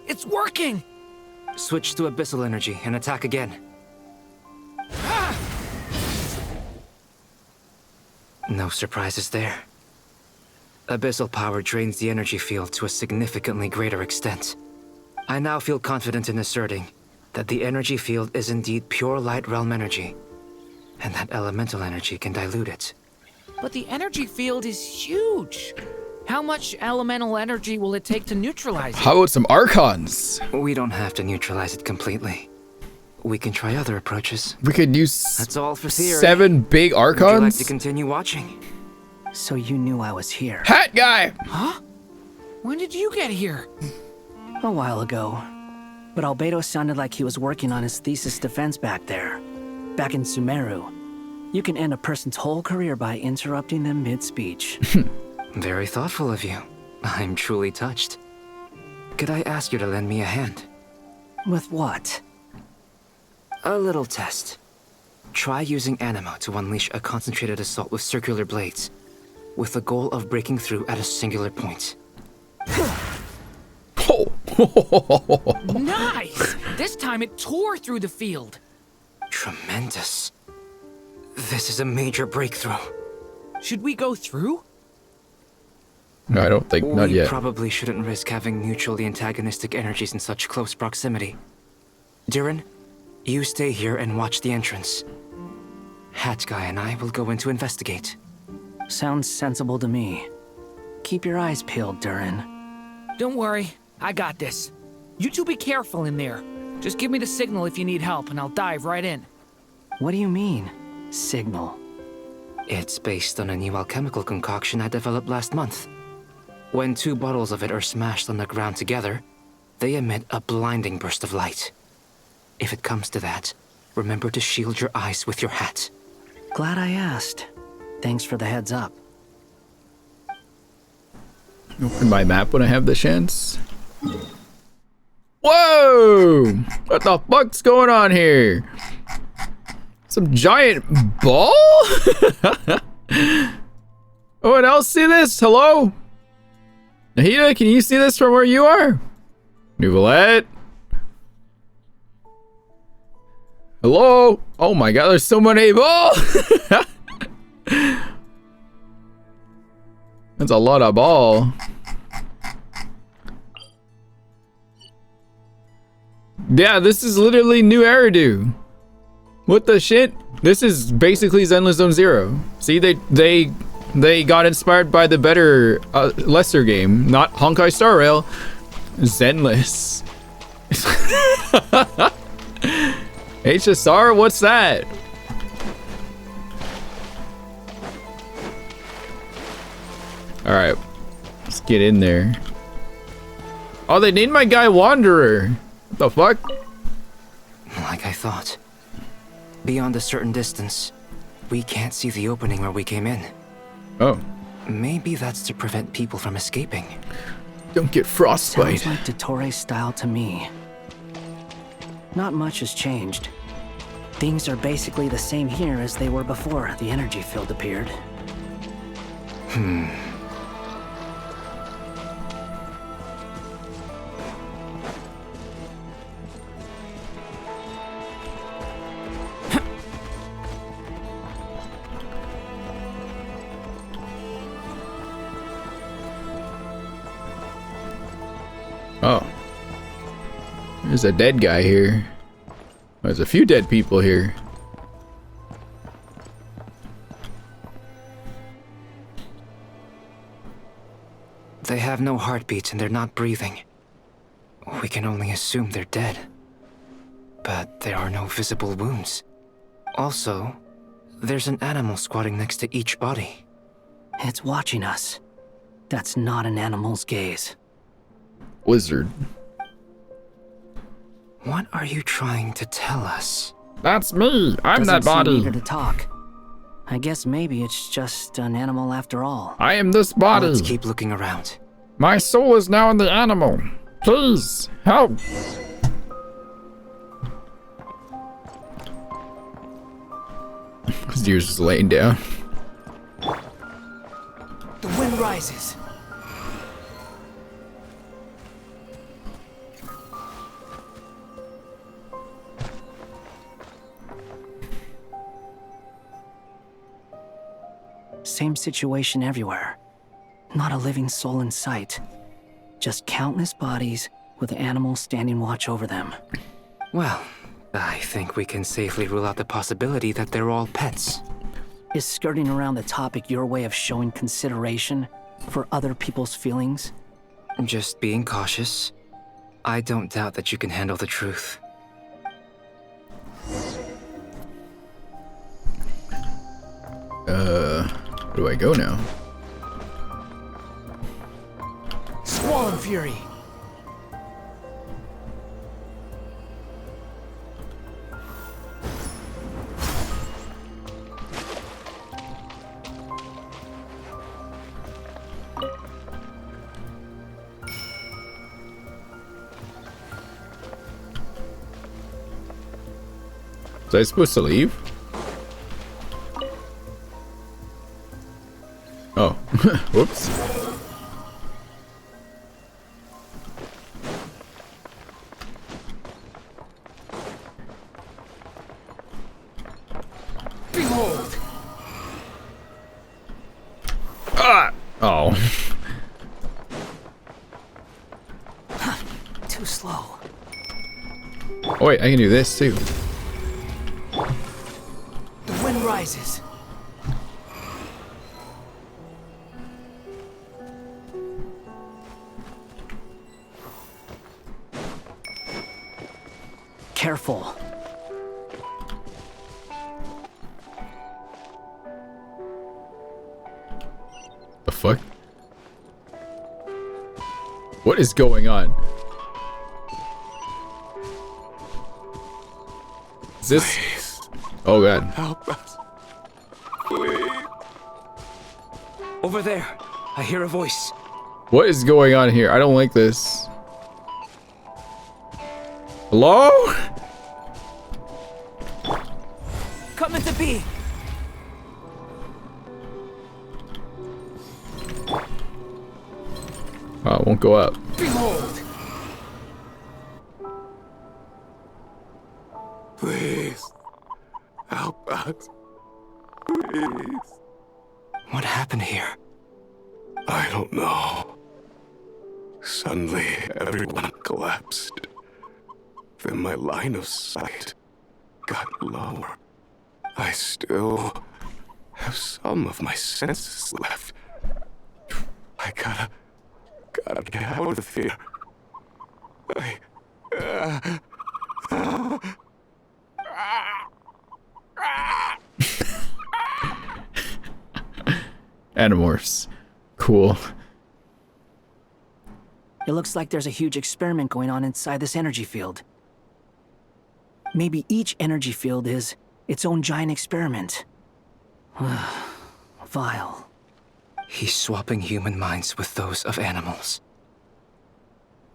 It's working! Switch to abyssal energy and attack again. No surprises there. Abyssal power drains the energy field to a significantly greater extent. I now feel confident in asserting that the energy field is indeed pure light realm energy, and that elemental energy can dilute it. But the energy field is huge. How much elemental energy will it take to neutralize it? How about some Archons? We don't have to neutralize it completely. We can try other approaches. We could use That's all for theory. 7 big Archons? Would you like to continue watching? So you knew I was here. Hat guy! Huh? When did you get here? A while ago. But Albedo sounded like he was working on his thesis defense back there. Back in Sumeru. You can end a person's whole career by interrupting them mid-speech. Very thoughtful of you. I'm truly touched. Could I ask you to lend me a hand? With what? A little test. Try using Anima to unleash a concentrated assault with circular blades, with the goal of breaking through at a singular point. Nice! This time it tore through the field. Tremendous. This is a major breakthrough. Should we go through? No, I don't think, not We yet. probably shouldn't risk having mutually antagonistic energies in such close proximity. Durin, you stay here and watch the entrance. Hat Guy and I will go in to investigate. Sounds sensible to me. Keep your eyes peeled, Durin. Don't worry, I got this. You two be careful in there. Just give me the signal if you need help and I'll dive right in. What do you mean, signal? It's based on a new alchemical concoction I developed last month. When 2 bottles of it are smashed on the ground together, they emit a blinding burst of light. If it comes to that, remember to shield your eyes with your hat. Glad I asked. Thanks for the heads up. Open my map when I have the chance. Whoa! What the fuck's going on here? Some giant ball? Anyone else see this? Hello? Nahida, can you see this from where you are? Nouvellette? Hello? Oh my god, there's so many ball! That's a lot of ball. Yeah, this is literally New Eridu. What the shit? This is basically Zenless Zone Zero. See, they got inspired by the better, lesser game, not Honkai Star Rail. Zenless. HSR, what's that? All right, let's get in there. Oh, they named my guy Wanderer. What the fuck? Like I thought. Beyond a certain distance, we can't see the opening where we came in. Oh. Maybe that's to prevent people from escaping. Don't get frostbite. Sounds like Dottore style to me. Not much has changed. Things are basically the same here as they were before the energy field appeared. Oh. There's a dead guy here. There's a few dead people here. They have no heartbeats and they're not breathing. We can only assume they're dead. But there are no visible wounds. Also, there's an animal squatting next to each body. It's watching us. That's not an animal's gaze. Wizard. What are you trying to tell us? That's me. I'm Doesn't that body. seem eager to talk. I guess maybe it's just an animal after all. I am this body. Let's keep looking around. My soul is now in the animal. Please, help. This dude's just laying down. The wind rises. Same situation everywhere. Not a living soul in sight. Just countless bodies with animals standing watch over them. Well, I think we can safely rule out the possibility that they're all pets. Is skirting around the topic your way of showing consideration for other people's feelings? Just being cautious. I don't doubt that you can handle the truth. Where do I go now? Squall and Fury. Was I supposed to leave? Oh, whoops. Behold! Ah! Oh. Too slow. Oh wait, I can do this too. The wind rises. Careful. The fuck? What is going on? Is this? Please. Oh god. Help us. Please. Over there, I hear a voice. What is going on here? I don't like this. Hello? Coming to be. Oh, it won't go up. Behold! Please. Help us. Please. What happened here? I don't know. Suddenly, everyone collapsed. Then my line of sight got lower, I still have some of my senses left. I gotta get out of here. Animorphs. Cool. It looks like there's a huge experiment going on inside this energy field. Maybe each energy field is its own giant experiment. Vile. He's swapping human minds with those of animals.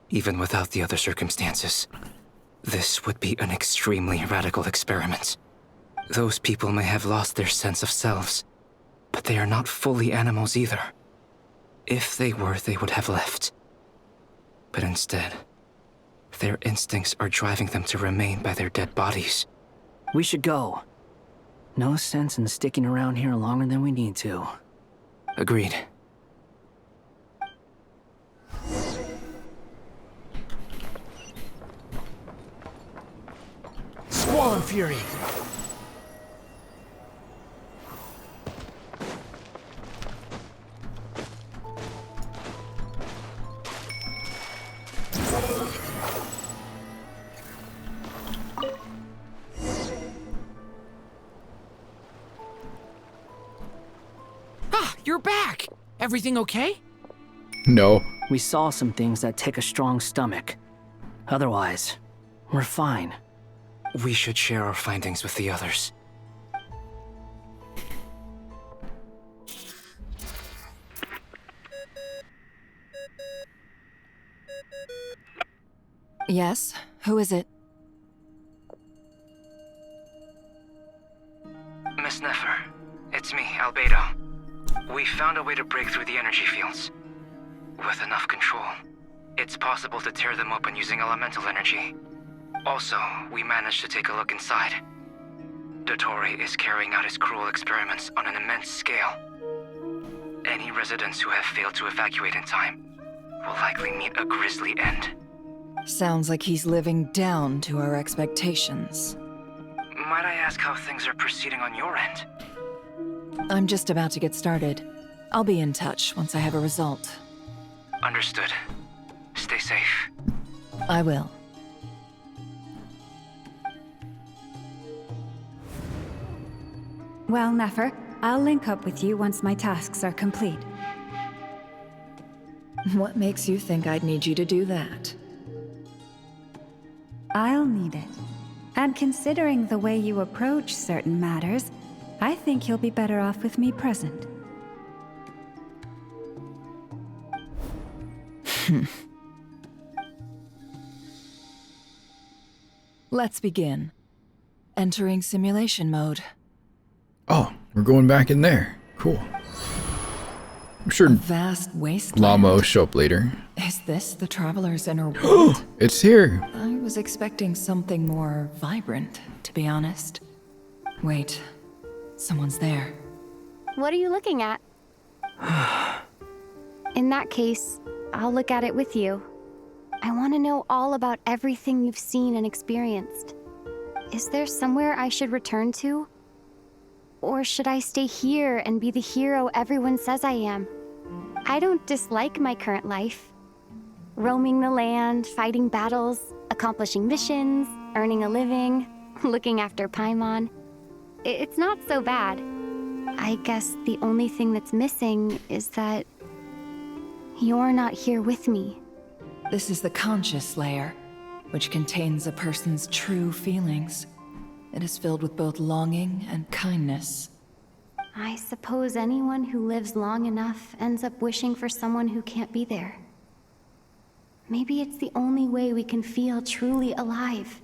Even without the other circumstances, this would be an extremely radical experiment. Those people may have lost their sense of selves, but they are not fully animals either. If they were, they would have left. But instead, their instincts are driving them to remain by their dead bodies. We should go. No sense in sticking around here longer than we need to. Agreed. Squall Fury! Ah, you're back! Everything okay? No. We saw some things that take a strong stomach. Otherwise, we're fine. We should share our findings with the others. Yes? Who is it? Miss Nefer, it's me, Albedo. We found a way to break through the energy fields. With enough control, it's possible to tear them open using elemental energy. Also, we managed to take a look inside. Dottore is carrying out his cruel experiments on an immense scale. Any residents who have failed to evacuate in time will likely meet a grisly end. Sounds like he's living down to our expectations. Might I ask how things are proceeding on your end? I'm just about to get started. I'll be in touch once I have a result. Understood. Stay safe. I will. Well, Nefer, I'll link up with you once my tasks are complete. What makes you think I'd need you to do that? I'll need it. And considering the way you approach certain matters, I think you'll be better off with me present. Let's begin. Entering simulation mode. Oh, we're going back in there. Cool. I'm sure A vast wasteland. Llama will show up later. Is this the Traveler's inner world? It's here. I was expecting something more vibrant, to be honest. Wait, someone's there. What are you looking at? In that case, I'll look at it with you. I want to know all about everything you've seen and experienced. Is there somewhere I should return to? Or should I stay here and be the hero everyone says I am? I don't dislike my current life. Roaming the land, fighting battles, accomplishing missions, earning a living, looking after Paimon. It's not so bad. I guess the only thing that's missing is that you're not here with me. This is the conscious layer, which contains a person's true feelings. It is filled with both longing and kindness. I suppose anyone who lives long enough ends up wishing for someone who can't be there. Maybe it's the only way we can feel truly alive.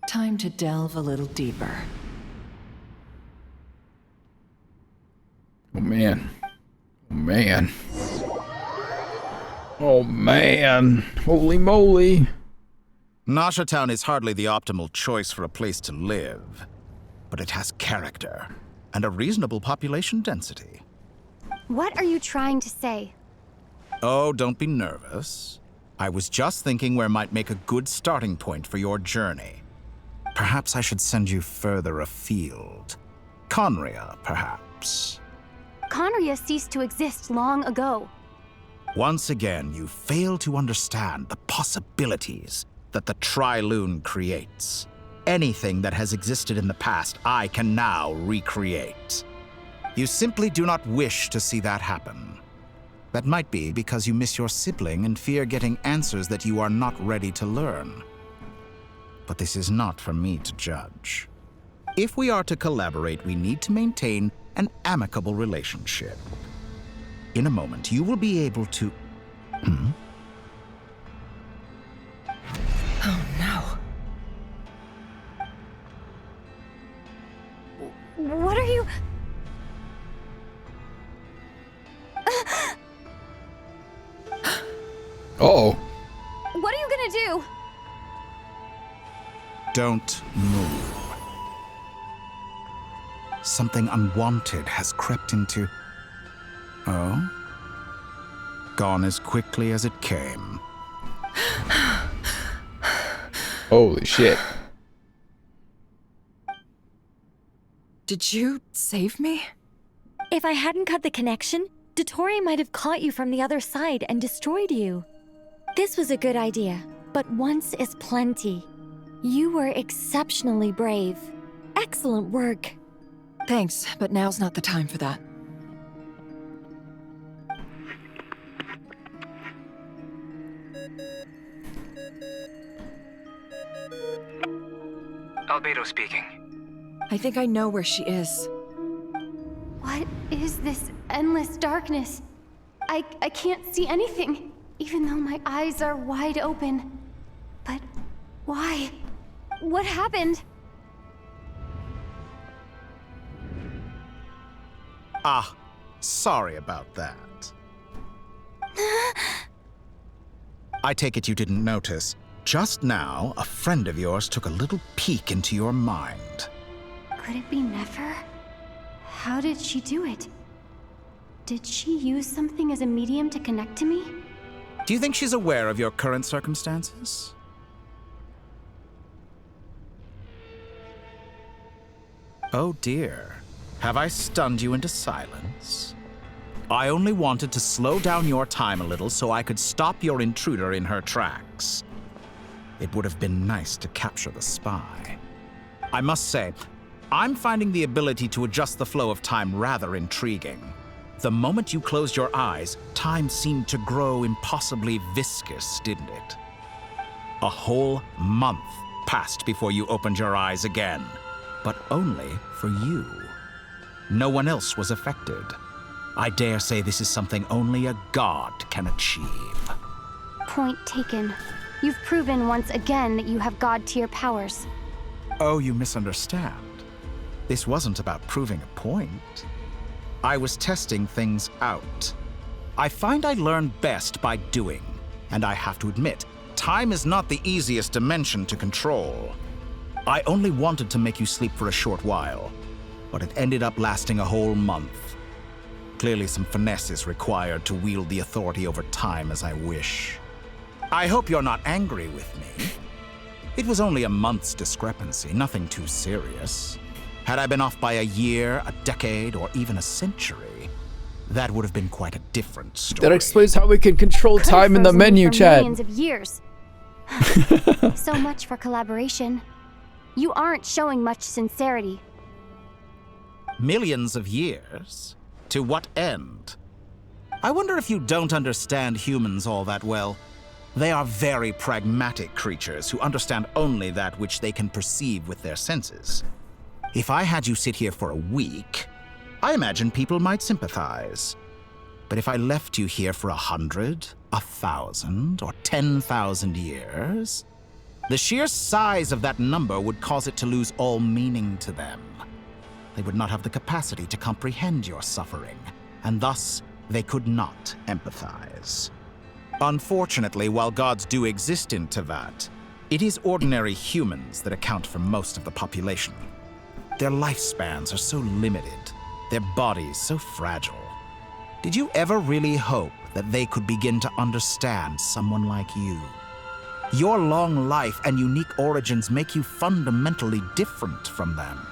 Time to delve a little deeper. Oh man. Oh man. Oh man. Holy moly. Nasha Town is hardly the optimal choice for a place to live, but it has character and a reasonable population density. What are you trying to say? Oh, don't be nervous. I was just thinking where might make a good starting point for your journey. Perhaps I should send you further afield. Conria, perhaps. Conria ceased to exist long ago. Once again, you fail to understand the possibilities that the Tri-Lune creates. Anything that has existed in the past, I can now recreate. You simply do not wish to see that happen. That might be because you miss your sibling and fear getting answers that you are not ready to learn. But this is not for me to judge. If we are to collaborate, we need to maintain an amicable relationship. In a moment, you will be able to... Oh no. What are you... Uh-oh. What are you gonna do? Don't move. Something unwanted has crept into... Oh? Gone as quickly as it came. Holy shit. Did you save me? If I hadn't cut the connection, Dottore might have caught you from the other side and destroyed you. This was a good idea, but once is plenty. You were exceptionally brave. Excellent work. Thanks, but now's not the time for that. Albedo speaking. I think I know where she is. What is this endless darkness? I can't see anything, even though my eyes are wide open. But why? What happened? Ah, sorry about that. I take it you didn't notice. Just now, a friend of yours took a little peek into your mind. Could it be Nefer? How did she do it? Did she use something as a medium to connect to me? Do you think she's aware of your current circumstances? Oh dear. Have I stunned you into silence? I only wanted to slow down your time a little so I could stop your intruder in her tracks. It would have been nice to capture the spy. I must say, I'm finding the ability to adjust the flow of time rather intriguing. The moment you closed your eyes, time seemed to grow impossibly viscous, didn't it? A whole month passed before you opened your eyes again, but only for you. No one else was affected. I dare say this is something only a god can achieve. Point taken. You've proven once again that you have god-tier powers. Oh, you misunderstand. This wasn't about proving a point. I was testing things out. I find I learn best by doing, and I have to admit, time is not the easiest dimension to control. I only wanted to make you sleep for a short while, but it ended up lasting a whole month. Clearly some finesse is required to wield the authority over time as I wish. I hope you're not angry with me. It was only a month's discrepancy, nothing too serious. Had I been off by a year, a decade, or even a century, that would have been quite a different story. That explains how we can control time in the menu, Chad. Millions of years. So much for collaboration. You aren't showing much sincerity. Millions of years? To what end? I wonder if you don't understand humans all that well. They are very pragmatic creatures who understand only that which they can perceive with their senses. If I had you sit here for a week, I imagine people might sympathize. But if I left you here for 100, 1,000, or 10,000 years, the sheer size of that number would cause it to lose all meaning to them. They would not have the capacity to comprehend your suffering, and thus they could not empathize. Unfortunately, while gods do exist in Tevat, it is ordinary humans that account for most of the population. Their lifespans are so limited, their bodies so fragile. Did you ever really hope that they could begin to understand someone like you. Your long life and unique origins make you fundamentally different from them.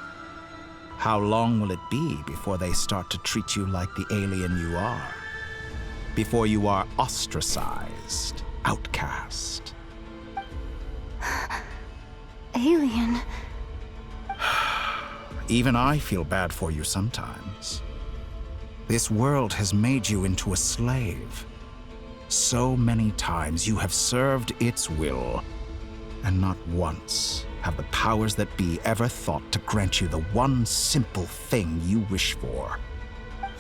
How long will it be before they start to treat you like the alien you are? Before you are ostracized, outcast? Alien. Even I feel bad for you sometimes. This world has made you into a slave. So many times you have served its will, and not once have the powers that be ever thought to grant you the one simple thing you wish for.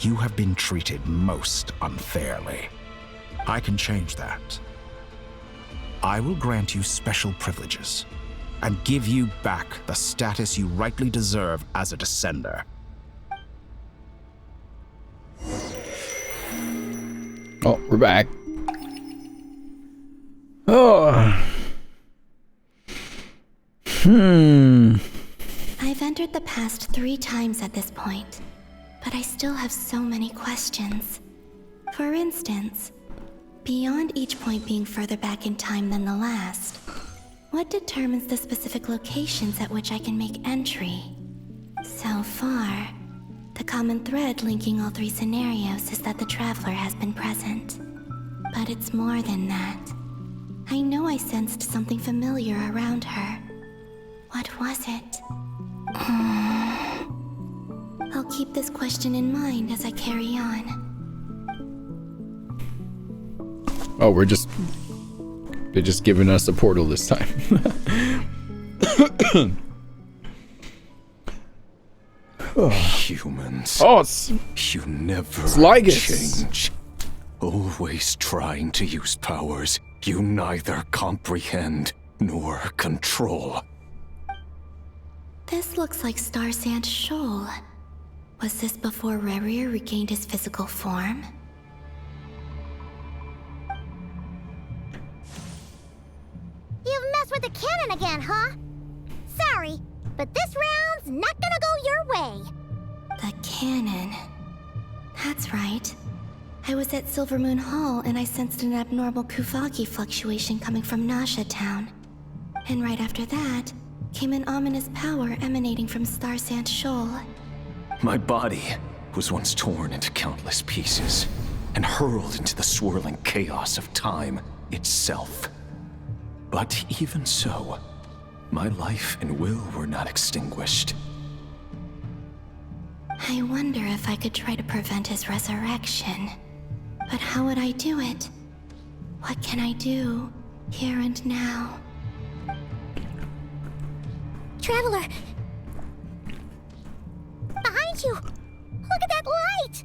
You have been treated most unfairly. I can change that. I will grant you special privileges and give you back the status you rightly deserve as a descender. Oh, we're back. Oh. I've entered the past 3 times at this point, but I still have so many questions. For instance, beyond each point being further back in time than the last, what determines the specific locations at which I can make entry? So far, the common thread linking all 3 scenarios is that the traveler has been present. But it's more than that. I know I sensed something familiar around her. What was it? I'll keep this question in mind as I carry on. Oh, they're just giving us a portal this time. Humans. Oh, you never change. Always trying to use powers you neither comprehend nor control. This looks like Star Sand Shoal. Was this before Rerir regained his physical form? You've messed with the cannon again, huh? Sorry, but this round's not gonna go your way. The cannon. That's right. I was at Silver Moon Hall and I sensed an abnormal Kuvaki fluctuation coming from Nasha Town. And right after that, came an ominous power emanating from Star Sand Shoal. My body was once torn into countless pieces and hurled into the swirling chaos of time itself. But even so, my life and will were not extinguished. I wonder if I could try to prevent his resurrection. But how would I do it? What can I do, here and now? Traveler! Behind you! Look at that light!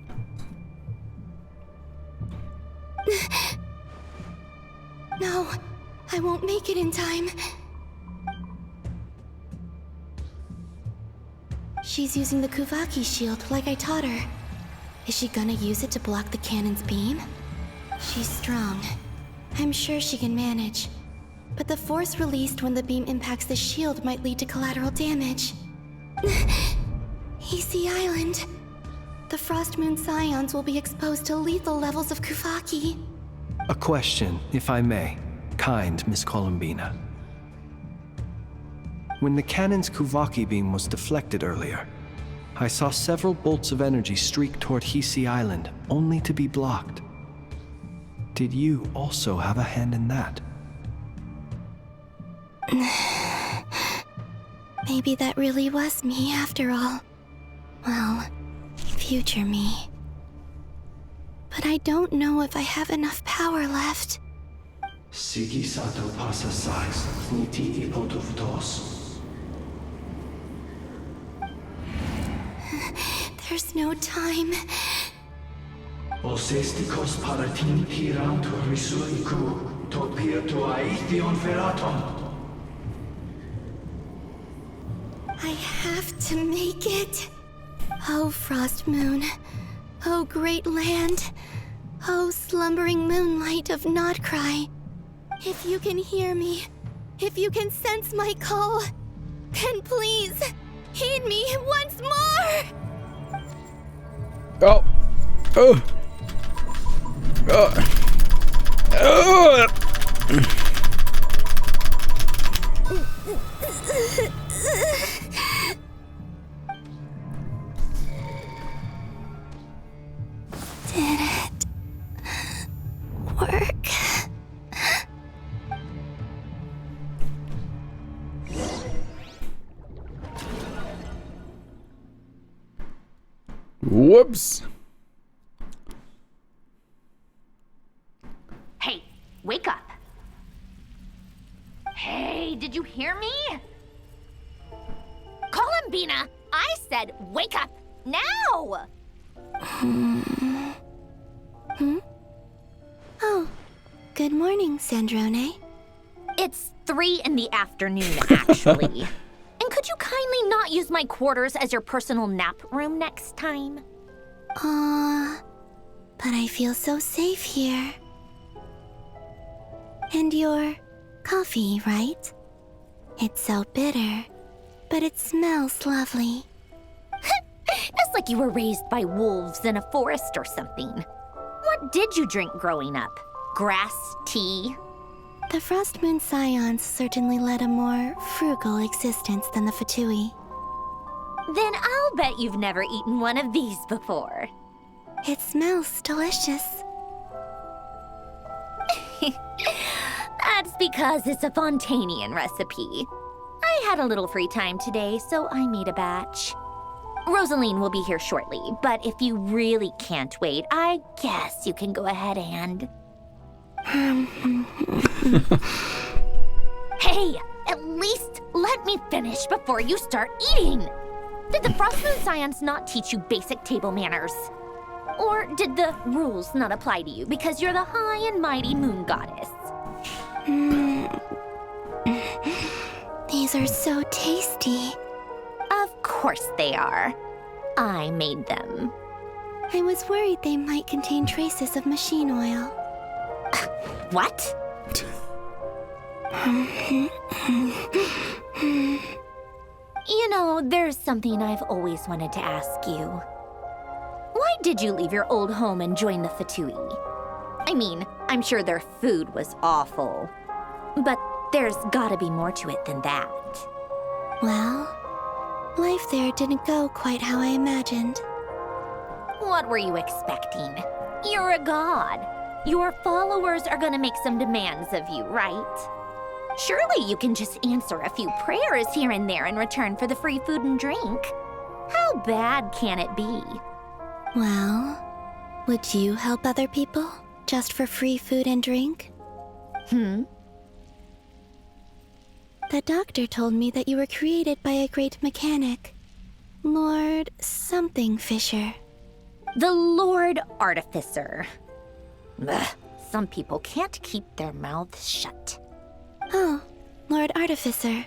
No, I won't make it in time. She's using the Kuvaki shield like I taught her. Is she gonna use it to block the cannon's beam? She's strong. I'm sure she can manage. But the force released when the beam impacts the shield might lead to collateral damage. EC Island. The Frost Moon Scions will be exposed to lethal levels of Kuvaki. A question, if I may. Kind Miss Columbina. When the cannon's Kuvaki beam was deflected earlier, I saw several bolts of energy streak toward Hisi Island, only to be blocked. Did you also have a hand in that? Maybe that really was me after all. Well, future me. But I don't know if I have enough power left. Sigi sato pasa sais, niti ipotuftos. There's no time. Osestikos paratin tiram to risuiku, to pirto aithion feraton. I have to make it. Oh, Frost Moon. Oh, great land. Oh, slumbering moonlight of Nodcry. If you can hear me, if you can sense my call, then please, heed me once more! Oh! Oh! Did it work? Whoops. Hey, wake up. Hey, did you hear me? Columbina, I said wake up now! Hmm? Oh, good morning, Sandrone. It's 3 in the afternoon, actually. And could you kindly not use my quarters as your personal nap room next time? But I feel so safe here. And your coffee, right? It's so bitter, but it smells lovely. It's like you were raised by wolves in a forest or something. What did you drink growing up? Grass tea? The Frost Moon Scions certainly led a more frugal existence than the Fatui. Then I'll bet you've never eaten one of these before. It smells delicious. That's because it's a Fontanian recipe. I had a little free time today, so I made a batch. Rosaline will be here shortly, but if you really can't wait, I guess you can go ahead and... Hey, at least let me finish before you start eating! Did the Frost Moon Scions not teach you basic table manners? Or did the rules not apply to you because you're the high and mighty moon goddess? These are so tasty. Of course they are. I made them. I was worried they might contain traces of machine oil. What? You know, there's something I've always wanted to ask you. Why did you leave your old home and join the Fatui? I mean, I'm sure their food was awful. But there's gotta be more to it than that. Well, life there didn't go quite how I imagined. What were you expecting? You're a god. Your followers are gonna make some demands of you, right? Surely you can just answer a few prayers here and there in return for the free food and drink. How bad can it be? Well, would you help other people just for free food and drink? The doctor told me that you were created by a great mechanic, Lord something Fisher. The Lord Artificer. Ugh, some people can't keep their mouths shut. Oh, Lord Artificer.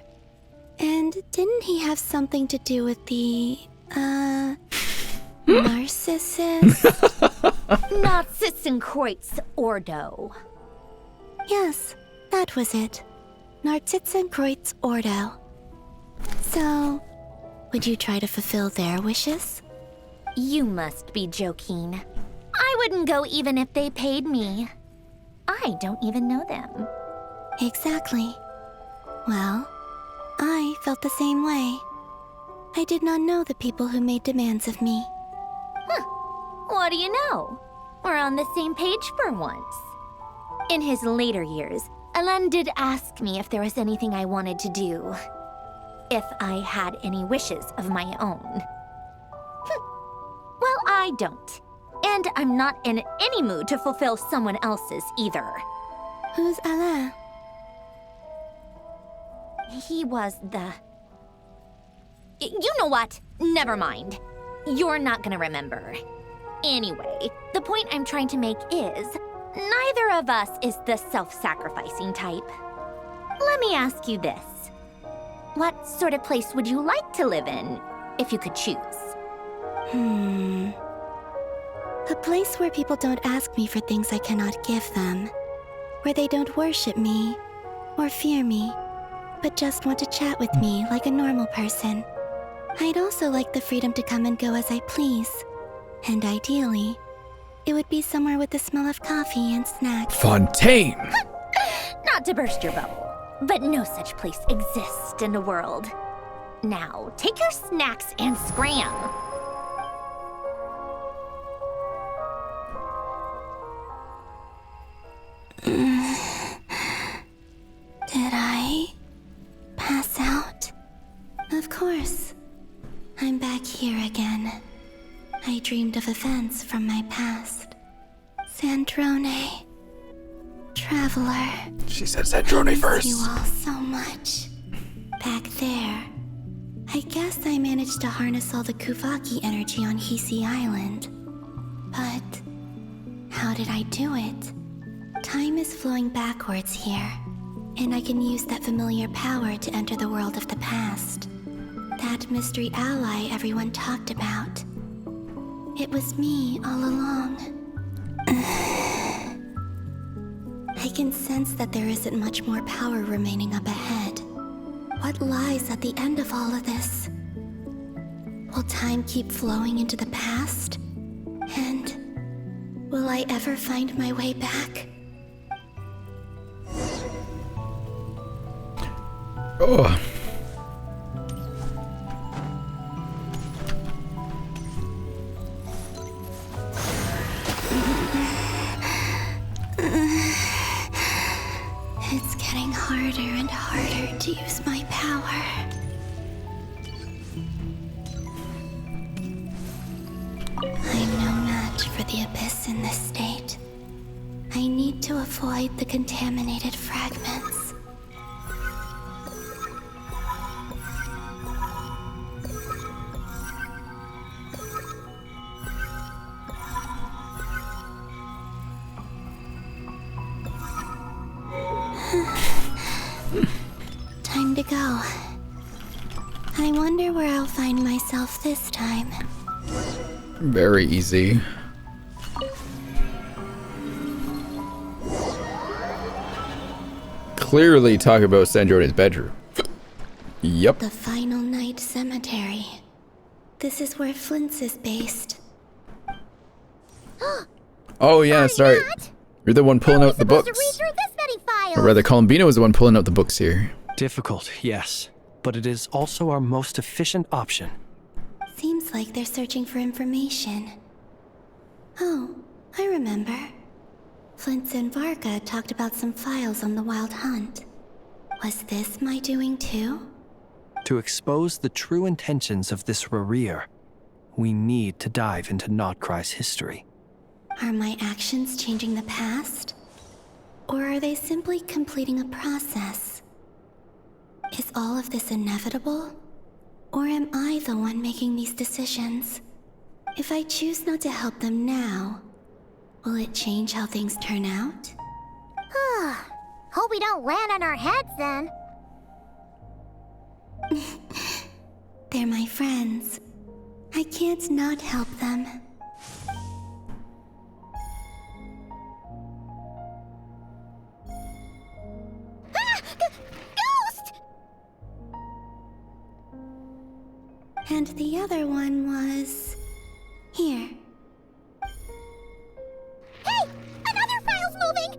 And didn't he have something to do with the, Narcissus? Narcissenkreuz Ordo. Yes, that was it. Narcissenkreuz Ordo. So, would you try to fulfill their wishes? You must be joking. I wouldn't go even if they paid me. I don't even know them. Exactly. Well, I felt the same way. I did not know the people who made demands of me. What do you know? We're on the same page for once. In his later years, Alan did ask me if there was anything I wanted to do. If I had any wishes of my own. Well, I don't. And I'm not in any mood to fulfill someone else's either. Who's Alain? He was the... You know what? Never mind. You're not gonna remember. Anyway, the point I'm trying to make is, neither of us is the self-sacrificing type. Let me ask you this. What sort of place would you like to live in, if you could choose? A place where people don't ask me for things I cannot give them. Where they don't worship me, or fear me, but just want to chat with me like a normal person. I'd also like the freedom to come and go as I please. And ideally, It would be somewhere with the smell of coffee and snacks. Fontaine! Not to burst your bubble, but no such place exists in the world. Now, take your snacks and scram. Did I pass out? Of course. I'm back here again. I dreamed of events from my past. Sandrone. Traveler. She said Sandrone first. I miss you all so much. Back there. I guess I managed to harness all the Kuvaki energy on Hisi Island. But how did I do it? Time is flowing backwards here, and I can use that familiar power to enter the world of the past. That mystery ally everyone talked about. It was me all along. I can sense that there isn't much more power remaining up ahead. What lies at the end of all of this? Will time keep flowing into the past? And will I ever find my way back? Oh. It's getting harder and harder to use my power. I'm no match for the Abyss in this state. I need to avoid the contaminated fragments. Time to go. I wonder where I'll find myself this time. Very easy. Clearly talk about Sandrone's bedroom. Yep. The Final Night Cemetery. This is where Flint's is based. Oh yeah, sorry. You're the one pulling out the books. Or rather, Columbina was the one pulling out the books here. Difficult, yes. But it is also our most efficient option. Seems like they're searching for information. Oh, I remember. Flint and Varga talked about some files on the Wild Hunt. Was this my doing too? To expose the true intentions of this Rarir, we need to dive into Notcry's history. Are my actions changing the past? Or are they simply completing a process? Is all of this inevitable? Or am I the one making these decisions? If I choose not to help them now, will it change how things turn out? Hope we don't land on our heads then. They're my friends. I can't not help them. Ghost! And the other one was... here. Hey! Another file's moving!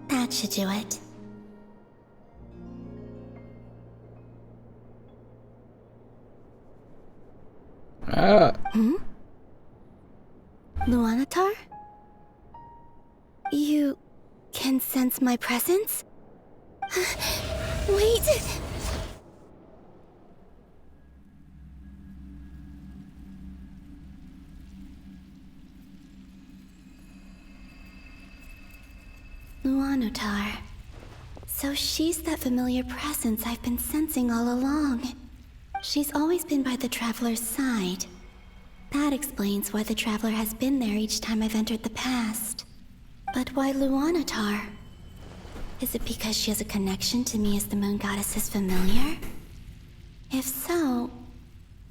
That should do it. Luanatar? You can sense my presence? Wait! Luanatar. So she's that familiar presence I've been sensing all along. She's always been by the Traveler's side. That explains why the Traveler has been there each time I've entered the past. But why Luanatar? Is it because she has a connection to me as the Moon Goddess's familiar? If so,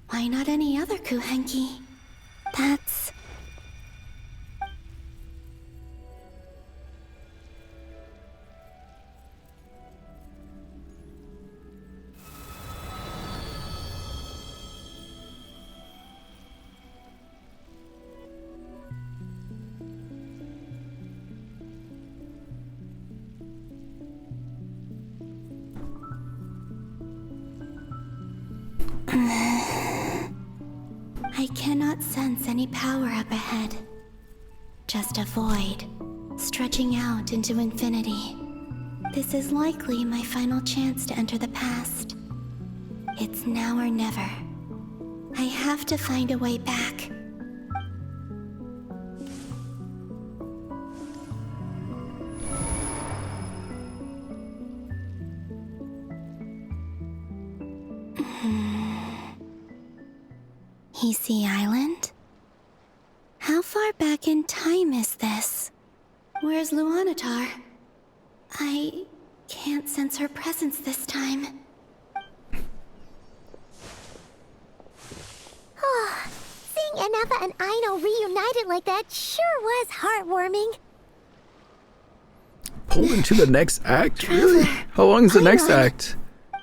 why not any other Kuhenki? That's... I cannot sense any power up ahead. Just a void, stretching out into infinity. This is likely my final chance to enter the past. It's now or never. I have to find a way back. Hisi Island? How far back in time is this? Where's Luanatar? I can't sense her presence this time. Oh, seeing Anafa and Aino reunited like that sure was heartwarming. Pulled into the next act? Really? How long is the next act?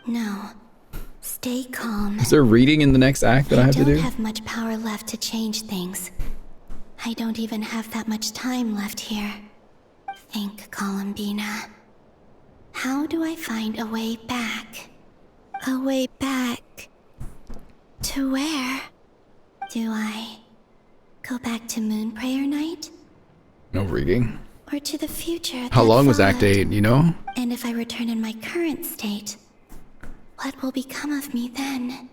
No. Stay calm. Is there reading in the next act that I have to do? I don't have much power left to change things. I don't even have that much time left here. Think, Columbina. How do I find a way back? A way back... to where? Do I go back to Moon Prayer Night? No reading. Or to the future? How long was Act followed? 8, you know? And if I return in my current state, what will become of me then?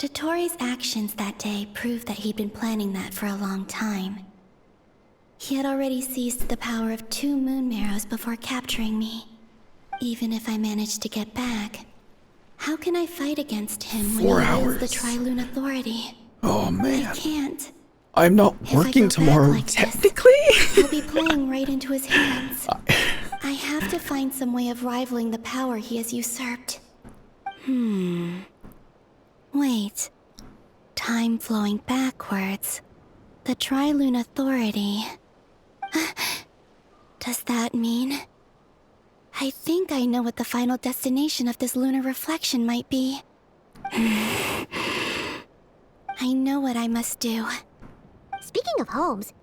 Dottoro's actions that day proved that he'd been planning that for a long time. He had already seized the power of 2 moon marrows before capturing me. Even if I managed to get back, how can I fight against him when 4 he hours. wields the Tri-Lune Authority? Oh man. I can't. I'm not If I working go tomorrow, back like technically. I'll be playing right into his hands. I have to find some way of rivaling the power he has usurped. Wait. Time flowing backwards. The Tri-Lune Authority. Does that mean... I think I know what the final destination of this lunar reflection might be. I know what I must do. Speaking of homes,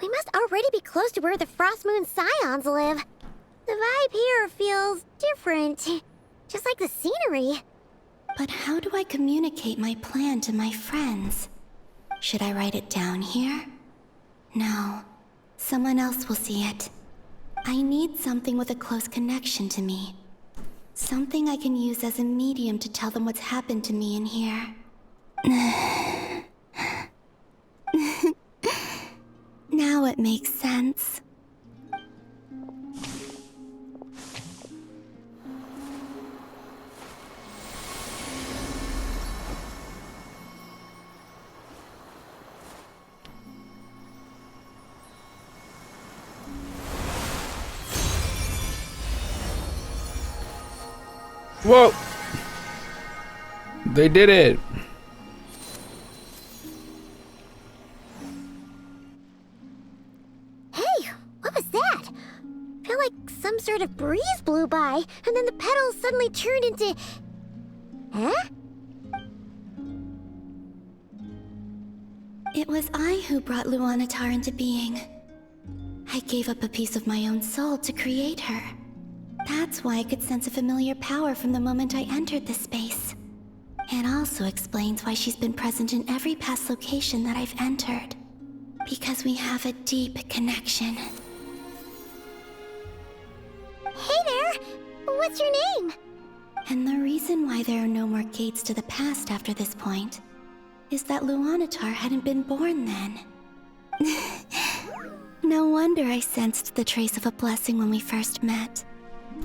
we must already be close to where the Frost Moon Scions live. The vibe here feels different, just like the scenery. But how do I communicate my plan to my friends? Should I write it down here? No. Someone else will see it. I need something with a close connection to me. Something I can use as a medium to tell them what's happened to me in here. Now it makes sense. Whoa! They did it! Hey, what was that? I feel like some sort of breeze blew by, and then the petals suddenly turned into... Huh? It was I who brought Luanatar into being. I gave up a piece of my own soul to create her. That's why I could sense a familiar power from the moment I entered this space. It also explains why she's been present in every past location that I've entered. Because we have a deep connection. Hey there! What's your name? And the reason why there are no more gates to the past after this point is that Luanatar hadn't been born then. No wonder I sensed the trace of a blessing when we first met.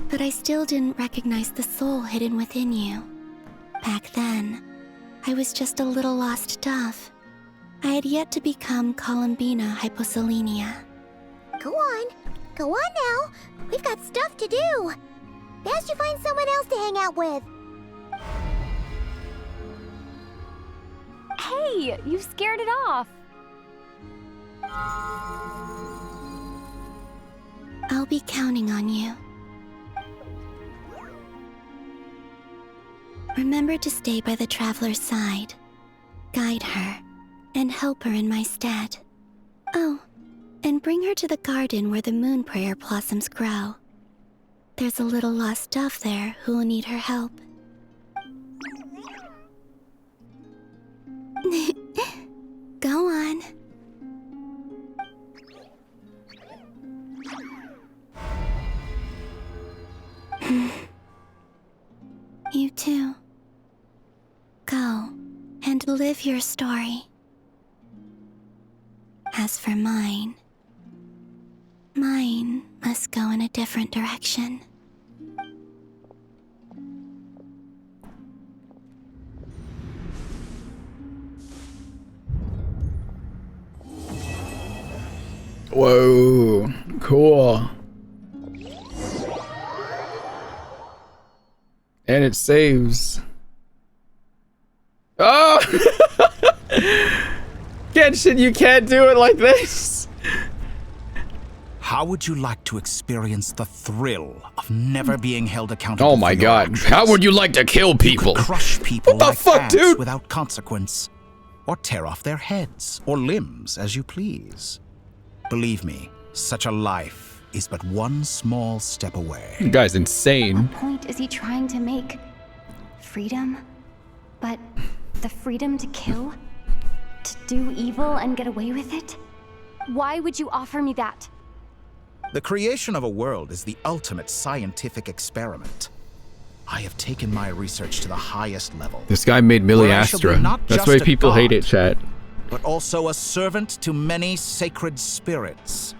But I still didn't recognize the soul hidden within you. Back then, I was just a little lost dove. I had yet to become Columbina Hyposelenia. Go on now. We've got stuff to do. Best you find someone else to hang out with. Hey, you scared it off. I'll be counting on you. Remember to stay by the traveler's side, guide her, and help her in my stead. Oh, and bring her to the garden where the moon prayer blossoms grow. There's a little lost dove there who will need her help. Go on. You too. Go and live your story. As for mine must go in a different direction. Whoa, cool. And it saves. Oh! Genshin, you can't do it like this. How would you like to experience the thrill of never being held accountable? Oh my god. How would you like to kill people? You could crush people What the like fuck, ants dude? without consequence. Or tear off their heads or limbs as you please. Believe me, such a life is but one small step away. You guy's insane. What point is he trying to make? Freedom? But the freedom to kill? To do evil and get away with it? Why would you offer me that? The creation of a world is the ultimate scientific experiment. I have taken my research to the highest level. This guy made Millie where I shall be Astra. not That's just why a people hate god, it, chat. but also a servant to many sacred spirits.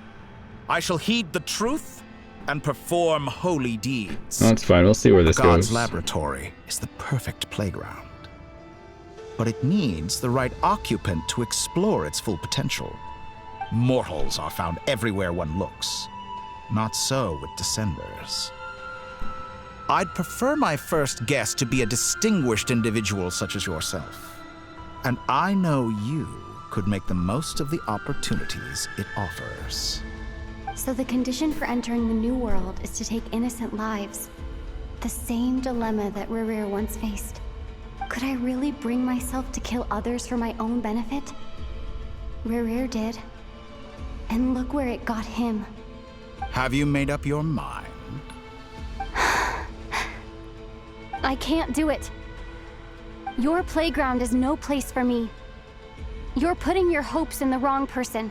I shall heed the truth and perform holy deeds. That's fine. We'll see where this God's goes. laboratory is the perfect playground. But it needs the right occupant to explore its full potential. Mortals are found everywhere one looks. Not so with Descenders. I'd prefer my first guest to be a distinguished individual such as yourself. And I know you could make the most of the opportunities it offers. So the condition for entering the new world is to take innocent lives. The same dilemma that Rerir once faced. Could I really bring myself to kill others for my own benefit? Rerir did. And look where it got him. Have you made up your mind? I can't do it. Your playground is no place for me. You're putting your hopes in the wrong person.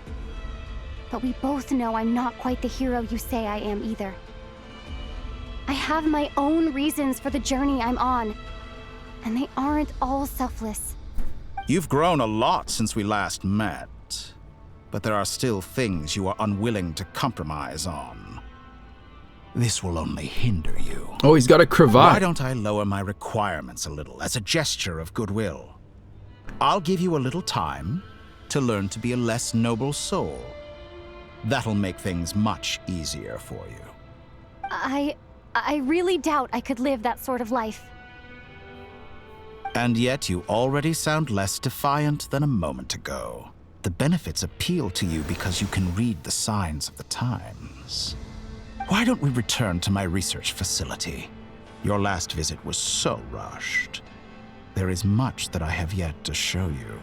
But we both know I'm not quite the hero you say I am either. I have my own reasons for the journey I'm on, and they aren't all selfless. You've grown a lot since we last met, but there are still things you are unwilling to compromise on. This will only hinder you. Oh, he's got a cravat. Why don't I lower my requirements a little as a gesture of goodwill? I'll give you a little time to learn to be a less noble soul. That'll make things much easier for you. I really doubt I could live that sort of life. And yet you already sound less defiant than a moment ago. The benefits appeal to you because you can read the signs of the times. Why don't we return to my research facility? Your last visit was so rushed. There is much that I have yet to show you.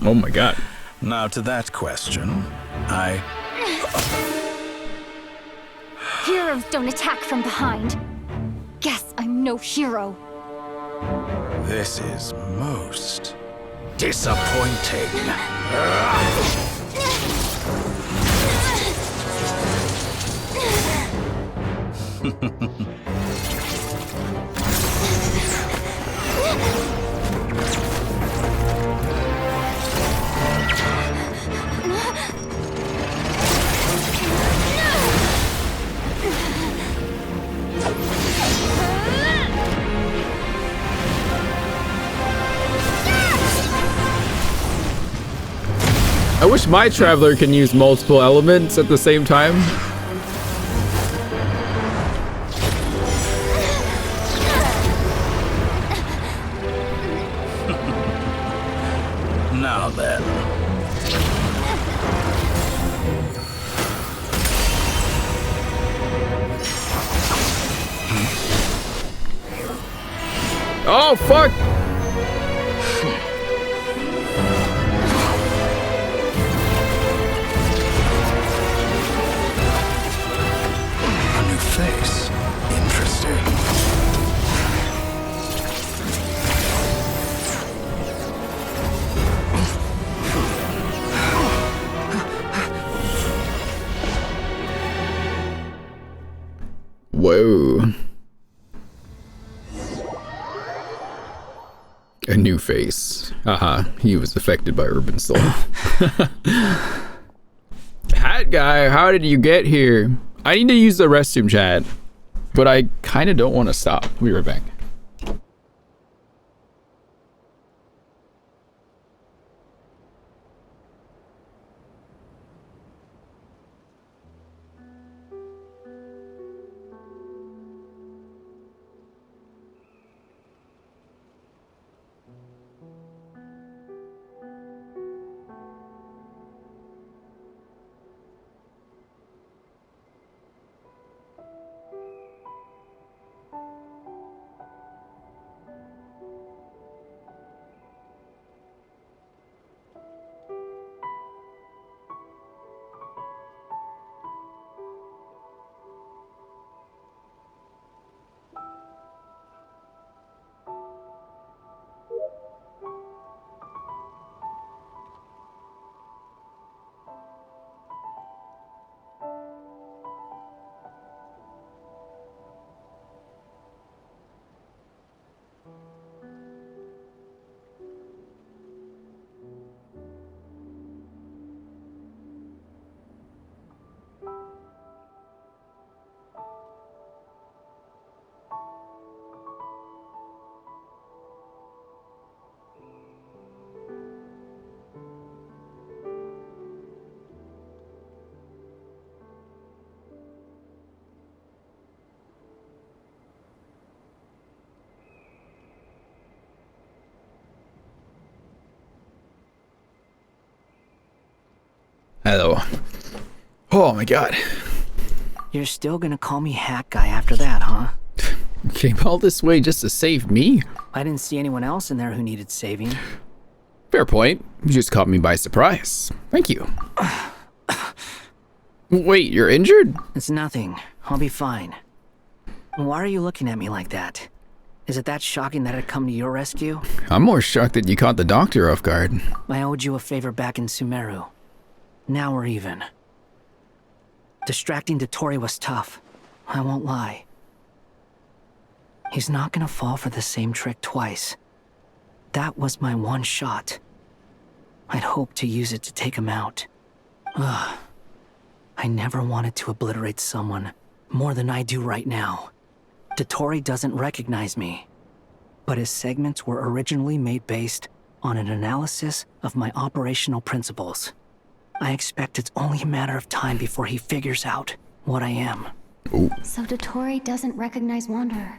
Oh my god. Now to that question, Heroes don't attack from behind. Guess I'm no hero. This is most disappointing. I wish my traveler can use multiple elements at the same time. Oh, fuck! A new face. Interesting. Whoa. A new face. He was affected by Urban Soul. Hat guy, how did you get here? I need to use the restroom, chat. But I kind of don't want to stop. We'll be right back. Hello. Oh my god. You're still gonna call me Hat Guy after that, huh? You came all this way just to save me? I didn't see anyone else in there who needed saving. Fair point. You just caught me by surprise. Thank you. Wait, you're injured? It's nothing. I'll be fine. Why are you looking at me like that? Is it that shocking that I'd come to your rescue? I'm more shocked that you caught the doctor off guard. I owed you a favor back in Sumeru. Now we're even. Distracting Dottore was tough. I won't lie. He's not gonna fall for the same trick twice. That was my one shot. I'd hoped to use it to take him out. Ugh. I never wanted to obliterate someone more than I do right now. Dottore doesn't recognize me, but his segments were originally made based on an analysis of my operational principles. I expect it's only a matter of time before he figures out what I am. Ooh. So Dottore doesn't recognize Wanderer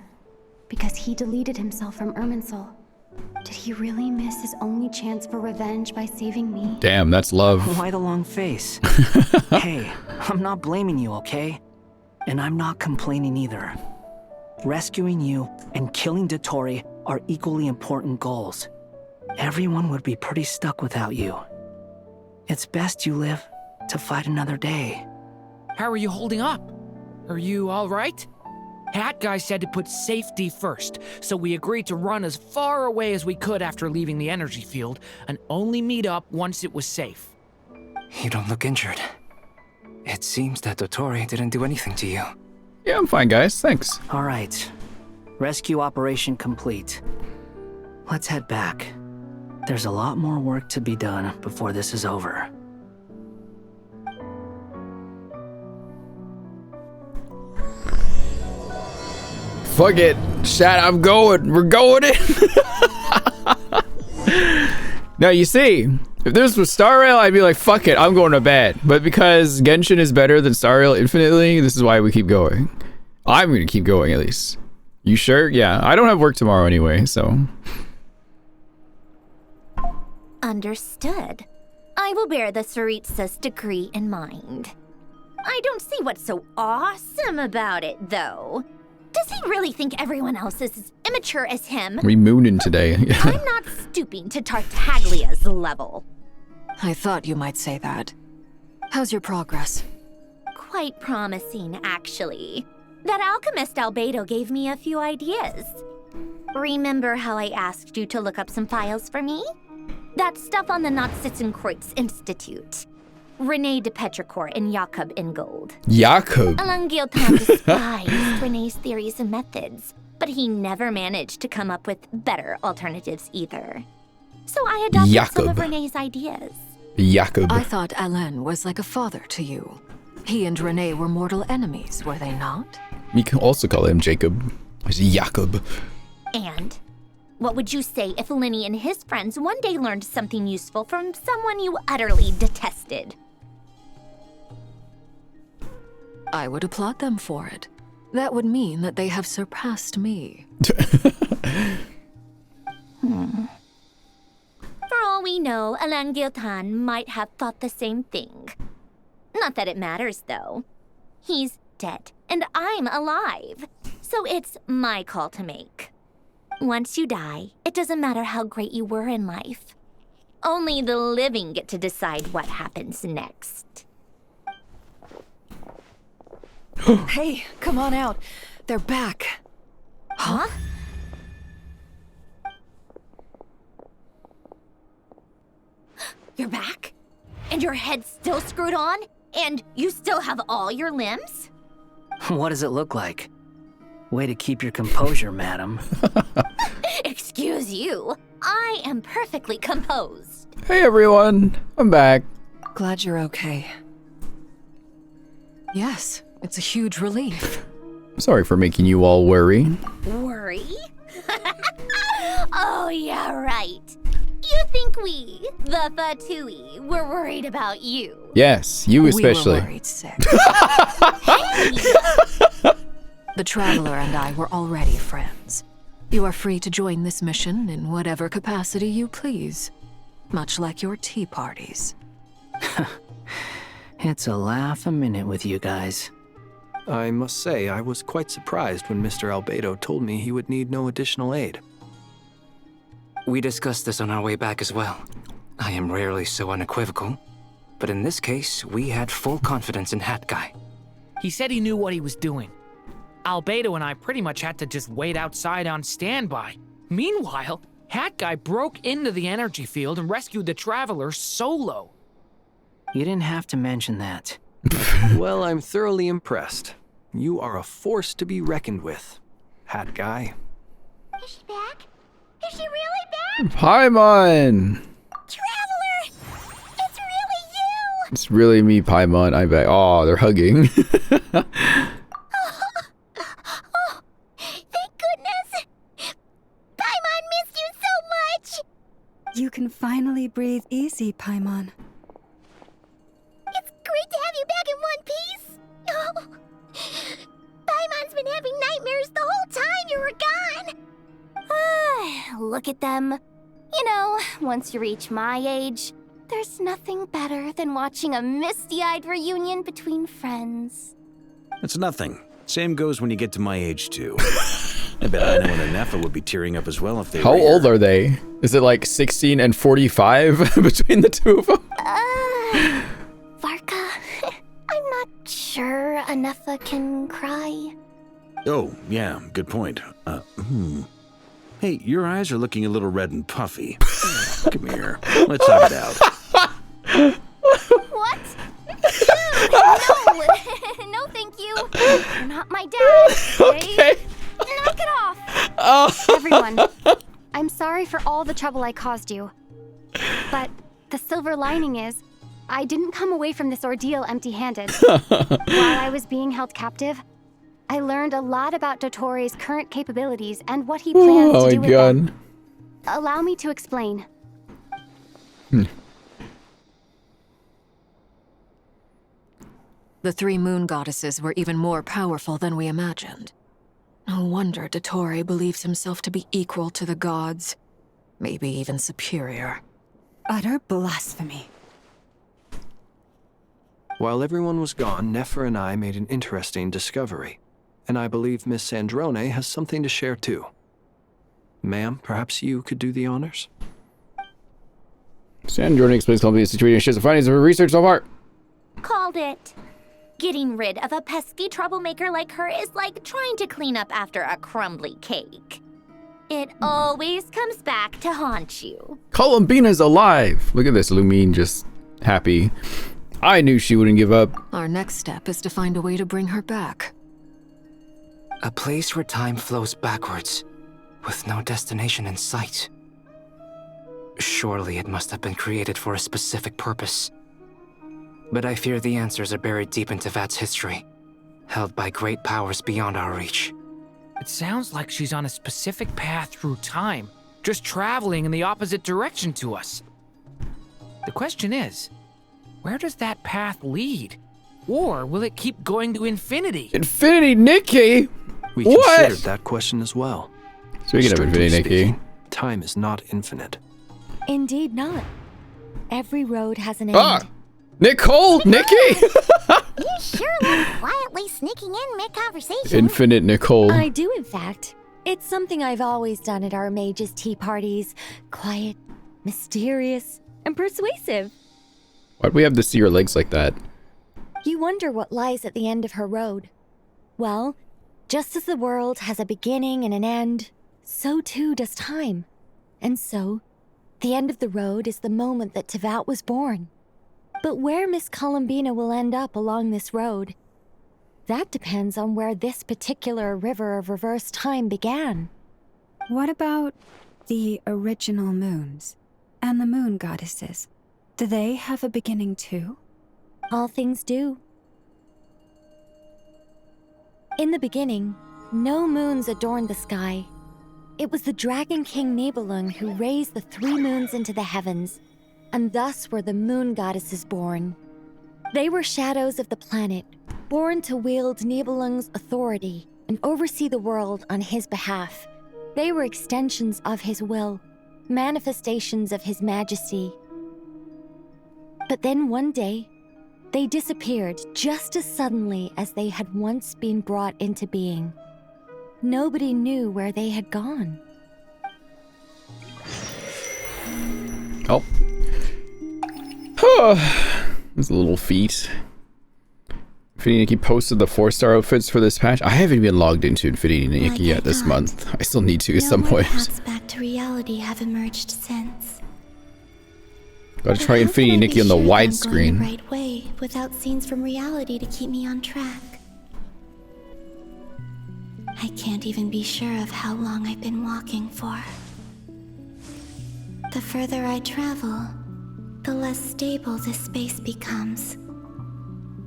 because he deleted himself from Irminsul. Did he really miss his only chance for revenge by saving me? Damn, that's love. Why the long face? Hey, I'm not blaming you, okay? And I'm not complaining either. Rescuing you and killing Dottore are equally important goals. Everyone would be pretty stuck without you. It's best you live to fight another day. How are you holding up? Are you all right? Hat Guy said to put safety first, so we agreed to run as far away as we could after leaving the energy field and only meet up once it was safe. You don't look injured. It seems that Dottore didn't do anything to you. Yeah, I'm fine, guys. Thanks. All right. Rescue operation complete. Let's head back. There's a lot more work to be done before this is over. Fuck it. Chat, I'm going. We're going in. Now, you see, if this was Star Rail, I'd be like, fuck it, I'm going to bed. But because Genshin is better than Star Rail infinitely, this is why we keep going. I'm going to keep going, at least. You sure? Yeah, I don't have work tomorrow anyway, so... Understood. I will bear the Tsaritsa's decree in mind. I don't see what's so awesome about it, though. Does he I really think everyone else is as immature as him. We mooning today. I'm not stooping to Tartaglia's level. I thought you might say that. How's your progress? Quite promising, actually. That alchemist Albedo gave me a few ideas. Remember how I asked you to look up some files for me? That stuff on the Nazi-Kreuz Institute. René de Petrichor and Jakob Ingold. Jakob? Alain Guillotin despised René's theories and methods, but he never managed to come up with better alternatives either. So I adopted some of René's ideas. Jakob. I thought Alain was like a father to you. He and René were mortal enemies, were they not? You can also call him Jacob. It's Jakob. And what would you say if Lenny and his friends one day learned something useful from someone you utterly detested? I would applaud them for it. That would mean that they have surpassed me. For all we know, Alain Guillotin might have thought the same thing. Not that it matters, though. He's dead, and I'm alive. So it's my call to make. Once you die, it doesn't matter how great you were in life. Only the living get to decide what happens next. Hey, come on out. They're back. Huh? You're back? And your head's still screwed on? And you still have all your limbs? What does it look like? Way to keep your composure, madam. Excuse you. I am perfectly composed. Hey everyone, I'm back. Glad you're okay. Yes, it's a huge relief. Sorry for making you all worry. Worry? Oh, yeah, right. You think we, the Fatui, were worried about you? Yes, you especially. We were worried sick. The Traveler and I were already friends. You are free to join this mission in whatever capacity you please. Much like your tea parties. It's a laugh a minute with you guys. I must say, I was quite surprised when Mr. Albedo told me he would need no additional aid. We discussed this on our way back as well. I am rarely so unequivocal, but in this case, we had full confidence in Hat Guy. He said he knew what he was doing. Albedo and I pretty much had to just wait outside on standby. Meanwhile, Hat Guy broke into the energy field and rescued the Traveler solo. You didn't have to mention that. Well, I'm thoroughly impressed. You are a force to be reckoned with, Hat Guy. Is she back? Is she really back? Paimon! Traveler! It's really you! It's really me, Paimon, I bet. Oh, they're hugging. Oh, thank goodness! Paimon missed you so much! You can finally breathe easy, Paimon. It's great to have you back in one piece! Oh, Paimon's been having nightmares the whole time you were gone! Look at them. You know, once you reach my age, there's nothing better than watching a misty-eyed reunion between friends. It's nothing. Same goes when you get to my age, too. I bet I know and Anefa would be tearing up as well if they How were old here. are they? Is it like 16 and 45 between the two of them? Varka, I'm not sure Anefa can cry. Oh, yeah, good point. Hey, your eyes are looking a little red and puffy. Come here. Let's talk it out. What? No! No, thank you. You're not my dad. Okay. Knock it off. Oh. Everyone, I'm sorry for all the trouble I caused you. But the silver lining is, I didn't come away from this ordeal empty-handed. While I was being held captive, I learned a lot about Dottoro's current capabilities and what he plans to do with them. Allow me to explain. The three moon goddesses were even more powerful than we imagined. No wonder Dottore believes himself to be equal to the gods, maybe even superior. Utter blasphemy. While everyone was gone, Nefer and I made an interesting discovery. And I believe Miss Sandrone has something to share too. Ma'am, perhaps you could do the honors? Sandrone explains Columbia's situation and shares the findings of her research so far. Called it. Getting rid of a pesky troublemaker like her is like trying to clean up after a crumbly cake. It always comes back to haunt you. Columbina's alive! Look at this, Lumine just happy. I knew she wouldn't give up. Our next step is to find a way to bring her back. A place where time flows backwards, with no destination in sight. Surely it must have been created for a specific purpose. But I fear the answers are buried deep in Tevat's history, held by great powers beyond our reach. It sounds like she's on a specific path through time, just traveling in the opposite direction to us. The question is, where does that path lead? Or will it keep going to infinity? Infinity Nikki? We What? considered that question as well. Speaking of Infinity Nikki. Speaking, time is not infinite. Indeed not. Every road has an end. Ah! Nicole! Nikki! You sure look quietly sneaking in mid-conversation. Infinite Nicole. I do, in fact. It's something I've always done at our mages' tea parties. Quiet, mysterious, and persuasive. Why'd we have to see her legs like that? You wonder what lies at the end of her road. Well, just as the world has a beginning and an end, so too does time. And so, the end of the road is the moment that Tevat was born. But where Miss Columbina will end up along this road, that depends on where this particular river of reverse time began. What about the original moons and the moon goddesses? Do they have a beginning too? All things do. In the beginning, no moons adorned the sky. It was the Dragon King Nibelung who raised the 3 moons into the heavens, and thus were the moon goddesses born. They were shadows of the planet, born to wield Nibelung's authority and oversee the world on his behalf. They were extensions of his will, manifestations of his majesty. But then one day, they disappeared just as suddenly as they had once been brought into being. Nobody knew where they had gone. Oh. Those little feet. Infinity Nikki posted the 4-star outfits for this patch. I haven't even logged into Infinity Nikki yet this month. I still need to at some point. Paths back to reality have emerged since. Gotta try Infinity Nikki on the widescreen. Right way without scenes from reality to keep me on track. I can't even be sure of how long I've been walking for. The further I travel, the less stable this space becomes.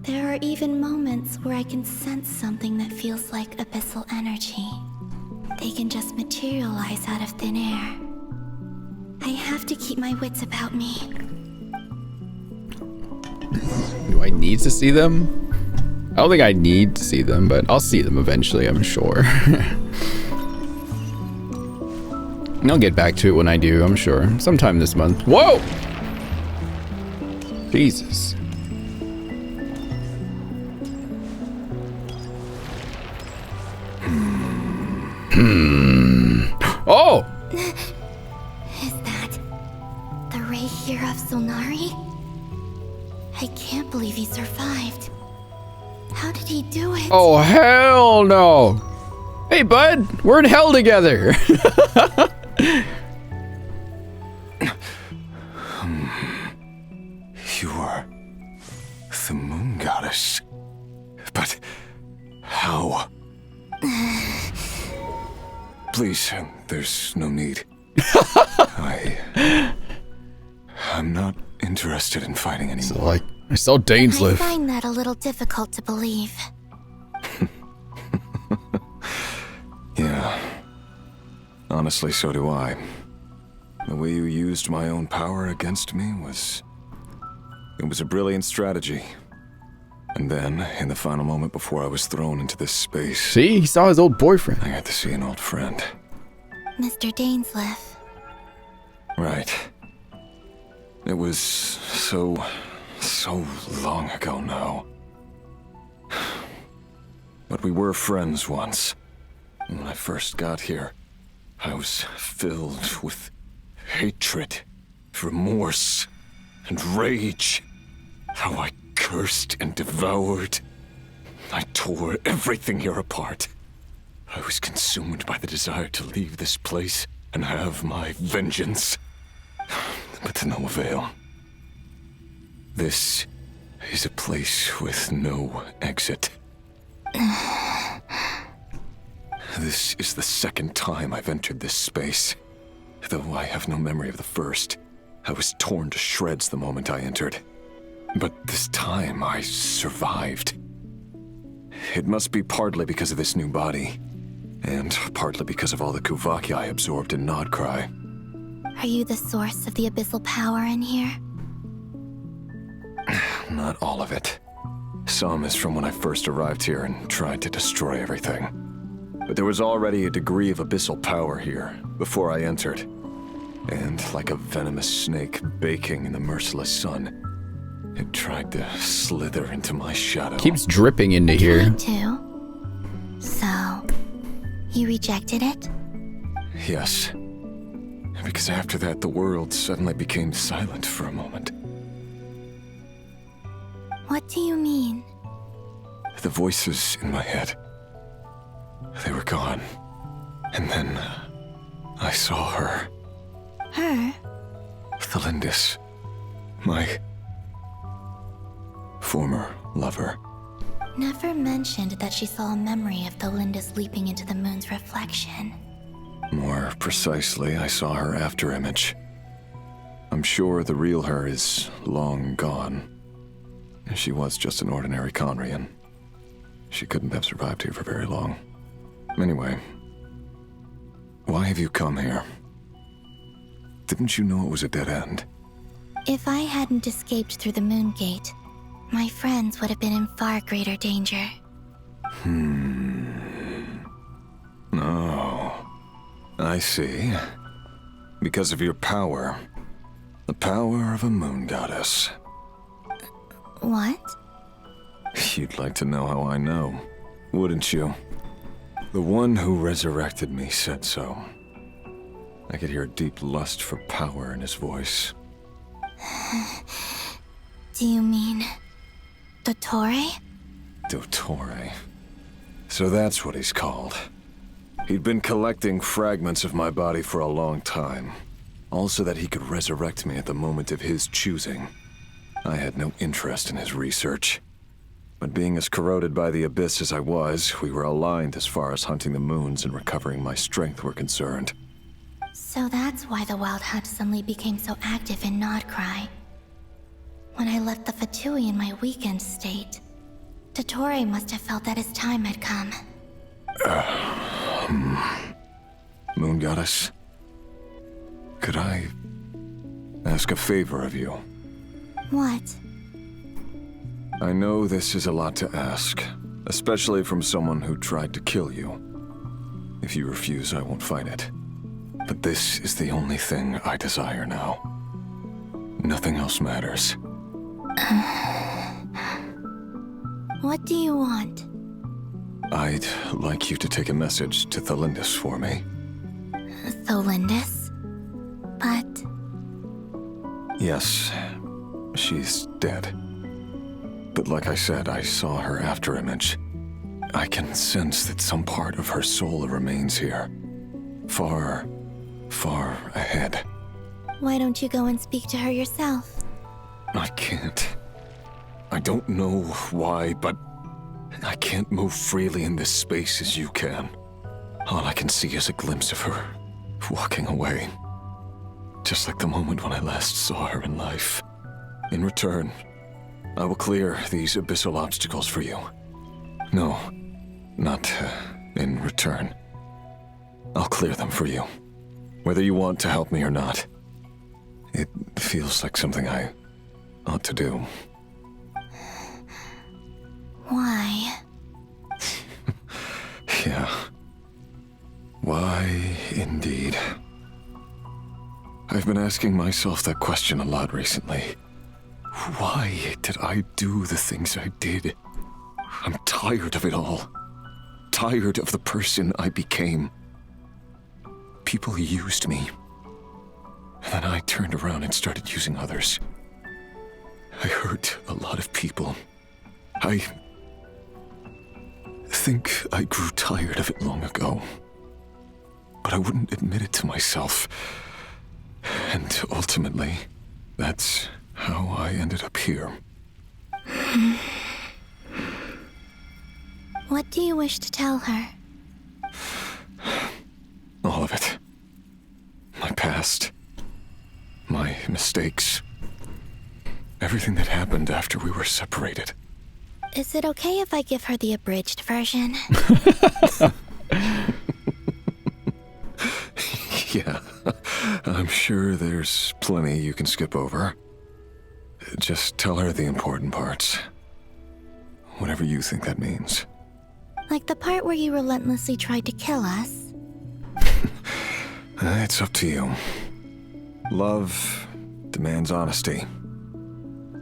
There are even moments where I can sense something that feels like abyssal energy. They can just materialize out of thin air. I have to keep my wits about me. Do I need to see them? I don't think I need to see them, but I'll see them eventually, I'm sure. I'll get back to it when I do, I'm sure. Sometime this month. Whoa! Jesus. Oh! Is that the Ray here of Solnari? I can't believe he survived. How did he do it? Oh, hell no! Hey, bud, we're in hell together. You are the moon goddess. But how? Please, there's no need. I'm not interested in fighting anymore. So, like, I saw Danes I live. find that a little difficult to believe. Yeah. Honestly, so do I. The way you used my own power against me was... It was a brilliant strategy. And then, in the final moment before I was thrown into this space... See? He saw his old boyfriend. I got to see an old friend. Mr. Dainsleif. Right. It was so long ago now. but we were friends once. When I first got here, I was filled with hatred, remorse, and rage. How I cursed and devoured. I tore everything here apart. I was consumed by the desire to leave this place and have my vengeance. But to no avail. This is a place with no exit. This is the second time I've entered this space. Though I have no memory of the first. I was torn to shreds the moment I entered. But this time I survived. It must be partly because of this new body, and partly because of all the Kuvaki I absorbed in Nodcry. Are you the source of the abyssal power in here? Not all of it. Some is from when I first arrived here and tried to destroy everything. But there was already a degree of abyssal power here before I entered. And like a venomous snake baking in the merciless sun, it tried to slither into my shadow. Keeps dripping into here. Me too. So, you rejected it? Yes. Because after that, the world suddenly became silent for a moment. What do you mean? The voices in my head, they were gone. And then I saw her. Her? Thelindis. My former lover. Never mentioned that she saw a memory of Thelindis leaping into the moon's reflection. More precisely, I saw her afterimage. I'm sure the real her is long gone. She was just an ordinary Conrian. She couldn't have survived here for very long. Anyway, why have you come here? Didn't you know it was a dead end? If I hadn't escaped through the moon gate, my friends would have been in far greater danger. Oh, I see. Because of your power. The power of a moon goddess. What? You'd like to know how I know, wouldn't you? The one who resurrected me said so. I could hear a deep lust for power in his voice. Do you mean... Dottore? Dottore. So that's what he's called. He'd been collecting fragments of my body for a long time. Also that he could resurrect me at the moment of his choosing. I had no interest in his research. But being as corroded by the abyss as I was, we were aligned as far as hunting the moons and recovering my strength were concerned. So that's why the Wild Hunt suddenly became so active in Nodcry. When I left the Fatui in my weakened state, Dottore must have felt that his time had come. Moon Goddess, could I ask a favor of you? What? I know this is a lot to ask, especially from someone who tried to kill you. If you refuse, I won't fight it. But this is the only thing I desire now. Nothing else matters. What do you want? I'd like you to take a message to Thelindis for me. Thelindis? But... Yes, she's dead. But like I said, I saw her afterimage. I can sense that some part of her soul remains here. Far, far ahead. Why don't you go and speak to her yourself? I can't. I don't know why, but I can't move freely in this space as you can. All I can see is a glimpse of her, walking away. Just like the moment when I last saw her in life. In return, I will clear these abyssal obstacles for you. No, not in return. I'll clear them for you, whether you want to help me or not. It feels like something I ought to do. Why? Yeah. Why, indeed. I've been asking myself that question a lot recently. Why did I do the things I did? I'm tired of it all. tired of the person I became. People used me. And then I turned around and started using others. I hurt a lot of people. I think I grew tired of it long ago. But I wouldn't admit it to myself. And ultimately, that's how I ended up here. What do you wish to tell her? All of it. My past. My mistakes. Everything that happened after we were separated. Is it okay if I give her the abridged version? Yeah, I'm sure there's plenty you can skip over. Just tell her the important parts. Whatever you think that means. Like the part where you relentlessly tried to kill us? It's up to you. Love demands honesty.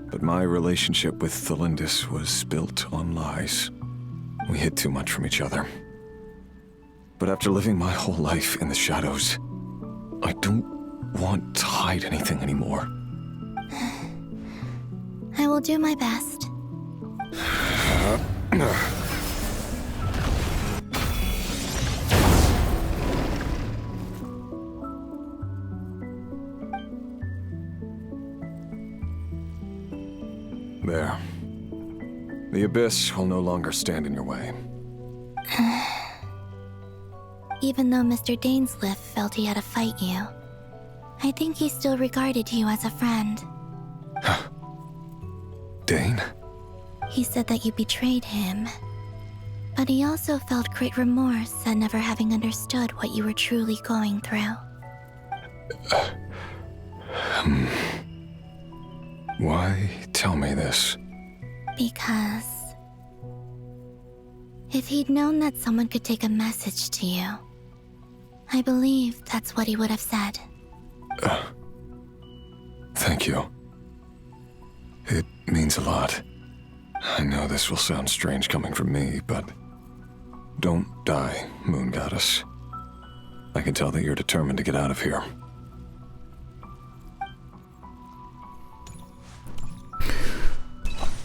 But my relationship with Thelindis was built on lies. We hid too much from each other. But after living my whole life in the shadows, I don't want to hide anything anymore. I will do my best. There. The abyss will no longer stand in your way. Even though Mr. Dainsliff felt he had to fight you, I think he still regarded you as a friend. Dane? He said that you betrayed him, but he also felt great remorse at never having understood what you were truly going through. Why tell me this? Because if he'd known that someone could take a message to you, I believe that's what he would have said. Thank you. It means a lot. I know this will sound strange coming from me, but don't die, Moon Goddess. I can tell that you're determined to get out of here.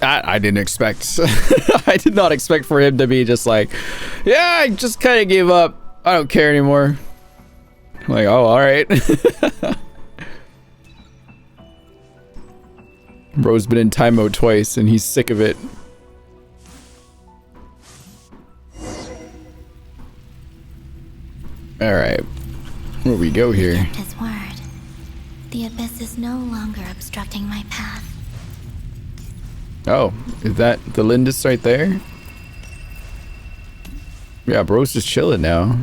I didn't expect. I did not expect for him to be just like, yeah, I just kind of gave up. I don't care anymore. I'm like, oh, all right. Bro's been in time mode twice and he's sick of it. All right, where we go here? He kept his word. The abyss is no longer obstructing my path. Oh, is that the Lindis right there? Yeah, bro's just chilling now.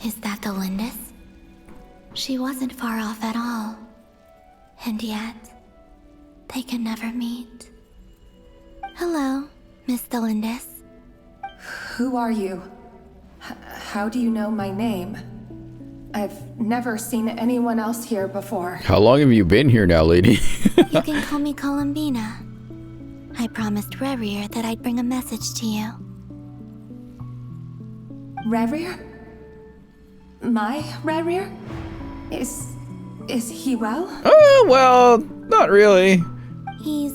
Is that the Lindis? She wasn't far off at all. And yet, they can never meet. Hello, Miss Thelindis. Who are you? How do you know my name? I've never seen anyone else here before. How long have you been here now, lady? You can call me Columbina. I promised Rerir that I'd bring a message to you. Rerir? My Rerir? Is he well? Oh, well, not really. He's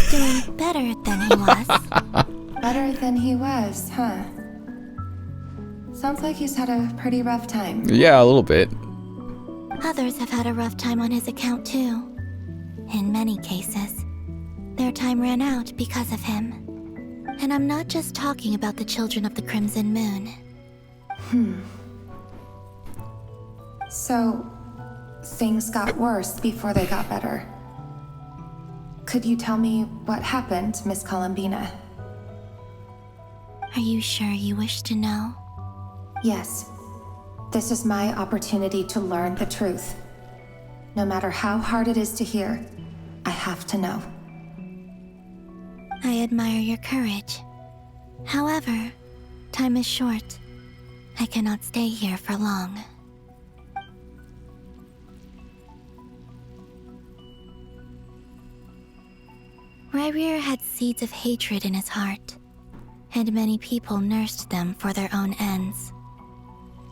doing better than he was. Better than he was, huh? Sounds like he's had a pretty rough time. Yeah, a little bit. Others have had a rough time on his account too. In many cases, their time ran out because of him. And I'm not just talking about the children of the Crimson Moon. So, things got worse before they got better. Could you tell me what happened, Miss Columbina? Are you sure you wish to know? Yes. This is my opportunity to learn the truth. No matter how hard it is to hear, I have to know. I admire your courage. However, time is short. I cannot stay here for long. Ryrir had seeds of hatred in his heart, and many people nursed them for their own ends.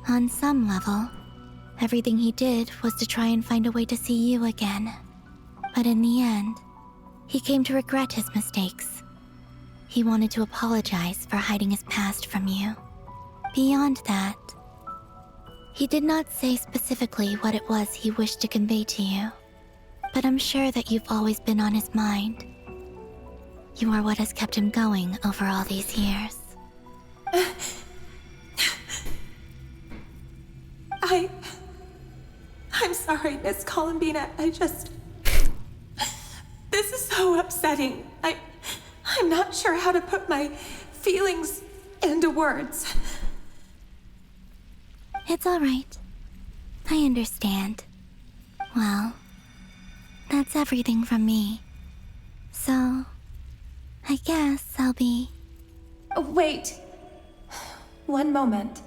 On some level, everything he did was to try and find a way to see you again. But in the end, he came to regret his mistakes. He wanted to apologize for hiding his past from you. Beyond that, he did not say specifically what it was he wished to convey to you, but I'm sure that you've always been on his mind. You are what has kept him going over all these years. I'm sorry, Miss Columbina. This is so upsetting. I'm not sure how to put my feelings into words. It's all right. I understand. Well, that's everything from me. So, I guess I'll be... Wait. One moment.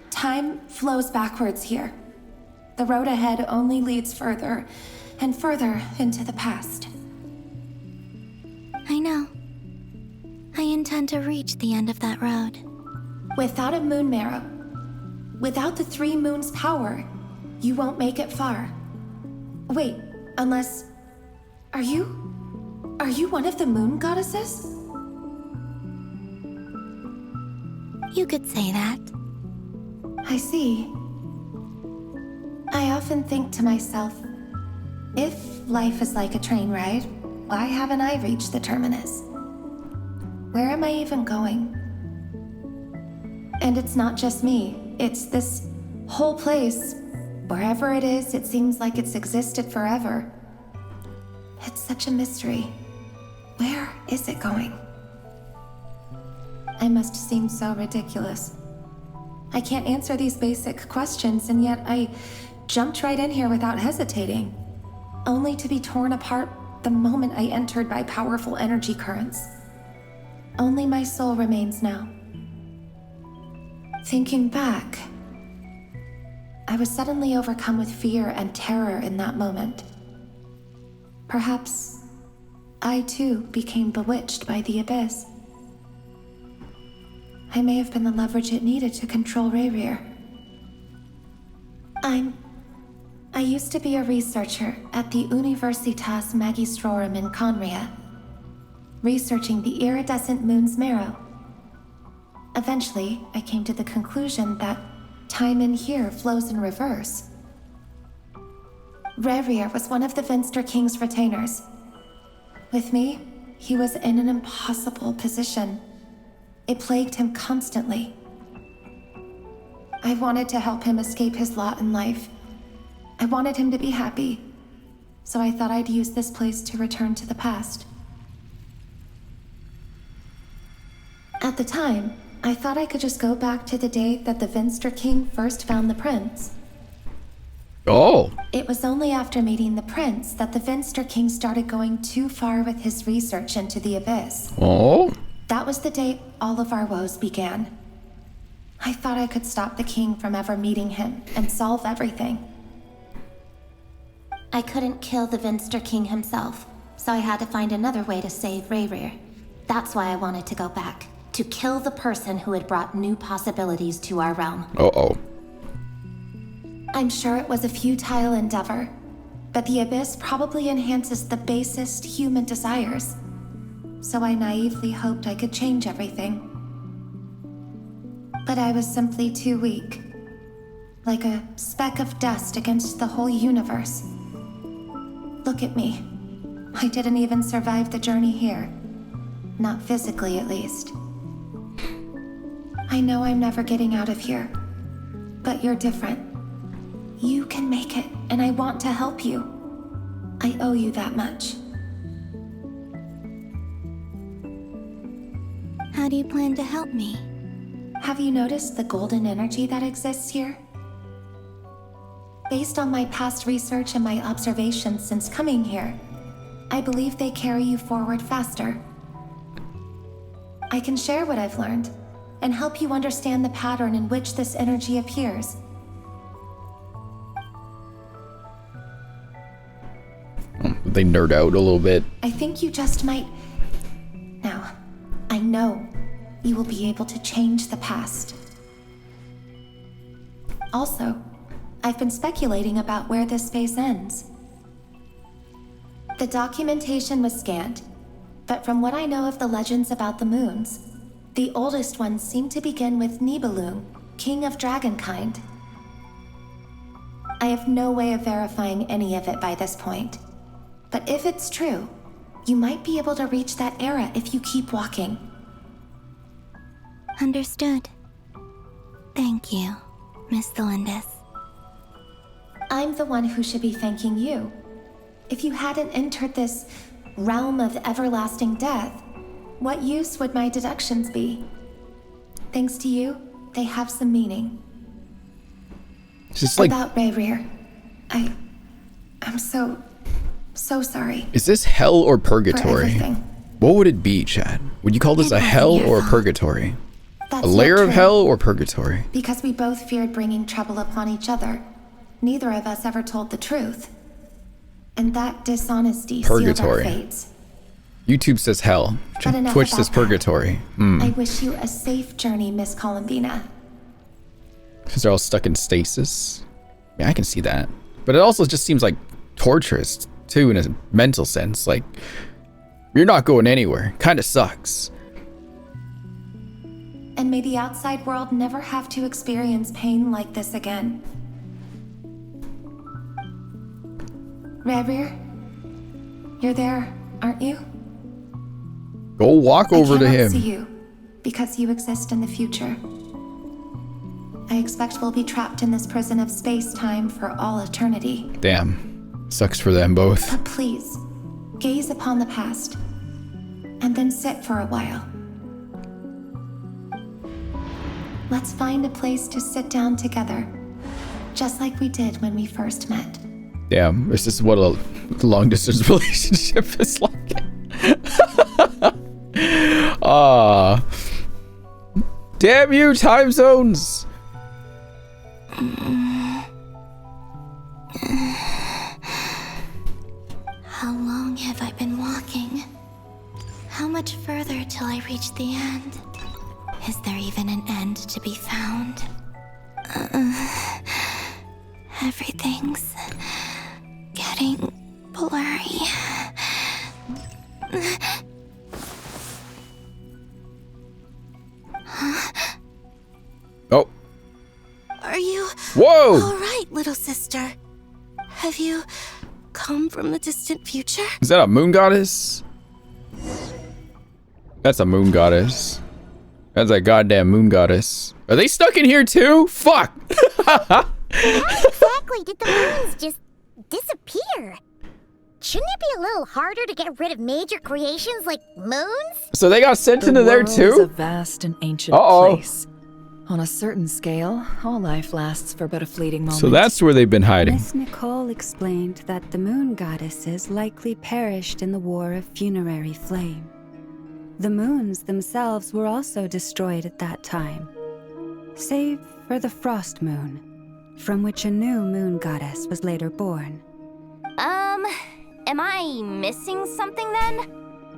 Time flows backwards here. The road ahead only leads further and further into the past. I know. I intend to reach the end of that road. Without a moon marrow, without the 3 moons' power, you won't make it far. Wait, unless... Are you one of the moon goddesses? You could say that. I see. I often think to myself, if life is like a train ride, why haven't I reached the terminus? Where am I even going? And it's not just me, it's this whole place. Wherever it is, it seems like it's existed forever. It's such a mystery. Where is it going? I must seem so ridiculous. I can't answer these basic questions, and yet I jumped right in here without hesitating, only to be torn apart the moment I entered by powerful energy currents. Only my soul remains now. Thinking back, I was suddenly overcome with fear and terror in that moment. Perhaps I too became bewitched by the abyss. I may have been the leverage it needed to control Ryrir. I used to be a researcher at the Universitas Magistrorum in Conria, researching the iridescent moon's marrow. Eventually, I came to the conclusion that time in here flows in reverse. Ryrir was one of the Venster King's retainers. With me, he was in an impossible position. It plagued him constantly. I wanted to help him escape his lot in life. I wanted him to be happy, so I thought I'd use this place to return to the past. At the time, I thought I could just go back to the day that the Venster King first found the prince. Oh. It was only after meeting the prince that the Venster King started going too far with his research into the abyss. Oh. That was the day all of our woes began. I thought I could stop the king from ever meeting him and solve everything. I couldn't kill the Venster King himself, so I had to find another way to save Ryrir. That's why I wanted to go back, to kill the person who had brought new possibilities to our realm. Uh-oh. I'm sure it was a futile endeavor, but the abyss probably enhances the basest human desires. So I naively hoped I could change everything. But I was simply too weak. Like a speck of dust against the whole universe. Look at me. I didn't even survive the journey here. Not physically, at least. I know I'm never getting out of here. But you're different. You can make it, and I want to help you. I owe you that much. How do you plan to help me? Have you noticed the golden energy that exists here? Based on my past research and my observations since coming here, I believe they carry you forward faster. I can share what I've learned and help you understand the pattern in which this energy appears. They nerd out a little bit. I think you just might... Now, I know you will be able to change the past. Also, I've been speculating about where this space ends. The documentation was scanned, but from what I know of the legends about the moons, the oldest ones seem to begin with Nibelung, king of dragonkind. I have no way of verifying any of it by this point, but if it's true, you might be able to reach that era if you keep walking. Understood. Thank you, Miss Delindis. I'm the one who should be thanking you. If you hadn't entered this realm of everlasting death, what use would my deductions be? Thanks to you, they have some meaning. Just like... About Rayrir, I'm so sorry. Is this hell or purgatory? everything. What would it be, Chad? Would you call this a hell or a purgatory? That's A layer not of true. hell or purgatory? Because we both feared bringing trouble upon each other. Neither of us ever told the truth. And that dishonesty sealed our Purgatory. fates. YouTube says hell. But enough Twitch about says that. purgatory. I wish you a safe journey, Miss Columbina. Because they're all stuck in stasis. Yeah, I can see that. But it also just seems like torturous, too, in a mental sense. Like, you're not going anywhere. Kind of sucks. And may the outside world never have to experience pain like this again. Rayrir, you're there, aren't you? Go walk over to I him. cannot see you because you exist in the future. I expect we'll be trapped in this prison of space-time for all eternity. Damn. Sucks for them both. But please, gaze upon the past, and then sit for a while. Let's find a place to sit down together, just like we did when we first met. Damn. This is what a long-distance relationship is like. Ah. Damn you, time zones. How long have I been walking? How much further till I reach the end? Is there even an end to be found? Everything's getting blurry. Oh. Are you Whoa! all right, little sister? Have you come from the distant future? Is that a moon goddess? That's a moon goddess. That's a goddamn moon goddess. Are they stuck in here too? Fuck! How exactly did the moons just disappear? Shouldn't it be a little harder to get rid of major creations like moons? So they got sent into there The world is a too? vast and ancient Uh-oh. place. On a certain scale, all life lasts for but a fleeting moment. So that's where they've been hiding. Miss Nicole explained that the moon goddesses likely perished in the War of Funerary Flame. The moons themselves were also destroyed at that time, save for the Frost Moon, from which a new moon goddess was later born. Am I missing something then?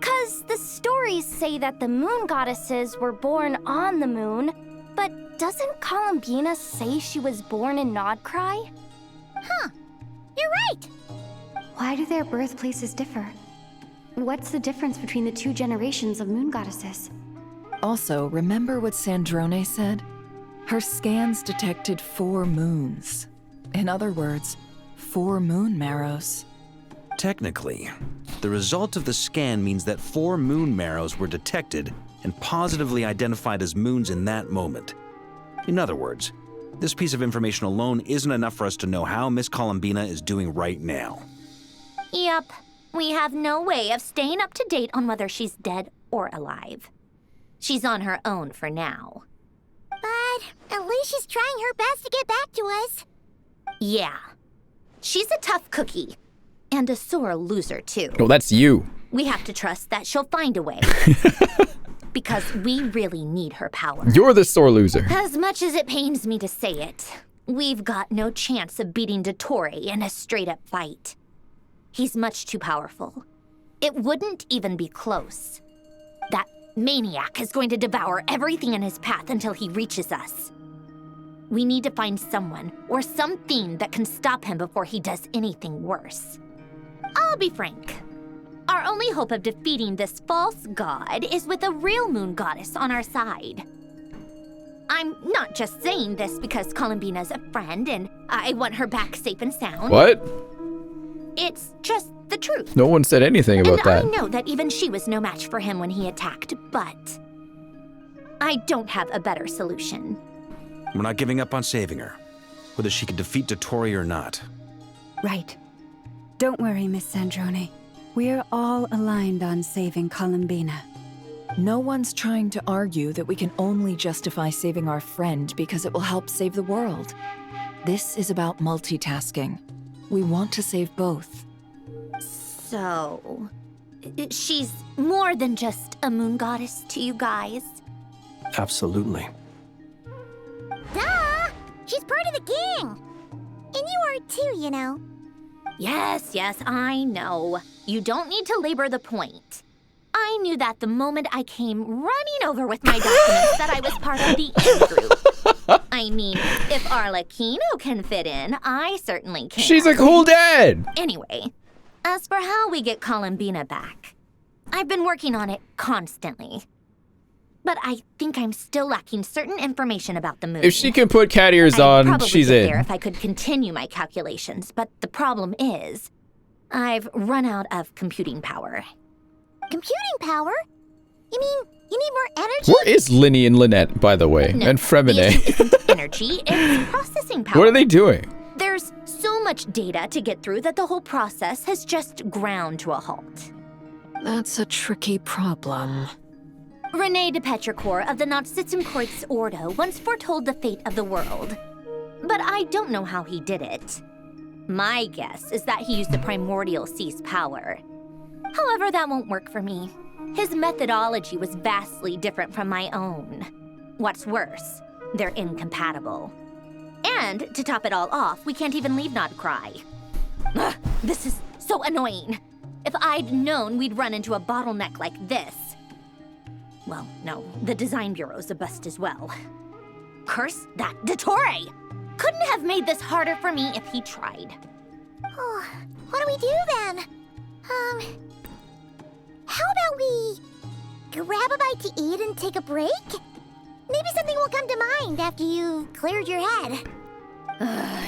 'Cause the stories say that the moon goddesses were born on the moon, but doesn't Columbina say she was born in Nodcry? Huh. You're right. Why do their birthplaces differ? What's the difference between the two generations of moon goddesses? Also, remember what Sandrone said? Her scans detected 4 moons. In other words, 4 moon marrows. Technically, the result of the scan means that 4 moon marrows were detected and positively identified as moons in that moment. In other words, this piece of information alone isn't enough for us to know how Miss Columbina is doing right now. Yep. We have no way of staying up to date on whether she's dead or alive. She's on her own for now. But at least she's trying her best to get back to us. Yeah. She's a tough cookie. And a sore loser, too. Oh, that's you. We have to trust that she'll find a way. Because we really need her power. You're the sore loser. As much as it pains me to say it, we've got no chance of beating Dottore in a straight-up fight. He's much too powerful. It wouldn't even be close. That maniac is going to devour everything in his path until he reaches us. We need to find someone or something that can stop him before he does anything worse. I'll be frank. Our only hope of defeating this false god is with a real moon goddess on our side. I'm not just saying this because Columbina's a friend and I want her back safe and sound. What? It's just the truth. No one said anything about that. I know that even she was no match for him when he attacked, but I don't have a better solution. We're not giving up on saving her, whether she can defeat Dottore or not. Right. Don't worry, Miss Sandrone. We're all aligned on saving Columbina. No one's trying to argue that we can only justify saving our friend because it will help save the world. This is about multitasking. We want to save both. So, she's more than just a moon goddess to you guys? Absolutely. Duh! She's part of the gang! And you are too, you know. Yes, I know. You don't need to labor the point. I knew that the moment I came running over with my documents that I was part of the in-group. I mean, if Arlecchino can fit in, I certainly can. She's a cool dad! Anyway, as for how we get Columbina back, I've been working on it constantly. But I think I'm still lacking certain information about the moon. If she can put cat ears on, she's in. I'd probably get there if I could continue my calculations, but the problem is, I've run out of computing power. Computing power? You mean you need more energy? Where is Linny and Lynette, by the way? No, and Fremine? the issue isn't energy, it's processing power. What are they doing? There's so much data to get through that the whole process has just ground to a halt. That's a tricky problem. René de Petrichor of the Nautitzenkreuz Ordo once foretold the fate of the world. But I don't know how he did it. My guess is that he used the primordial sea's power. However, that won't work for me. His methodology was vastly different from my own. What's worse, they're incompatible. And to top it all off, we can't even leave Nodcry. Ugh, this is so annoying. If I'd known we'd run into a bottleneck like this. Well, no, the design bureau's a bust as well. Curse that Dottore! Couldn't have made this harder for me if he tried. Oh, what do we do then? How about we grab a bite to eat and take a break? Maybe something will come to mind after you've cleared your head.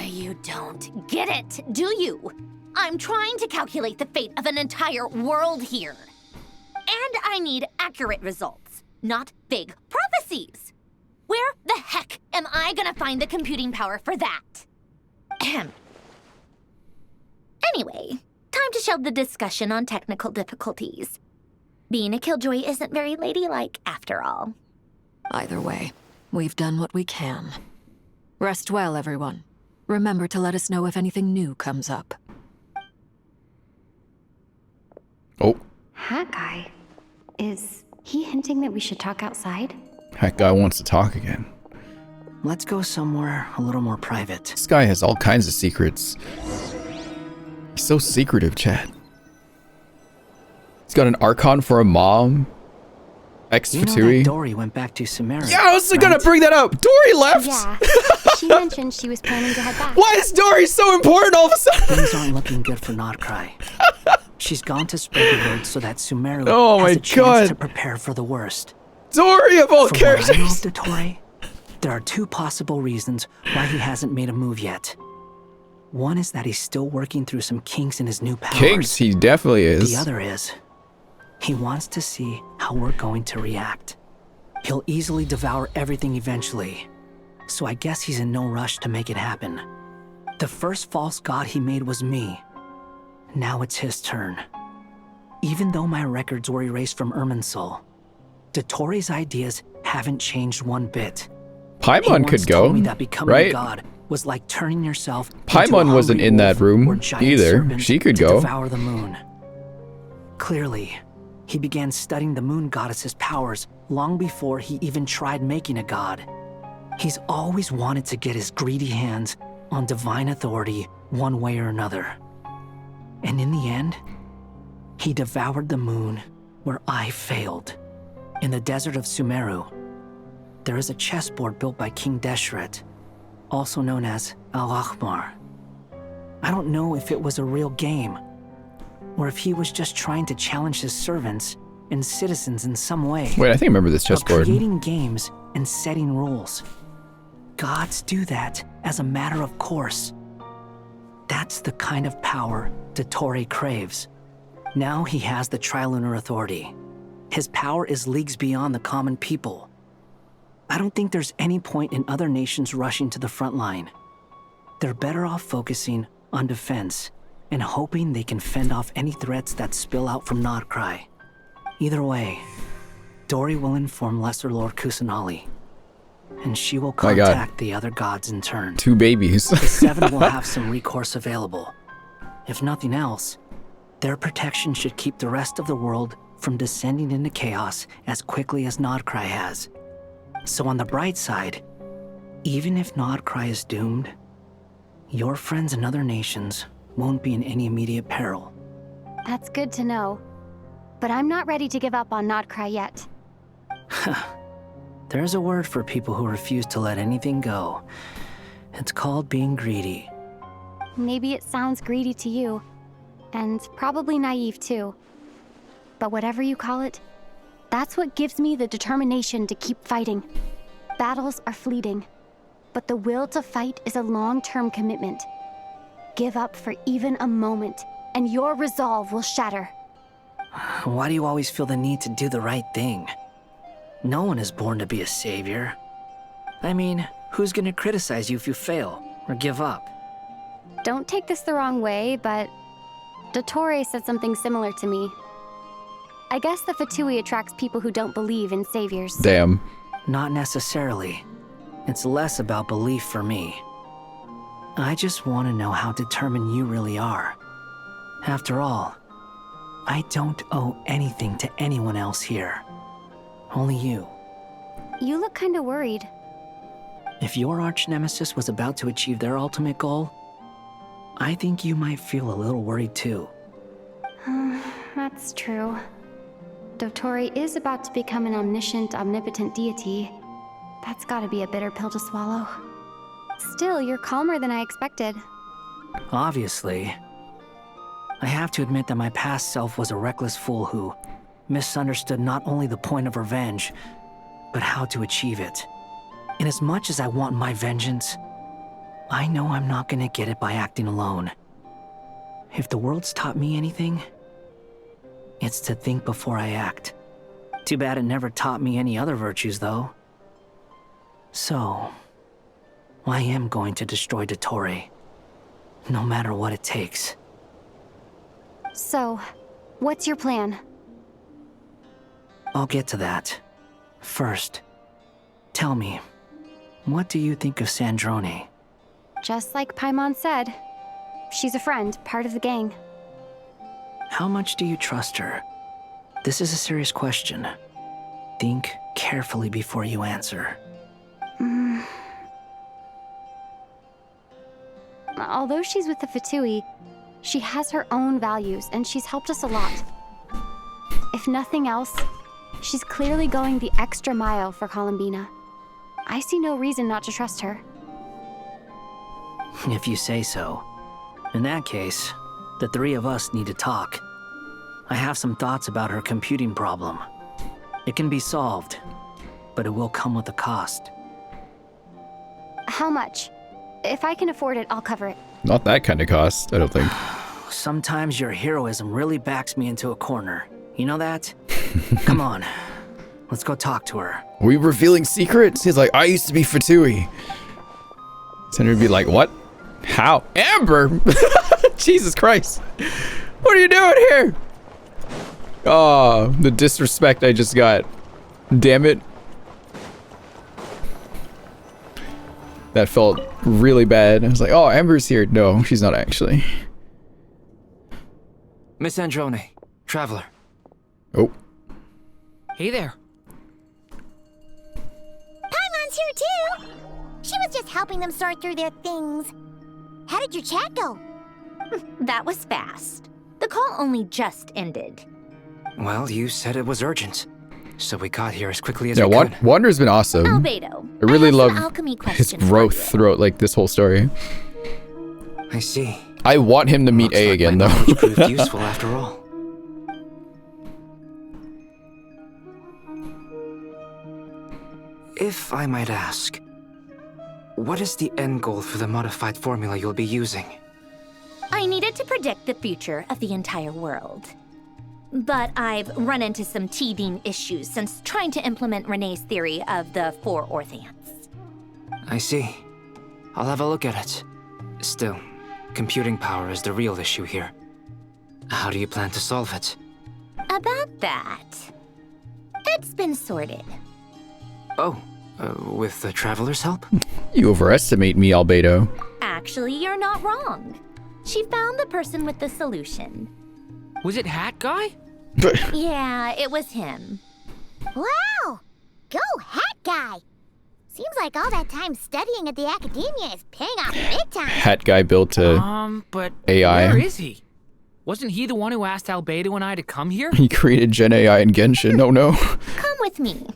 You don't get it, do you? I'm trying to calculate the fate of an entire world here. And I need accurate results, not big prophecies. Where the heck am I gonna find the computing power for that? Ahem. Anyway, time to shelve the discussion on technical difficulties. Being a killjoy isn't very ladylike after all. Either way, we've done what we can. Rest well, everyone. Remember to let us know if anything new comes up. Oh. That guy. Is he hinting that we should talk outside? That guy wants to talk again. Let's go somewhere a little more private. This guy has all kinds of secrets. He's so secretive, Chad. He's got an Archon for a mom. Ex You know Fatui. that Dory went back to Sumeru. Yeah, I was gonna bring that up. Dory left! Yeah, she mentioned she was planning to head back. Why is Dory so important all of a sudden? Things aren't looking good for Nodcry. She's gone to spread the word so that Sumeru Oh my has a chance God. to prepare for the worst. Dory of all From what I know of characters. Dottore, there are two possible reasons why he hasn't made a move yet. One is that he's still working through some kinks in his new powers. Kinks, he definitely is. The other is, he wants to see how we're going to react. He'll easily devour everything eventually, so I guess he's in no rush to make it happen. The first false god he made was me. Now it's his turn. Even though my records were erased from Irminsul, Dottore's ideas haven't changed one bit. Paimon could go, Told me that becoming right? a god was like turning yourself into a Paimon wasn't hungry in that wolf or room giant either. serpent She could to go. devour the moon. Clearly, he began studying the moon goddess's powers long before he even tried making a god. He's always wanted to get his greedy hands on divine authority one way or another. And in the end, he devoured the moon where I failed. In the desert of Sumeru, there is a chessboard built by King Deshret, also known as Al-Ahmar. I don't know if it was a real game, or if he was just trying to challenge his servants and citizens in some way. Wait, I think I remember this chessboard. Creating games and setting rules. Gods do that as a matter of course. That's the kind of power Dottore craves. Now he has the Trilunar Authority. His power is leagues beyond the common people. I don't think there's any point in other nations rushing to the front line. They're better off focusing on defense and hoping they can fend off any threats that spill out from Nodcry. Either way, Dori will inform Lesser Lord Kusanali, and she will contact the other gods in turn. 2 babies. The 7 will have some recourse available. If nothing else, their protection should keep the rest of the world from descending into chaos as quickly as Nodcry has. So on the bright side, even if Nodcry is doomed, your friends in other nations won't be in any immediate peril. That's good to know. But I'm not ready to give up on Nodcry yet. There's a word for people who refuse to let anything go. It's called being greedy. Maybe it sounds greedy to you, and probably naive too. But whatever you call it, that's what gives me the determination to keep fighting. Battles are fleeting, but the will to fight is a long-term commitment. Give up for even a moment, and your resolve will shatter. Why do you always feel the need to do the right thing? No one is born to be a savior. I mean, who's gonna criticize you if you fail or give up? Don't take this the wrong way, but Dottore said something similar to me. I guess the Fatui attracts people who don't believe in saviors. Damn. Not necessarily. It's less about belief for me. I just want to know how determined you really are. After all, I don't owe anything to anyone else here. Only you. You look kinda worried. If your arch-nemesis was about to achieve their ultimate goal, I think you might feel a little worried too. That's true. Dottore is about to become an omniscient, omnipotent deity. That's gotta be a bitter pill to swallow. Still, you're calmer than I expected. Obviously. I have to admit that my past self was a reckless fool who misunderstood not only the point of revenge, but how to achieve it. And as much as I want my vengeance, I know I'm not gonna get it by acting alone. If the world's taught me anything, it's to think before I act. Too bad it never taught me any other virtues, though. So, I am going to destroy Dottore, no matter what it takes. So, what's your plan? I'll get to that. First, tell me, what do you think of Sandrone? Just like Paimon said, she's a friend, part of the gang. How much do you trust her? This is a serious question. Think carefully before you answer. Although she's with the Fatui, she has her own values, and she's helped us a lot. If nothing else, she's clearly going the extra mile for Columbina. I see no reason not to trust her. If you say so. In that case, the 3 of us need to talk. I have some thoughts about her computing problem. It can be solved, but it will come with a cost. How much? If I can afford it, I'll cover it. Not that kind of cost, I don't think. Sometimes your heroism really backs me into a corner. You know that? Come on. Let's go talk to her. Are we revealing secrets? He's like, I used to be Fatui. Senator would be like, what? How? Amber! Jesus Christ. What are you doing here? Oh, the disrespect I just got. Damn it. That felt really bad. I was like, oh, Amber's here. No, she's not actually. Miss Androne, Traveler. Oh. Hey there. Paimon's here too! She was just helping them sort through their things. How did your chat go? That was fast. The call only just ended. Well, you said it was urgent, so we got here as quickly as Yeah, we could. Wander's been awesome. Albedo, I really love alchemy his question for growth you. throughout like this whole story. I see. I want him to meet A again though. Knowledge proved useful after all. If I might ask, what is the end goal for the modified formula you'll be using? I needed to predict the future of the entire world. But I've run into some teething issues since trying to implement Renee's theory of the 4 Orthants. I see. I'll have a look at it. Still, computing power is the real issue here. How do you plan to solve it? About that, it's been sorted. Oh, with the Traveler's help? You overestimate me, Albedo. Actually, you're not wrong. She found the person with the solution. Was it Hat Guy? Yeah, it was him. Wow! Go Hat Guy! Seems like all that time studying at the academia is paying off big time. Hat Guy built a But AI. where is he? Wasn't he the one who asked Albedo and I to come here? He created Gen AI in Genshin. Oh no. Come with me.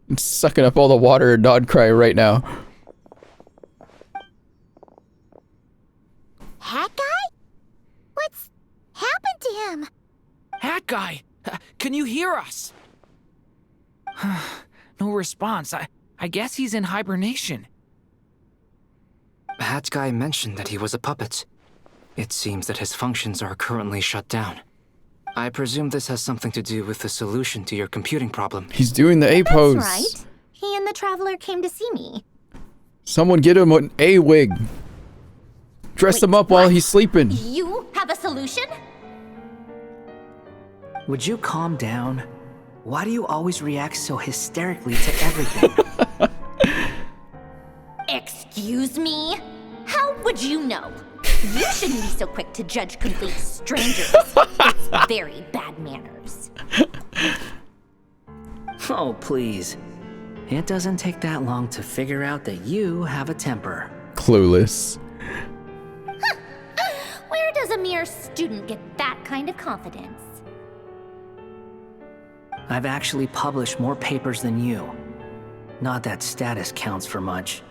It's sucking up all the water and Nod Cry right now. Hat Guy? What's happened to him? Hat Guy, can you hear us? No response. I guess he's in hibernation. Hat Guy mentioned that he was a puppet. It seems that his functions are currently shut down. I presume this has something to do with the solution to your computing problem. He's doing the A pose. That's right. He and the Traveler came to see me. Someone get him an A wig. Dress him up while he's sleeping. You have a solution? Would you calm down? Why do you always react so hysterically to everything? Excuse me? How would you know? You shouldn't be so quick to judge complete strangers. It's very bad manners. Oh, please. It doesn't take that long to figure out that you have a temper. Clueless. Where does a mere student get that kind of confidence? I've actually published more papers than you. Not that status counts for much.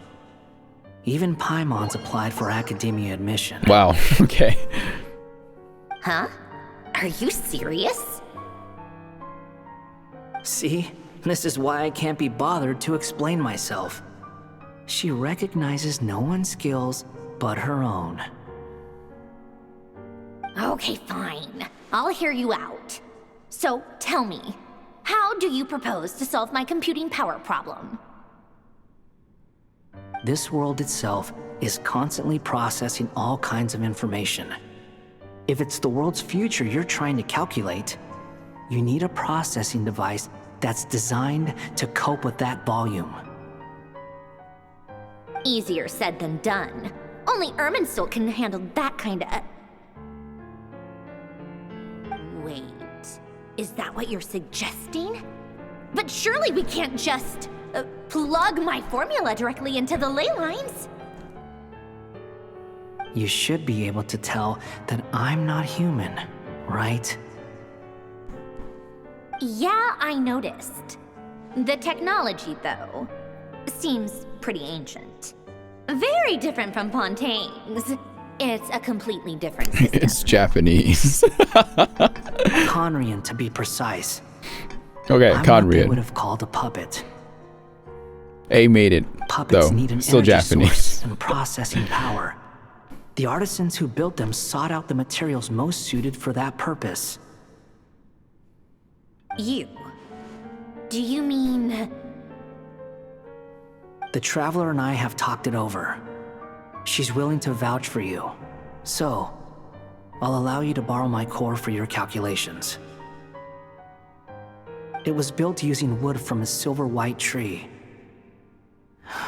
Even Paimon's applied for academia admission. Wow, okay. Huh? Are you serious? See? This is why I can't be bothered to explain myself. She recognizes no one's skills but her own. Okay, fine. I'll hear you out. So, tell me, how do you propose to solve my computing power problem? This world itself is constantly processing all kinds of information. If it's the world's future you're trying to calculate, you need a processing device that's designed to cope with that volume. Easier said than done. Only Irminsul can handle that kind of... Wait, is that what you're suggesting? But surely we can't just plug my formula directly into the ley lines. You should be able to tell that I'm not human, right? Yeah, I noticed. The technology, though, seems pretty ancient. Very different from Pontaine's. It's a completely different system. It's Japanese. Conrian, to be precise. Okay, I'm what they Conrian. would have called a puppet. A made it, Puppets though. need an Still energy Japanese. source and processing power. The artisans who built them sought out the materials most suited for that purpose. You? Do you mean... The Traveler and I have talked it over. She's willing to vouch for you. So, I'll allow you to borrow my core for your calculations. It was built using wood from a silver white tree,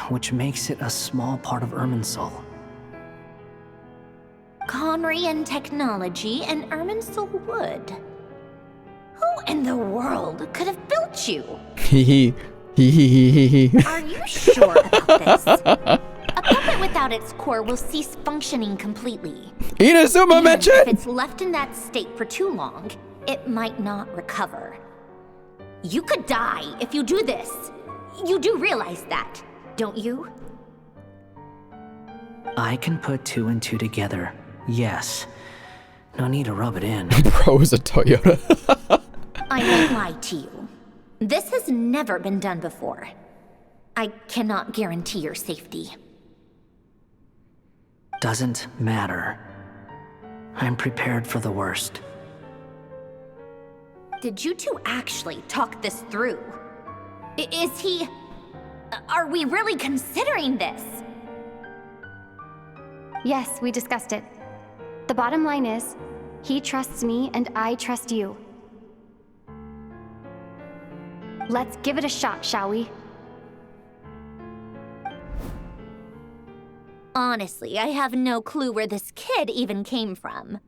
which makes it a small part of Irminsul. Conrian technology and Irminsul wood. Who in the world could have built you? Hee hee. Hee hee hee hee hee. Are you sure about this? A puppet without out its core will cease functioning completely. Inazuma mentioned! If it's left in that state for too long, it might not recover. You could die if you do this. You do realize that, don't you? I can put 2 and 2 together. Yes. No need to rub it in. Bro is a Toyota. I won't lie to you. This has never been done before. I cannot guarantee your safety. Doesn't matter. I'm prepared for the worst. Did you two actually talk this through? Is he... Are we really considering this? Yes, we discussed it. The bottom line is, he trusts me and I trust you. Let's give it a shot, shall we? Honestly, I have no clue where this kid even came from.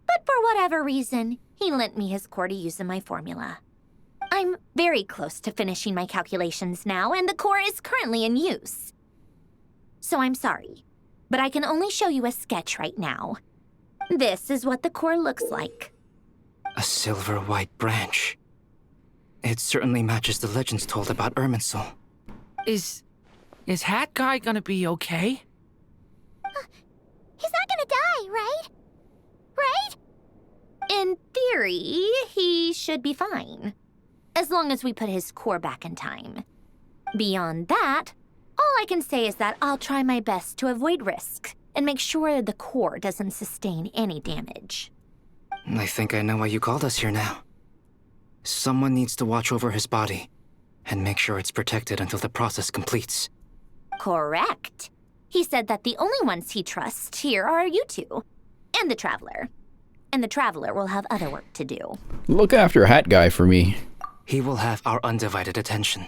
But for whatever reason, he lent me his core to use in my formula. I'm very close to finishing my calculations now, and the core is currently in use. So I'm sorry, but I can only show you a sketch right now. This is what the core looks like. A silver white branch. It certainly matches the legends told about Irminsul. Is Hat Guy gonna be okay? He's not gonna die, right? Right? In theory, he should be fine. As long as we put his core back in time. Beyond that, all I can say is that I'll try my best to avoid risk and make sure the core doesn't sustain any damage. I think I know why you called us here now. Someone needs to watch over his body and make sure it's protected until the process completes. Correct. He said that the only ones he trusts here are you two, and the Traveler. And the Traveler will have other work to do. Look after Hat Guy for me. He will have our undivided attention.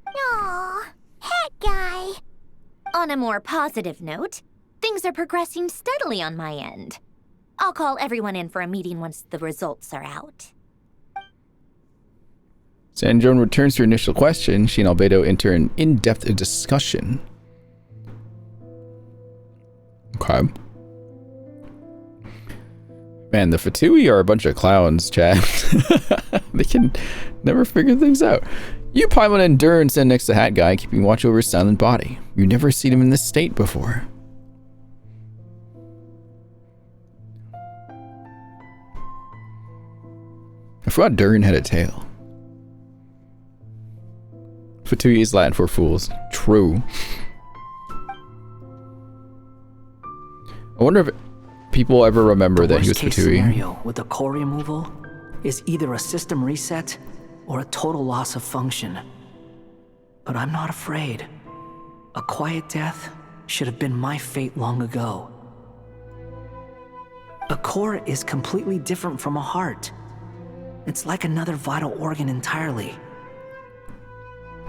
Aww, Hat Guy. On a more positive note, things are progressing steadily on my end. I'll call everyone in for a meeting once the results are out. Sanjon returns to her initial question. She and Albedo enter an in-depth discussion. Okay. Man, the Fatui are a bunch of clowns, Chad. They can never figure things out. You, Paimon, and Durin stand next to Hat Guy, keeping watch over his silent body. You've never seen him in this state before. I forgot Durin had a tail. Fatui is Latin for fools. True. I wonder if people ever remember that he was Worst case Fatui. scenario with the core removal is either a system reset or a total loss of function. But I'm not afraid. A quiet death should have been my fate long ago. A core is completely different from a heart. It's like another vital organ entirely.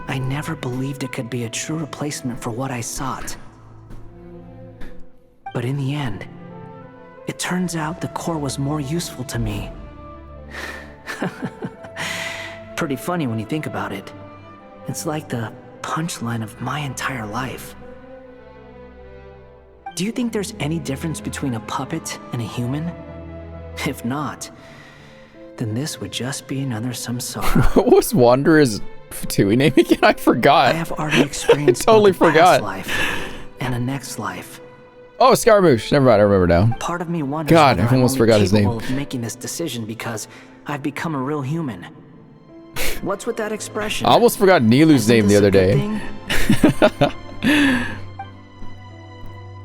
I never believed it could be a true replacement for what I sought. But in the end, it turns out the core was more useful to me. Pretty funny when you think about it. It's like the punchline of my entire life. Do you think there's any difference between a puppet and a human? If not, then this would just be another samsara. What was Wanderer's Fatui name again? I forgot. I have already experienced totally both a forgot. past life and a next life. Oh, Scaramouche. Never mind, I remember now. Part of me wonders God, whether I almost I'm only forgot his name. capable of making this decision because I've become a real human. What's with that expression? I almost forgot Nilu's name the other day.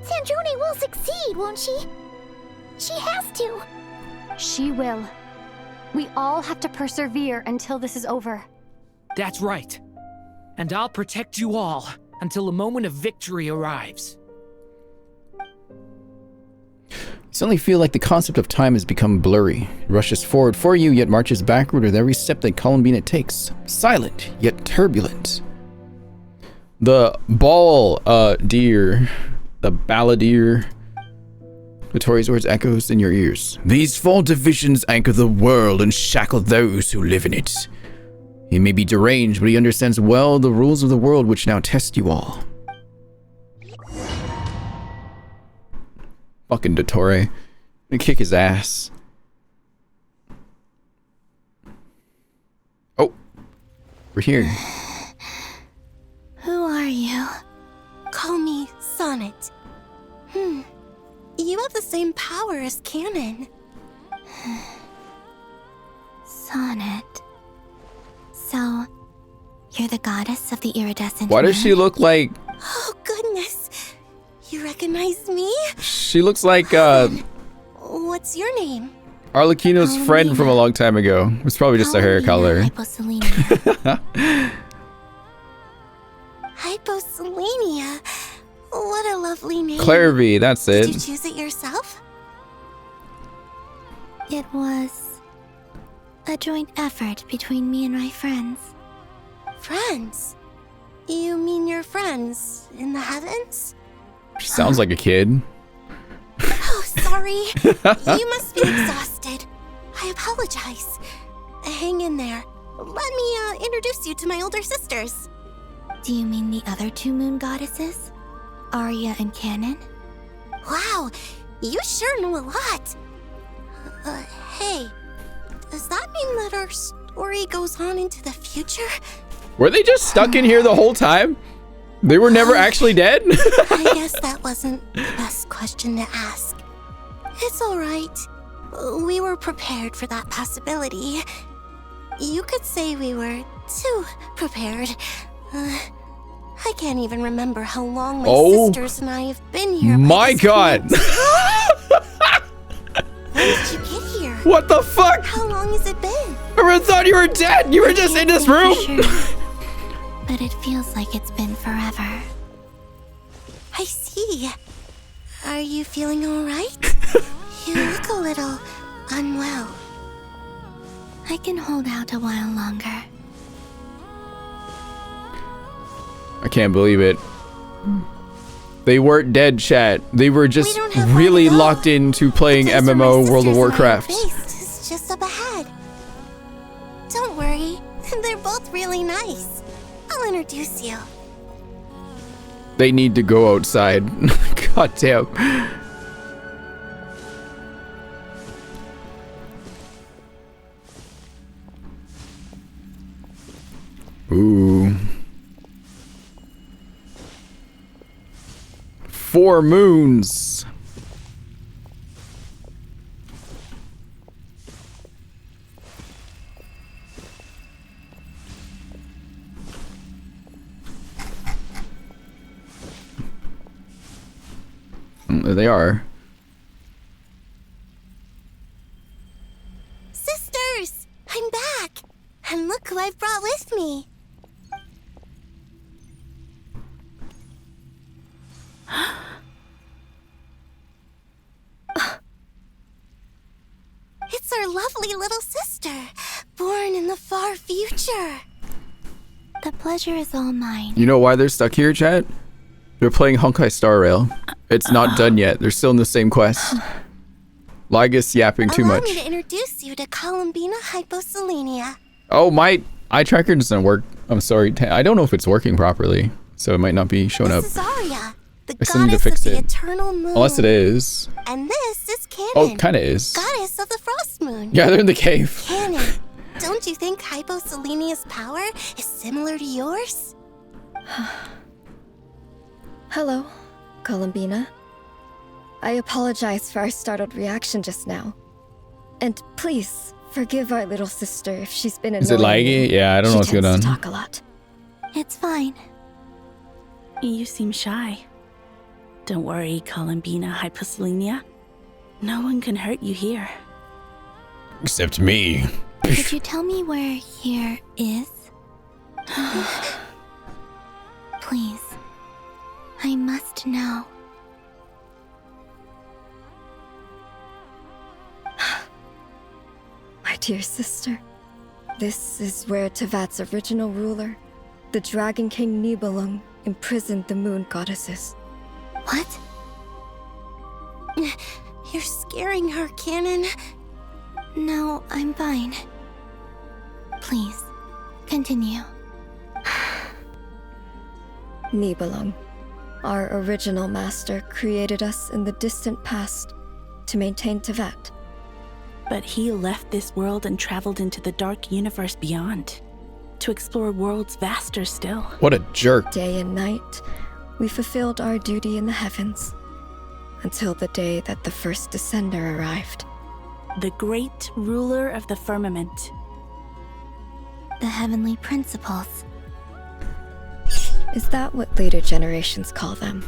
Sanjoni will succeed, won't she? She has to. She will. We all have to persevere until this is over. That's right. And I'll protect you all until a moment of victory arrives. You suddenly feel like the concept of time has become blurry. It rushes forward for you, yet marches backward with every step that Columbina takes. Silent, yet turbulent. The ball deer, the balladeer. Vittoria's words echoes in your ears. These 4 divisions anchor the world and shackle those who live in it. He may be deranged, but he understands well the rules of the world which now test you all. Fucking Dottore. Gonna kick his ass. Oh. We're here. Who are you? Call me Sonnet. You have the same power as Canon. Sonnet. So, you're the goddess of the iridescent Why does she look like... Oh, goodness. You recognize me? She looks like, What's your name? Arlecchino's friend from a long time ago. It's probably just a hair color. Hyposelenia. What a lovely name. Clarivy, that's it. Did you choose it yourself? It was a joint effort between me and my friends. Friends? You mean your friends in the heavens? She sounds like a kid. Oh, sorry. You must be exhausted. I apologize. Hang in there. Let me introduce you to my older sisters. Do you mean the other two moon goddesses? Arya and Canon? Wow, you sure know a lot. Hey, does that mean that our story goes on into the future? Were they just stuck in here the whole time? They were never actually dead? I guess that wasn't the best question to ask. It's all right. We were prepared for that possibility. You could say we were too prepared. I can't even remember how long my sisters and I have been here. My God. When did you get here? What the fuck? How long has it been? Everyone thought you were dead. You were just in this room. But it feels like it's been forever. I see. Are you feeling all right? You look a little unwell. I can hold out a while longer. I can't believe it. They weren't dead, chat. They were just really locked into playing MMO World of Warcraft. It's just up ahead. Don't worry. They're both really nice. I'll introduce you. They need to go outside. God damn. Ooh. 4 moons. There they are. Sisters! I'm back! And look who I've brought with me. It's our lovely little sister, born in the far future. The pleasure is all mine. You know why they're stuck here, chat? They're playing Honkai Star Rail. It's not done yet. They're still in the same quest. Lygus yapping too much. Allow me to introduce you to Columbina Hyposelenia. Oh, my eye tracker doesn't work. I'm sorry. I don't know if it's working properly, so it might not be showing up. This is Arya, the I still need to goddess fix of the it. eternal moon. Unless it is. And this is Canon. Oh, kinda is. Goddess of the frost moon. Yeah, they're in the cave. Canon, don't you think Hyposelenia's power is similar to yours? Hello, Columbina. I apologize for our startled reaction just now. And please, forgive our little sister if she's been annoying. Is it laggy? Yeah, I don't know what's going on. She tends to talk a lot. It's fine. You seem shy. Don't worry, Columbina Hyposelenia. No one can hurt you here. Except me. Could you tell me where here is? Please. I must know. My dear sister, this is where Tevat's original ruler, the Dragon King Nibelung, imprisoned the moon goddesses. What? You're scaring her, Canon. No, I'm fine. Please, continue. Nibelung, Our original master created us in the distant past to maintain Tevat. But he left this world and traveled into the dark universe beyond, to explore worlds vaster still. What a jerk. Day and night, we fulfilled our duty in the heavens, until the day that the first Descender arrived. The great ruler of the firmament. The heavenly principles. Is that what later generations call them?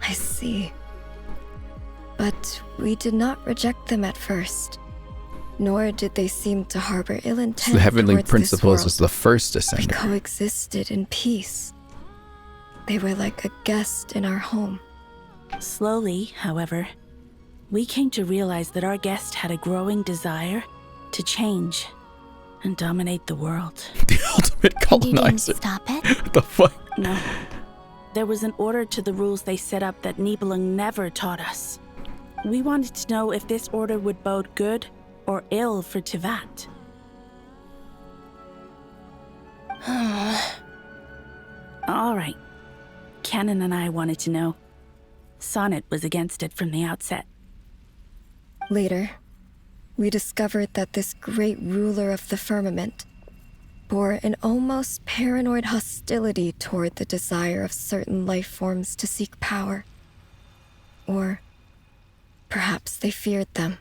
I see. But we did not reject them at first, nor did they seem to harbor ill intent. The heavenly towards principles this was the first world. We Descender. coexisted in peace. They were like a guest in our home. Slowly, however, we came to realize that our guest had a growing desire to change and dominate the world. The ultimate colonizer. Stop it? What the fuck? No. There was an order to the rules they set up that Nibelung never taught us. We wanted to know if this order would bode good or ill for Tevat. All right. Canon and I wanted to know. Sonnet was against it from the outset. Later, we discovered that this great ruler of the firmament bore an almost paranoid hostility toward the desire of certain life forms to seek power. Or perhaps they feared them.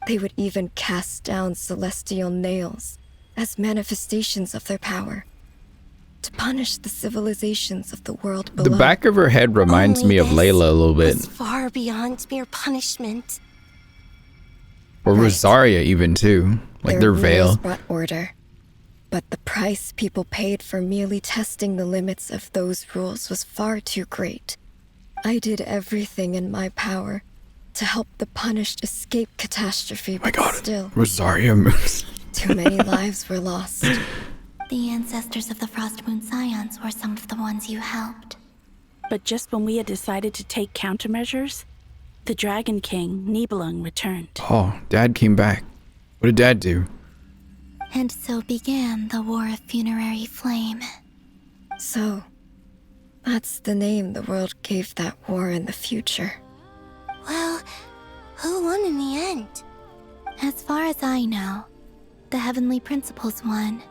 They would even cast down celestial nails as manifestations of their power, to punish the civilizations of the world below. The back of her head reminds me of Layla a little bit. Far beyond mere punishment. Or Rosaria even too. Like their veil. rules brought order, but the price people paid for merely testing the limits of those rules was far too great. I did everything in my power to help the punished escape catastrophe, but still, Rosaria moves. too many lives were lost. The ancestors of the Frost Moon Scions were some of the ones you helped. But just when we had decided to take countermeasures, the Dragon King, Nibelung, returned. Oh, Dad came back. What did Dad do? And so began the War of Funerary Flame. So, that's the name the world gave that war in the future. Well, who won in the end? As far as I know, the Heavenly Principles won,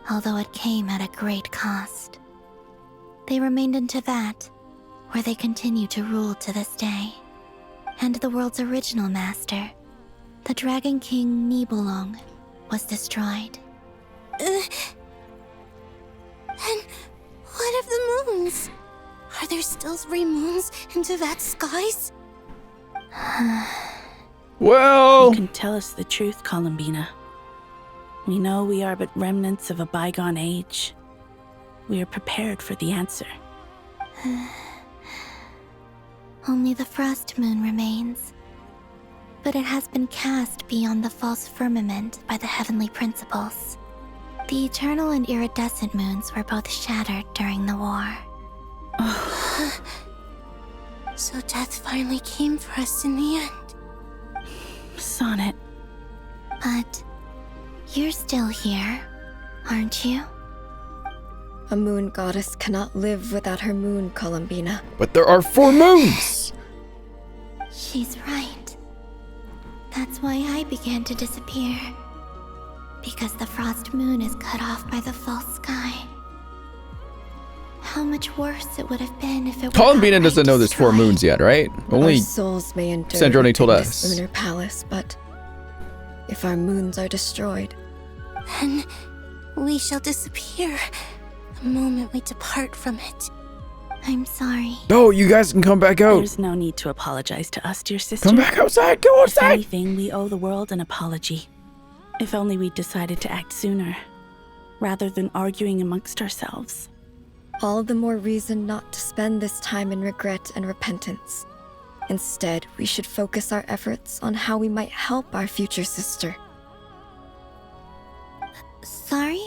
although it came at a great cost. They remained in Tevat, where they continue to rule to this day. And the world's original master, the Dragon King Nibelung, was destroyed. And what of the moons? Are there still 3 moons in Tevat's skies? Well... You can tell us the truth, Columbina. We know we are but remnants of a bygone age. We are prepared for the answer. Only the Frost Moon remains. But it has been cast beyond the false firmament by the Heavenly Principles. The eternal and iridescent moons were both shattered during the war. So death finally came for us in the end. Sonnet. But you're still here, aren't you? A moon goddess cannot live without her moon, Columbina. But there are 4 moons! She's right. That's why I began to disappear. Because the Frost Moon is cut off by the false sky. How much worse it would have been if it were Columbina outright doesn't know there's 4 moons yet, right? Only Our souls may endure Sandrone told in us. this lunar palace, but if our moons are destroyed, Then we shall disappear the moment we depart from it. I'm sorry. No, you guys can come back out. There's no need to apologize to us, dear sister. Come back outside. Go outside. If anything, we owe the world an apology. If only we decided to act sooner, rather than arguing amongst ourselves. all the more reason not to spend this time in regret and repentance. Instead, we should focus our efforts on how we might help our future sister. Sorry?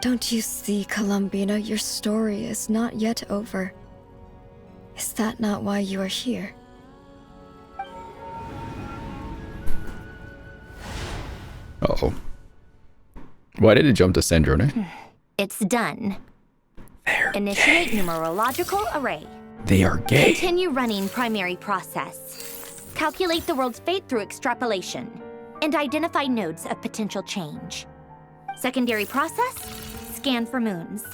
Don't you see, Columbina, your story is not yet over. Is that not why you are here? Uh-oh. Why did it jump to Sandrone? It's done. Initiate numerological array. They are gay. Continue running primary process. Calculate the world's fate through extrapolation. And identify nodes of potential change. Secondary process, scan for moons.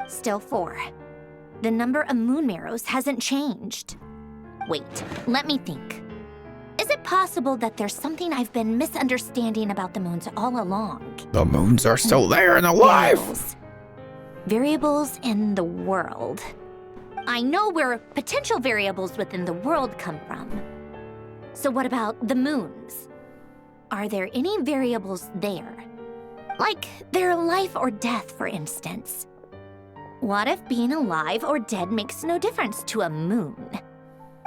Still 4. The number of moon marrows hasn't changed. Wait, let me think. Is it possible that there's something I've been misunderstanding about the moons all along? The moons are still there and alive. Variables in the world. I know where potential variables within the world come from. So what about the moons? Are there any variables there? Like their life or death, for instance. What if being alive or dead makes no difference to a moon?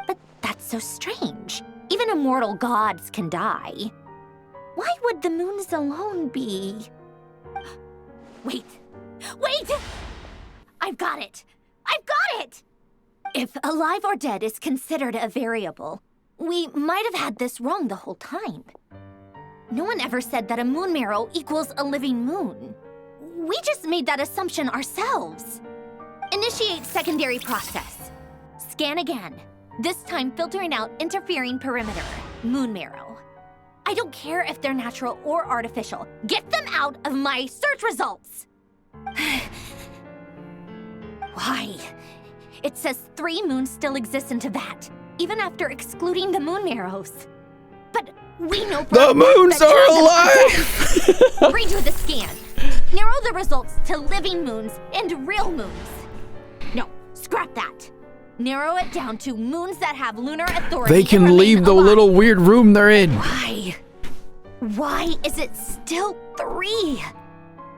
But that's so strange. Even immortal gods can die. Why would the moons alone be? Wait! I've got it! If alive or dead is considered a variable, we might have had this wrong the whole time. No one ever said that a moon marrow equals a living moon. We just made that assumption ourselves. Initiate secondary process. Scan again. This time filtering out interfering perimeter, moon marrow. I don't care if they're natural or artificial. Get them out of my search results! Why? It says 3 moons still exist in Teyvat, even after excluding the moon marrows. But we know the moons are alive! Redo the scan. Narrow the results to living moons and real moons. No, scrap that. Narrow it down to moons that have lunar authority. They can leave the little weird room they're in. Why is it still 3?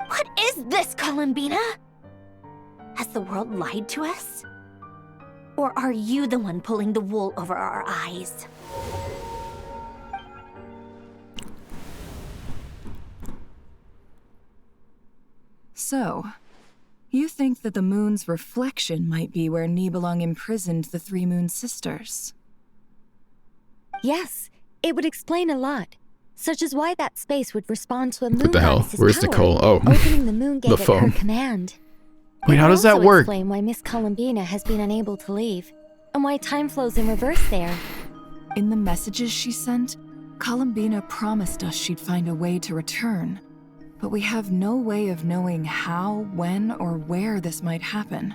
What is this, Columbina? Has the world lied to us? Or are you the one pulling the wool over our eyes? So, you think that the moon's reflection might be where Nibelung imprisoned the 3 moon sisters? Yes, it would explain a lot. Such as why that space would respond to a moon What the hell? goddess's Where's power, Nicole? Oh. opening the moon gate The at phone. her command. Wait, how does that also work? Explain why Miss Columbina has been unable to leave, and why time flows in reverse there. In the messages she sent, Columbina promised us she'd find a way to return. But we have no way of knowing how, when, or where this might happen.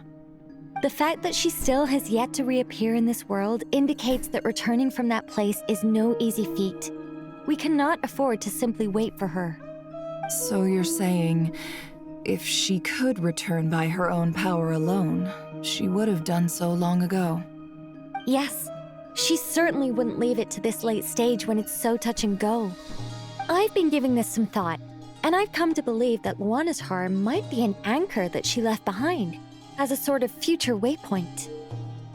The fact that she still has yet to reappear in this world indicates that returning from that place is no easy feat. We cannot afford to simply wait for her. So you're saying, if she could return by her own power alone, she would have done so long ago? Yes, she certainly wouldn't leave it to this late stage when it's so touch and go. I've been giving this some thought, and I've come to believe that Luanatar might be an anchor that she left behind, as a sort of future waypoint.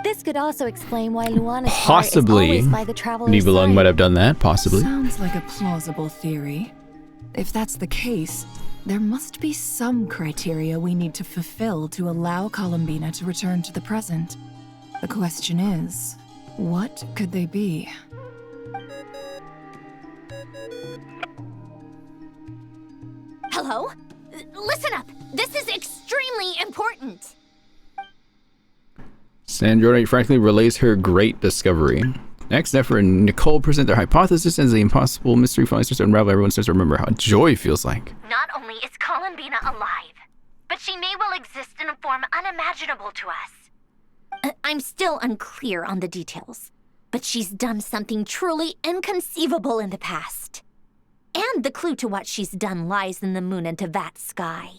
This could also explain why Luanatar is always by the traveler's Nibelung side. might have done that, possibly. Sounds like a plausible theory. If that's the case, there must be some criteria we need to fulfill to allow Columbina to return to the present. The question is, what could they be? Hello? Listen up! This is extremely important! Sandrona frankly relays her great discovery. Next, Nefer and Nicole present their hypothesis as the impossible mystery finally starts to unravel. Everyone starts to remember how joy feels like. Not only is Columbina alive, but she may well exist in a form unimaginable to us. I'm still unclear on the details, but she's done something truly inconceivable in the past. And the clue to what she's done lies in the moon and Teyvat sky.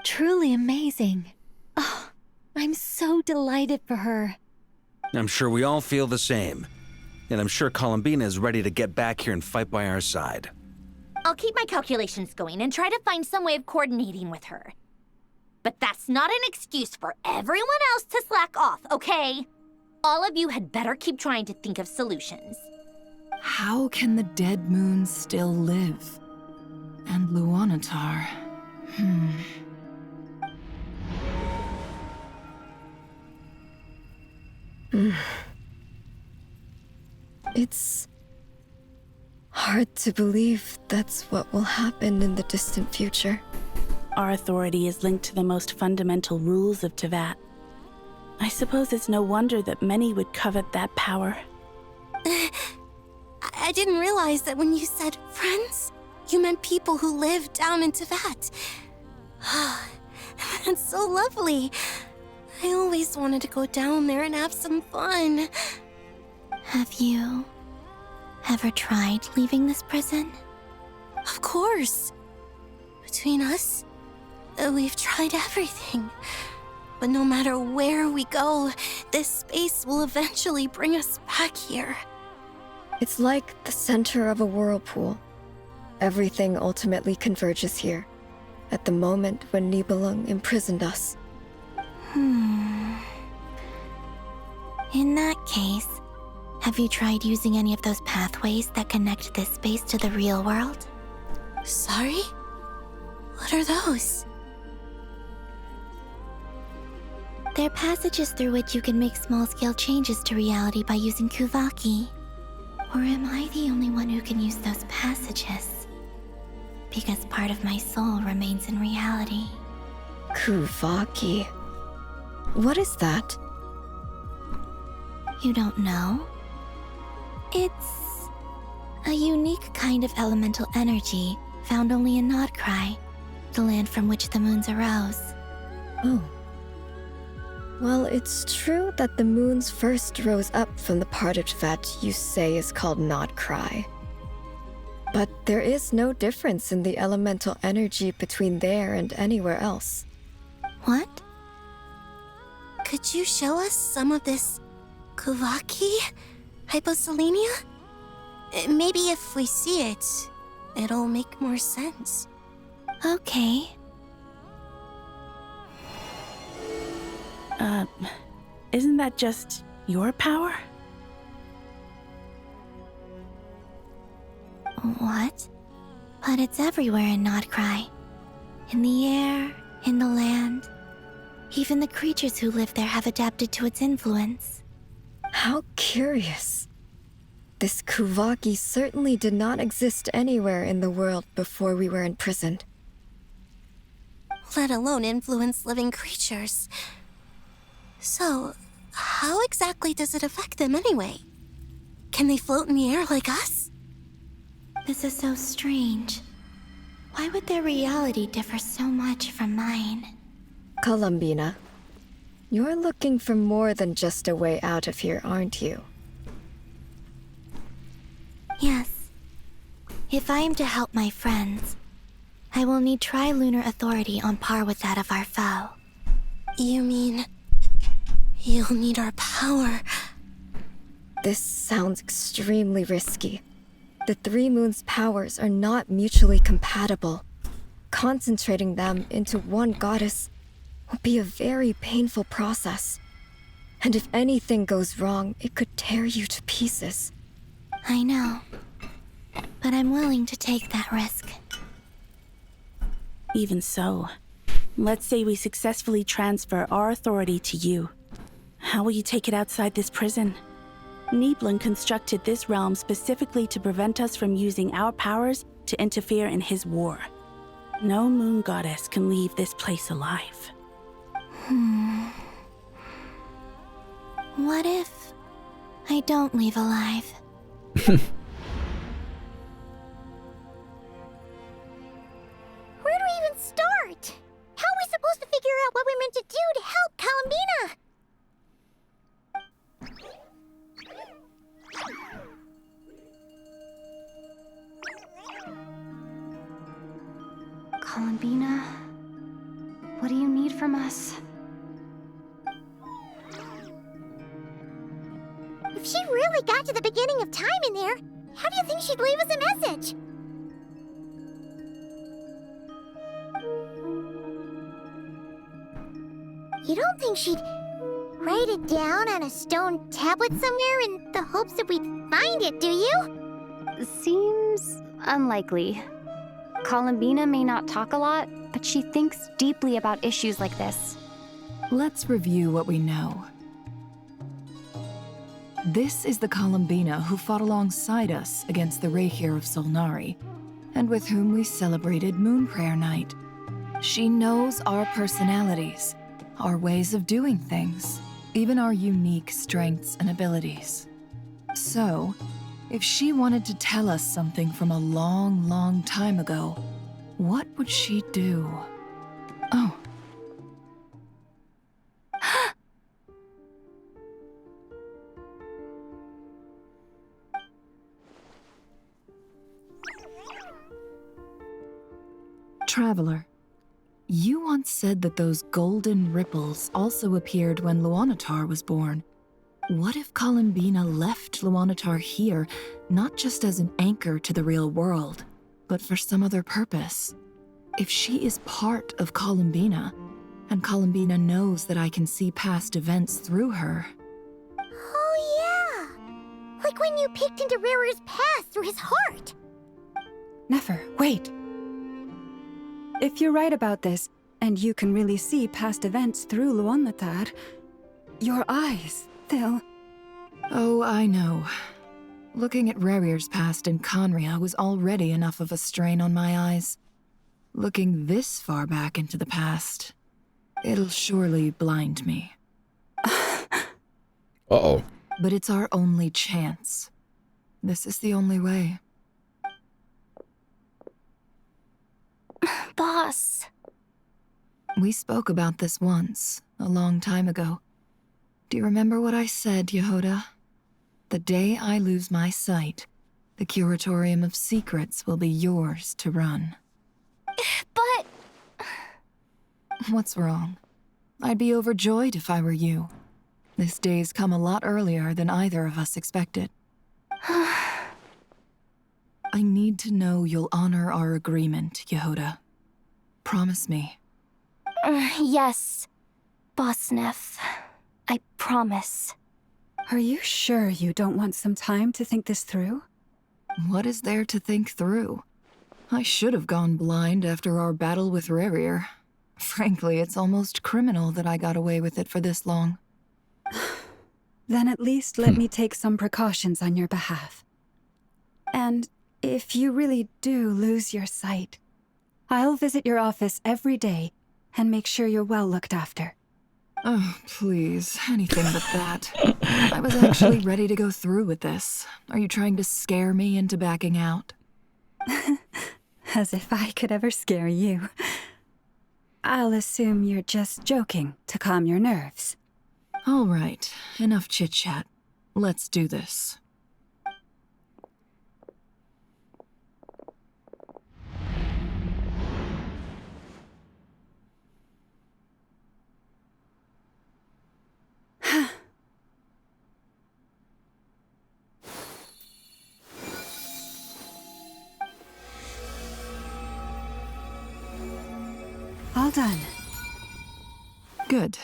Truly amazing. Oh, I'm so delighted for her. I'm sure we all feel the same. And I'm sure Columbina is ready to get back here and fight by our side. I'll keep my calculations going and try to find some way of coordinating with her. But that's not an excuse for everyone else to slack off, okay? All of you had better keep trying to think of solutions. How can the dead moons still live? And Luanatar? It's hard to believe that's what will happen in the distant future. our authority is linked to the most fundamental rules of Teyvat. I suppose it's no wonder that many would covet that power. I didn't realize that when you said friends, you meant people who live down in Teyvat. That's so lovely. I always wanted to go down there and have some fun. Have you ever tried leaving this prison? Of course. Between us, we've tried everything. But no matter where we go, this space will eventually bring us back here. It's like the center of a whirlpool. Everything ultimately converges here, at the moment when Nibelung imprisoned us. In that case, have you tried using any of those pathways that connect this space to the real world? Sorry? What are those? They're passages through which you can make small-scale changes to reality by using Kuvaki. Or am I the only one who can use those passages? Because part of my soul remains in reality. Kuvaki. What is that? You don't know? It's a unique kind of elemental energy found only in Nodcry, the land from which the moons arose. Oh. Well, it's true that the moons first rose up from the part of Teyvat you say is called Nodcry. But there is no difference in the elemental energy between there and anywhere else. What? Could you show us some of this Kuvaki hyposelenia? Maybe if we see it, it'll make more sense. Okay. Isn't that just your power? What? But it's everywhere in Nodcry. In the air, in the land. Even the creatures who live there have adapted to its influence. How curious. This Kuvaki certainly did not exist anywhere in the world before we were imprisoned. Let alone influence living creatures. So, how exactly does it affect them anyway? Can they float in the air like us? This is so strange. Why would their reality differ so much from mine? Columbina, you're looking for more than just a way out of here, aren't you? Yes. If I am to help my friends, I will need tri-lunar authority on par with that of our foe. You mean... you'll need our power? This sounds extremely risky. The three moons' powers are not mutually compatible. Concentrating them into one goddess will be a very painful process. And if anything goes wrong, it could tear you to pieces. I know. But I'm willing to take that risk. Even so, let's say we successfully transfer our authority to you. How will you take it outside this prison? Nibelung constructed this realm specifically to prevent us from using our powers to interfere in his war. No moon goddess can leave this place alive. What if I don't leave alive? Where do we even start? How are we supposed to figure out what we're meant to do to help Columbina? Columbina, what do you need from us? If she really got to the beginning of time in there, how do you think she'd leave us a message? You don't think she'd write it down on a stone tablet somewhere in the hopes that we'd find it, do you? Seems unlikely. Columbina may not talk a lot, but she thinks deeply about issues like this. Let's review what we know. This is the Columbina who fought alongside us against the Reykir of Solnari, and with whom we celebrated Moon Prayer Night. She knows our personalities, our ways of doing things, even our unique strengths and abilities. So, if she wanted to tell us something from a long, long time ago, what would she do? Oh. Traveler, you once said that those golden ripples also appeared when Luanatar was born. What if Columbina left Luanatar here, not just as an anchor to the real world, but for some other purpose? If she is part of Columbina, and Columbina knows that I can see past events through her... Oh yeah! Like when you peeked into Rarer's past through his heart! Nefer, wait! If you're right about this, and you can really see past events through Luanatar, your eyes, they'll... Oh, I know. Looking at Rerir's past in Conria was already enough of a strain on my eyes. Looking this far back into the past, it'll surely blind me. Uh-oh. But it's our only chance. This is the only way. Boss. We spoke about this once, a long time ago. Do you remember what I said, Yehoda? The day I lose my sight, the Curatorium of Secrets will be yours to run. But... What's wrong? I'd be overjoyed if I were you. This day's come a lot earlier than either of us expected. I need to know you'll honor our agreement, Yehoda. Promise me. Yes, Boss Neff. I promise. Are you sure you don't want some time to think this through? What is there to think through? I should have gone blind after our battle with Rerir. Frankly, it's almost criminal that I got away with it for this long. Then at least let me take some precautions on your behalf. And if you really do lose your sight, I'll visit your office every day and make sure you're well looked after. Oh, please, anything but that. I was actually ready to go through with this. Are you trying to scare me into backing out? As if I could ever scare you. I'll assume you're just joking to calm your nerves. All right, enough chit-chat. Let's do this. All done. Good.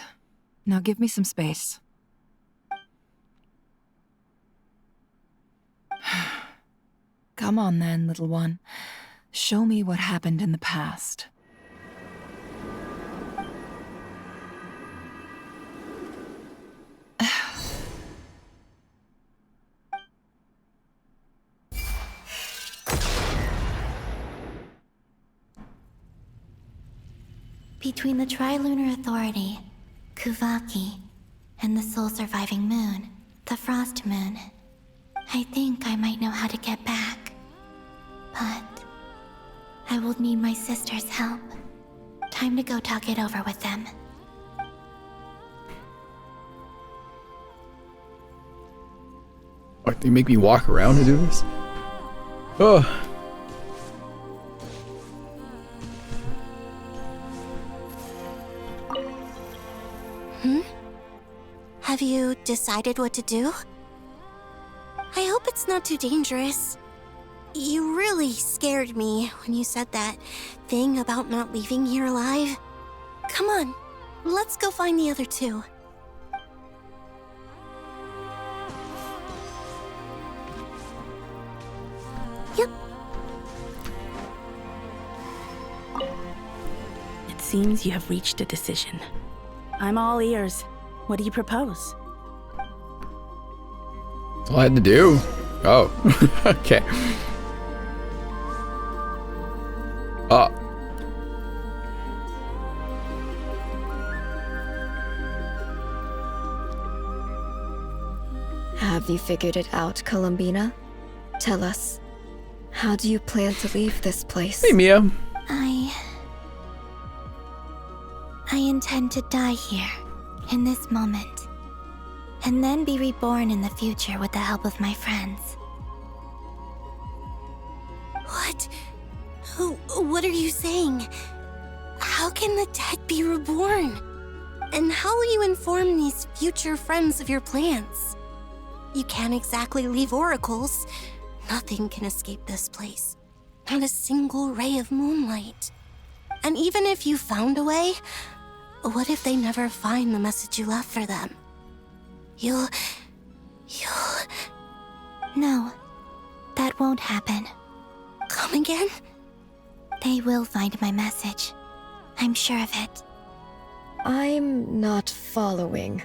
Now give me some space. Come on then, little one. Show me what happened in the past. Between the Trilunar Authority, Kuvaki, and the sole-surviving moon, the Frost Moon, I think I might know how to get back. But I will need my sister's help. Time to go talk it over with them. What, you make me walk around to do this? Oh. Have you decided what to do? I hope it's not too dangerous. You really scared me when you said that thing about not leaving here alive. Come on, let's go find the other two. Yep. It seems you have reached a decision. I'm all ears. What do you propose? That's all I had to do. Oh, okay. Have you figured it out, Columbina? Tell us, how do you plan to leave this place? Hey, Mia. I intend to die here, in this moment, and then be reborn in the future with the help of my friends. What? What are you saying? How can the dead be reborn? And how will you inform these future friends of your plans? You can't exactly leave oracles. Nothing can escape this place. Not a single ray of moonlight. And even if you found a way, what if they never find the message you left for them? You'll... No, that won't happen. Come again? They will find my message. I'm sure of it. I'm not following.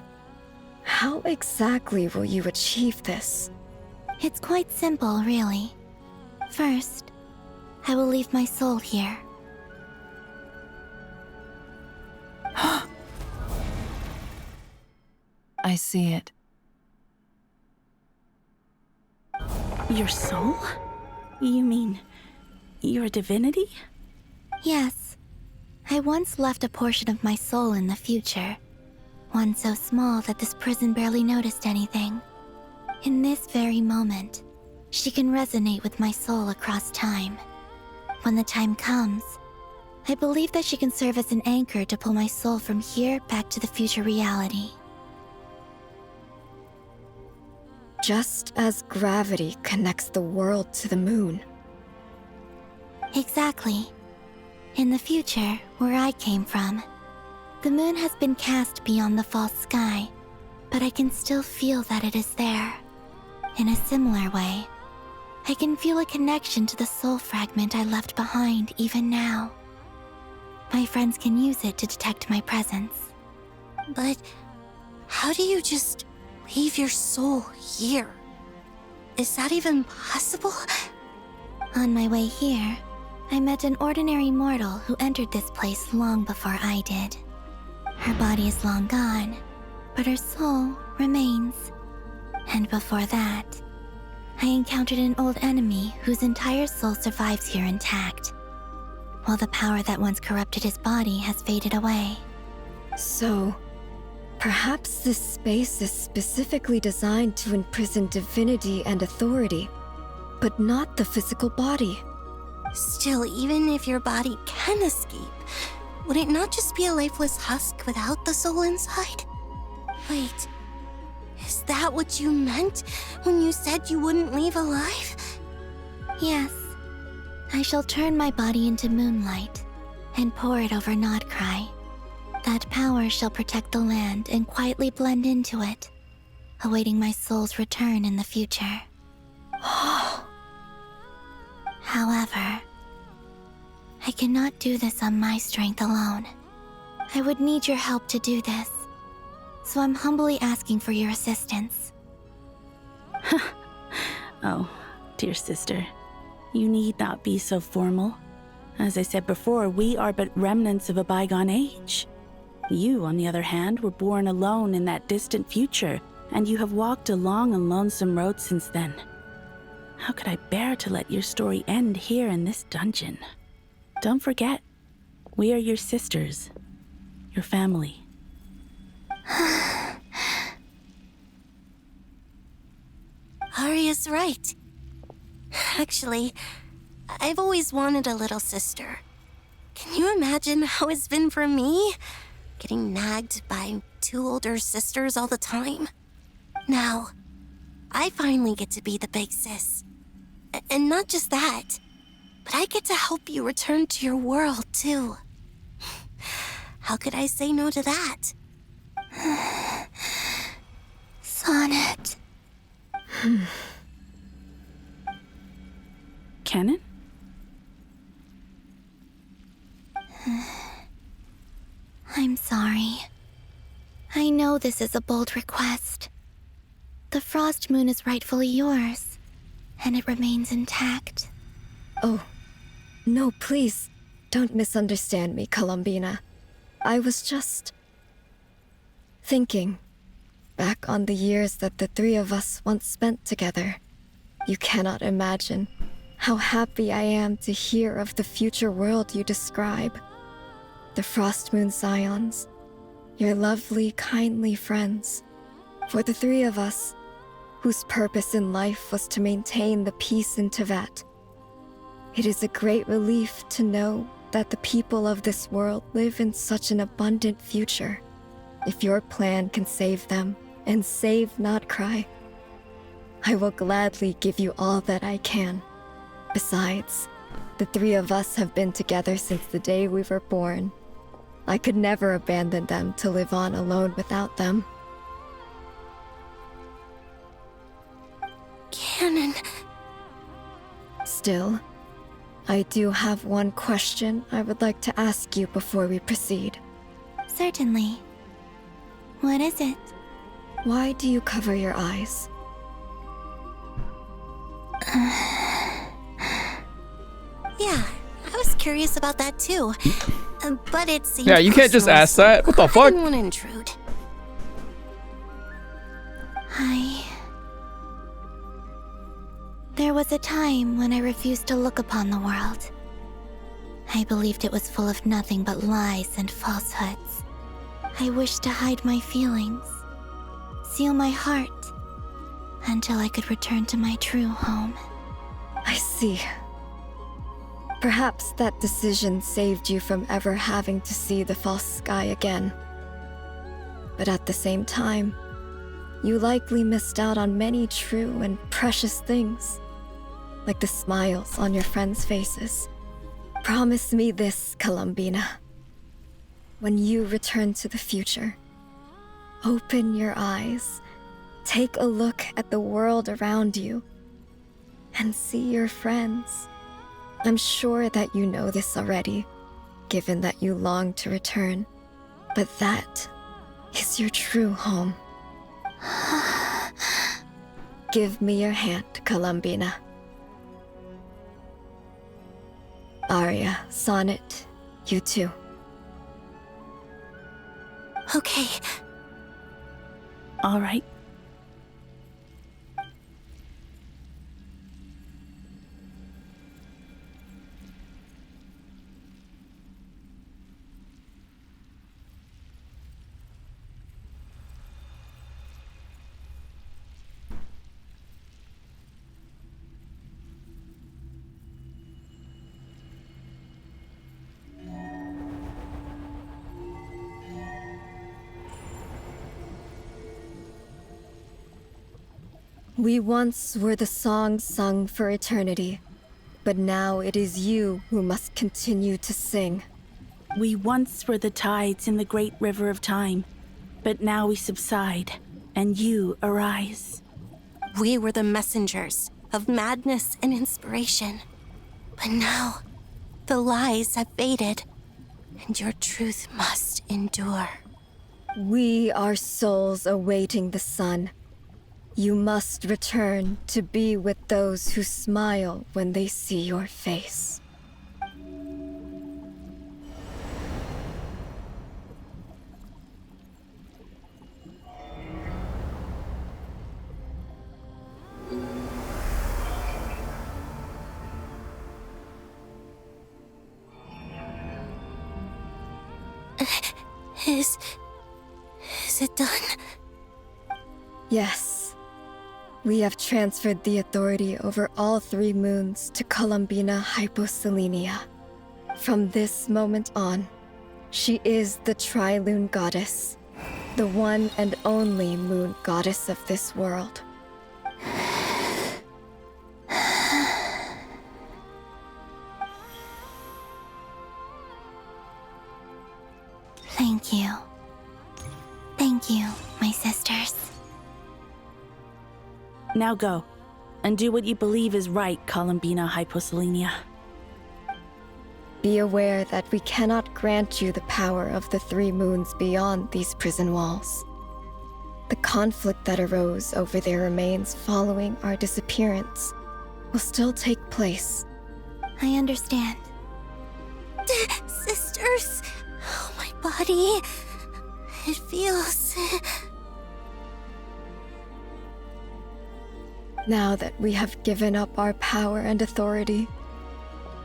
How exactly will you achieve this? It's quite simple, really. First, I will leave my soul here. I see it. Your soul? You mean you're a divinity? Yes. I once left a portion of my soul in the future. One so small that this prison barely noticed anything. In this very moment, she can resonate with my soul across time. When the time comes, I believe that she can serve as an anchor to pull my soul from here back to the future reality. Just as gravity connects the world to the moon. Exactly. In the future, where I came from, the moon has been cast beyond the false sky, but I can still feel that it is there. In a similar way, I can feel a connection to the soul fragment I left behind even now. My friends can use it to detect my presence. But how do you just leave your soul here? Is that even possible? On my way here, I met an ordinary mortal who entered this place long before I did. Her body is long gone, but her soul remains. And before that, I encountered an old enemy whose entire soul survives here intact, while the power that once corrupted his body has faded away. So, perhaps this space is specifically designed to imprison divinity and authority, but not the physical body. Still, even if your body can escape, would it not just be a lifeless husk without the soul inside? Wait, is that what you meant when you said you wouldn't leave alive? Yes. I shall turn my body into moonlight and pour it over Nodcry. That power shall protect the land and quietly blend into it, awaiting my soul's return in the future. However, I cannot do this on my strength alone. I would need your help to do this, so I'm humbly asking for your assistance. Oh, dear sister, you need not be so formal. As I said before, we are but remnants of a bygone age. You, on the other hand, were born alone in that distant future, and you have walked a long and lonesome road since then. How could I bear to let your story end here in this dungeon? Don't forget, we are your sisters, your family. Arya's right. Actually, I've always wanted a little sister. Can you imagine how it's been for me? Getting nagged by two older sisters all the time. Now, I finally get to be the big sis. And not just that, but I get to help you return to your world, too. How could I say no to that? Sonnet. Kennen? I'm sorry. I know this is a bold request. The Frost Moon is rightfully yours, and it remains intact. Oh, no, please, don't misunderstand me, Columbina. I was just thinking. back on the years that the three of us once spent together, you cannot imagine how happy I am to hear of the future world you describe. The Frost Moon Scions, your lovely, kindly friends. For the three of us, whose purpose in life was to maintain the peace in Teyvat, it is a great relief to know that the people of this world live in such an abundant future. If your plan can save them, and save not cry, I will gladly give you all that I can. Besides, the three of us have been together since the day we were born. I could never abandon them to live on alone without them. Canon. Still, I do have one question I would like to ask you before we proceed. Certainly. What is it? Why do you cover your eyes? Yeah, I was curious about that too. But it seemed Yeah, you can't just personal, ask that. What the I fuck? didn't want to intrude. There was a time when I refused to look upon the world. I believed it was full of nothing but lies and falsehoods. I wished to hide my feelings, seal my heart, until I could return to my true home. I see. Perhaps that decision saved you from ever having to see the false sky again. But at the same time, you likely missed out on many true and precious things, like the smiles on your friends' faces. Promise me this, Columbina. When you return to the future, open your eyes, take a look at the world around you, and see your friends. I'm sure that you know this already, given that you long to return, but that is your true home. Give me your hand, Columbina. Arya, Sonnet, you too. Okay. All right. We once were the song sung for eternity, but now it is you who must continue to sing. We once were the tides in the great river of time, but now we subside, and you arise. We were the messengers of madness and inspiration. But now, the lies have faded, and your truth must endure. We are souls awaiting the sun. You must return to be with those who smile when they see your face. Is it done? Yes. We have transferred the authority over all 3 moons to Columbina Hyposelenia. From this moment on, she is the Tri-Lune Goddess, the one and only moon goddess of this world. Thank you. Thank you, my sisters. Now go, and do what you believe is right, Columbina Hyposelenia. Be aware that we cannot grant you the power of the 3 moons beyond these prison walls. The conflict that arose over their remains following our disappearance will still take place. I understand. Sisters, oh, my body. It feels Now that we have given up our power and authority,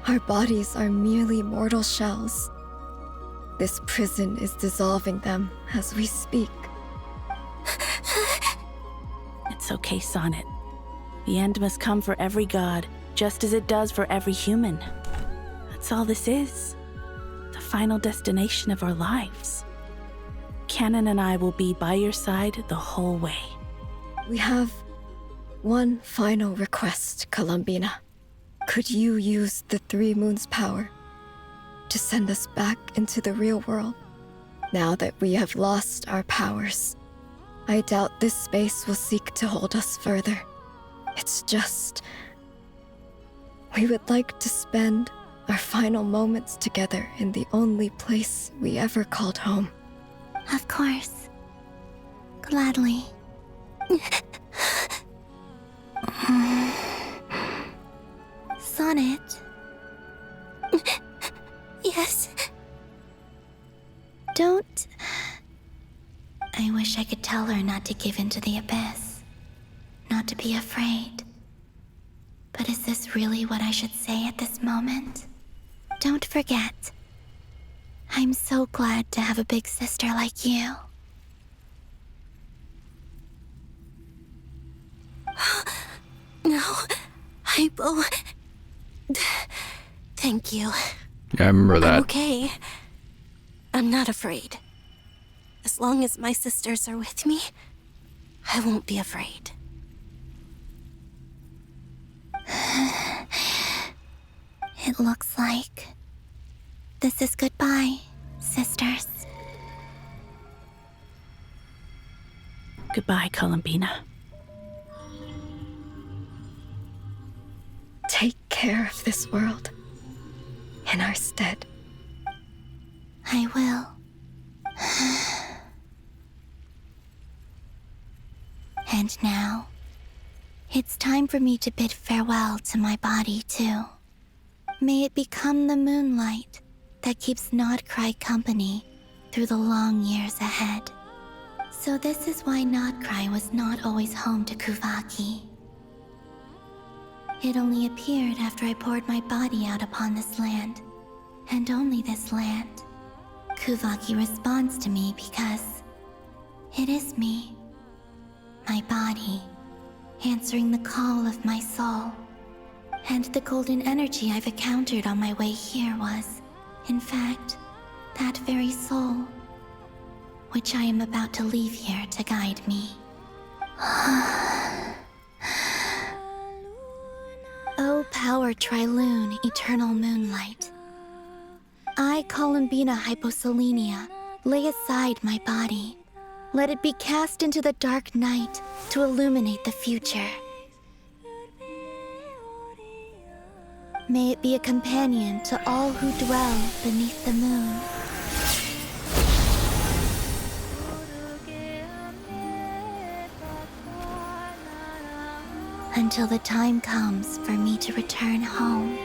our bodies are merely mortal shells. This prison is dissolving them as we speak. It's okay, Sonnet. The end must come for every god, just as it does for every human. That's all this is. The final destination of our lives. Canon and I will be by your side the whole way. We have one final request, Columbina. Could you use the Three Moons' power to send us back into the real world? Now that we have lost our powers, I doubt this space will seek to hold us further. It's just... we would like to spend our final moments together in the only place we ever called home. Of course. Gladly. Sonnet? Yes? Don't... I wish I could tell her not to give in to the abyss. Not to be afraid. But is this really what I should say at this moment? Don't forget. I'm so glad to have a big sister like you. No, Hypo. Thank you. Yeah, I remember that. I'm okay. I'm not afraid. As long as my sisters are with me, I won't be afraid. It looks like this is goodbye, sisters. Goodbye, Columbina. Take care of this world in our stead. I will. And now, it's time for me to bid farewell to my body, too. May it become the moonlight that keeps Nodcry company through the long years ahead. So this is why Nodcry was not always home to Kuvaki. It only appeared after I poured my body out upon this land, and only this land. Kuvaki responds to me because it is me, my body, answering the call of my soul. And the golden energy I've encountered on my way here was, in fact, that very soul, which I am about to leave here to guide me. O power Triloon, eternal moonlight. I, Columbina Hyposelenia, lay aside my body. Let it be cast into the dark night to illuminate the future. May it be a companion to all who dwell beneath the moon. Until the time comes for me to return home.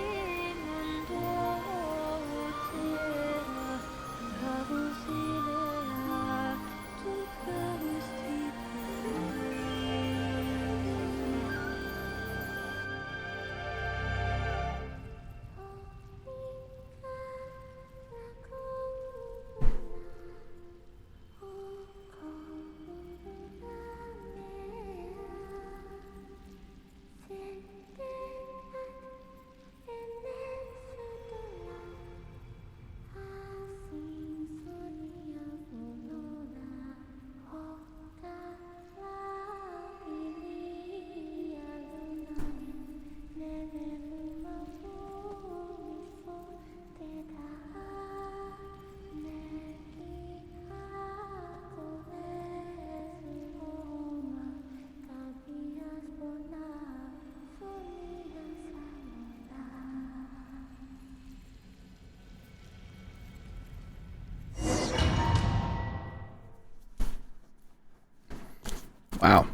Wow.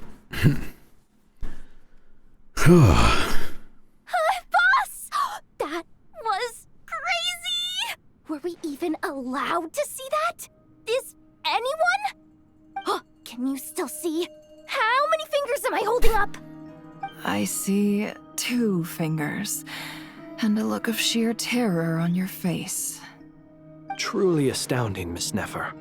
Boss! That was crazy! Were we even allowed to see that? Is anyone? Can you still see? How many fingers am I holding up? I see 2 fingers, and a look of sheer terror on your face. Truly astounding, Miss Nefer.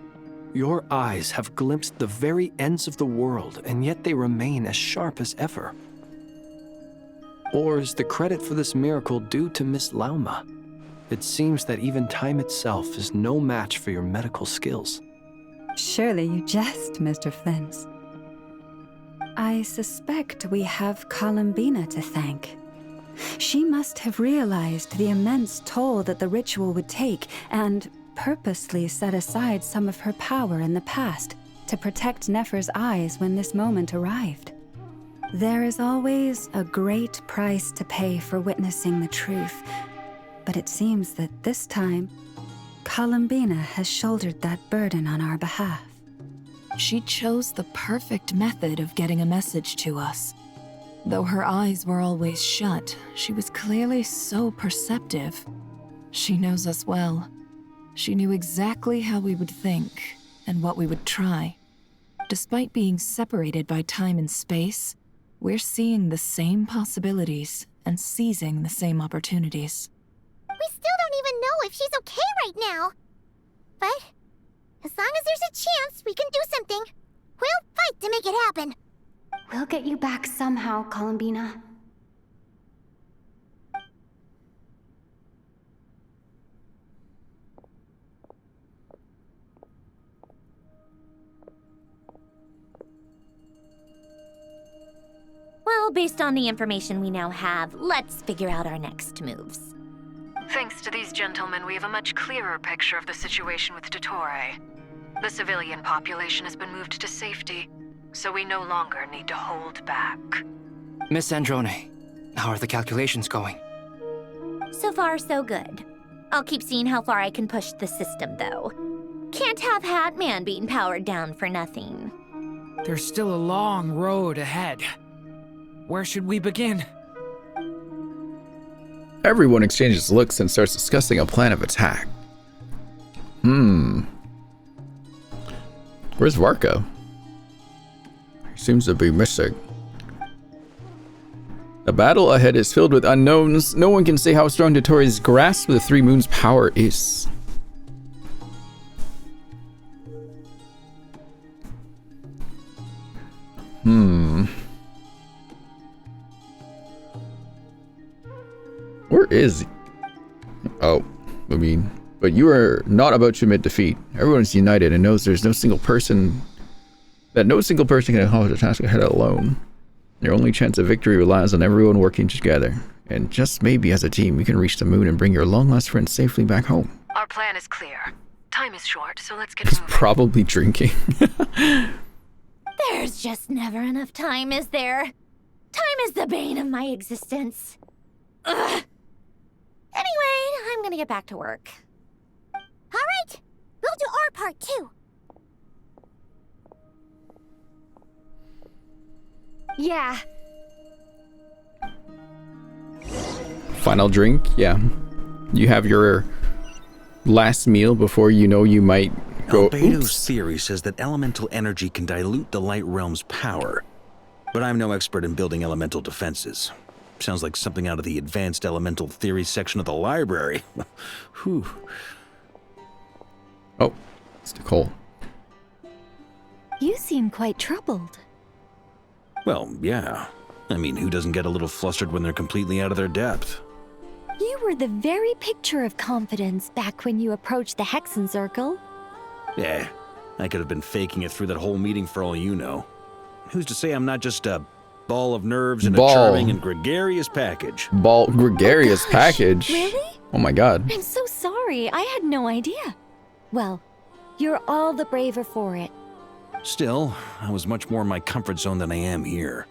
Your eyes have glimpsed the very ends of the world, and yet they remain as sharp as ever. Or is the credit for this miracle due to Miss Lauma? It seems that even time itself is no match for your medical skills. Surely you jest, Mr. Flins. I suspect we have Columbina to thank. She must have realized the immense toll that the ritual would take and purposely set aside some of her power in the past to protect Nefer's eyes when this moment arrived. There is always a great price to pay for witnessing the truth, but it seems that this time, Columbina has shouldered that burden on our behalf. She chose the perfect method of getting a message to us. Though her eyes were always shut, she was clearly so perceptive. She knows us well. She knew exactly how we would think and what we would try. Despite being separated by time and space, we're seeing the same possibilities and seizing the same opportunities. We still don't even know if she's okay right now. But as long as there's a chance we can do something, we'll fight to make it happen. We'll get you back somehow, Columbina. Well, based on the information we now have, let's figure out our next moves. Thanks to these gentlemen, we have a much clearer picture of the situation with Dottore. The civilian population has been moved to safety, so we no longer need to hold back. Miss Androne, how are the calculations going? So far, so good. I'll keep seeing how far I can push the system, though. Can't have Hatman being powered down for nothing. There's still a long road ahead. Where should we begin? Everyone exchanges looks and starts discussing a plan of attack. Where's Varka? He seems to be missing. The battle ahead is filled with unknowns. No one can say how strong Dottore's grasp of the Three Moons' power is. Where is he? Oh, but you are not about to admit defeat. Everyone is united and knows there's no single person can accomplish the task ahead alone. Your only chance of victory relies on everyone working together. And just maybe as a team, we can reach the moon and bring your long-lost friend safely back home. Our plan is clear. Time is short, so let's get moving. Probably drinking. There's just never enough time, is there? Time is the bane of my existence. Ugh. Anyway, I'm gonna get back to work. All right, we'll do our part too. Yeah. Final drink, yeah. You have your last meal before you know you might go. Albedo's theory says that elemental energy can dilute the light realm's power. But I'm no expert in building elemental defenses. Sounds like something out of the advanced elemental theory section of the library. Whew. Oh, it's Nicole. You seem quite troubled. Well, yeah. I mean, who doesn't get a little flustered when they're completely out of their depth? You were the very picture of confidence back when you approached the Hexen Circle. Yeah, I could have been faking it through that whole meeting for all you know. Who's to say I'm not just a ball of nerves and a charming and gregarious package? Gregarious package? Really? Oh my god. I'm so sorry. I had no idea. Well, you're all the braver for it. Still, I was much more in my comfort zone than I am here.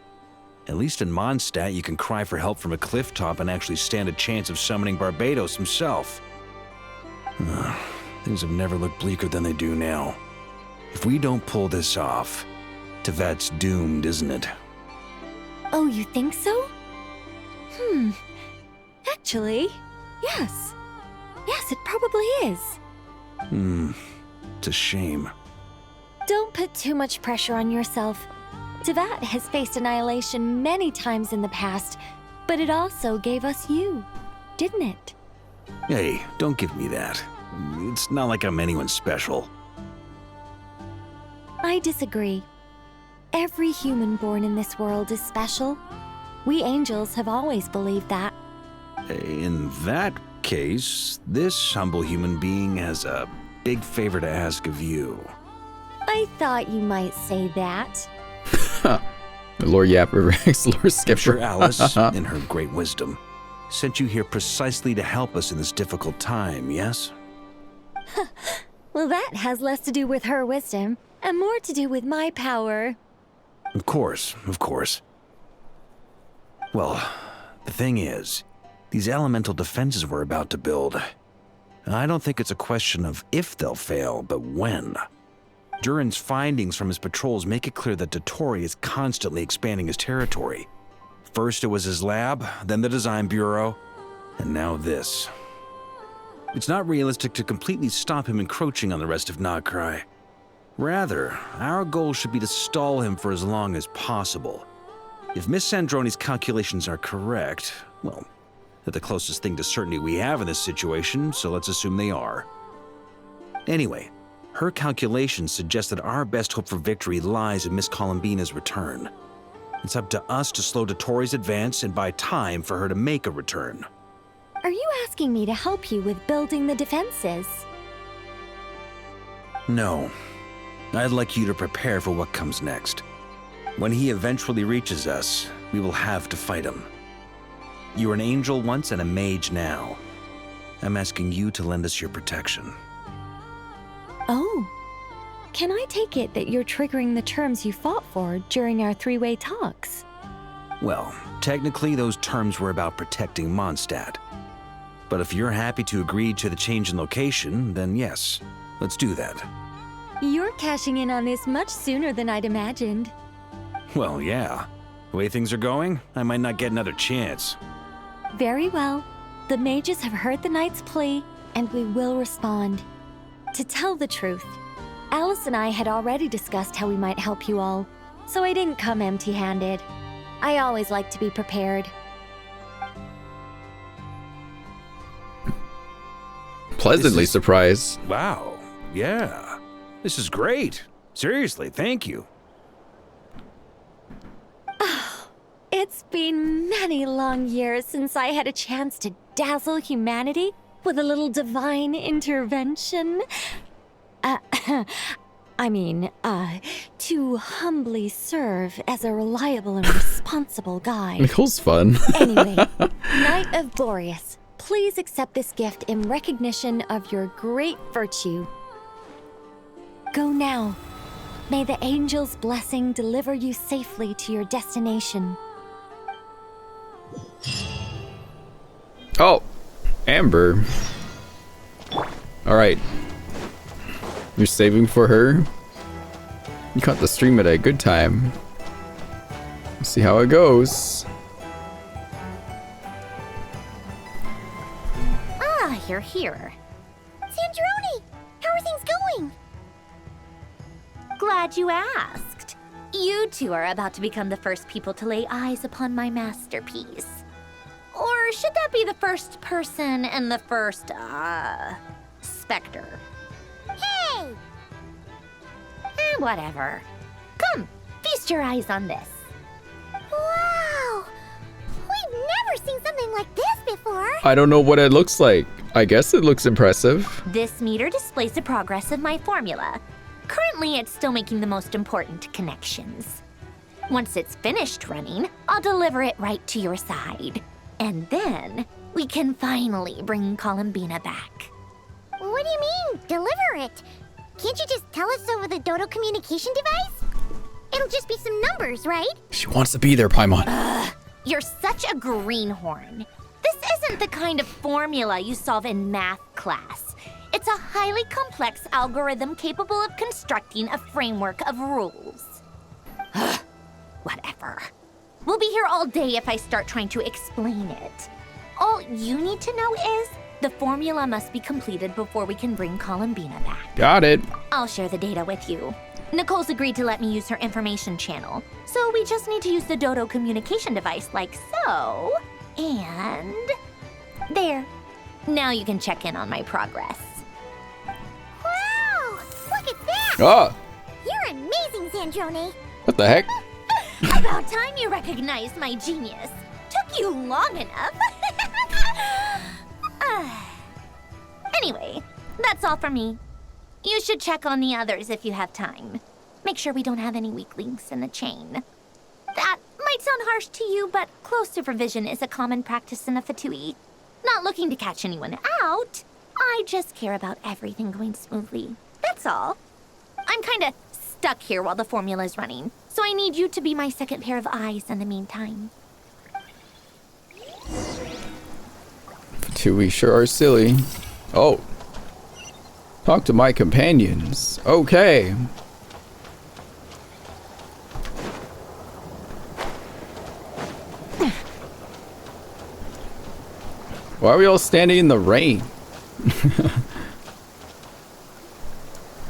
At least in Mondstadt, you can cry for help from a cliff top and actually stand a chance of summoning Barbados himself. Things have never looked bleaker than they do now. If we don't pull this off, Tevat's doomed, isn't it? Oh, you think so? Actually, yes. Yes, it probably is. It's a shame. Don't put too much pressure on yourself. Tevat has faced annihilation many times in the past, but it also gave us you, didn't it? Hey, don't give me that. It's not like I'm anyone special. I disagree. Every human born in this world is special. We angels have always believed that. In that case, this humble human being has a big favor to ask of you. I thought you might say that. Lord Yapper, Lord Skipper. I'm sure Alice, in her great wisdom, sent you here precisely to help us in this difficult time, yes? Well, that has less to do with her wisdom and more to do with my power. Of course, of course. Well, the thing is, these elemental defenses we're about to build, I don't think it's a question of if they'll fail, but when. Durin's findings from his patrols make it clear that Dottore is constantly expanding his territory. First it was his lab, then the design bureau, and now this. It's not realistic to completely stop him encroaching on the rest of Nagrai. Rather, our goal should be to stall him for as long as possible. If Miss Sandroni's calculations are correct, well, they're the closest thing to certainty we have in this situation, so let's assume they are. Anyway, her calculations suggest that our best hope for victory lies in Miss Columbina's return. It's up to us to slow Dottore's advance and buy time for her to make a return. Are you asking me to help you with building the defenses? No. I'd like you to prepare for what comes next. When he eventually reaches us, we will have to fight him. You were an angel once and a mage now. I'm asking you to lend us your protection. Oh. Can I take it that you're triggering the terms you fought for during our three-way talks? Well, technically those terms were about protecting Mondstadt. But if you're happy to agree to the change in location, then yes, let's do that. You're cashing in on this much sooner than I'd imagined. Well, yeah. The way things are going, I might not get another chance. Very well. The mages have heard the knight's plea, and we will respond. To tell the truth, Alice and I had already discussed how we might help you all, so I didn't come empty-handed. I always like to be prepared. Pleasantly surprised. Wow. Yeah. This is great. Seriously, thank you. It's been many long years since I had a chance to dazzle humanity with a little divine intervention. To humbly serve as a reliable and responsible guide. Nicole's fun. Anyway, Knight of Boreas, please accept this gift in recognition of your great virtue. Go now. May the angel's blessing deliver you safely to your destination. Oh, Amber. All right. You're saving for her? You caught the stream at a good time. Let's see how it goes. Ah, you're here. Sandroni, how are things going? Glad you asked. You two are about to become the first people to lay eyes upon my masterpiece. Or should that be the first person and the first, specter? Hey! Whatever. Come, feast your eyes on this. Wow! We've never seen something like this before. I don't know what it looks like. I guess it looks impressive. This meter displays the progress of my formula. Currently, it's still making the most important connections. Once it's finished running, I'll deliver it right to your side. And then, we can finally bring Columbina back. What do you mean, deliver it? Can't you just tell us over the Dodo communication device? It'll just be some numbers, right? She wants to be there, Paimon. You're such a greenhorn. This isn't the kind of formula you solve in math class. It's a highly complex algorithm capable of constructing a framework of rules. Whatever. We'll be here all day if I start trying to explain it. All you need to know is the formula must be completed before we can bring Columbina back. Got it. I'll share the data with you. Nicole's agreed to let me use her information channel, so we just need to use the Dodo communication device like so. And... there. Now you can check in on my progress. Wow! Look at that! Ah! You're amazing, Zandrone! What the heck? About time you recognized my genius. Took you long enough. Anyway, that's all for me. You should check on the others if you have time. Make sure we don't have any weak links in the chain. That might sound harsh to you, but close supervision is a common practice in a Fatui. Not looking to catch anyone out. I just care about everything going smoothly. That's all. I'm kinda stuck here while the formula's running, so I need you to be my second pair of eyes in the meantime. Two we sure are silly. Oh. Talk to my companions. Okay. Why are we all standing in the rain?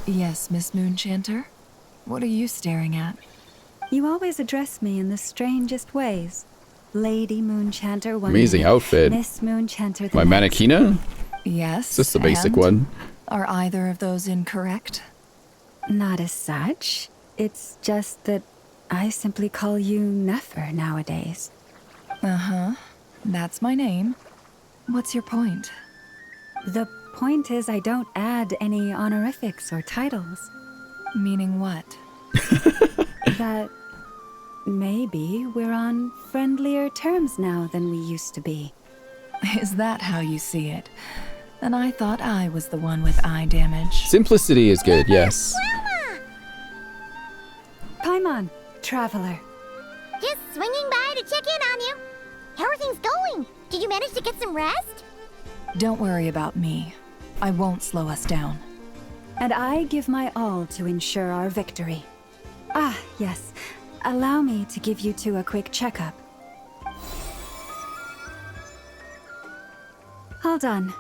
Yes, Miss Moonchanter? What are you staring at? You always address me in the strangest ways. Lady Moonchanter one Amazing minute, outfit. Miss Moonchanter the My next. mannequina? Yes. Is this the basic and? one? Are either of those incorrect? Not as such. It's just that I simply call you Nefer nowadays. Uh-huh. That's my name. What's your point? The point is I don't add any honorifics or titles. Meaning what? That maybe we're on friendlier terms now than we used to be. Is that how you see it? And I thought I was the one with eye damage. Simplicity is good, yes. Paimon, traveler. Just swinging by to check in on you. How are things going? Did you manage to get some rest? Don't worry about me. I won't slow us down. And I give my all to ensure our victory. Ah, yes. Allow me to give you two a quick checkup. All done.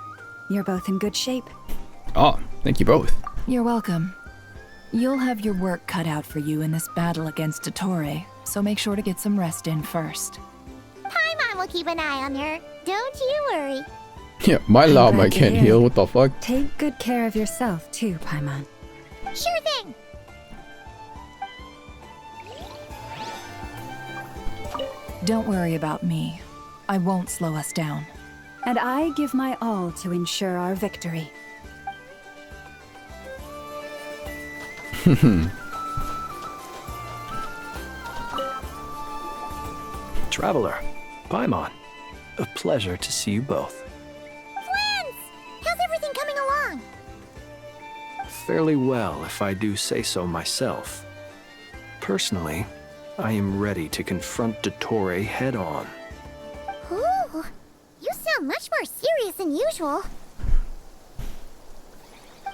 You're both in good shape. Oh, thank you both. You're welcome. You'll have your work cut out for you in this battle against Dottore, so make sure to get some rest in first. Paimon will keep an eye on her. Don't you worry. Yeah, my Lao glad I to can't hear heal. it. What the fuck? Take good care of yourself, too, Paimon. Sure thing. Don't worry about me. I won't slow us down. And I give my all to ensure our victory. Traveler, Paimon, a pleasure to see you both. Friends! How's everything coming along? Fairly well, if I do say so myself. Personally, I am ready to confront Dottore head-on. Ooh, you sound much more serious than usual.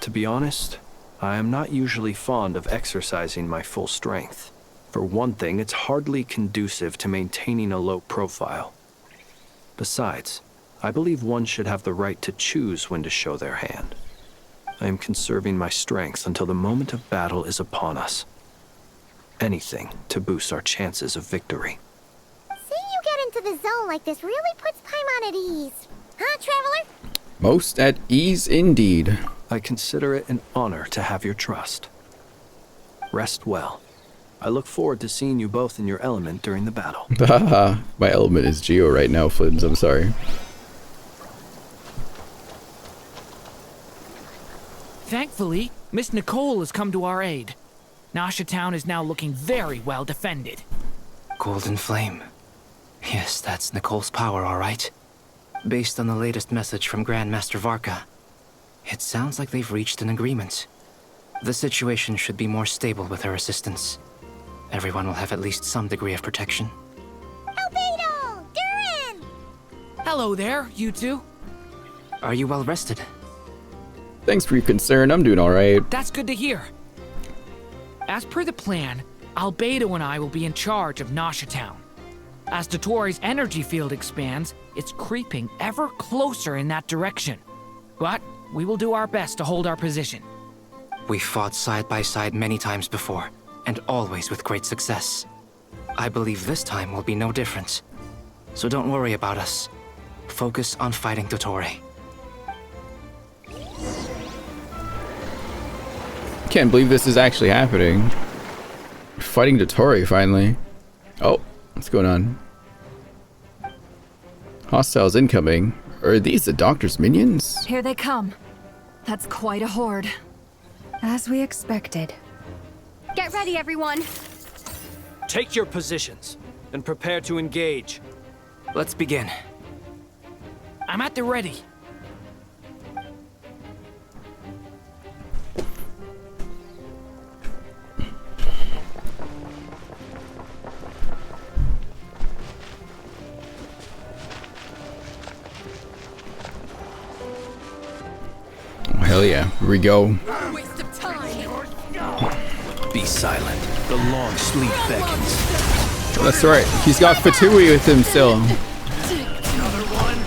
To be honest, I am not usually fond of exercising my full strength. For one thing, it's hardly conducive to maintaining a low profile. Besides, I believe one should have the right to choose when to show their hand. I am conserving my strength until the moment of battle is upon us. Anything to boost our chances of victory. Seeing you get into the zone like this really puts Paimon at ease. Huh, Traveler? Most at ease indeed. I consider it an honor to have your trust. Rest well. I look forward to seeing you both in your element during the battle. Haha, my element is Geo right now, Flins. I'm sorry. Thankfully, Miss Nicole has come to our aid. Nasha Town is now looking very well defended. Golden Flame. Yes, that's Nicole's power, all right. Based on the latest message from Grandmaster Varka, it sounds like they've reached an agreement. The situation should be more stable with her assistance. Everyone will have at least some degree of protection. Albedo! Durin! Hello there, you two. Are you well rested? Thanks for your concern. I'm doing alright. That's good to hear. As per the plan, Albedo and I will be in charge of Nasha Town. As Dottore's energy field expands, it's creeping ever closer in that direction. But we will do our best to hold our position. We fought side by side many times before, and always with great success. I believe this time will be no different. So don't worry about us. Focus on fighting Dottore. Can't believe this is actually happening. Fighting Dottore finally. Oh, what's going on? Hostiles incoming. Are these the Doctor's minions? Here they come. That's quite a horde. As we expected. Get ready, everyone. Take your positions and prepare to engage. Let's begin. I'm at the ready. Oh, hell yeah. Here we go. Waste of time. Be silent. The long sleep beckons. That's right. He's got Fatui with him still. Another one.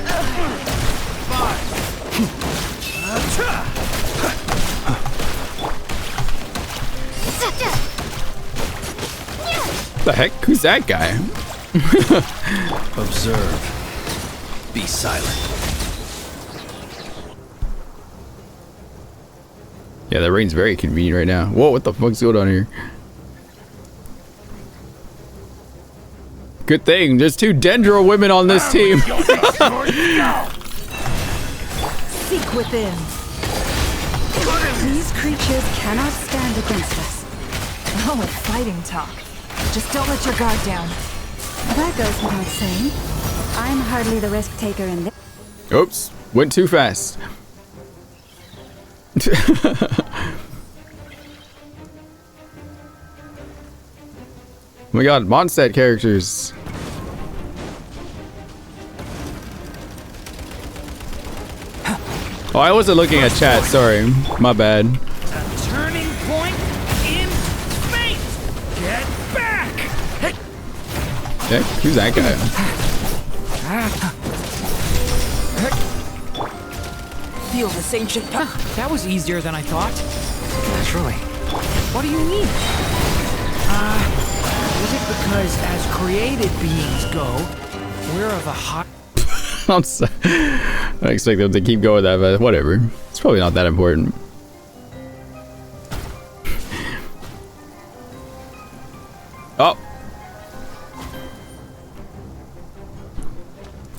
5. The heck? Who's that guy? Observe. Be silent. Yeah, that rain's very convenient right now. Whoa, what the fuck's going on here? Good thing, there's 2 Dendro women on this team. Seek within. These creatures cannot stand against us. Oh, fighting talk. Just don't let your guard down. That goes without saying. I'm hardly the risk taker in this. Oops, went too fast. Oh my god, Mondstadt characters. Oh, I wasn't looking at chat, sorry. My bad. A turning point in space. Get back. Hey. Heck, who's that guy? Feel this ancient That was easier than I thought. Naturally. What do you mean? Is it because as created beings go, we're of a high... I'm sorry. I expect them to keep going with that, but whatever. It's probably not that important. Oh.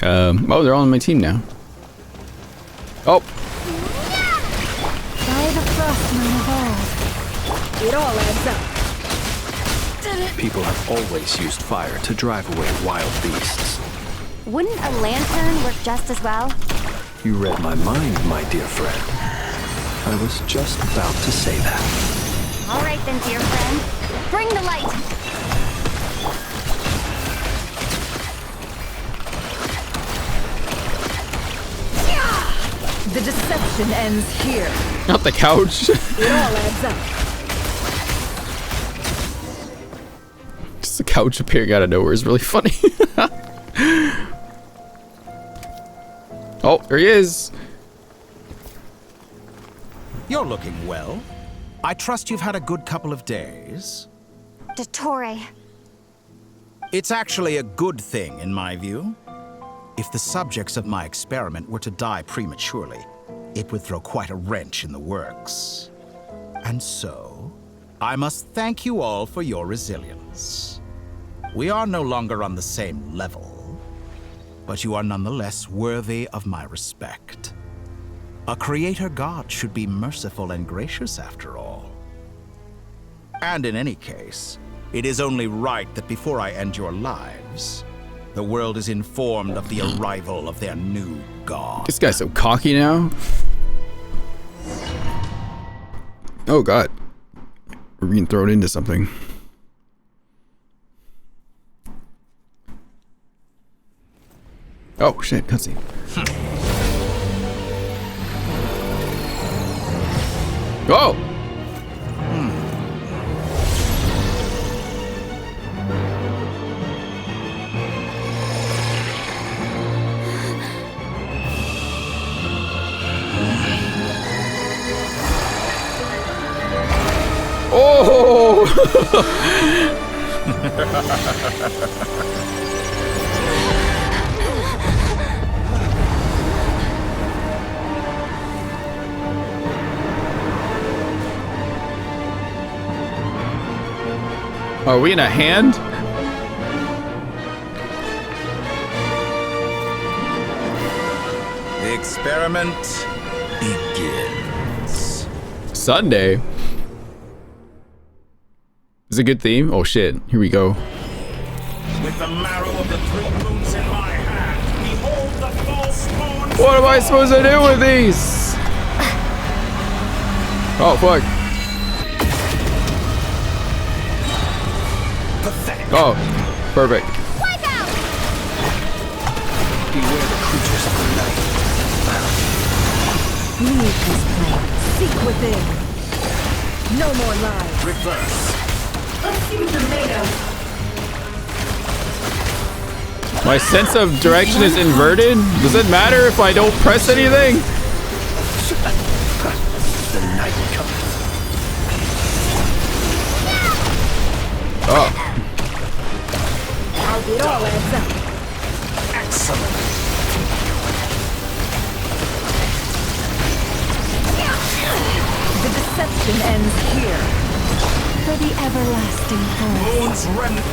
Oh, they're all on my team now. Oh. By the frost moon of old. It all adds up. People have always used fire to drive away wild beasts. Wouldn't a lantern work just as well? You read my mind, my dear friend. I was just about to say that. All right then, dear friend. Bring the light. The deception ends here. Not the couch. It all adds up. Just the couch appearing out of nowhere is really funny. Oh, there he is. You're looking well. I trust you've had a good couple of days. Dottore. It's actually a good thing, in my view. If the subjects of my experiment were to die prematurely, it would throw quite a wrench in the works. And so, I must thank you all for your resilience. We are no longer on the same level, but you are nonetheless worthy of my respect. A creator god should be merciful and gracious after all. And in any case, it is only right that before I end your lives, the world is informed of the arrival of their new god. This guy's so cocky now. Oh god. We're being thrown into something. Oh shit, cutscene. Oh! Are we in a hand? The experiment begins. Sunday? Is a good theme? Oh shit, here we go. With the marrow of the 3 moons in my hand, behold the false moon. What am I supposed to do with these? Oh fuck. Pathetic. Oh, perfect. Wipe out! Beware the creatures of the night. Leave this plane. Seek within. No more lies. Reverse. Let's see what they're made of. My sense of direction is inverted? Does it matter if I don't press anything? The night comes. Oh. It all adds up. Excellent. The deception ends here. For the everlasting forest. Moon's remnant.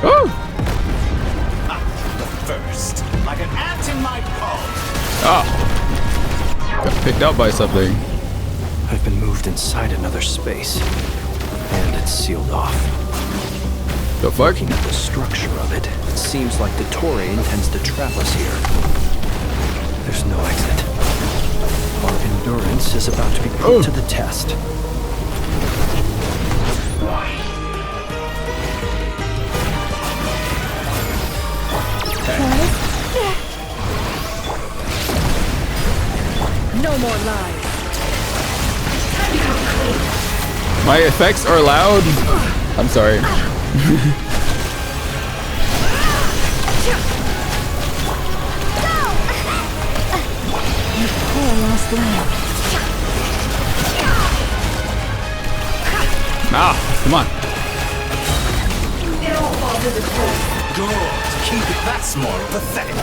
Oh! The first, like an ant in my palm. Ah! Got picked up by something. I've been moved inside another space, and it's sealed off. The fuck? Looking at the structure of it, it seems like the Torre intends to trap us here. There's no exit. Our endurance is about to be put to the test. No more lies. My effects are loud. I'm sorry. Poor lost lamb. Ah, come on. Good. Keep it. That's more pathetic.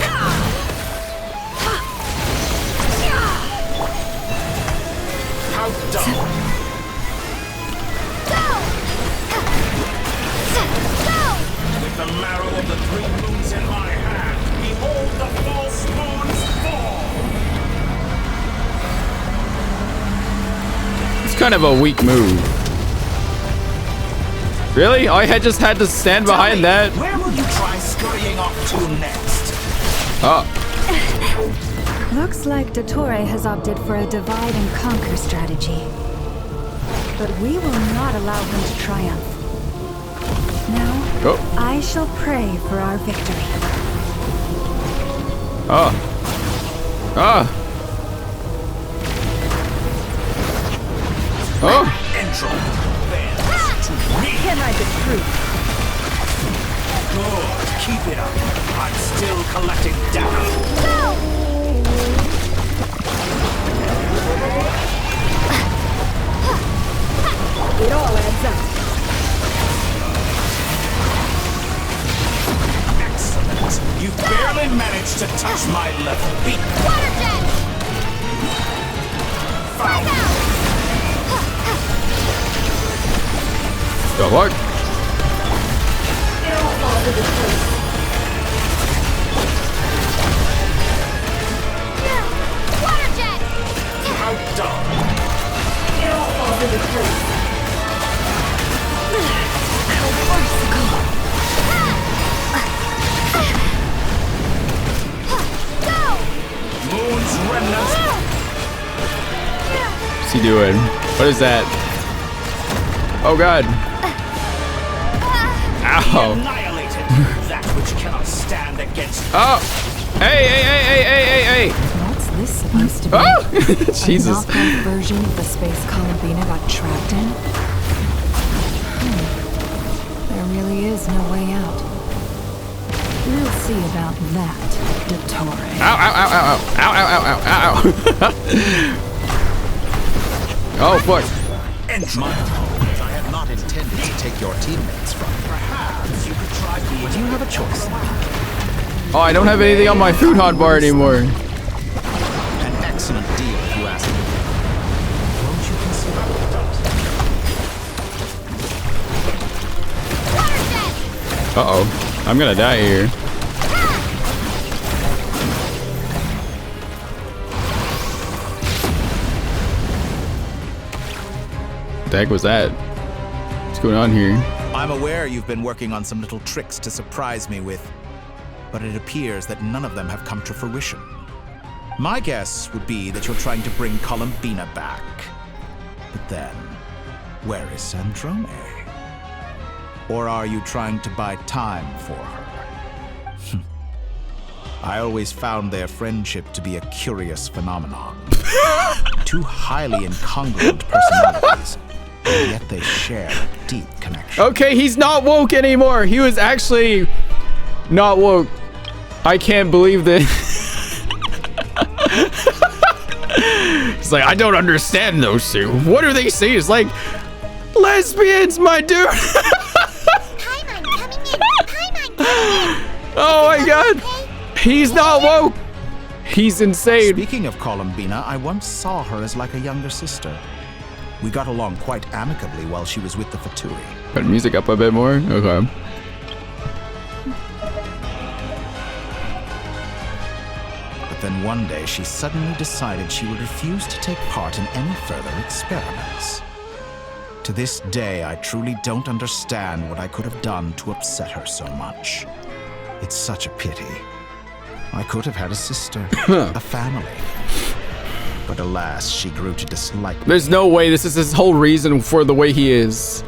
How dumb. With the marrow of the 3 moons in my hand, behold the false moon's fall. It's kind of a weak move. Really? I had just had to stand behind that? Where will you try scurrying off to next? Oh. Looks like Dottore has opted for a divide and conquer strategy. But we will not allow him to triumph. Now, I shall pray for our victory. Oh. Ah. Oh. Can't hide the truth. Good. Keep it up. I'm still collecting data. It all adds up. Excellent. You barely managed to touch my level. Water jet! Found. The fuck? It all falls into place. Water jet! How dumb. It all falls into place. How farcical. Moon's remnants. What's he doing? What is that? Oh god. Ow. Annihilated. That which cannot stand against. Oh. Hey, hey, hey, hey, hey, hey, hey. What's this supposed to be? Oh! Jesus. A knockoff version of the space Columbina got trapped in? There really is no way out. We'll see about that, Dottore. Ow, ow, ow, ow, ow, ow, ow, ow, ow, ow. Oh, fuck. My apologies. I had not intended to take your teammates from you. Perhaps you could try to... Would you have a choice? Oh, I don't have anything on my food hotbar anymore. An excellent deal, if you ask me. Won't you consider it? Uh-oh. I'm gonna die here. What the heck was that? What's going on here? I'm aware you've been working on some little tricks to surprise me with, but it appears that none of them have come to fruition. My guess would be that you're trying to bring Columbina back. But then, where is Sandrone? Or are you trying to buy time for her? I always found their friendship to be a curious phenomenon. Two highly incongruent personalities, and yet they share a deep connection. Okay, he's not woke anymore. He was actually not woke. I can't believe this. It's like, I don't understand those two. What do they say? It's like, lesbians, my dude. Oh my god. He's not woke. He's insane. Speaking of Columbina, I once saw her as like a younger sister. We got along quite amicably while she was with the Fatui. Put music up a bit more. Okay. But then one day she suddenly decided she would refuse to take part in any further experiments. To this day, I truly don't understand what I could have done to upset her so much. It's such a pity. I could have had a sister, a family. But alas, she grew to dislike me. There's no way this is his whole reason for the way he is.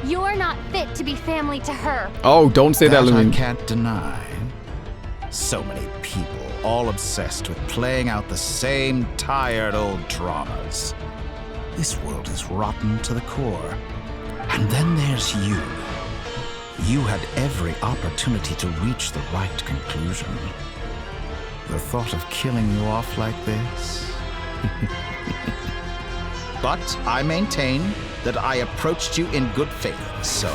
You're not fit to be family to her. Oh, don't say that, I Lumen. can't deny. So many people, all obsessed with playing out the same tired old dramas. This world is rotten to the core. And then there's you. You had every opportunity to reach the right conclusion. The thought of killing you off like this? But I maintain that I approached you in good faith, so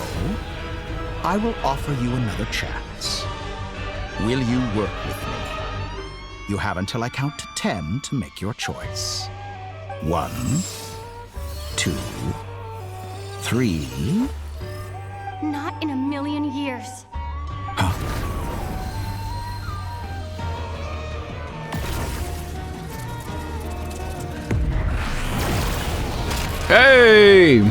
I will offer you another chance. Will you work with me? You have until I count to 10 to make your choice. 1, 2, 3. Not in a million years. Hey!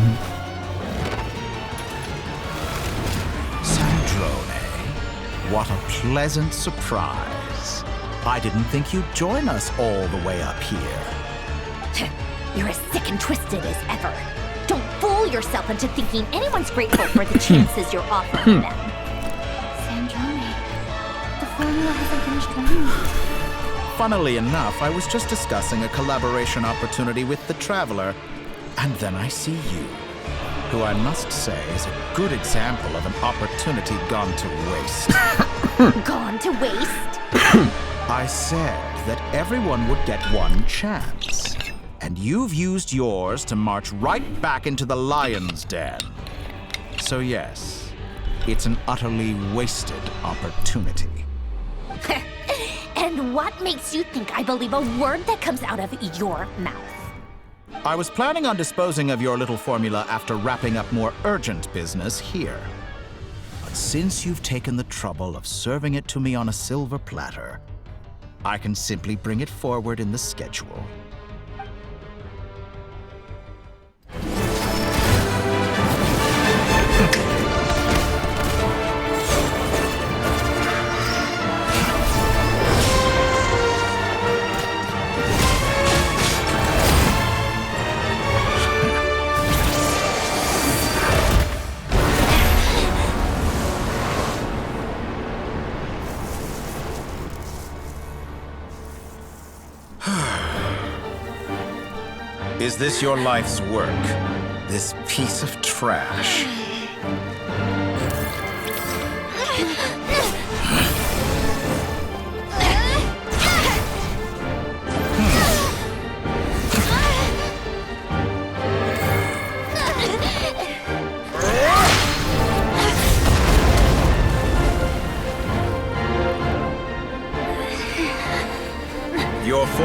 Sandrone, what a pleasant surprise. I didn't think you'd join us all the way up here. You're as sick and twisted as ever. Don't fool yourself into thinking anyone's grateful for the chances you're offering them. Sandrone, the formula hasn't finished running. Funnily enough, I was just discussing a collaboration opportunity with the Traveler, and then I see you, who I must say is a good example of an opportunity gone to waste. Gone to waste? I said that everyone would get one chance. And you've used yours to march right back into the lion's den. So yes, it's an utterly wasted opportunity. And what makes you think I believe a word that comes out of your mouth? I was planning on disposing of your little formula after wrapping up more urgent business here. But since you've taken the trouble of serving it to me on a silver platter, I can simply bring it forward in the schedule. Is this your life's work? This piece of trash?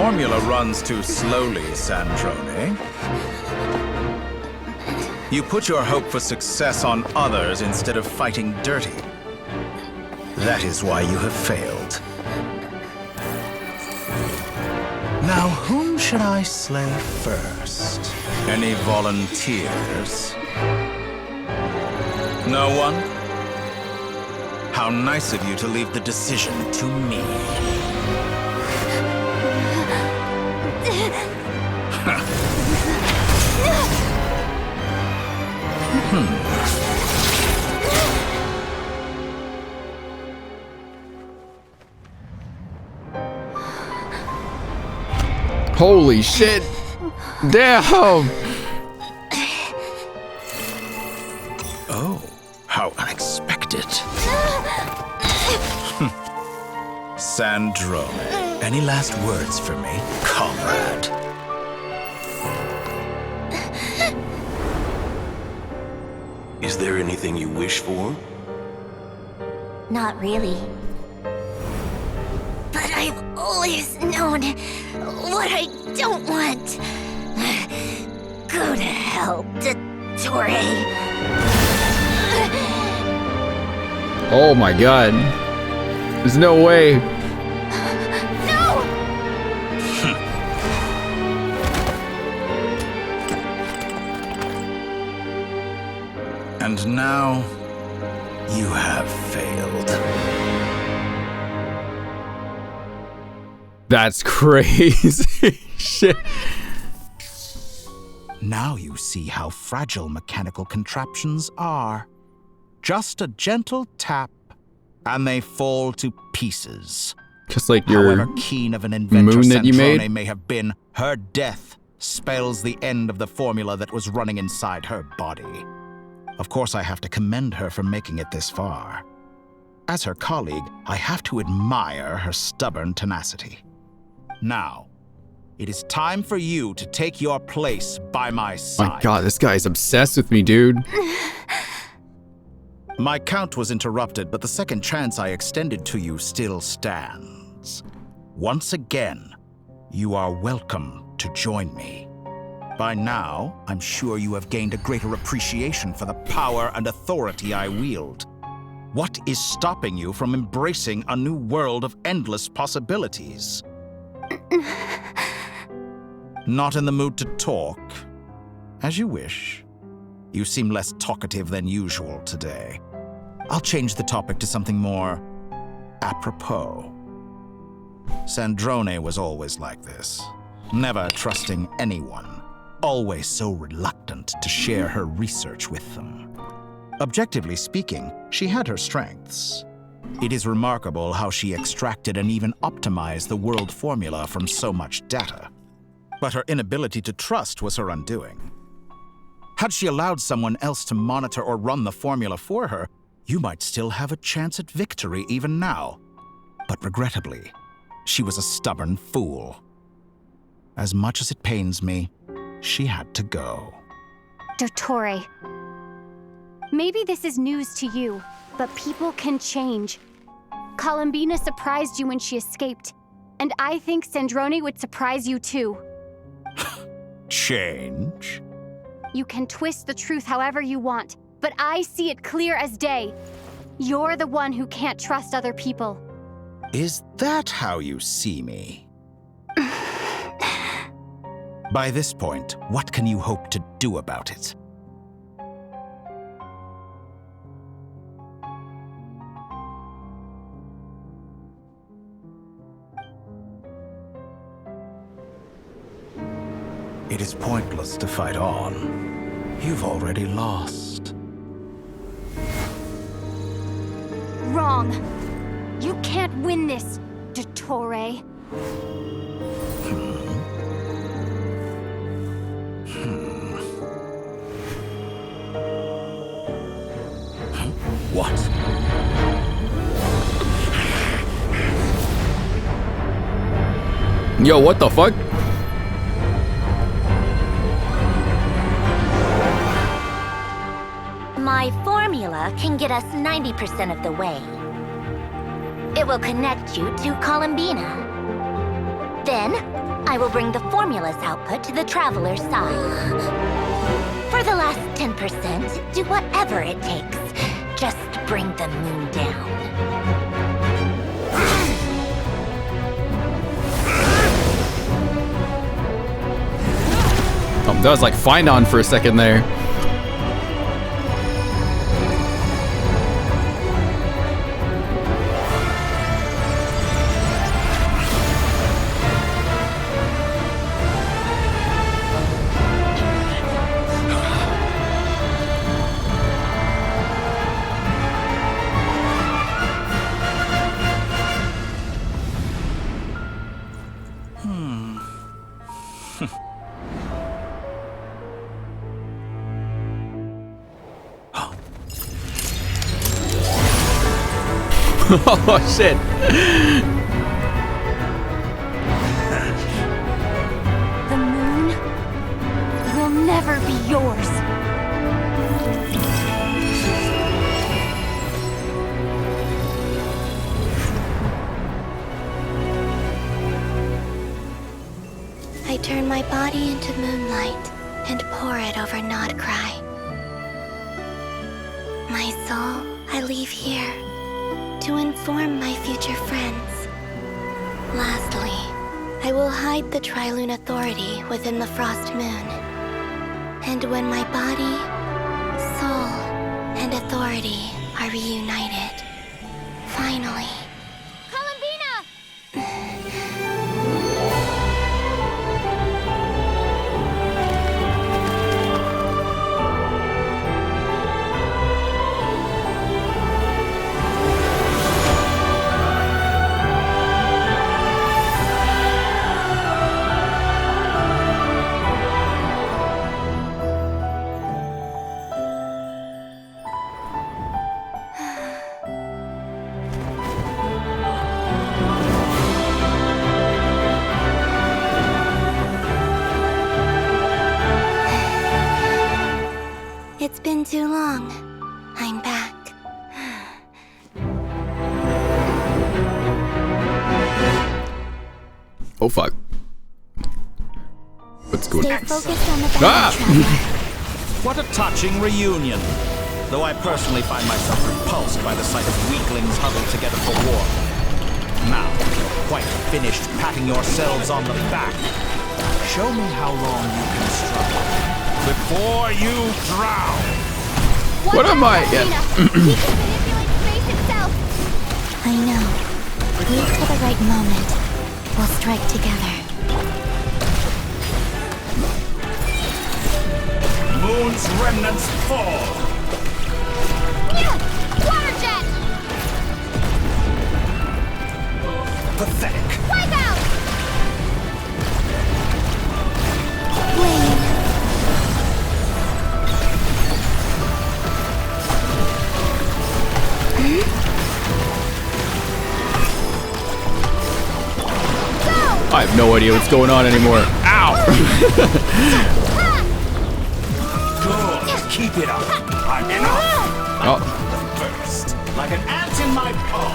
formula runs too slowly, Sandrone. You put your hope for success on others instead of fighting dirty. That is why you have failed. Now, whom should I slay first? Any volunteers? No one? How nice of you to leave the decision to me. Holy shit! Damn! Oh, how unexpected. Sandro, any last words for me, comrade? Is there anything you wish for? Not really. But I've always known what I don't want. Go to hell, Dottore. Oh my god. There's no way. No! And now, you have failed. That's crazy. Shit. Now you see how fragile mechanical contraptions are. Just a gentle tap, and they fall to pieces. Just like your However keen of an inventor moon that you Sandrone made? may have been, her death spells the end of the formula that was running inside her body. Of course, I have to commend her for making it this far. As her colleague, I have to admire her stubborn tenacity. Now, it is time for you to take your place by my side. My god, this guy's obsessed with me, dude. My count was interrupted, but the second chance I extended to you still stands. Once again, you are welcome to join me. By now, I'm sure you have gained a greater appreciation for the power and authority I wield. What is stopping you from embracing a new world of endless possibilities? Not in the mood to talk? As you wish. You seem less talkative than usual today. I'll change the topic to something more apropos. Sandrone was always like this, never trusting anyone, always so reluctant to share her research with them. Objectively speaking, she had her strengths. It is remarkable how she extracted and even optimized the world formula from so much data. But her inability to trust was her undoing. Had she allowed someone else to monitor or run the formula for her, you might still have a chance at victory even now. But regrettably, she was a stubborn fool. As much as it pains me, she had to go. Dottore. Maybe this is news to you, but people can change. Columbina surprised you when she escaped, and I think Sandrone would surprise you too. Change? You can twist the truth however you want, but I see it clear as day. You're the one who can't trust other people. Is that how you see me? By this point, what can you hope to do about it? It is pointless to fight on. You've already lost. Wrong. You can't win this, Dottore. What? Yo, what the fuck? My formula can get us 90% of the way. It will connect you to Columbina. Then, I will bring the formula's output to the traveler's side. For the last 10%, do whatever it takes. Just bring the moon down. That was like Find On for a second there. Oh shit. The moon will never be yours. I turn my body into moonlight and pour it over Nodcry. My soul I leave here to inform my future friends. Lastly, I will hide the Trilune Authority within the Frost Moon. And when my body, soul, and authority are reunited, finally... It's been too long. I'm back. Oh fuck. What's going on? Stay focused on the battle, What a touching reunion. Though I personally find myself repulsed by the sight of weaklings huddled together for war. Now, quite finished patting yourselves on the back. Show me how long you can struggle before you drown. What am I? He can manipulate space itself. I know. Wait for the right moment. We'll strike together. Moon's remnants fall. Water jet! Pathetic. Wipe out! Wayne. I have no idea what's going on anymore. Ow! Good. Keep it up. I'm enough. Oh. First, like an ant in my paw.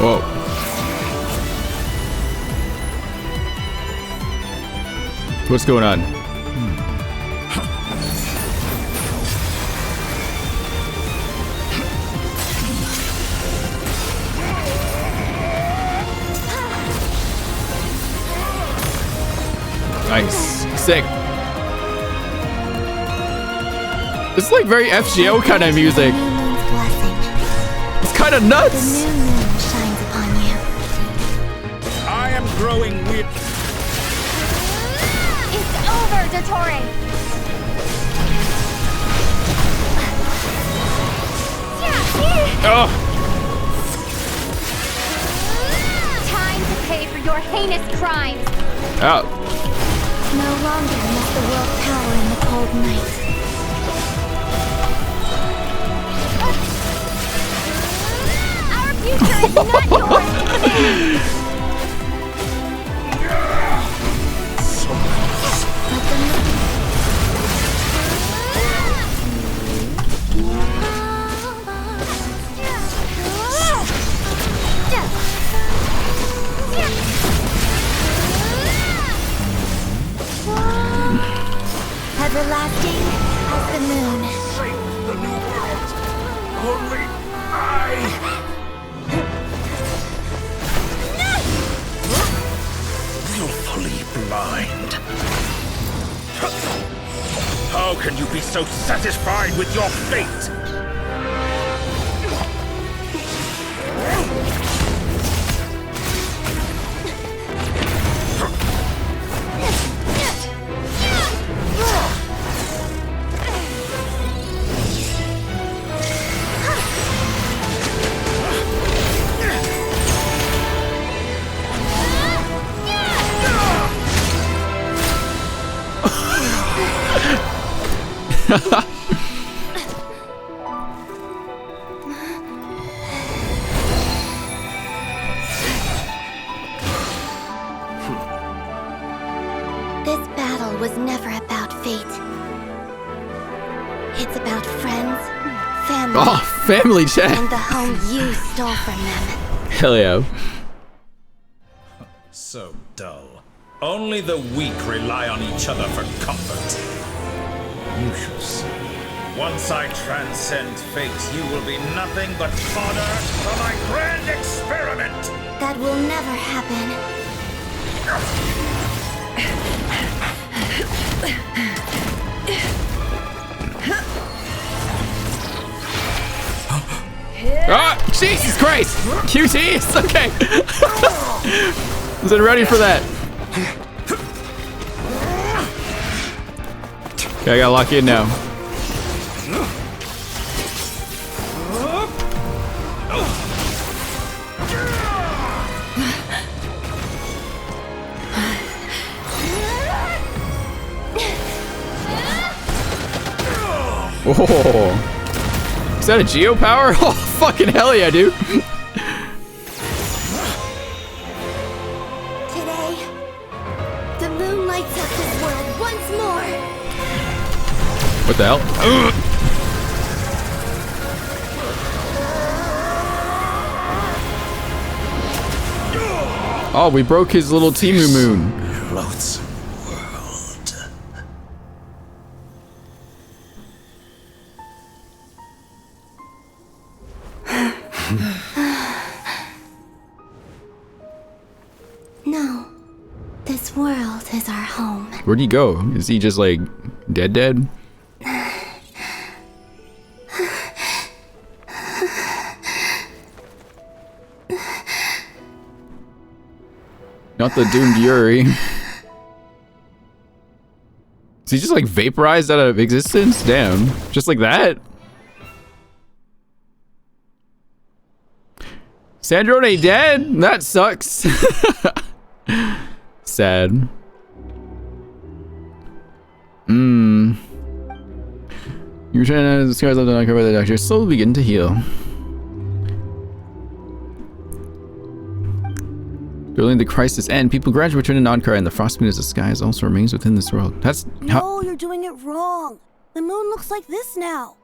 Whoa. What's going on? Nice. Sick. It's like very FGO kind of music. It's kind of nuts. The new moon shines upon you. I am growing weird. It's over, Dottore! Oh. Time to pay for your heinous crimes! Out. No longer must the world cower in the cold night. Our future is not yours to command! everlasting as the moon. Save the new world. Only I. Willfully blind. How can you be so satisfied with your fate? This battle was never about fate. It's about friends, family, Oh, family chat. and the home you stole from them. Hell yeah. So dull. Only the weak rely on each other for comfort. You shall see. Once I transcend fate, you will be nothing but fodder for my grand experiment! That will never happen. Ah, Jesus Christ! QTs! Okay. Wasn't ready for that. Okay, I gotta lock in now. Oh, is that a geo power? Oh, fucking hell yeah, dude. Today, the moon lights up this world once more. What the hell? Oh, we broke his little Timu moon. Loathsome world. No, this world is our home. Where'd he go? Is he just like dead? Not the doomed Yuri. Is he just like vaporized out of existence? Damn. Just like that? Sandrone dead? That sucks. Sad. You're trying to the scars of the knocker by the doctor slowly begin to heal. During the crisis end, people gradually return to Nonkar, and the frost moon as the skies also remains within this world. That's No, you're doing it wrong. The moon looks like this now.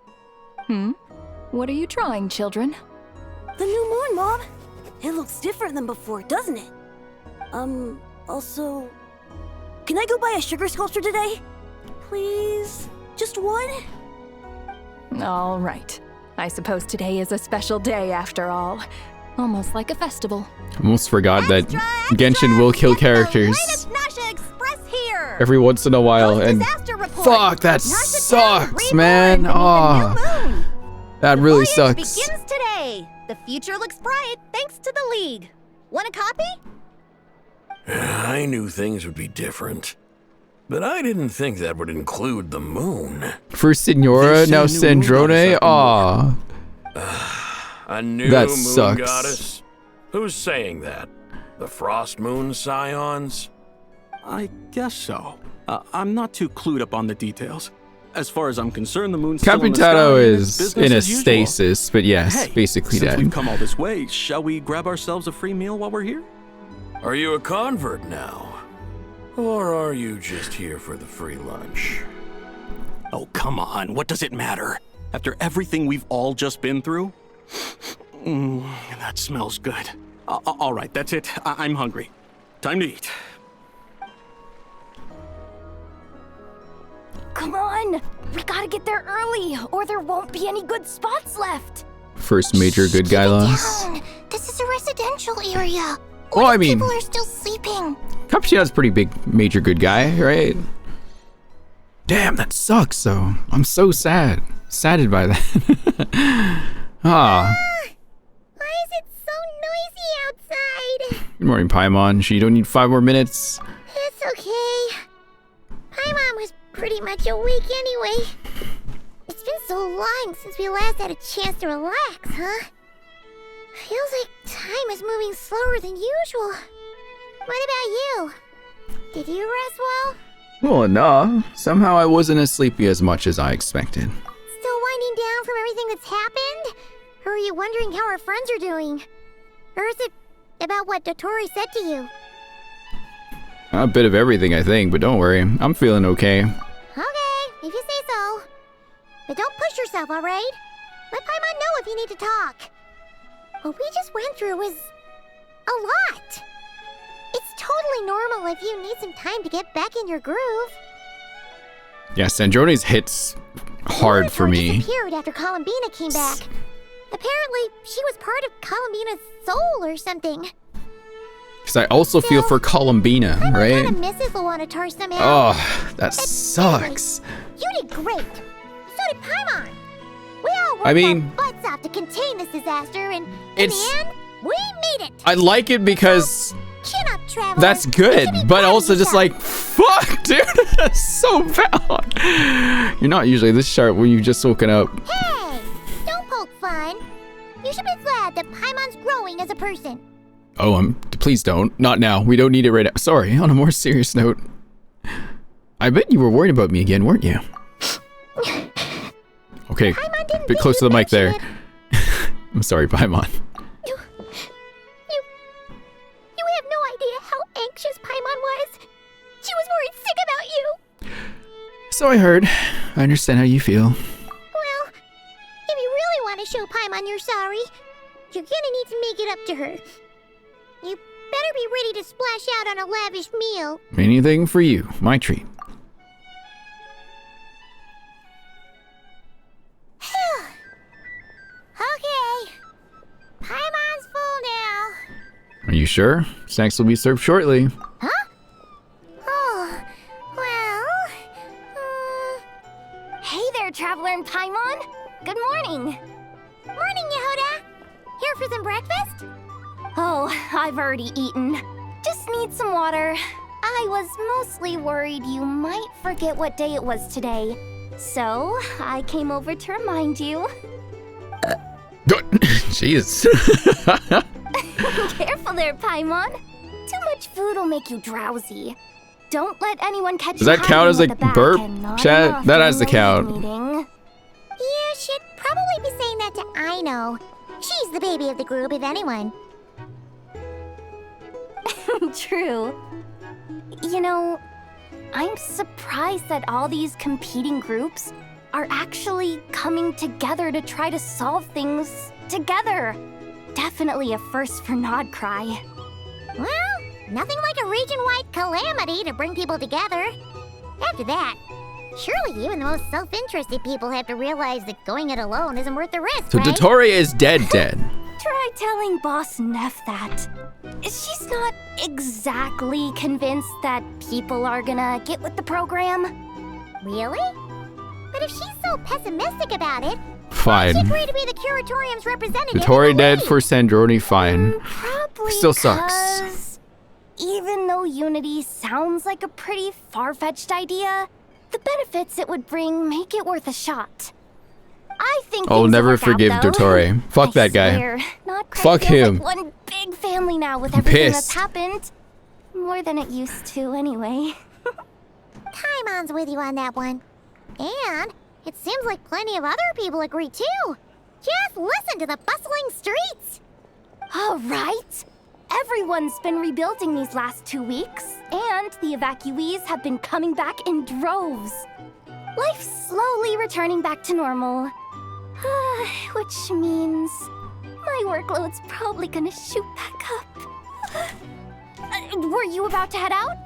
What are you drawing, children? The new moon, Mom. It looks different than before, doesn't it? Also, can I go buy a sugar sculpture today? Please? Just one? All right. I suppose today is a special day after all. Almost like a festival. almost forgot that Genshin will kill characters every once in a while, and fuck, that sucks, man. Oh, that really sucks. Begins today. The future looks bright thanks to the League. Want a copy? I knew things would be different, but I didn't think that would include the moon. First Signora, now Sandrone. Aw. A new that moon sucks. goddess? Who's saying that? The Frost Moon Scions? I guess so. I'm not too clued up on the details. As far as I'm concerned, the moon's Capitano is business in a as usual. stasis, but yes, Hey, basically since that. we've come all this way, shall we grab ourselves a free meal while we're here? Are you a convert now? Or are you just here for the free lunch? Oh, come on. What does it matter? After everything we've all just been through? That smells good. All right, that's it. I'm come on! We gotta get there early, or there won't be any good spots left! First major good guy loss. Down. This is a residential area. Well, I mean, people are still sleeping. Cappuccino's pretty big major good guy, right? Damn, that sucks though. I'm so sad. Saddened by that. Ah. Why is it so noisy outside? Good morning, Paimon. You don't need 5 more minutes. It's okay. Paimon was pretty much awake anyway. It's been so long since we last had a chance to relax, huh? Feels like time is moving slower than usual. What about you? Did you rest well? Well, enough. Somehow I wasn't as sleepy as much as I expected. Still winding down from everything that's happened? Or are you wondering how our friends are doing? Or is it about what Dotori said to you? A bit of everything, I think, but don't worry. I'm feeling okay. Okay, if you say so. But don't push yourself, alright? Let Paimon know if you need to talk. What we just went through was a lot. It's totally normal if you need some time to get back in your groove. Yeah, Sandroni's hits hard for me. Disappeared after Columbina came back. Apparently, she was part of Columbina's soul or something. Because I also feel for Columbina, right? I kind of misses Luanatar somehow. Oh, that sucks. You did great. So did Paimon. We all worked our butts off to contain this disaster, and in the end, we made it. I like it because Chin up, Traveler. that's good, but also just like, fuck, dude, that's so bad. You're not usually this sharp when you've just woken up. Hey, don't poke fun. You should be glad that Paimon's growing as a person. Oh, please don't. Not now. We don't need it right now. Sorry, on a more serious note. I bet you were worried about me again, weren't you? Okay, a bit close to the mic there. I'm sorry, Paimon. You have no idea how anxious Paimon was. She was worried sick about you. So I heard. I understand how you feel. Well, if you really want to show Paimon you're sorry, you're gonna need to make it up to her. You better be ready to splash out on a lavish meal. Anything for you. My treat. Okay. Paimon's full now. Are you sure? Snacks will be served shortly. Huh? Oh, well... Hey there, Traveler and Paimon. Good morning. Morning, Yehuda. Here for some breakfast? Oh, I've already eaten. Just need some water. I was mostly worried you might forget what day it was today. So, I came over to remind you. Jeez. Careful there, Paimon. Too much food will make you drowsy. Don't let anyone catch you. Does that count as a burp? Chat? That has to count. You should probably be saying that to Aino. She's the baby of the group, if anyone. True. You know, I'm surprised that all these competing groups are actually coming together to try to solve things together. Definitely a first for Nodcry. Well, nothing like a region-wide calamity to bring people together. After that, surely even the most self-interested people have to realize that going it alone isn't worth the risk, So right? Dotori is dead. Try telling Boss Neff that. She's not exactly convinced that people are gonna get with the program. Really? But if she's so pessimistic about it, Fine. she'd agree to be the Curatorium's representative. Dotori dead for Sandroni, fine. Probably Still sucks. 'cause even though Unity sounds like a pretty far-fetched idea, the benefits it would bring make it worth a shot. I think I'll things never will work forgive out, though. Dotori. Fuck that guy. Swear, Nodcry Fuck feels him. Like one big family now with I'm everything that's pissed. happened. More than it used to, anyway. Paimon's with you on that one. And it seems like plenty of other people agree too. Just listen to the bustling streets. All right. Everyone's been rebuilding these last 2 weeks, and the evacuees have been coming back in droves. Life's slowly returning back to normal. Which means my workload's probably gonna shoot back up. Were you about to head out?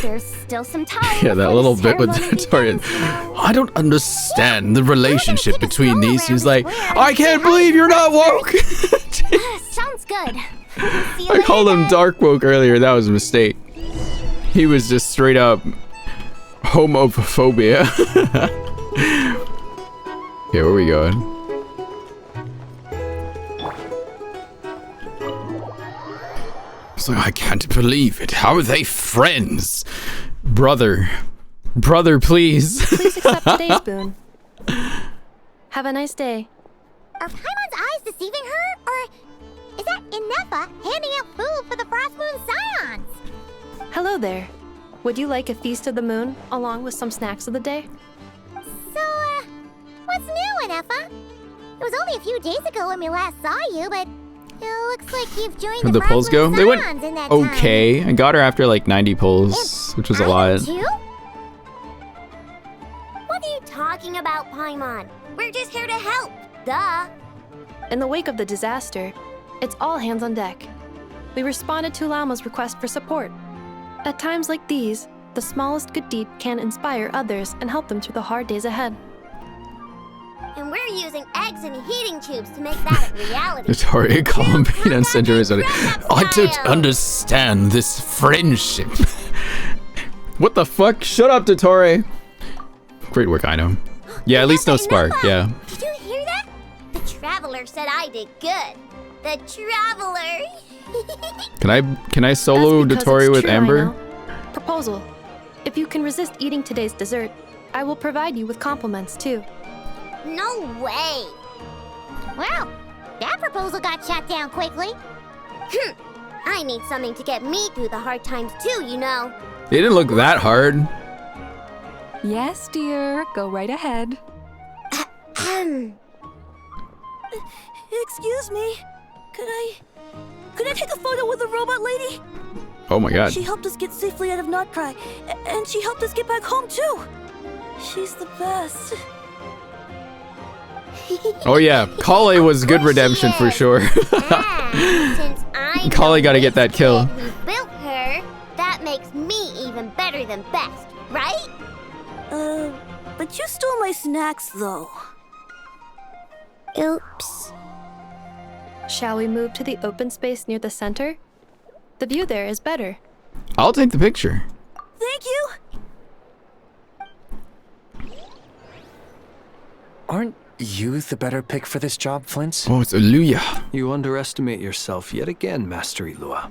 There's still some time. Yeah, that before little the bit with ceremony Torian. begins, you know? I don't understand the relationship between these. He's like, I can't believe you're not woke. Sounds good. See you I called later. him dark woke earlier. That was a mistake. He was just straight up homophobia. Okay, where are we going? It's like, I can't believe it. How are they friends? Brother, please. Please accept today's boon. Have a nice day. Are Paimon's eyes deceiving her? Or is that Inefa handing out food for the Frost Moon Scions? Hello there. Would you like a feast of the moon along with some snacks of the day? So, what's new, Inefa? It was only a few days ago when we last saw you, but it looks like you've joined Where'd the the polls Frost go? Moon They went Scions in that time. okay. I got her after like 90 polls, which was a lot. Too? What are you talking about, Paimon? We're just here to help. Duh. In the wake of the disaster, it's all hands on deck. We responded to Lama's request for support. At times like these, the smallest good deed can inspire others and help them through the hard days ahead. And we're using eggs and heating tubes to make that a reality. Victoria Columbine and Center is I don't understand this friendship. What the fuck? Shut up, Dottore. Great work, I know. Yeah, at least no spark, yeah. Did you hear that? The Traveler said I did good. The Traveler. Can I solo That's because Dottore it's with true, I Amber? know. Proposal. If you can resist eating today's dessert, I will provide you with compliments too. No way. Well, that proposal got shot down quickly. I need something to get me through the hard times too, you know. It didn't look that hard. Yes, dear. Go right ahead. Excuse me. Could I take a photo with the robot lady? Oh my god. She helped us get safely out of Notcry, and she helped us get back home too. She's the best. Oh yeah, Kale was good redemption for sure. Since I'm Kale gotta get that kill. who built her, that makes me even better than best, right? But you stole my snacks though. Oops. Shall we move to the open space near the center? The view there is better. I'll take the picture. Thank you. Aren't you the better pick for this job, Flint? Oh, it's Eluya. You underestimate yourself yet again, Master Ilua.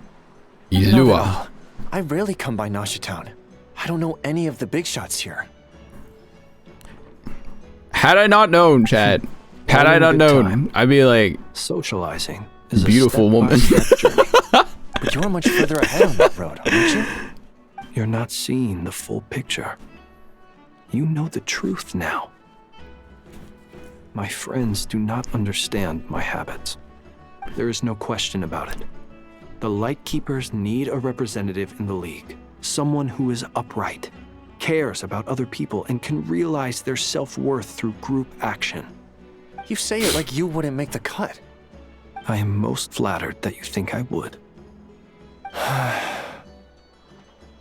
Ilua. I rarely come by Nasha Town. I don't know any of the big shots here. Had I not known, Chad. Had I not known, I'd be like, socializing is beautiful a woman. But you're much further ahead on that road, aren't you? You're not seeing the full picture. You know the truth now. My friends do not understand my habits. There is no question about it. The Lightkeepers need a representative in the League. Someone who is upright, cares about other people, and can realize their self-worth through group action. You say it like you wouldn't make the cut. I am most flattered that you think I would.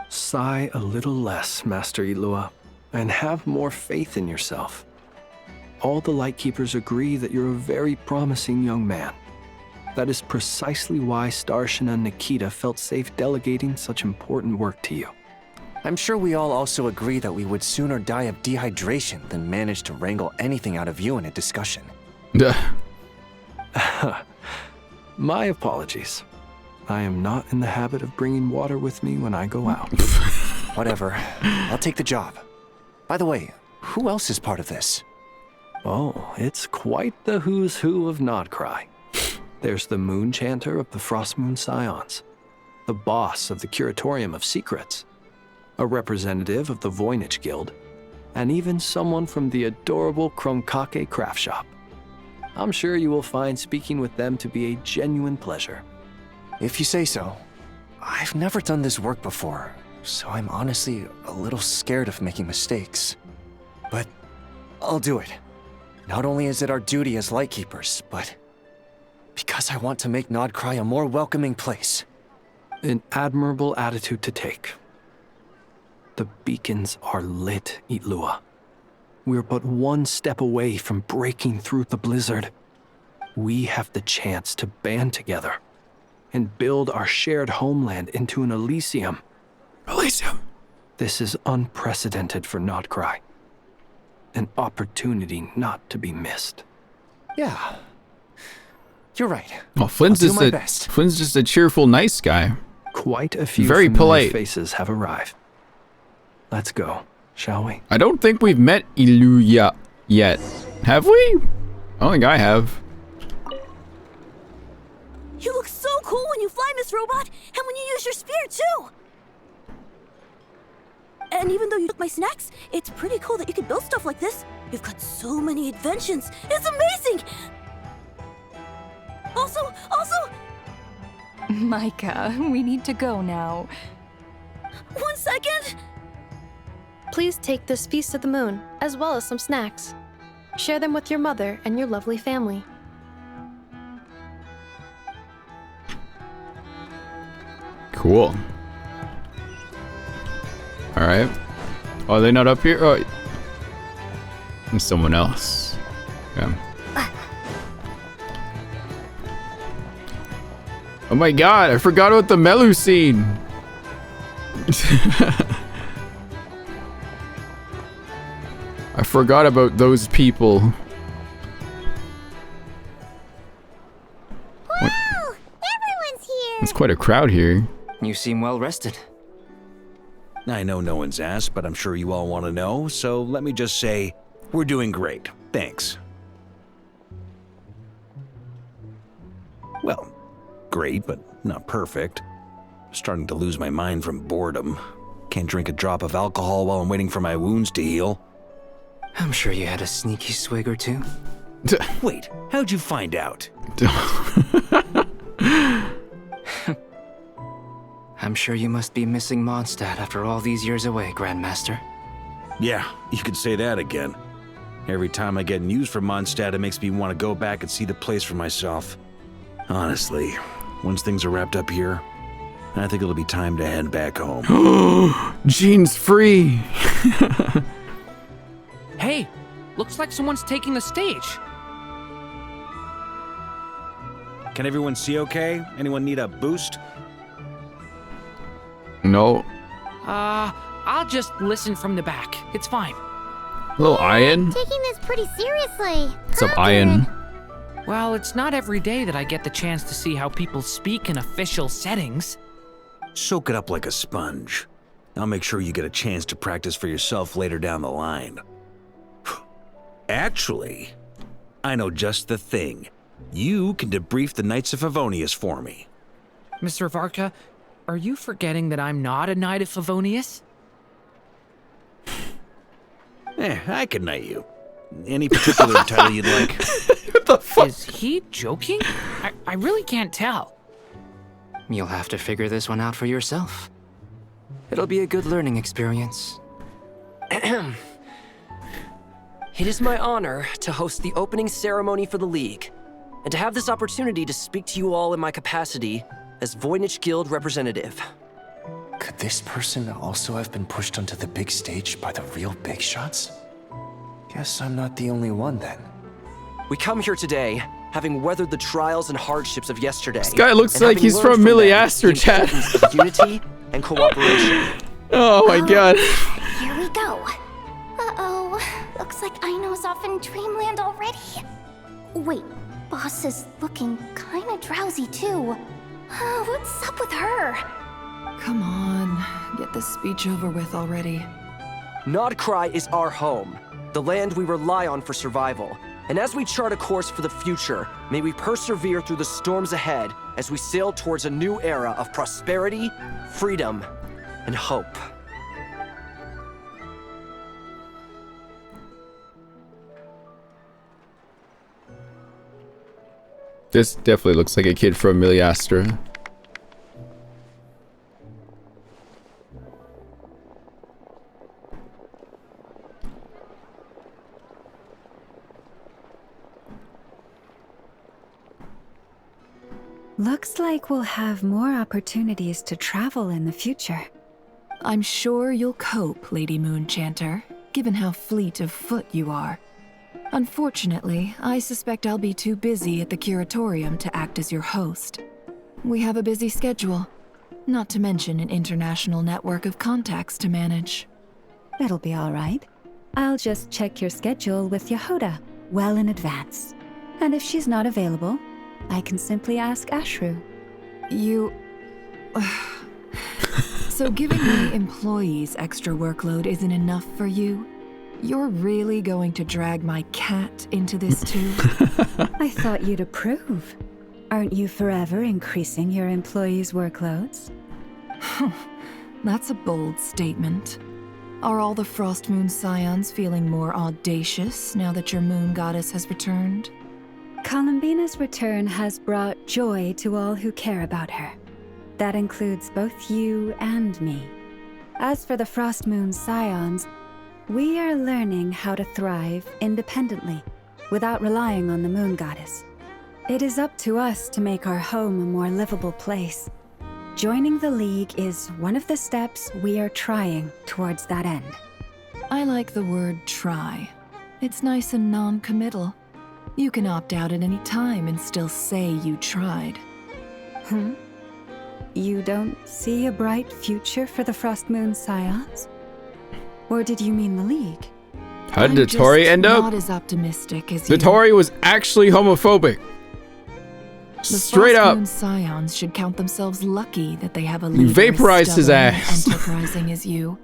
Sigh a little less, Master Ilua, and have more faith in yourself. All the Lightkeepers agree that you're a very promising young man. That is precisely why Starshin and Nikita felt safe delegating such important work to you. I'm sure we all also agree that we would sooner die of dehydration than manage to wrangle anything out of you in a discussion. My apologies. I am not in the habit of bringing water with me when I go out. Whatever. I'll take the job. By the way, who else is part of this? Oh, it's quite the who's who of Notcry. There's the Moon Chanter of the Frost Moon Scions, the boss of the Curatorium of Secrets, a representative of the Voynich Guild, and even someone from the adorable Krumkake craft shop. I'm sure you will find speaking with them to be a genuine pleasure. If you say so. I've never done this work before, so I'm honestly a little scared of making mistakes. But I'll do it. Not only is it our duty as Lightkeepers, but because I want to make Notcry a more welcoming place. An admirable attitude to take. The beacons are lit, Itlua. We're but one step away from breaking through the blizzard. We have the chance to band together and build our shared homeland into an Elysium. Elysium. This is unprecedented for Notcry. An opportunity not to be missed. Yeah. You're right. Well, Flynn's just a cheerful, nice guy. Quite a few very familiar polite faces have arrived. Let's go, shall we? I don't think we've met Iluya yet. Have we? I don't think I have. You look so cool when you fly, Miss Robot, and when you use your spear, too! And even though you took my snacks, it's pretty cool that you can build stuff like this. You've got so many inventions. It's amazing! Also... Micah, we need to go now. 1 second! Please take this feast of the moon, as well as some snacks. Share them with your mother and your lovely family. Cool. Alright. Oh, are they not up here? Oh, and someone else. Okay. Oh my god, I forgot about the Melu scene. I forgot about those people. Whoa! Everyone's here! It's quite a crowd here. You seem well rested. I know no one's asked, but I'm sure you all want to know, so let me just say, we're doing great. Thanks. Well, great, but not perfect. Starting to lose my mind from boredom. Can't drink a drop of alcohol while I'm waiting for my wounds to heal. I'm sure you had a sneaky swig or two. Wait, how'd you find out? I'm sure you must be missing Mondstadt after all these years away, Grandmaster. Yeah, you could say that again. Every time I get news from Mondstadt, it makes me want to go back and see the place for myself. Honestly, once things are wrapped up here, I think it'll be time to head back home. Jean's free! Hey, looks like someone's taking the stage. Can everyone see okay? Anyone need a boost? No. I'll just listen from the back. It's fine. Hello, Ian. Taking this pretty seriously. What's up, Ian? Well, it's not every day that I get the chance to see how people speak in official settings. Soak it up like a sponge. I'll make sure you get a chance to practice for yourself later down the line. Actually, I know just the thing. You can debrief the Knights of Favonius for me. Mr. Varka, are you forgetting that I'm not a Knight of Favonius? I can knight you. Any particular title you'd like? What the fuck? Is he joking? I really can't tell. You'll have to figure this one out for yourself. It'll be a good learning experience. It is my honor to host the opening ceremony for the League, and to have this opportunity to speak to you all in my capacity as Voynich Guild representative. Could this person also have been pushed onto the big stage by the real big shots? Guess I'm not the only one then. We come here today, having weathered the trials and hardships of yesterday. This guy looks like he's from Miliaster, chat. Unity and cooperation. Oh my god. Here we go. Uh-oh. Looks like Aino's off in dreamland already. Wait, Boss is looking kinda drowsy too. What's up with her? Come on, get this speech over with already. Nodcry is our home, the land we rely on for survival. And as we chart a course for the future, may we persevere through the storms ahead as we sail towards a new era of prosperity, freedom, and hope. This definitely looks like a kid from Miliastra. Looks like we'll have more opportunities to travel in the future. I'm sure you'll cope, Lady Moonchanter, given how fleet of foot you are. Unfortunately, I suspect I'll be too busy at the curatorium to act as your host. We have a busy schedule, not to mention an international network of contacts to manage. That'll be all right. I'll just check your schedule with Yehoda well in advance. And if she's not available, I can simply ask Ashru. You... So giving the employees extra workload isn't enough for you? You're really going to drag my cat into this too? I thought you'd approve. Aren't you forever increasing your employees' workloads? That's a bold statement. Are all the Frost Moon Scions feeling more audacious now that your moon goddess has returned? Columbina's return has brought joy to all who care about her. That includes both you and me. As for the Frost Moon Scions, we are learning how to thrive independently, without relying on the moon goddess. It is up to us to make our home a more livable place. Joining the League is one of the steps we are trying towards that end. I like the word try. It's nice and non-committal. You can opt out at any time and still say you tried. You don't see a bright future for the Frost Moon Scions? Or did you mean the League? How did Tori end up? Not as optimistic as The Tori was actually homophobic. Straight the up. Moon Scions should count themselves lucky that they have a You leader vaporized his stubborn and ass. enterprising as you.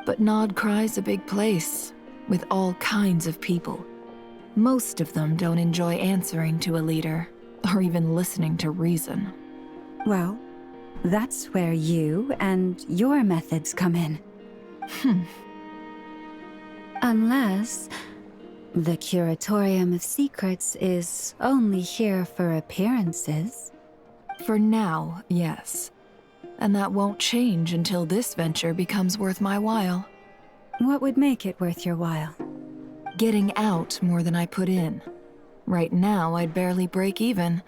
But Nod Cry's a big place, with all kinds of people. Most of them don't enjoy answering to a leader, or even listening to reason. Well, that's where you and your methods come in. Unless the Curatorium of Secrets is only here for appearances. For now, yes. And that won't change until this venture becomes worth my while. What would make it worth your while? Getting out more than I put in. Right now, I'd barely break even,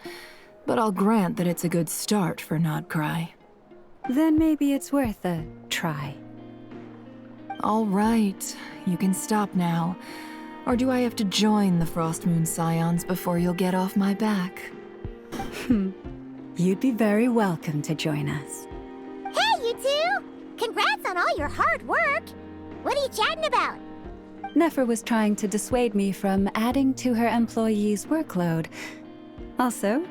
but I'll grant that it's a good start for Nod Cry. Then maybe it's worth a try. All right, you can stop now. Or do I have to join the Frost Moon Scions before you'll get off my back? You'd be very welcome to join us. Hey, you two! Congrats on all your hard work! What are you chatting about? Nefer was trying to dissuade me from adding to her employees' workload. Also,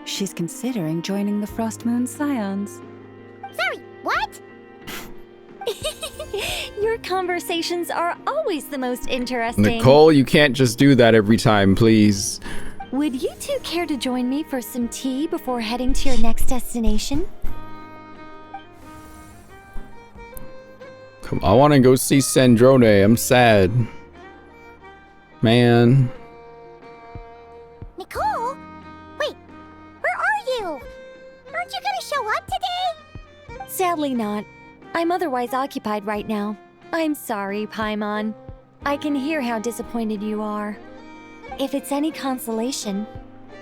she's considering joining the Frost Moon Scions. Sorry, what? Your conversations are always the most interesting. Nicole, you can't just do that every time, please. Would you two care to join me for some tea before heading to your next destination? Come, I want to go see Sandrone. I'm sad. Man. Nicole? Wait, where are you? Aren't you gonna show up today? Sadly not. I'm otherwise occupied right now. I'm sorry, Paimon. I can hear how disappointed you are. If it's any consolation,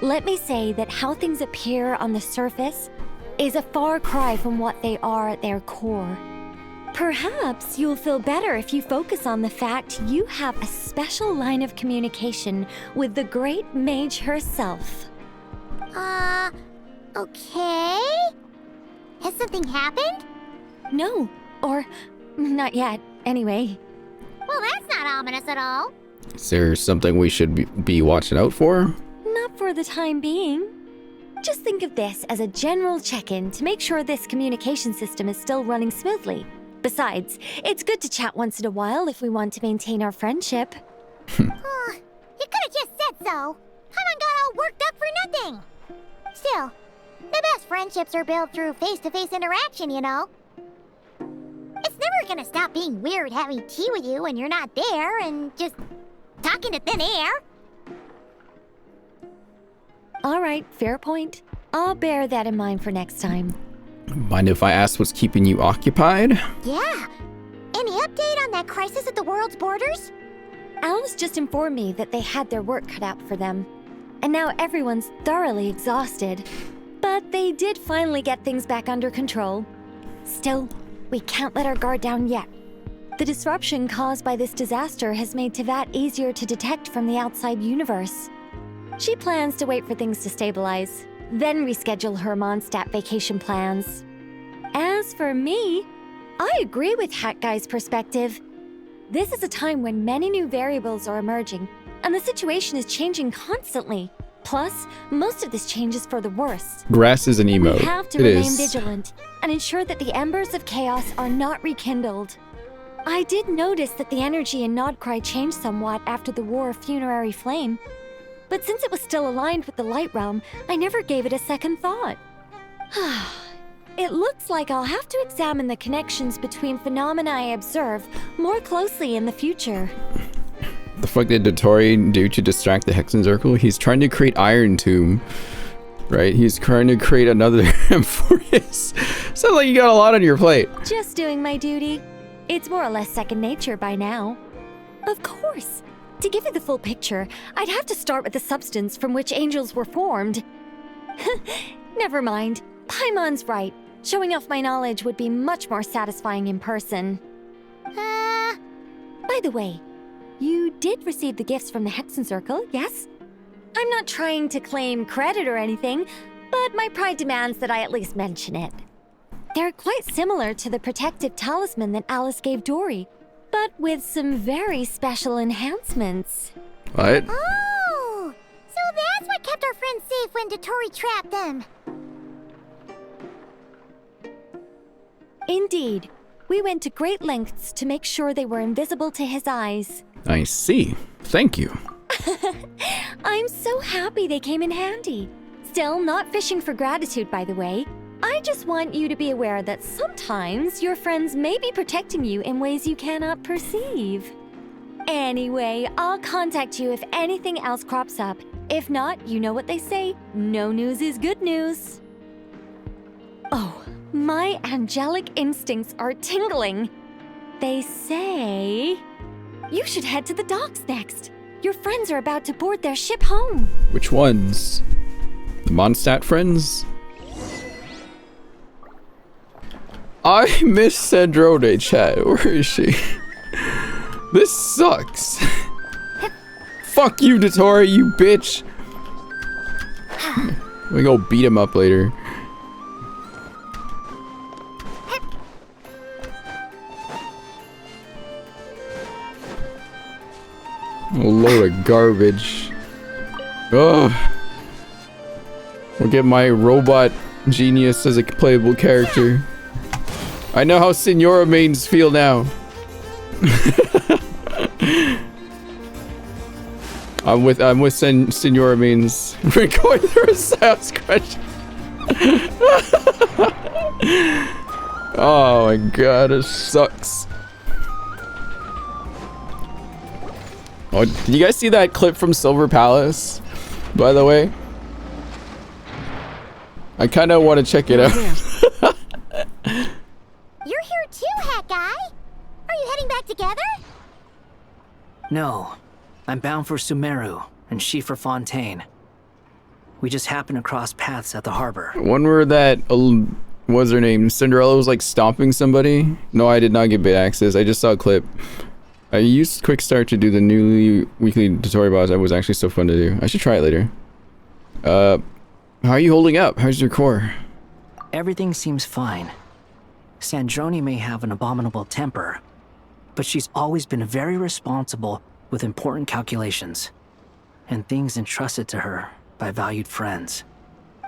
let me say that how things appear on the surface is a far cry from what they are at their core. Perhaps you'll feel better if you focus on the fact you have a special line of communication with the great mage herself. Okay? Has something happened? No, or not yet, anyway. Well, that's not ominous at all. Is there something we should be watching out for? Not for the time being. Just think of this as a general check-in to make sure this communication system is still running smoothly. Besides, it's good to chat once in a while if we want to maintain our friendship. You could have just said so. Paimon got all worked up for nothing. Still, the best friendships are built through face-to-face interaction, you know. It's never gonna stop being weird having tea with you when you're not there and just talking to thin air. All right, fair point. I'll bear that in mind for next time. Mind if I ask what's keeping you occupied? Yeah. Any update on that crisis at the world's borders? Alice just informed me that they had their work cut out for them. And now everyone's thoroughly exhausted. But they did finally get things back under control. Still, we can't let our guard down yet. The disruption caused by this disaster has made Tevat easier to detect from the outside universe. She plans to wait for things to stabilize, then reschedule her Mondstadt vacation plans. As for me, I agree with Hat Guy's perspective. This is a time when many new variables are emerging, and the situation is changing constantly. Plus, most of this change is for the worse. Grass is an emote. We have to It remain is. vigilant and ensure that the embers of chaos are not rekindled. I did notice that the energy in Nodcry changed somewhat after the War of Funerary Flame, but since it was still aligned with the Light Realm, I never gave it a second thought. It looks like I'll have to examine the connections between phenomena I observe more closely in the future. The fuck did Dotori do to distract the Hexen Circle? He's trying to create Iron Tomb, right? He's trying to create another Amphoreus. Sounds like you got a lot on your plate. Just doing my duty. It's more or less second nature by now. Of course. To give you the full picture, I'd have to start with the substance from which angels were formed. Never mind. Paimon's right. Showing off my knowledge would be much more satisfying in person. By the way, you did receive the gifts from the Hexen Circle, yes? I'm not trying to claim credit or anything, but my pride demands that I at least mention it. They're quite similar to the protective talisman that Alice gave Dory, but with some very special enhancements. What? Oh! So that's what kept our friends safe when Dotori trapped them. Indeed. We went to great lengths to make sure they were invisible to his eyes. I see. Thank you. I'm so happy they came in handy. Still, not fishing for gratitude, by the way. I just want you to be aware that sometimes your friends may be protecting you in ways you cannot perceive. Anyway, I'll contact you if anything else crops up. If not, you know what they say, no news is good news. Oh, my angelic instincts are tingling. They say you should head to the docks next. Your friends are about to board their ship home. Which ones? The Mondstadt friends? I miss Sandrone, chat. Where is she? This sucks. Fuck you, Dotori, you bitch. We go beat him up later. A load of garbage. Ugh. We'll get my robot genius as a playable character. I know how Senora mains feel now. I'm with Senora mains. We're going through a sound scratch. Oh my god, it sucks. Oh, did you guys see that clip from Silver Palace? By the way, I kind of want to check it out. You're here too, Hat Guy. Are you heading back together? No. I'm bound for Sumeru, and she for Fontaine. We just happened to cross paths at the harbor. One where that, what's her name? Cinderella was like stomping somebody? No, I did not get bit access. I just saw a clip. I used Quick Start to do the new weekly Dotori boss. That was actually so fun to do. I should try it later. How are you holding up? How's your core? Everything seems fine. Sandrone may have an abominable temper, but she's always been very responsible with important calculations and things entrusted to her by valued friends.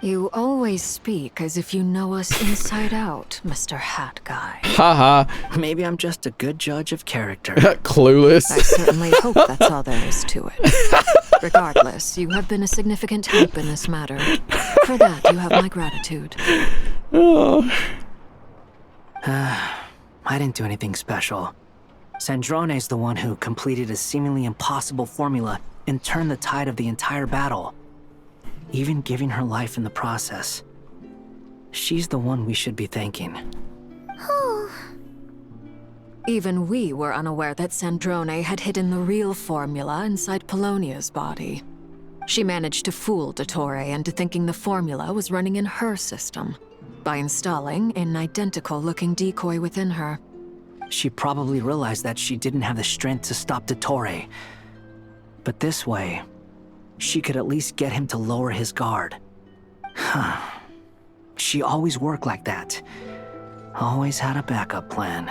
You always speak as if you know us inside out, Mr. Hat Guy. Haha. Maybe I'm just a good judge of character. Clueless. I certainly hope that's all there is to it. Regardless, you have been a significant help in this matter. For that, you have my gratitude. Oh. I didn't do anything special. Sandrone's the one who completed a seemingly impossible formula and turned the tide of the entire battle, even giving her life in the process. She's the one we should be thanking. Even we were unaware that Sandrone had hidden the real formula inside Polonia's body. She managed to fool Dottore into thinking the formula was running in her system. by installing an identical-looking decoy within her. She probably realized that she didn't have the strength to stop Dottore. But this way, she could at least get him to lower his guard. She always worked like that. Always had a backup plan.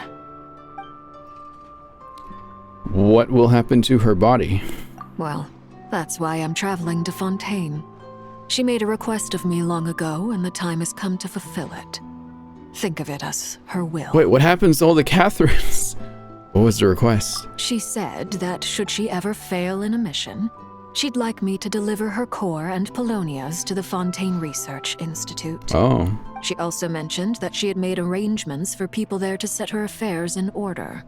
What will happen to her body? Well, that's why I'm traveling to Fontaine. She made a request of me long ago, and the time has come to fulfill it. Think of it as her will. Wait, what happens to all the Catherines? What was the request? She said that should she ever fail in a mission, she'd like me to deliver her core and Polonia's to the Fontaine Research Institute. Oh. She also mentioned that she had made arrangements for people there to set her affairs in order.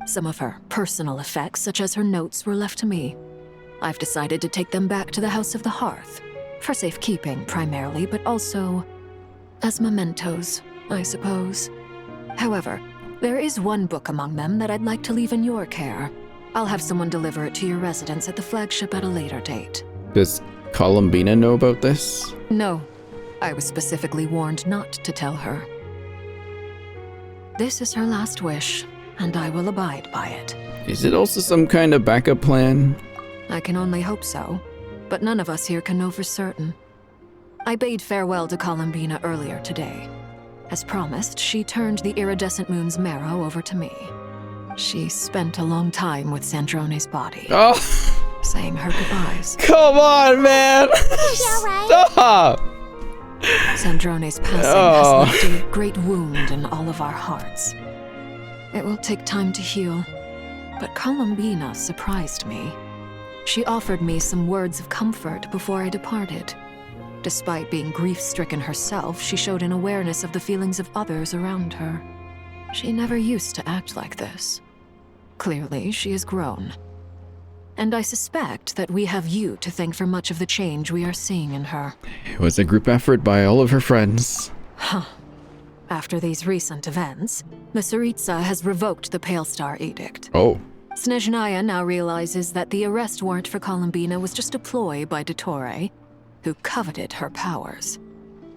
Some of her personal effects, such as her notes, were left to me. I've decided to take them back to the House of the Hearth, for safekeeping primarily, but also as mementos, I suppose. However, there is one book among them that I'd like to leave in your care. I'll have someone deliver it to your residence at the flagship at a later date. Does Columbina know about this? No. I was specifically warned not to tell her. This is her last wish, and I will abide by it. Is it also some kind of backup plan? I can only hope so, but none of us here can know for certain. I bade farewell to Columbina earlier today. As promised, she turned the iridescent moon's marrow over to me. She spent a long time with Sandrone's body. Oh! Saying her goodbyes. Come on, man! Stop! Sandrone's passing has left a great wound in all of our hearts. It will take time to heal, but Columbina surprised me. She offered me some words of comfort before I departed. Despite being grief-stricken herself, she showed an awareness of the feelings of others around her. She never used to act like this. Clearly, she has grown. And I suspect that we have you to thank for much of the change we are seeing in her. It was a group effort by all of her friends. Huh. After these recent events, the Tsaritsa has revoked the Pale Star Edict. Oh. Snezhnaya now realizes that the arrest warrant for Columbina was just a ploy by Dottore, who coveted her powers.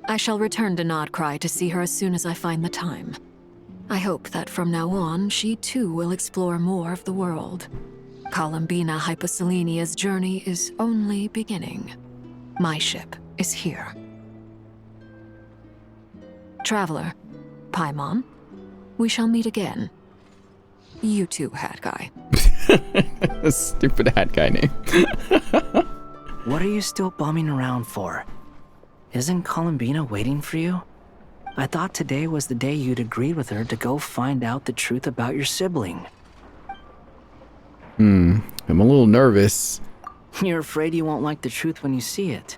I shall return to Nodcry to see her as soon as I find the time. I hope that from now on, she too will explore more of the world. Columbina Hyposelenia's journey is only beginning. My ship is here. Traveler, Paimon, we shall meet again. You too, Hat Guy. Stupid Hat Guy name. What are you still bumming around for? Isn't Columbina waiting for you? I thought today was the day you'd agreed with her to go find out the truth about your sibling. I'm a little nervous. You're afraid you won't like the truth when you see it.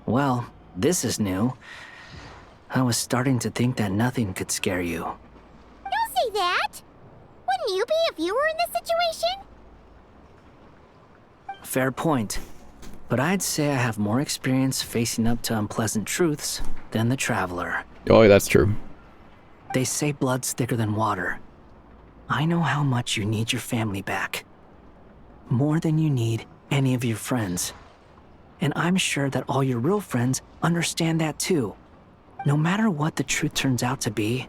Well, this is new. I was starting to think that nothing could scare you. Don't say that! Wouldn't you be if you were in this situation? Fair point. But I'd say I have more experience facing up to unpleasant truths than the Traveler. Oh, that's true. They say blood's thicker than water. I know how much you need your family back. More than you need any of your friends. And I'm sure that all your real friends understand that too. No matter what the truth turns out to be,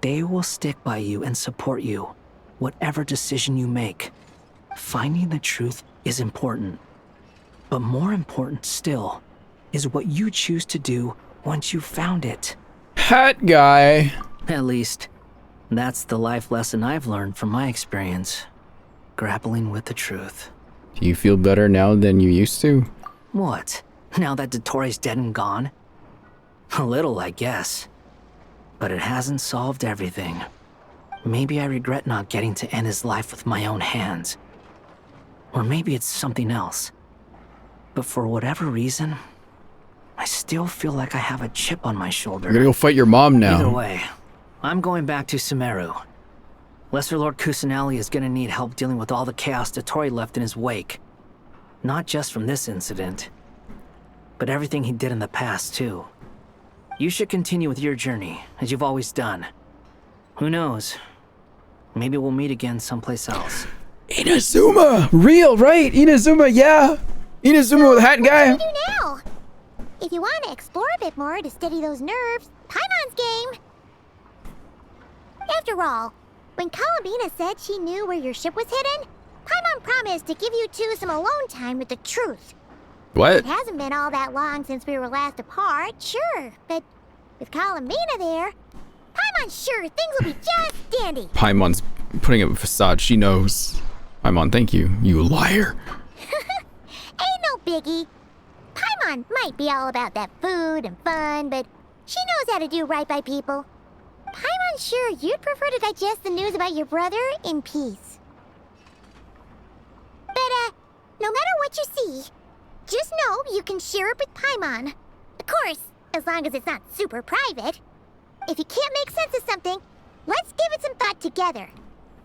they will stick by you and support you, whatever decision you make. Finding the truth is important. But more important still is what you choose to do once you've found it. Hat Guy. At least, that's the life lesson I've learned from my experience. Grappling with the truth. Do you feel better now than you used to? What? Now that Dottore's dead and gone? A little, I guess. But it hasn't solved everything. Maybe I regret not getting to end his life with my own hands. Or maybe it's something else. But for whatever reason, I still feel like I have a chip on my shoulder. You're gonna go fight your mom now. Either way, I'm going back to Sumeru. Lesser Lord Kusanali is gonna need help dealing with all the chaos Dottore left in his wake. Not just from this incident, but everything he did in the past, too. You should continue with your journey, as you've always done. Who knows? Maybe we'll meet again someplace else. Inazuma! Real, right? Inazuma, yeah! Inazuma with Hat Guy! What do we do now? if you want to explore a bit more to steady those nerves, Paimon's game. After all, when Columbina said she knew where your ship was hidden, Paimon promised to give you two some alone time with the truth. What? It hasn't been all that long since we were last apart, sure, but with Columbina there, Paimon's sure things will be just dandy. Paimon's putting up a facade. She knows. Paimon, thank you. You liar. Ain't no biggie. Paimon might be all about that food and fun, but she knows how to do right by people. Paimon's sure you'd prefer to digest the news about your brother in peace. But, no matter what you see, just know you can share it with Paimon. Of course, as long as it's not super private. If you can't make sense of something, let's give it some thought together.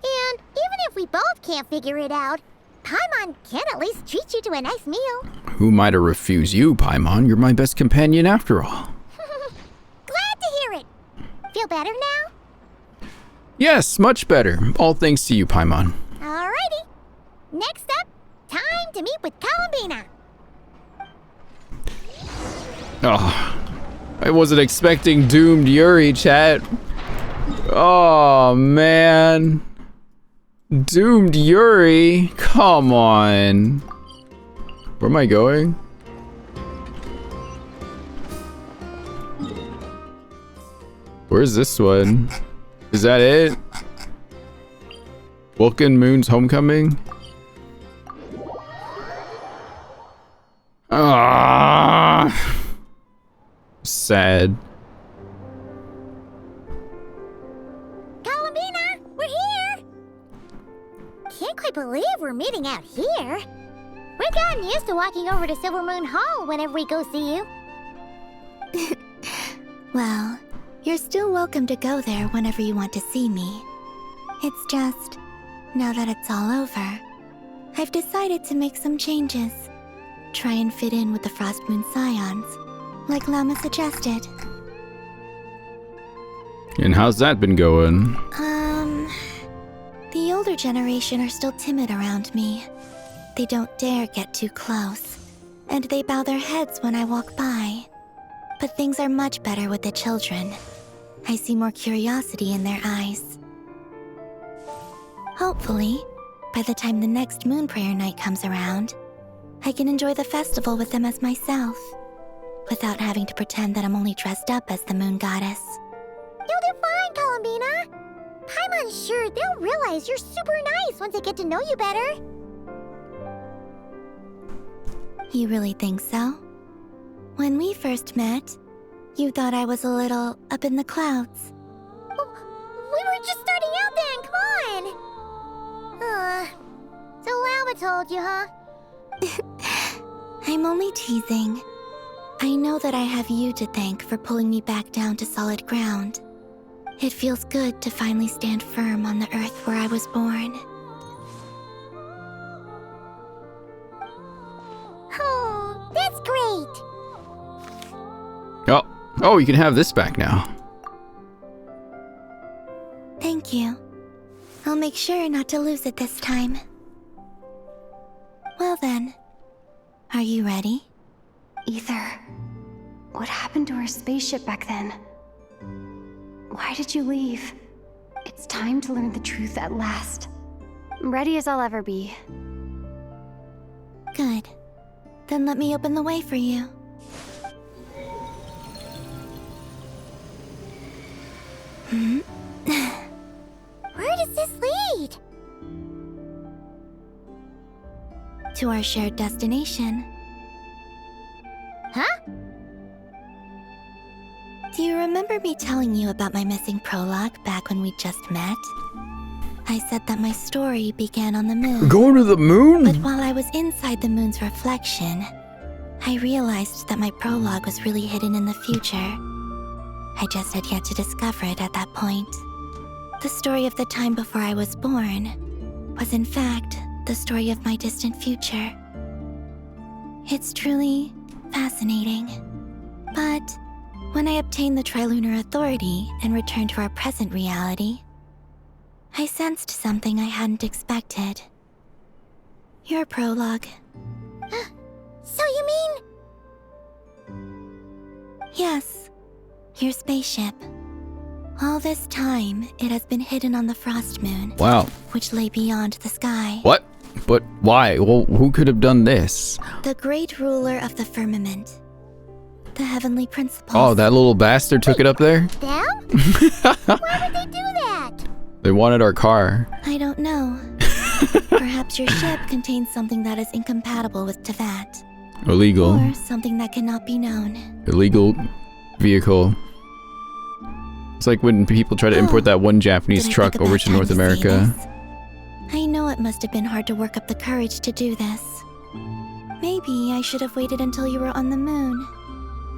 And even if we both can't figure it out, Paimon can at least treat you to a nice meal. Who might have refused you, Paimon? You're my best companion after all. Glad to hear it. Feel better now? Yes, much better. All thanks to you, Paimon. Alrighty. Next up, time to meet with Columbina. Oh, I wasn't expecting doomed Yuri, chat. Oh, man. Doomed Yuri? Come on. Where am I going? Where's this one? Is that it? Vulcan Moon's Homecoming? Ah, sad. Columbina, we're here! Can't quite believe we're meeting out here. We've gotten used to walking over to Silver Moon Hall whenever we go see you. Well, you're still welcome to go there whenever you want to see me. It's just, now that it's all over, I've decided to make some changes. Try and fit in with the Frost Moon Scions, like Llama suggested. And how's that been going? The older generation are still timid around me. They don't dare get too close, and they bow their heads when I walk by. But things are much better with the children. I see more curiosity in their eyes. Hopefully, by the time the next Moon Prayer Night comes around, I can enjoy the festival with them as myself, without having to pretend that I'm only dressed up as the Moon Goddess. You'll do fine, Columbina. Paimon's sure they'll realize you're super nice once they get to know you better. You really think so? When we first met, you thought I was a little up in the clouds. We were just starting out then, come on! So Llama told you, huh? I'm only teasing. I know that I have you to thank for pulling me back down to solid ground. It feels good to finally stand firm on the earth where I was born. Oh, that's great! Oh, you can have this back now. Thank you. I'll make sure not to lose it this time. Well then, are you ready? Ether, what happened to our spaceship back then? Why did you leave? It's time to learn the truth at last. I'm ready as I'll ever be. Good. Then let me open the way for you. Where does this lead? To our shared destination. Huh? Do you remember me telling you about my missing prologue back when we just met? I said that my story began on the moon. Going to the moon? But while I was inside the moon's reflection, I realized that my prologue was really hidden in the future. I just had yet to discover it at that point. The story of the time before I was born was in fact the story of my distant future. It's truly fascinating. But when I obtained the Trilunar Authority and returned to our present reality, I sensed something I hadn't expected. Your prologue. So you mean... Yes, your spaceship. All this time, it has been hidden on the frost moon. Wow. Which lay beyond the sky. What? But why? Well, who could have done this? The great ruler of the firmament. The heavenly principles. Oh, that little bastard took it up there? Them? Why would they do that? They wanted our car. I don't know. Perhaps your ship contains something that is incompatible with Teyvat. Illegal. Or something that cannot be known. Illegal vehicle. It's like when people try to import that one Japanese truck over to North America. I know it must have been hard to work up the courage to do this. Maybe I should have waited until you were on the moon,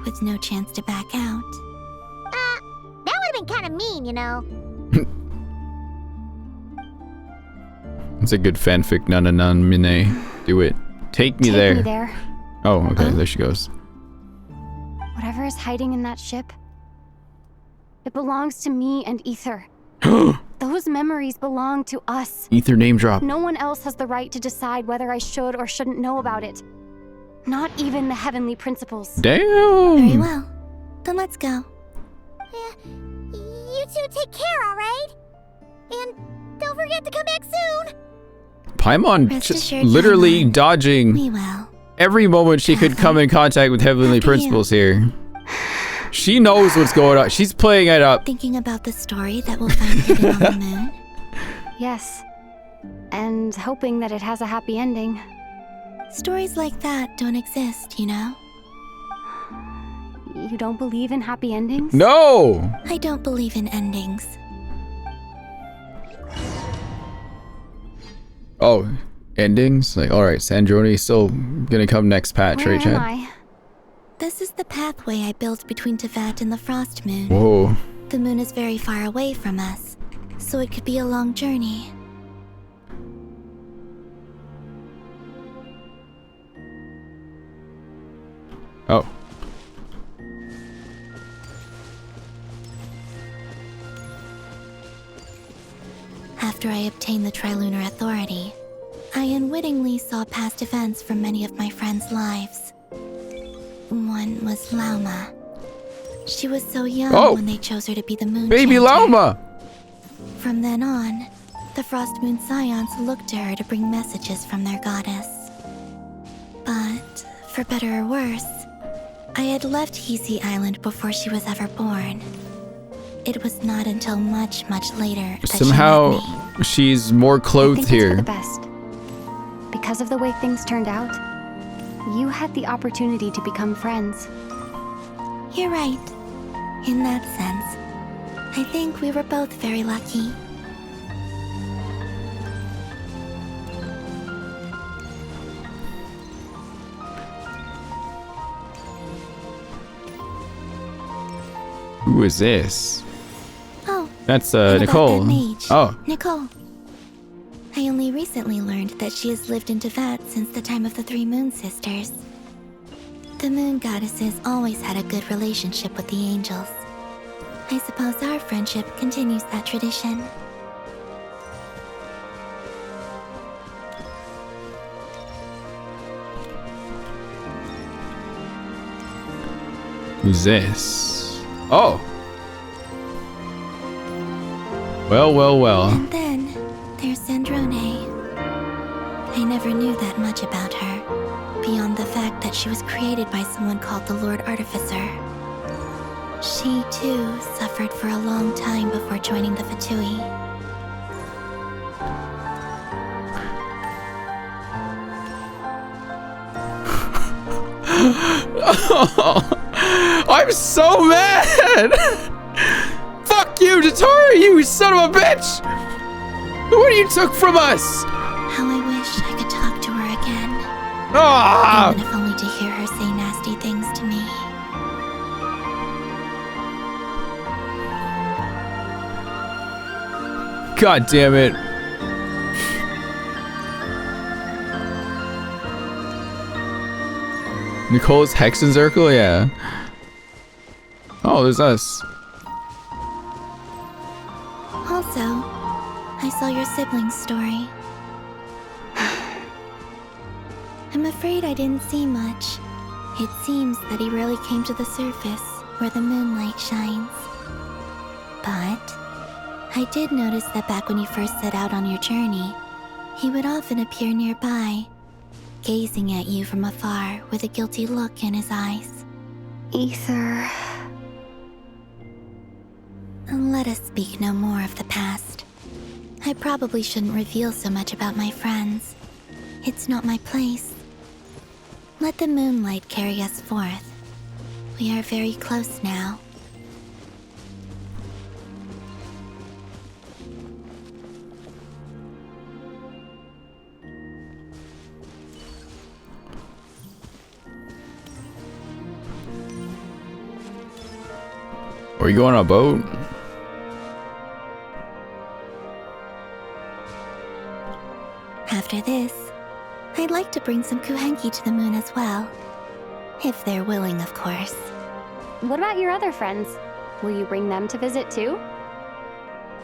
with no chance to back out. That would have been kind of mean, you know. It's a good fanfic. Mine. Do it. Take me there. Take me there. Oh, okay. There she goes. Whatever is hiding in that ship, it belongs to me and Ether. Those memories belong to us. Ether name drop. No one else has the right to decide whether I should or shouldn't know about it. Not even the heavenly principles. Damn. Very well. Then let's go. You two take care, alright? And don't forget to come back soon. Paimon Rest just assured, literally Paimon. dodging We will. every moment she could come in contact with heavenly principles here. She knows what's going on. She's playing it up. Thinking about the story that we'll find hidden on the moon? Yes. And hoping that it has a happy ending. Stories like that don't exist, you know? You don't believe in happy endings? No! I don't believe in endings. Oh, endings? Like, alright, Sandroni's still gonna come next patch, Where right, Chad? am I? This is the pathway I built between Teyvat and the frost moon. Whoa. The moon is very far away from us, so it could be a long journey. Oh. After I obtained the Trilunar Authority, I unwittingly saw past events from many of my friends' lives. One was Lauma. She was so young when they chose her to be the moon Baby chanter. Lauma! From then on, the Frost Moon Scions looked to her to bring messages from their goddess. But, for better or worse, I had left Hisi Island before she was ever born. It was not until much, much later that Somehow, she met me. she's more I clothed think it's for here. the best. Because of the way things turned out, you had the opportunity to become friends. You're right. In that sense, I think we were both very lucky. Who is this? Oh, That's and about Nicole. that mage. Oh. Nicole. I only recently learned that she has lived in Teyvat since the time of the Three Moon Sisters. The moon goddesses always had a good relationship with the angels. I suppose our friendship continues that tradition. Who's this? Oh. Well, well, well. And then, there's Sandrone. I never knew that much about her, beyond the fact that she was created by someone called the Lord Artificer. She, too, suffered for a long time before joining the Fatui. I'm so mad! Fuck you, Dottore, you son of a bitch! What you took from us? How I wish I could talk to her again. Ah! Even if only to hear her say nasty things to me. God damn it. Nicole's Hexen Circle? Yeah. Oh, there's us. Also, I saw your siblings' story. I'm afraid I didn't see much. It seems that he rarely came to the surface, where the moonlight shines. But I did notice that back when you first set out on your journey, he would often appear nearby, gazing at you from afar with a guilty look in his eyes. Ether. Let us speak no more of the past. I probably shouldn't reveal so much about my friends. It's not my place. Let the moonlight carry us forth. We are very close now. Are you going on a boat? After this, I'd like to bring some kuhenki to the moon as well. If they're willing, of course. What about your other friends? Will you bring them to visit too?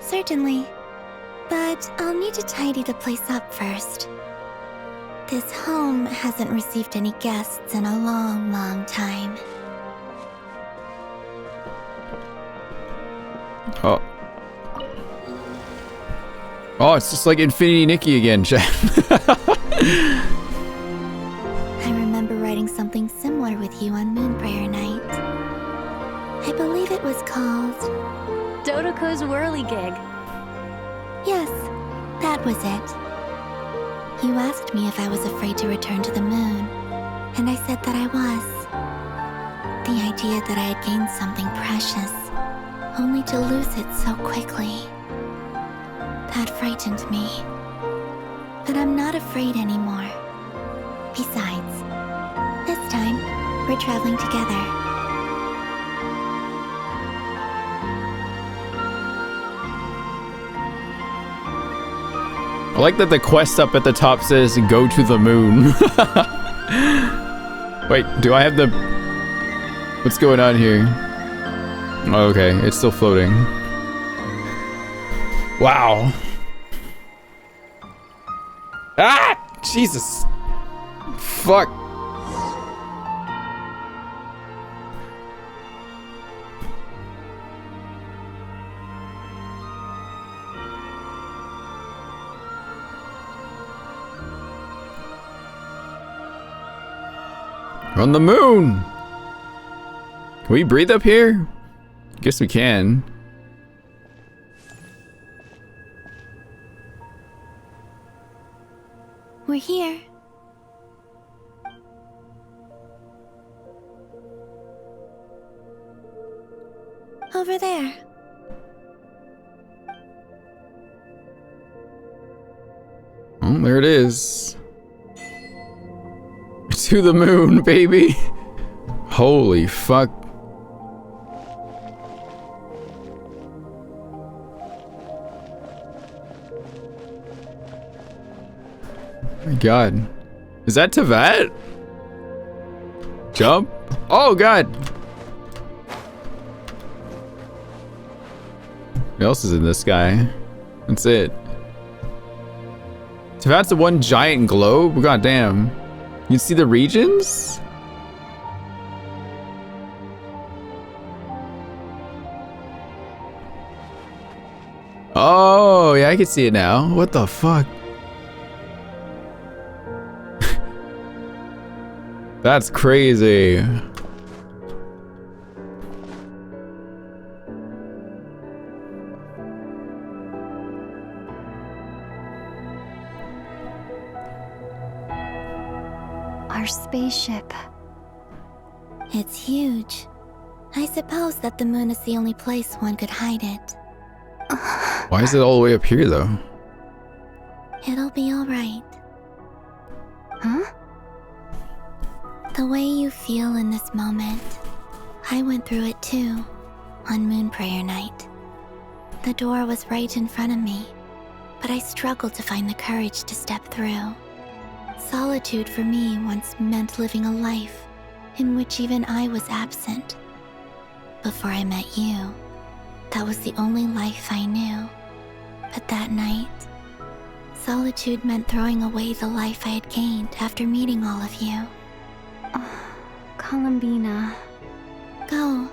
Certainly. But I'll need to tidy the place up first. This home hasn't received any guests in a long, long time. Oh. Oh, it's just like Infinity Nikki again, chat. I remember writing something similar with you on Moonprayer Night. I believe it was called... Dodoko's Whirligig. Yes, that was it. You asked me if I was afraid to return to the moon, and I said that I was. The idea that I had gained something precious, only to lose it so quickly. That frightened me. But I'm not afraid anymore. Besides, this time, we're traveling together. I like that the quest up at the top says go to the moon. Wait, do I have the... What's going on here? Oh, okay, it's still floating. Wow. Ah! Jesus. Fuck. We're on the moon. Can we breathe up here? Guess we can. We're here. Over there. Oh, there it is. To the moon, baby. Holy fuck. My god. Is that Tevat? Jump? Oh god. What else is in this guy? That's it. Tevat's the one giant globe? God damn. You can see the regions? Oh, yeah, I can see it now. What the fuck? That's crazy. Our spaceship. It's huge. I suppose that the moon is the only place one could hide it. Why is it all the way up here, though? It'll be alright. Huh? The way you feel in this moment, I went through it too, on Moonprayer Night. The door was right in front of me, but I struggled to find the courage to step through. Solitude for me once meant living a life in which even I was absent. Before I met you, that was the only life I knew. But that night, solitude meant throwing away the life I had gained after meeting all of you. Columbina. Go.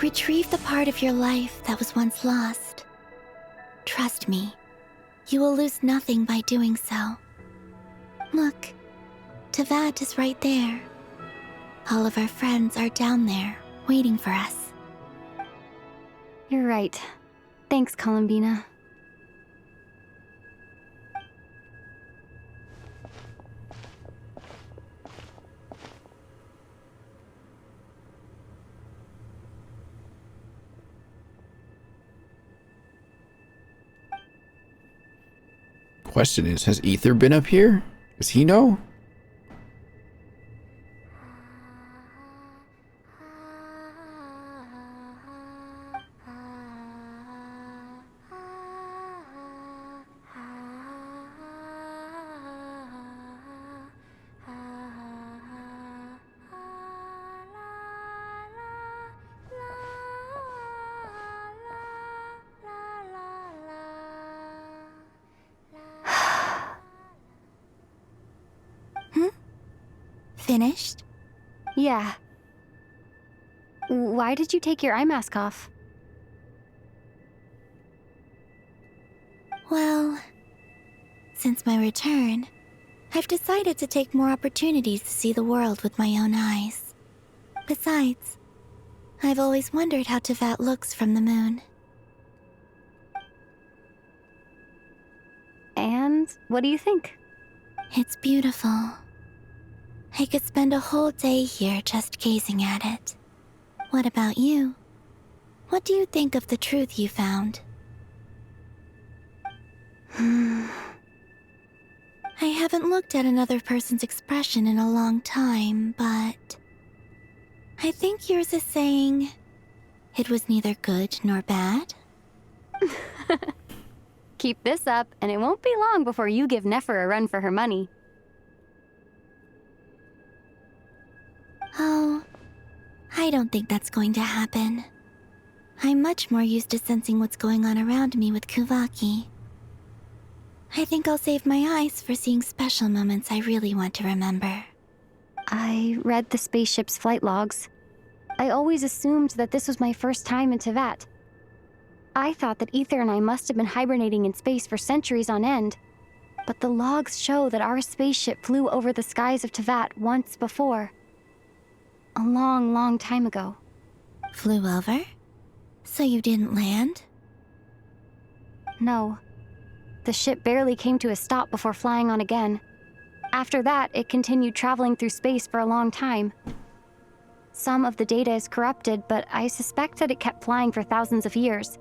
Retrieve the part of your life that was once lost. Trust me, you will lose nothing by doing so. Look, Tevat is right there. All of our friends are down there, waiting for us. You're right. Thanks, Columbina. Question is, has Ether been up here? Does he know? Finished? Yeah. Why did you take your eye mask off? Well, since my return, I've decided to take more opportunities to see the world with my own eyes. Besides, I've always wondered how Tevat looks from the moon. And what do you think? It's beautiful. I could spend a whole day here just gazing at it. What about you? What do you think of the truth you found? I haven't looked at another person's expression in a long time, but I think yours is saying it was neither good nor bad. Keep this up, and it won't be long before you give Nefer a run for her money. Oh, I don't think that's going to happen. I'm much more used to sensing what's going on around me with Kuvaki. I think I'll save my eyes for seeing special moments I really want to remember. I read the spaceship's flight logs. I always assumed that this was my first time in Tevat. I thought that Ether and I must have been hibernating in space for centuries on end. But the logs show that our spaceship flew over the skies of Tevat once before. A long, long time ago. Flew over? So you didn't land? No. The ship barely came to a stop before flying on again. After that, it continued traveling through space for a long time. Some of the data is corrupted, but I suspect that it kept flying for thousands of years.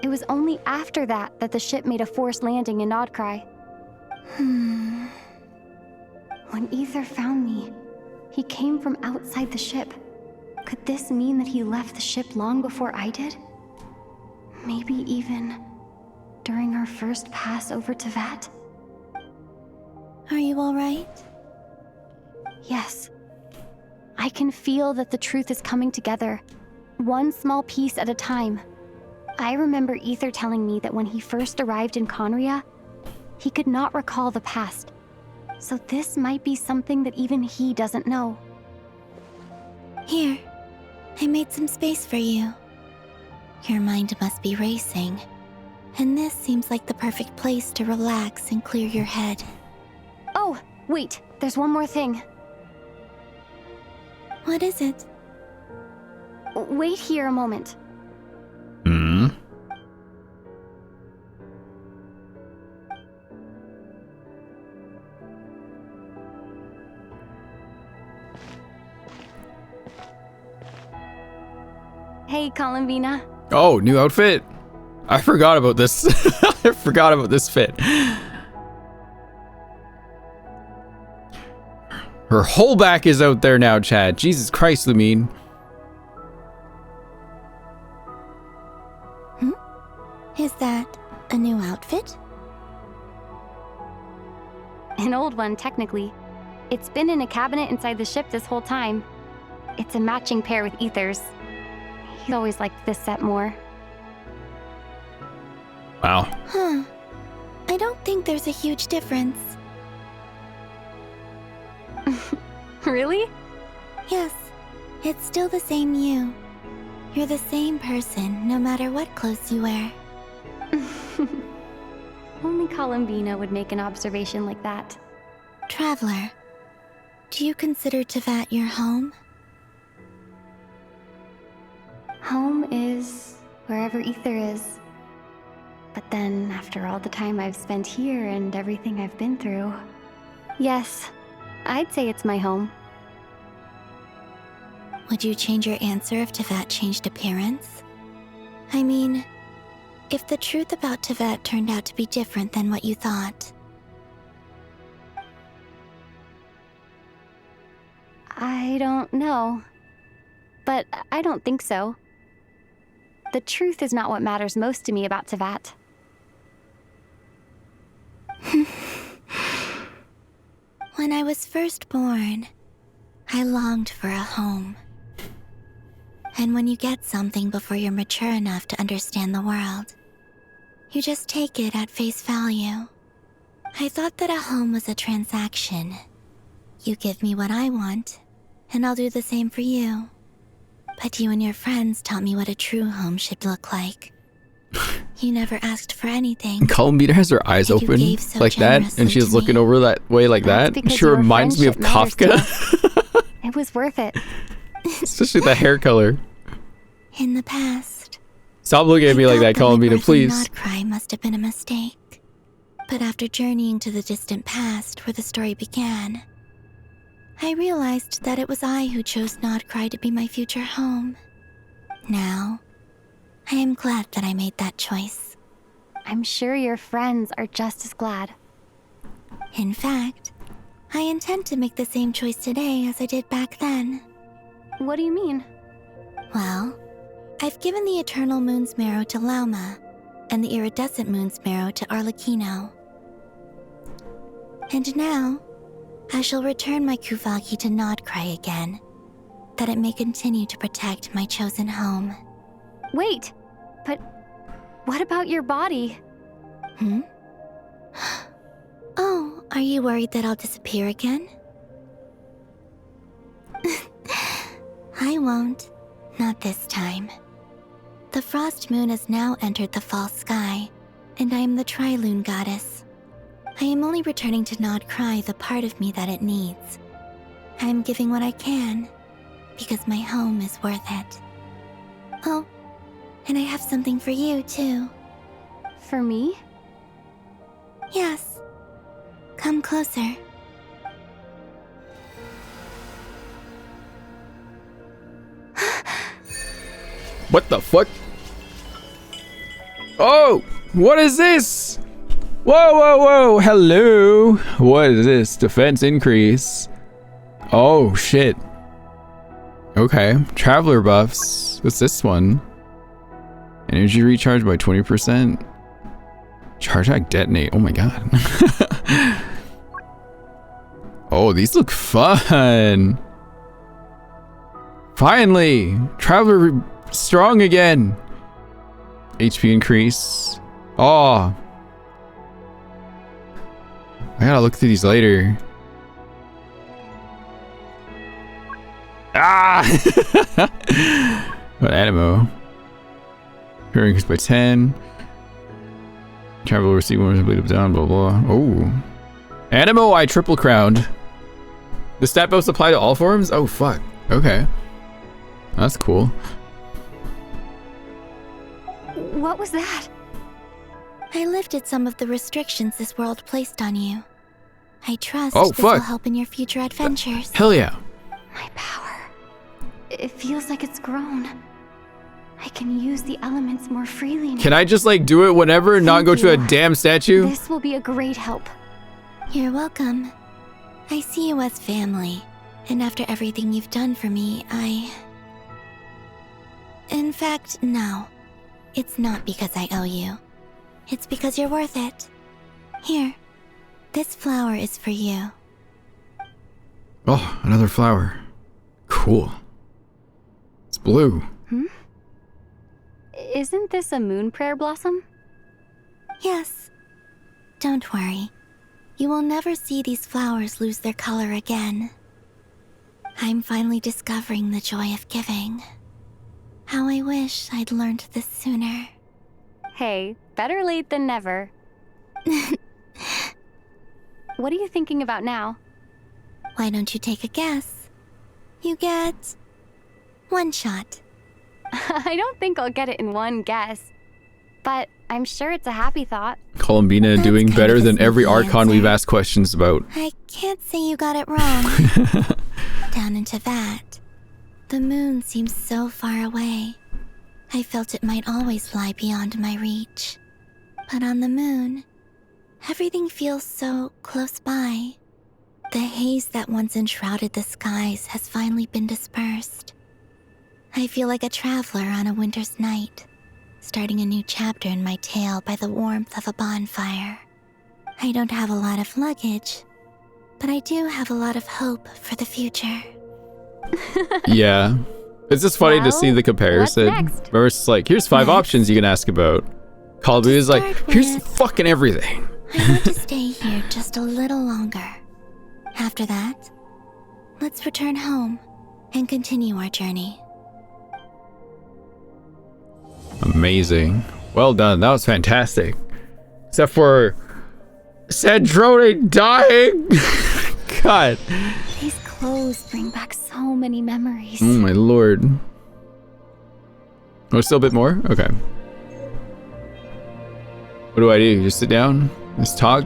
It was only after that that the ship made a forced landing in Nodcry. When Ether found me, he came from outside the ship. Could this mean that he left the ship long before I did? Maybe even during our first pass over Tevat? Are you alright? Yes. I can feel that the truth is coming together, one small piece at a time. I remember Ether telling me that when he first arrived in Conria, he could not recall the past. So this might be something that even he doesn't know. Here, I made some space for you. Your mind must be racing, and this seems like the perfect place to relax and clear your head. Oh, wait, there's one more thing. What is it? Wait here a moment. Hey, Columbina. Oh, new outfit. I forgot about this. I forgot about this fit. Her whole back is out there now, Chad. Jesus Christ, Lumine. Is that a new outfit? An old one, technically. It's been in a cabinet inside the ship this whole time. It's a matching pair with Ether's. He always liked this set more. Wow. Huh. I don't think there's a huge difference. Really? Yes. It's still the same you. You're the same person, no matter what clothes you wear. Only Columbina would make an observation like that. Traveler, do you consider Tevat your home? Home is wherever ether is. But then, after all the time I've spent here and everything I've been through, yes, I'd say it's my home. Would you change your answer if Tevat changed appearance? I mean, if the truth about Tevat turned out to be different than what you thought. I don't know. But I don't think so. The truth is not what matters most to me about Tevat. When I was first born, I longed for a home. And when you get something before you're mature enough to understand the world, you just take it at face value. I thought that a home was a transaction. You give me what I want, and I'll do the same for you. But you and your friends taught me what a true home should look like. You never asked for anything. Columbina has her eyes and you open gave so like that, and she's looking over that way like That's that. because She your reminds me of friendship matters Kafka. It was worth it. Especially the hair color. In the past, Stop looking at me like that, Columbina, birth and please. Not cry must have been a mistake. But after journeying to the distant past where the story began, I realized that it was I who chose Nodcry to be my future home. Now, I am glad that I made that choice. I'm sure your friends are just as glad. In fact, I intend to make the same choice today as I did back then. What do you mean? Well, I've given the Eternal Moon's marrow to Lauma, and the Iridescent Moon's marrow to Arlecchino. And now, I shall return my Kuvagi to Nodcry again, that it may continue to protect my chosen home. Wait, but what about your body? Oh, are you worried that I'll disappear again? I won't. Not this time. The Frost Moon has now entered the fall sky, and I am the Trilune Goddess. I am only returning to Nodcry the part of me that it needs. I am giving what I can, because my home is worth it. Oh, and I have something for you, too. For me? Yes. Come closer. What the fuck? Oh, what is this? Whoa, whoa, whoa. Hello. What is this? Defense increase. Oh, shit. Okay. Traveler buffs. What's this one? Energy recharge by 20%. Charge act detonate. Oh my god. Oh, these look fun. Finally. Traveler strong again. HP increase. Oh. I gotta look through these later. Ah! What animo? Power increase by 10. Travel will receive one bleed up down, blah blah. Oh. Animo I triple crowned. The stat buffs apply to all forms? Oh fuck. Okay. That's cool. What was that? I lifted some of the restrictions this world placed on you. I trust Oh, this will fuck. help in your future adventures. Hell yeah. My power. It feels like it's grown. I can use the elements more freely now. Can I just like do it whenever and not go to a you. damn statue? This will be a great help. You're welcome. I see you as family, and after everything you've done for me, In fact, no. It's not because I owe you. It's because you're worth it. Here, this flower is for you. Oh, another flower. Cool. It's blue. Isn't this a moon prayer blossom? Yes. Don't worry. You will never see these flowers lose their color again. I'm finally discovering the joy of giving. How I wish I'd learned this sooner. Hey, better late than never. What are you thinking about now? Why don't you take a guess? You get 1 shot. I don't think I'll get it in one guess. But I'm sure it's a happy thought. Columbina doing better than every Archon we've asked questions about. I can't say you got it wrong. Down into that. The moon seems so far away. I felt it might always lie beyond my reach. But on the moon, everything feels so close by. The haze that once enshrouded the skies has finally been dispersed. I feel like a traveler on a winter's night, starting a new chapter in my tale by the warmth of a bonfire. I don't have a lot of luggage, but I do have a lot of hope for the future. Yeah. It's just funny to see the comparison. Versus like, here's 5 options you can ask about. Columbina's like, here's fucking everything. I want to stay here just a little longer. After that, let's return home and continue our journey. Amazing. Well done. That was fantastic. Except for Sandrone dying. God. These clothes bring back so many memories. Oh my lord. Oh, still a bit more? Okay. What do I do? Just sit down? Just talk?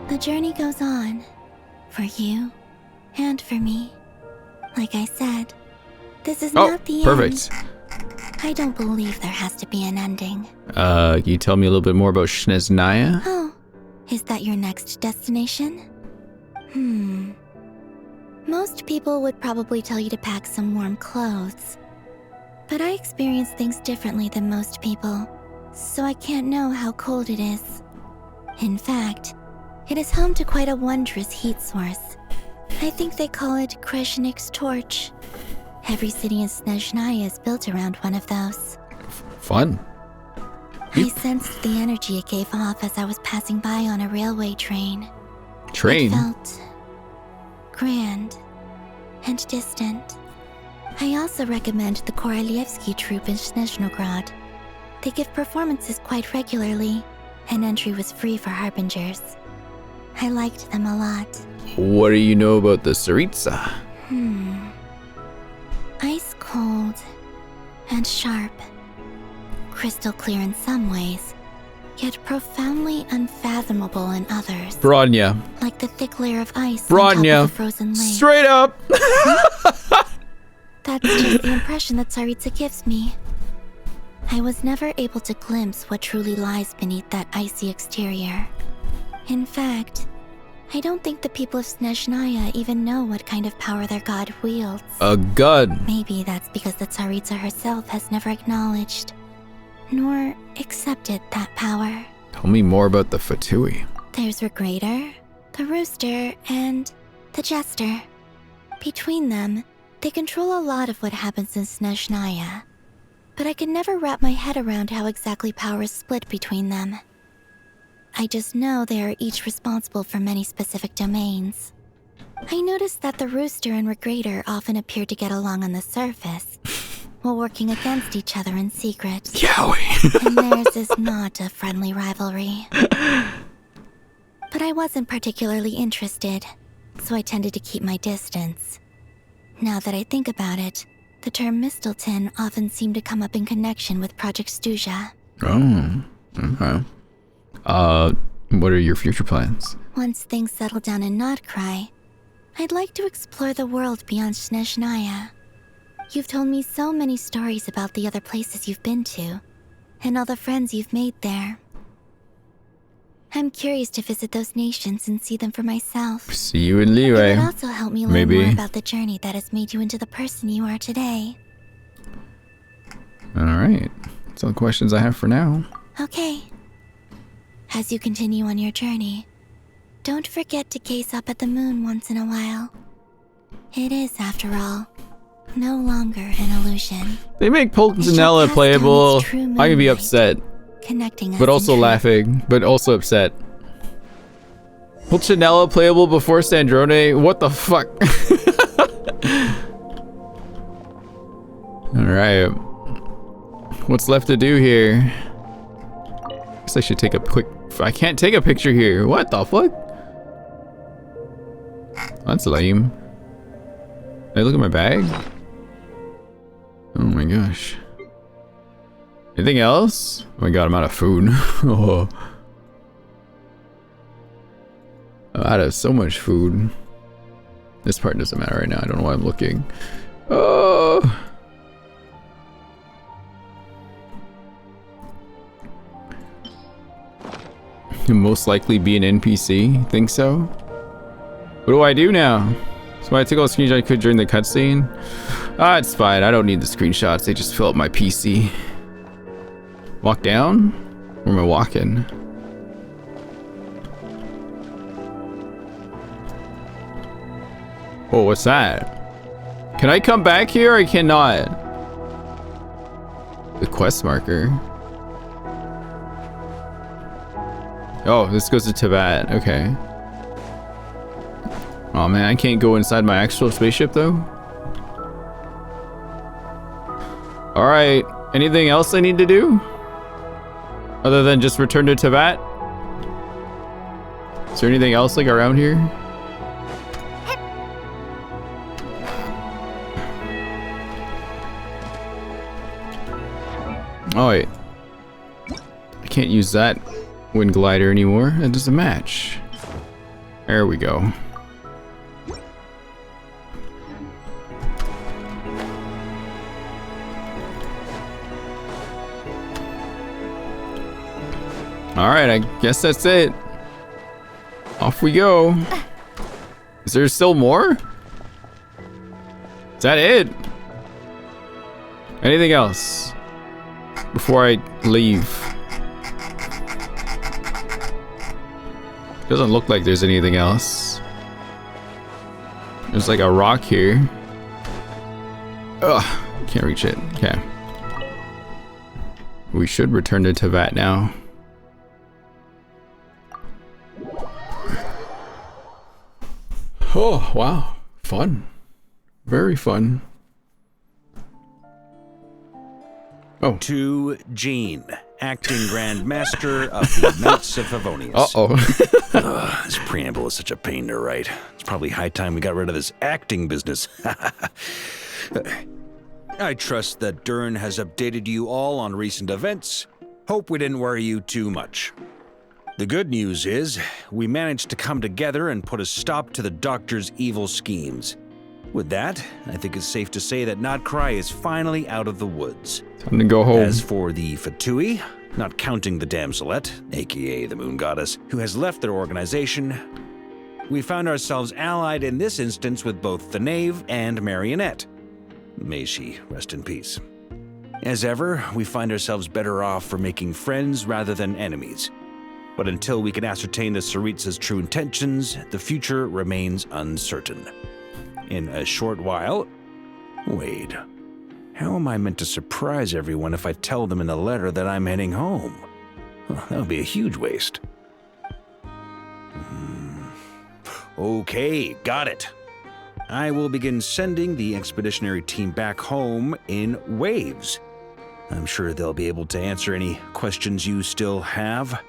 The journey goes on. For you. And for me. Like I said, this is not the perfect. end. I don't believe there has to be an ending. Can you tell me a little bit more about Snezhnaya? Oh, is that your next destination? Most people would probably tell you to pack some warm clothes. But I experience things differently than most people, so I can't know how cold it is. In fact, it is home to quite a wondrous heat source. I think they call it Kreshnik's torch. Every city in Snezhnaya is built around one of those. Fun. I sensed the energy it gave off as I was passing by on a railway train. Train? It felt grand and distant. I also recommend the Korolievsky troupe in Snezhnograd. They give performances quite regularly, and entry was free for harbingers. I liked them a lot. What do you know about the Tsaritsa? Ice cold and sharp. Crystal clear in some ways, yet profoundly unfathomable in others. Bronya. Like the thick layer of ice Bronya. on top of a frozen lake. Straight up! That's just the impression that Tsaritsa gives me. I was never able to glimpse what truly lies beneath that icy exterior. In fact, I don't think the people of Snezhnaya even know what kind of power their god wields. A god. Maybe that's because the Tsaritsa herself has never acknowledged, nor accepted that power. Tell me more about the Fatui. There's Regrator, the Rooster, and the Jester. Between them, they control a lot of what happens in Snezhnaya. But I can never wrap my head around how exactly power is split between them. I just know they are each responsible for many specific domains. I noticed that the Rooster and Regrator often appear to get along on the surface, while working against each other in secret. Yowie! And theirs is not a friendly rivalry. But I wasn't particularly interested, so I tended to keep my distance. Now that I think about it, the term Mistelton often seemed to come up in connection with Project Stuja. Oh, okay. What are your future plans? Once things settle down in Notcry, I'd like to explore the world beyond Snezhnaya. You've told me so many stories about the other places you've been to, and all the friends you've made there. I'm curious to visit those nations and see them for myself. See you in Liyue. It would also help me learn more about the journey that has made you into the person you are today. Alright. That's all the questions I have for now. Okay. As you continue on your journey, don't forget to gaze up at the moon once in a while. It is, after all, no longer an illusion. They make Pulcinella playable. I'm gonna be upset. Connecting us but also in truth. laughing, but also upset. Pulcinella playable before Sandrone? What the fuck? Alright. What's left to do here? Guess I should take a quick... I can't take a picture here. What the fuck? That's lame. Did I look at my bag? Oh my gosh. Anything else? Oh my god, I'm out of food. Oh. I'm out of so much food. This part doesn't matter right now. I don't know why I'm looking. Oh. You'll most likely be an NPC. Think so? What do I do now? So I took all the screenshots I could during the cutscene. Ah, it's fine. I don't need the screenshots. They just fill up my PC. Walk down? Where am I walking? Oh, what's that? Can I come back here? I cannot. The quest marker. Oh, this goes to Tibet. Okay. Oh man, I can't go inside my actual spaceship though. Alright, anything else I need to do? Other than just return to Tibet? Is there anything else like around here? Oh wait. I can't use that wind glider anymore. That doesn't match. There we go. Alright, I guess that's it. Off we go. Is there still more? Is that it? Anything else? Before I leave. Doesn't look like there's anything else. There's like a rock here. Ugh, can't reach it. Okay. We should return to Tibet now. Oh, wow. Fun. Very fun. Oh. To Jean, acting Grand Master of the Knights of Favonius. Uh-oh. This preamble is such a pain to write. It's probably high time we got rid of this acting business. I trust that Dern has updated you all on recent events. Hope we didn't worry you too much. The good news is, we managed to come together and put a stop to the Doctor's evil schemes. With that, I think it's safe to say that Notcry is finally out of the woods. Time to go home. As for the Fatui, not counting the Damselette, aka the Moon Goddess, who has left their organization, we found ourselves allied in this instance with both the Knave and Marionette. May she rest in peace. As ever, we find ourselves better off for making friends rather than enemies. But until we can ascertain the Tsaritsa's true intentions, the future remains uncertain. In a short while... Wait. How am I meant to surprise everyone if I tell them in the letter that I'm heading home? Well, that would be a huge waste. Okay, got it. I will begin sending the expeditionary team back home in waves. I'm sure they'll be able to answer any questions you still have.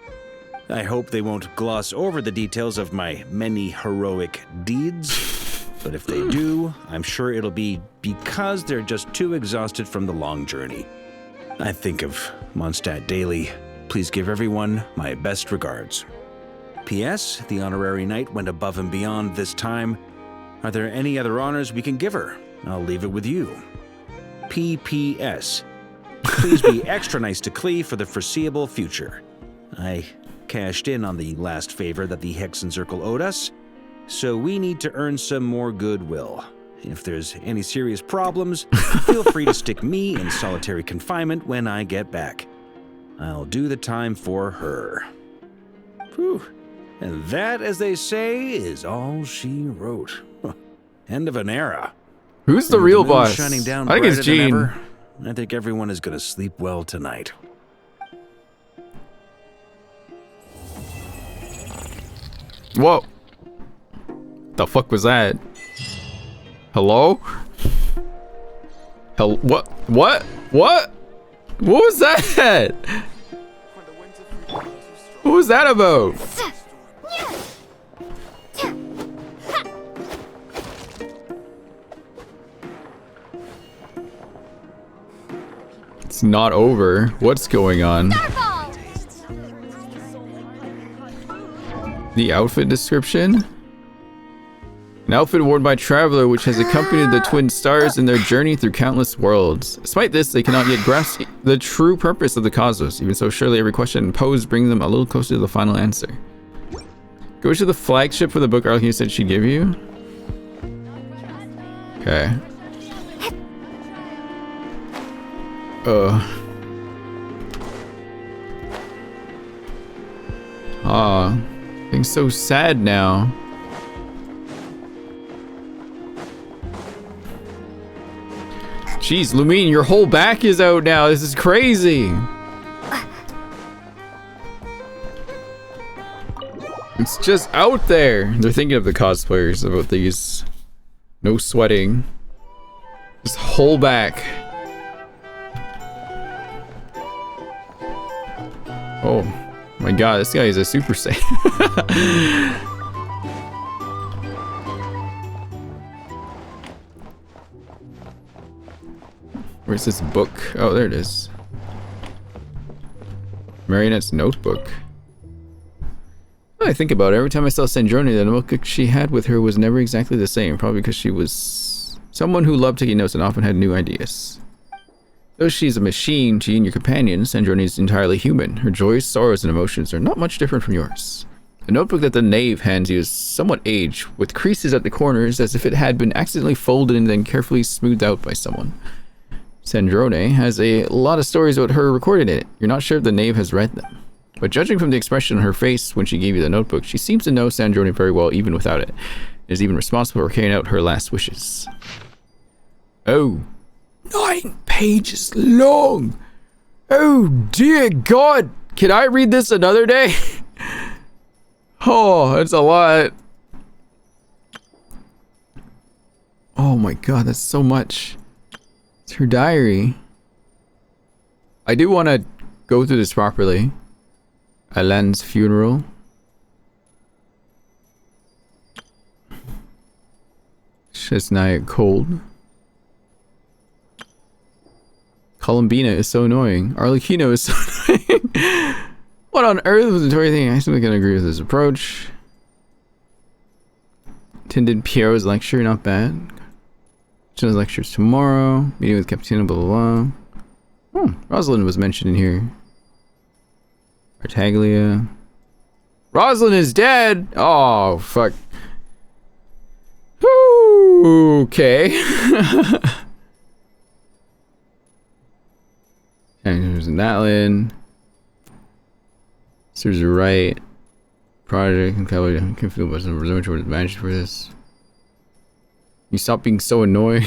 I hope they won't gloss over the details of my many heroic deeds. But if they do, I'm sure it'll be because they're just too exhausted from the long journey. I think of Mondstadt daily. Please give everyone my best regards. P.S. The honorary knight went above and beyond this time. Are there any other honors we can give her? I'll leave it with you. P.P.S. Please be extra nice to Klee for the foreseeable future. I cashed in on the last favor that the Hexen Circle owed us, so we need to earn some more goodwill. If there's any serious problems, feel free to stick me in solitary confinement when I get back. I'll do the time for her. Whew. And that, as they say, is all she wrote. End of an era. Who's the real boss? Shining down I think it's brighter than Jean. ever. I think everyone is going to sleep well tonight. Whoa. The fuck was that? Hello? What? What? What? What was that? What was that about? It's not over. What's going on? The outfit description? An outfit worn by a traveler which has accompanied the twin stars in their journey through countless worlds. Despite this, they cannot yet grasp the true purpose of the cosmos. Even so, surely every question posed brings them a little closer to the final answer. Go to the flagship for the book Arlene said she'd give you. Okay. Things so sad now. Jeez, Lumine, your whole back is out now. This is crazy. It's just out there. They're thinking of the cosplayers about these. No sweating. Just whole back. Oh my god, this guy is a Super Saiyan. Where's this book? Oh, there it is. Marionette's notebook. Well, I think about it. Every time I saw Sandrone, the notebook she had with her was never exactly the same. Probably because she was someone who loved taking notes and often had new ideas. Though she's a machine, she and your companion, Sandrone is entirely human. Her joys, sorrows, and emotions are not much different from yours. The notebook that the knave hands you is somewhat aged, with creases at the corners as if it had been accidentally folded and then carefully smoothed out by someone. Sandrone has a lot of stories about her recorded in it. You're not sure if the knave has read them. But judging from the expression on her face when she gave you the notebook, she seems to know Sandrone very well even without it. It is even responsible for carrying out her last wishes. Oh. 9 pages long! Oh dear God! Can I read this another day? Oh, that's a lot. Oh my God, that's so much. It's her diary. I do want to go through this properly. Alain's funeral. It's nigh cold. Columbina is so annoying. Arlecchino is so annoying. What on earth was the Tory thing? I simply can agree with his approach. Attended Piero's lecture, not bad. Jenna's lectures tomorrow. Meeting with Captain, blah blah blah. Rosalind was mentioned in here. Artaglia. Rosalind is dead! Oh, fuck. Okay. There's Natlin. Serves you right. Project and can feel much of resort towards advantage for this. You stop being so annoying.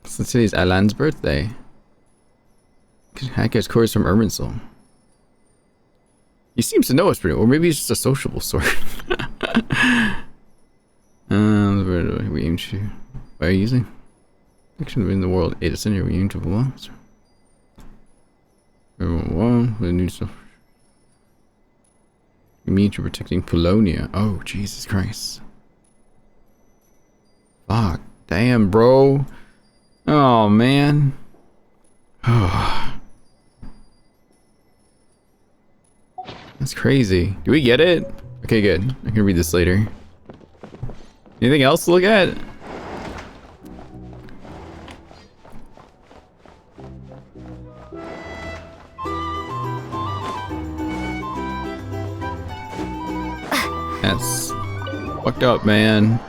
So today's Alan's birthday. Hackers chorus from Irminsul. He seems to know us pretty well, or maybe he's just a sociable sort. We aim to. Why are you using? Action in the world. 8 ascendant. We aim to belong. Everyone, the new stuff. We mean to protecting Polonia. Oh, Jesus Christ. Fuck. Damn, bro. Oh, man. That's crazy. Do we get it? Okay, good. I can read this later. Anything else to look at? That's fucked up, man.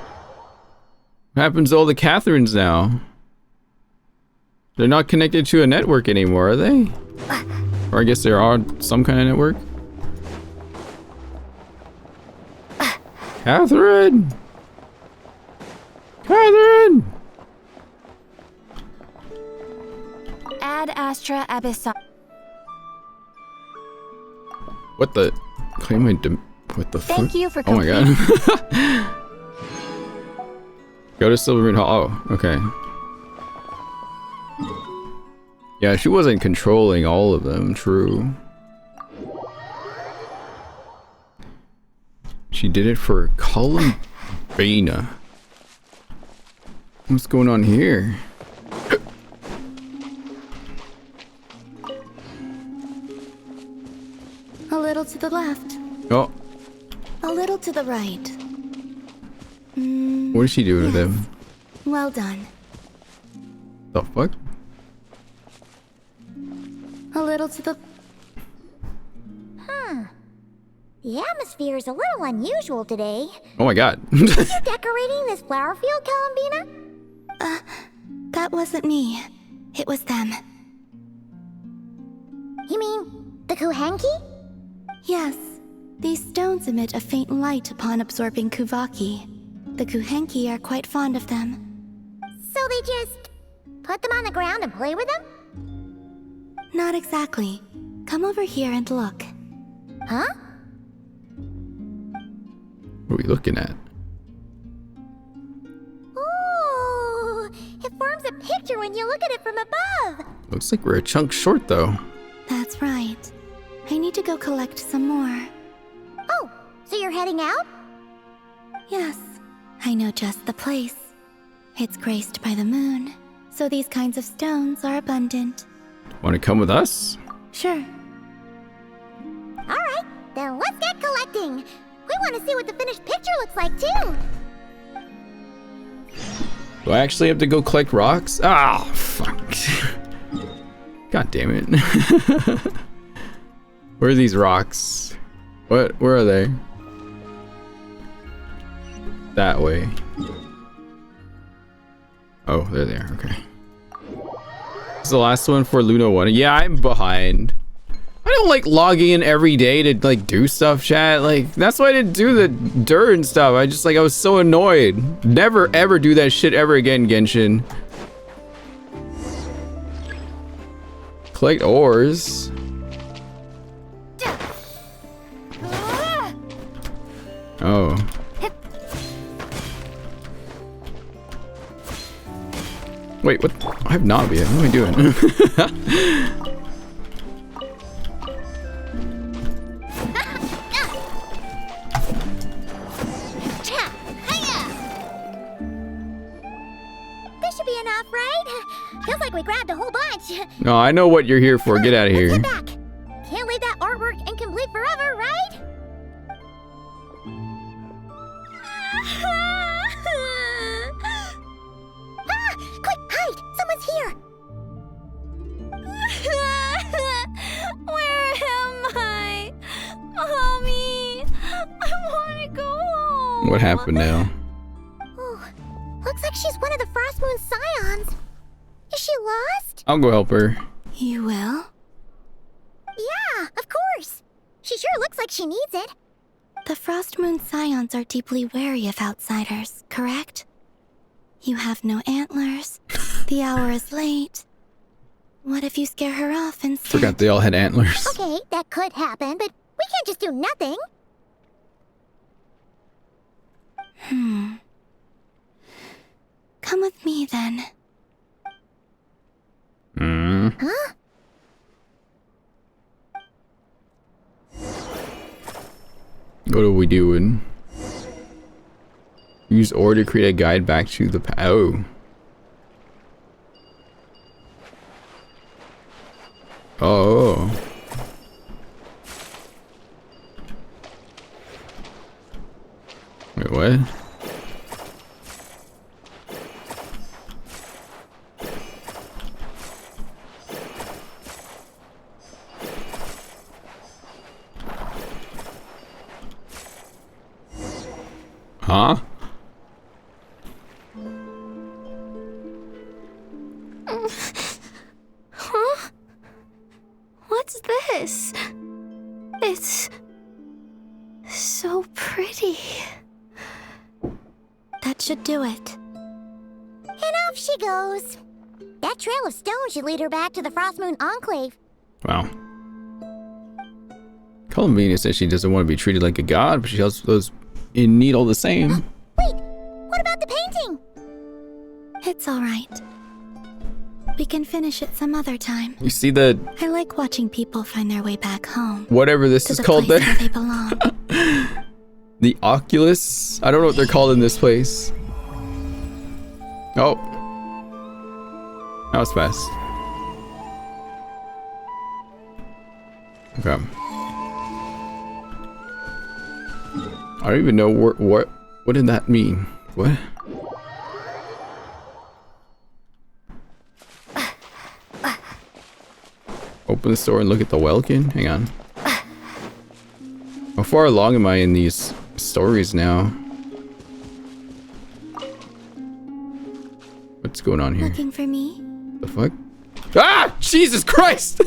What happens to all the Catherines now? They're not connected to a network anymore, are they? Or I guess there are some kind of network. Catherine! Catherine! Ad Astra Abyssal. What the? Claim my what the fuck? Thank you for Oh my god. Go to Silvermoon Hall. Oh, okay. Yeah, she wasn't controlling all of them, true. She did it for Columbina. What's going on here? A little to the left. Oh. A little to the right. What is she doing with him? Well done. The fuck? A little to the... The atmosphere is a little unusual today. Oh my god. Are you decorating this flower field, Columbina? That wasn't me. It was them. You mean the Kuhenki? Yes. These stones emit a faint light upon absorbing Kuvaki. The Kuhenki are quite fond of them. So they just put them on the ground and play with them? Not exactly. Come over here and look. Huh? What are we looking at? Ooh, it forms a picture when you look at it from above. Looks like we're a chunk short though. That's right. I need to go collect some more. Oh, so you're heading out? Yes, I know just the place. It's graced by the moon, so these kinds of stones are abundant. Want to come with us? Sure. Alright, then let's get collecting. We want to see what the finished picture looks like too. Do I actually have to go collect rocks? Ah, fuck. God damn it. Where are these rocks? What? Where are they? That way. Oh, they're there. Okay. This is the last one for Luna 1. Yeah, I'm behind. I don't like logging in every day to like do stuff, chat. Like, that's why I didn't do the dirt and stuff. I was so annoyed. Never ever do that shit ever again, Genshin. Collect ores. Oh. Wait, what? I have not yet. What am I doing? This should be enough, right? Feels like we grabbed a whole bunch. No, I know what you're here for. Get out of here. Get back. Can't leave that artwork incomplete forever, right? Quick, hide! Someone's here! Where am I? Mommy! I want to go home. What happened now? Oh, looks like she's one of the Frost Moon Scions. Is she lost? I'll go help her. You will? Yeah, of course. She sure looks like she needs it. The Frost Moon Scions are deeply wary of outsiders, correct? You have no antlers. The hour is late. What if you scare her off instead? Forgot they all had antlers. Okay, that could happen, but we can't just do nothing. Come with me then. Huh? What are we doing? Use ore to create a guide back to the oh. Oh. Wait, what? Huh? Huh? What's this? It's so pretty. That should do it. And off she goes. That trail of stone should lead her back to the Frost Moon Enclave. Wow. Columbina says she doesn't want to be treated like a god, but she helps those in need all the same. Wait, what about the painting? It's all right. We can finish it some other time. You see the I like watching people find their way back home. whatever this is called there? Where they belong. The Oculus? I don't know what they're called in this place. Oh. That was fast. Okay. I don't even know what did that mean? What? Open the store and look at the Welkin? Hang on. How far along am I in these stories now? What's going on here? Looking for me? The fuck? Ah! Jesus Christ!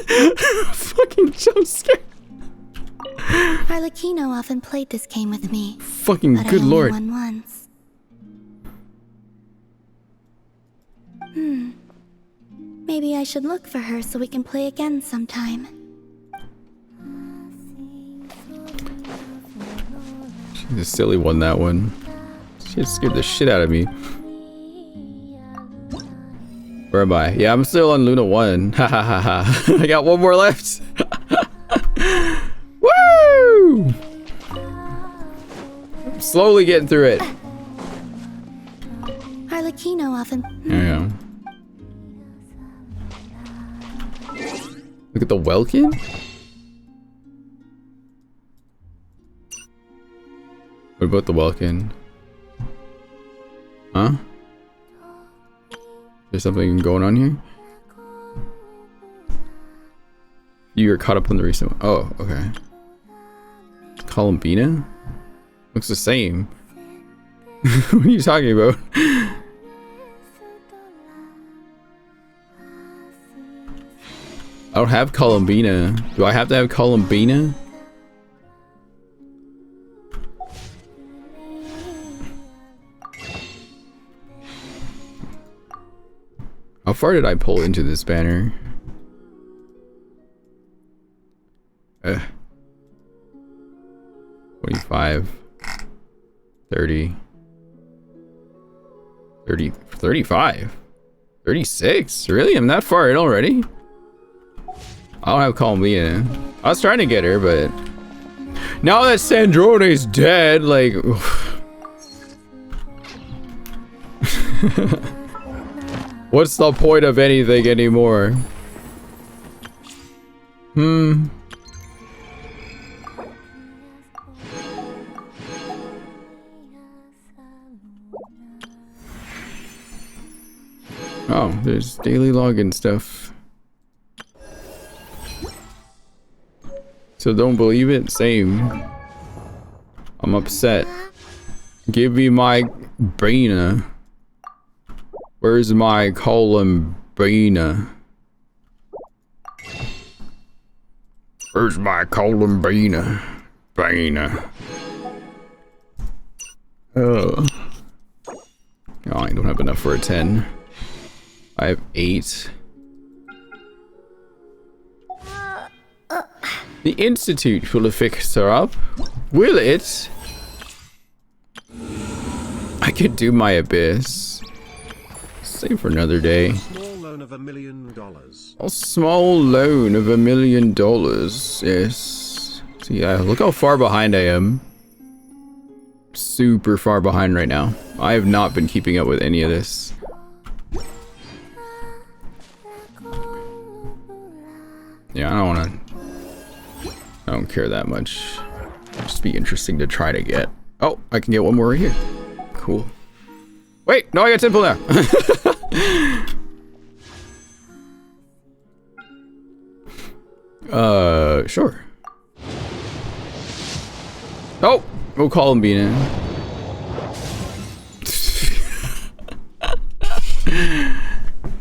Fucking jump scare. Arlecchino often played this game with me. Fucking but good I only lord. won once. Maybe I should look for her so we can play again sometime. She's a silly one, that one. She scared the shit out of me. Where am I? Yeah, I'm still on Luna 1. Ha ha ha ha. I got one more left. Woo! I'm slowly getting through it. Arlecchino often... Yeah. Look at the Welkin? What about the Welkin? Huh? There's something going on here? You were caught up on the recent one. Oh, okay. Columbina? Looks the same. What are you talking about? I don't have Columbina. Do I have to have Columbina? How far did I pull into this banner? 25, 30, 35, 36. Really? I'm that far in already? I don't have Columbina. I was trying to get her, but now that Sandrone's dead, like, what's the point of anything anymore? Oh, there's daily login stuff. So don't believe it? Same. I'm upset. Give me my Bina. Where's my Columbina? Where's my Columbina? Bina. Oh, I don't have enough for a 10. I have 8. The Institute will fix her up. Will it? I could do my Abyss. Save for another day. Small loan of $1 million. A small loan of $1 million. Yes. See, look how far behind I am. Super far behind right now. I have not been keeping up with any of this. Yeah, I don't care that much. Just be interesting to try to get. Oh, I can get one more right here. Cool. Wait, no, I got simple now. Sure. Oh, we'll call him Bina.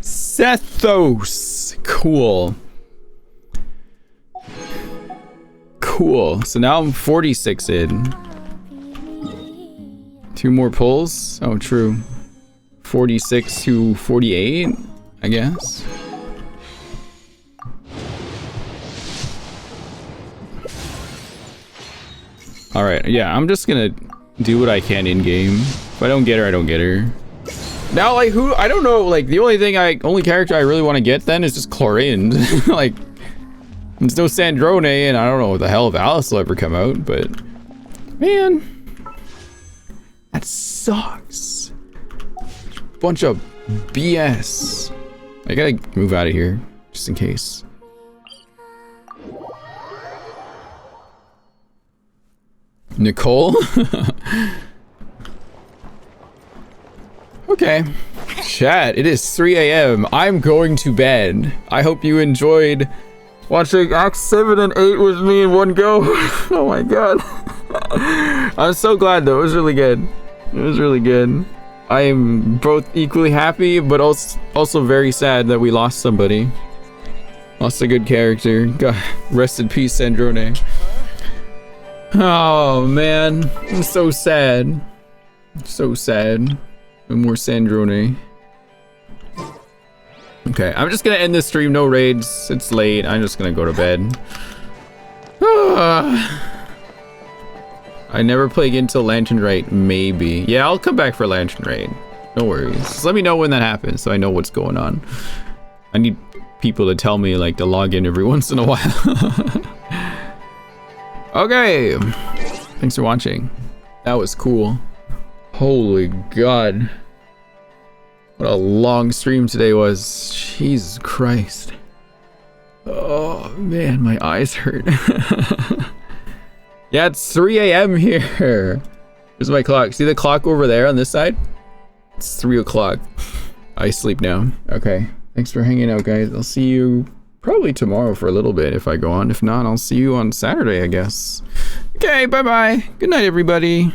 Sethos. Cool. Cool. So now I'm 46 in. 2 more pulls? Oh, true. 46 to 48, I guess. Alright, yeah, I'm just gonna do what I can in game. If I don't get her, I don't get her. Now, like, who, I don't know, like, the only character I really want to get then is just Chlorine. Like, there's no Sandrone, and I don't know what the hell if Alice will ever come out, but man, that sucks. Bunch of BS. I gotta move out of here, just in case. Nicole? Okay. Chat, it is 3 a.m. I'm going to bed. I hope you enjoyed watching Acts 7 and 8 with me in one go. Oh my god. I'm so glad though, it was really good. It was really good. I am both equally happy, but also very sad that we lost somebody. Lost a good character. God, rest in peace, Sandrone. Oh man, I'm so sad. So sad. No more Sandrone. Okay, I'm just gonna end this stream. No raids. It's late. I'm just gonna go to bed. I never play again until Lantern Raid. Maybe. Yeah, I'll come back for Lantern Raid. No worries. Just let me know when that happens so I know what's going on. I need people to tell me, like, to log in every once in a while. Okay. Thanks for watching. That was cool. Holy god. What a long stream today was. Jesus Christ. Oh man, my eyes hurt. Yeah, it's 3 a.m. here. Here's my clock. See the clock over there on this side? It's 3 o'clock. I sleep now. Okay. Thanks for hanging out, guys. I'll see you probably tomorrow for a little bit if I go on. If not, I'll see you on Saturday, I guess. Okay, bye-bye. Good night, everybody.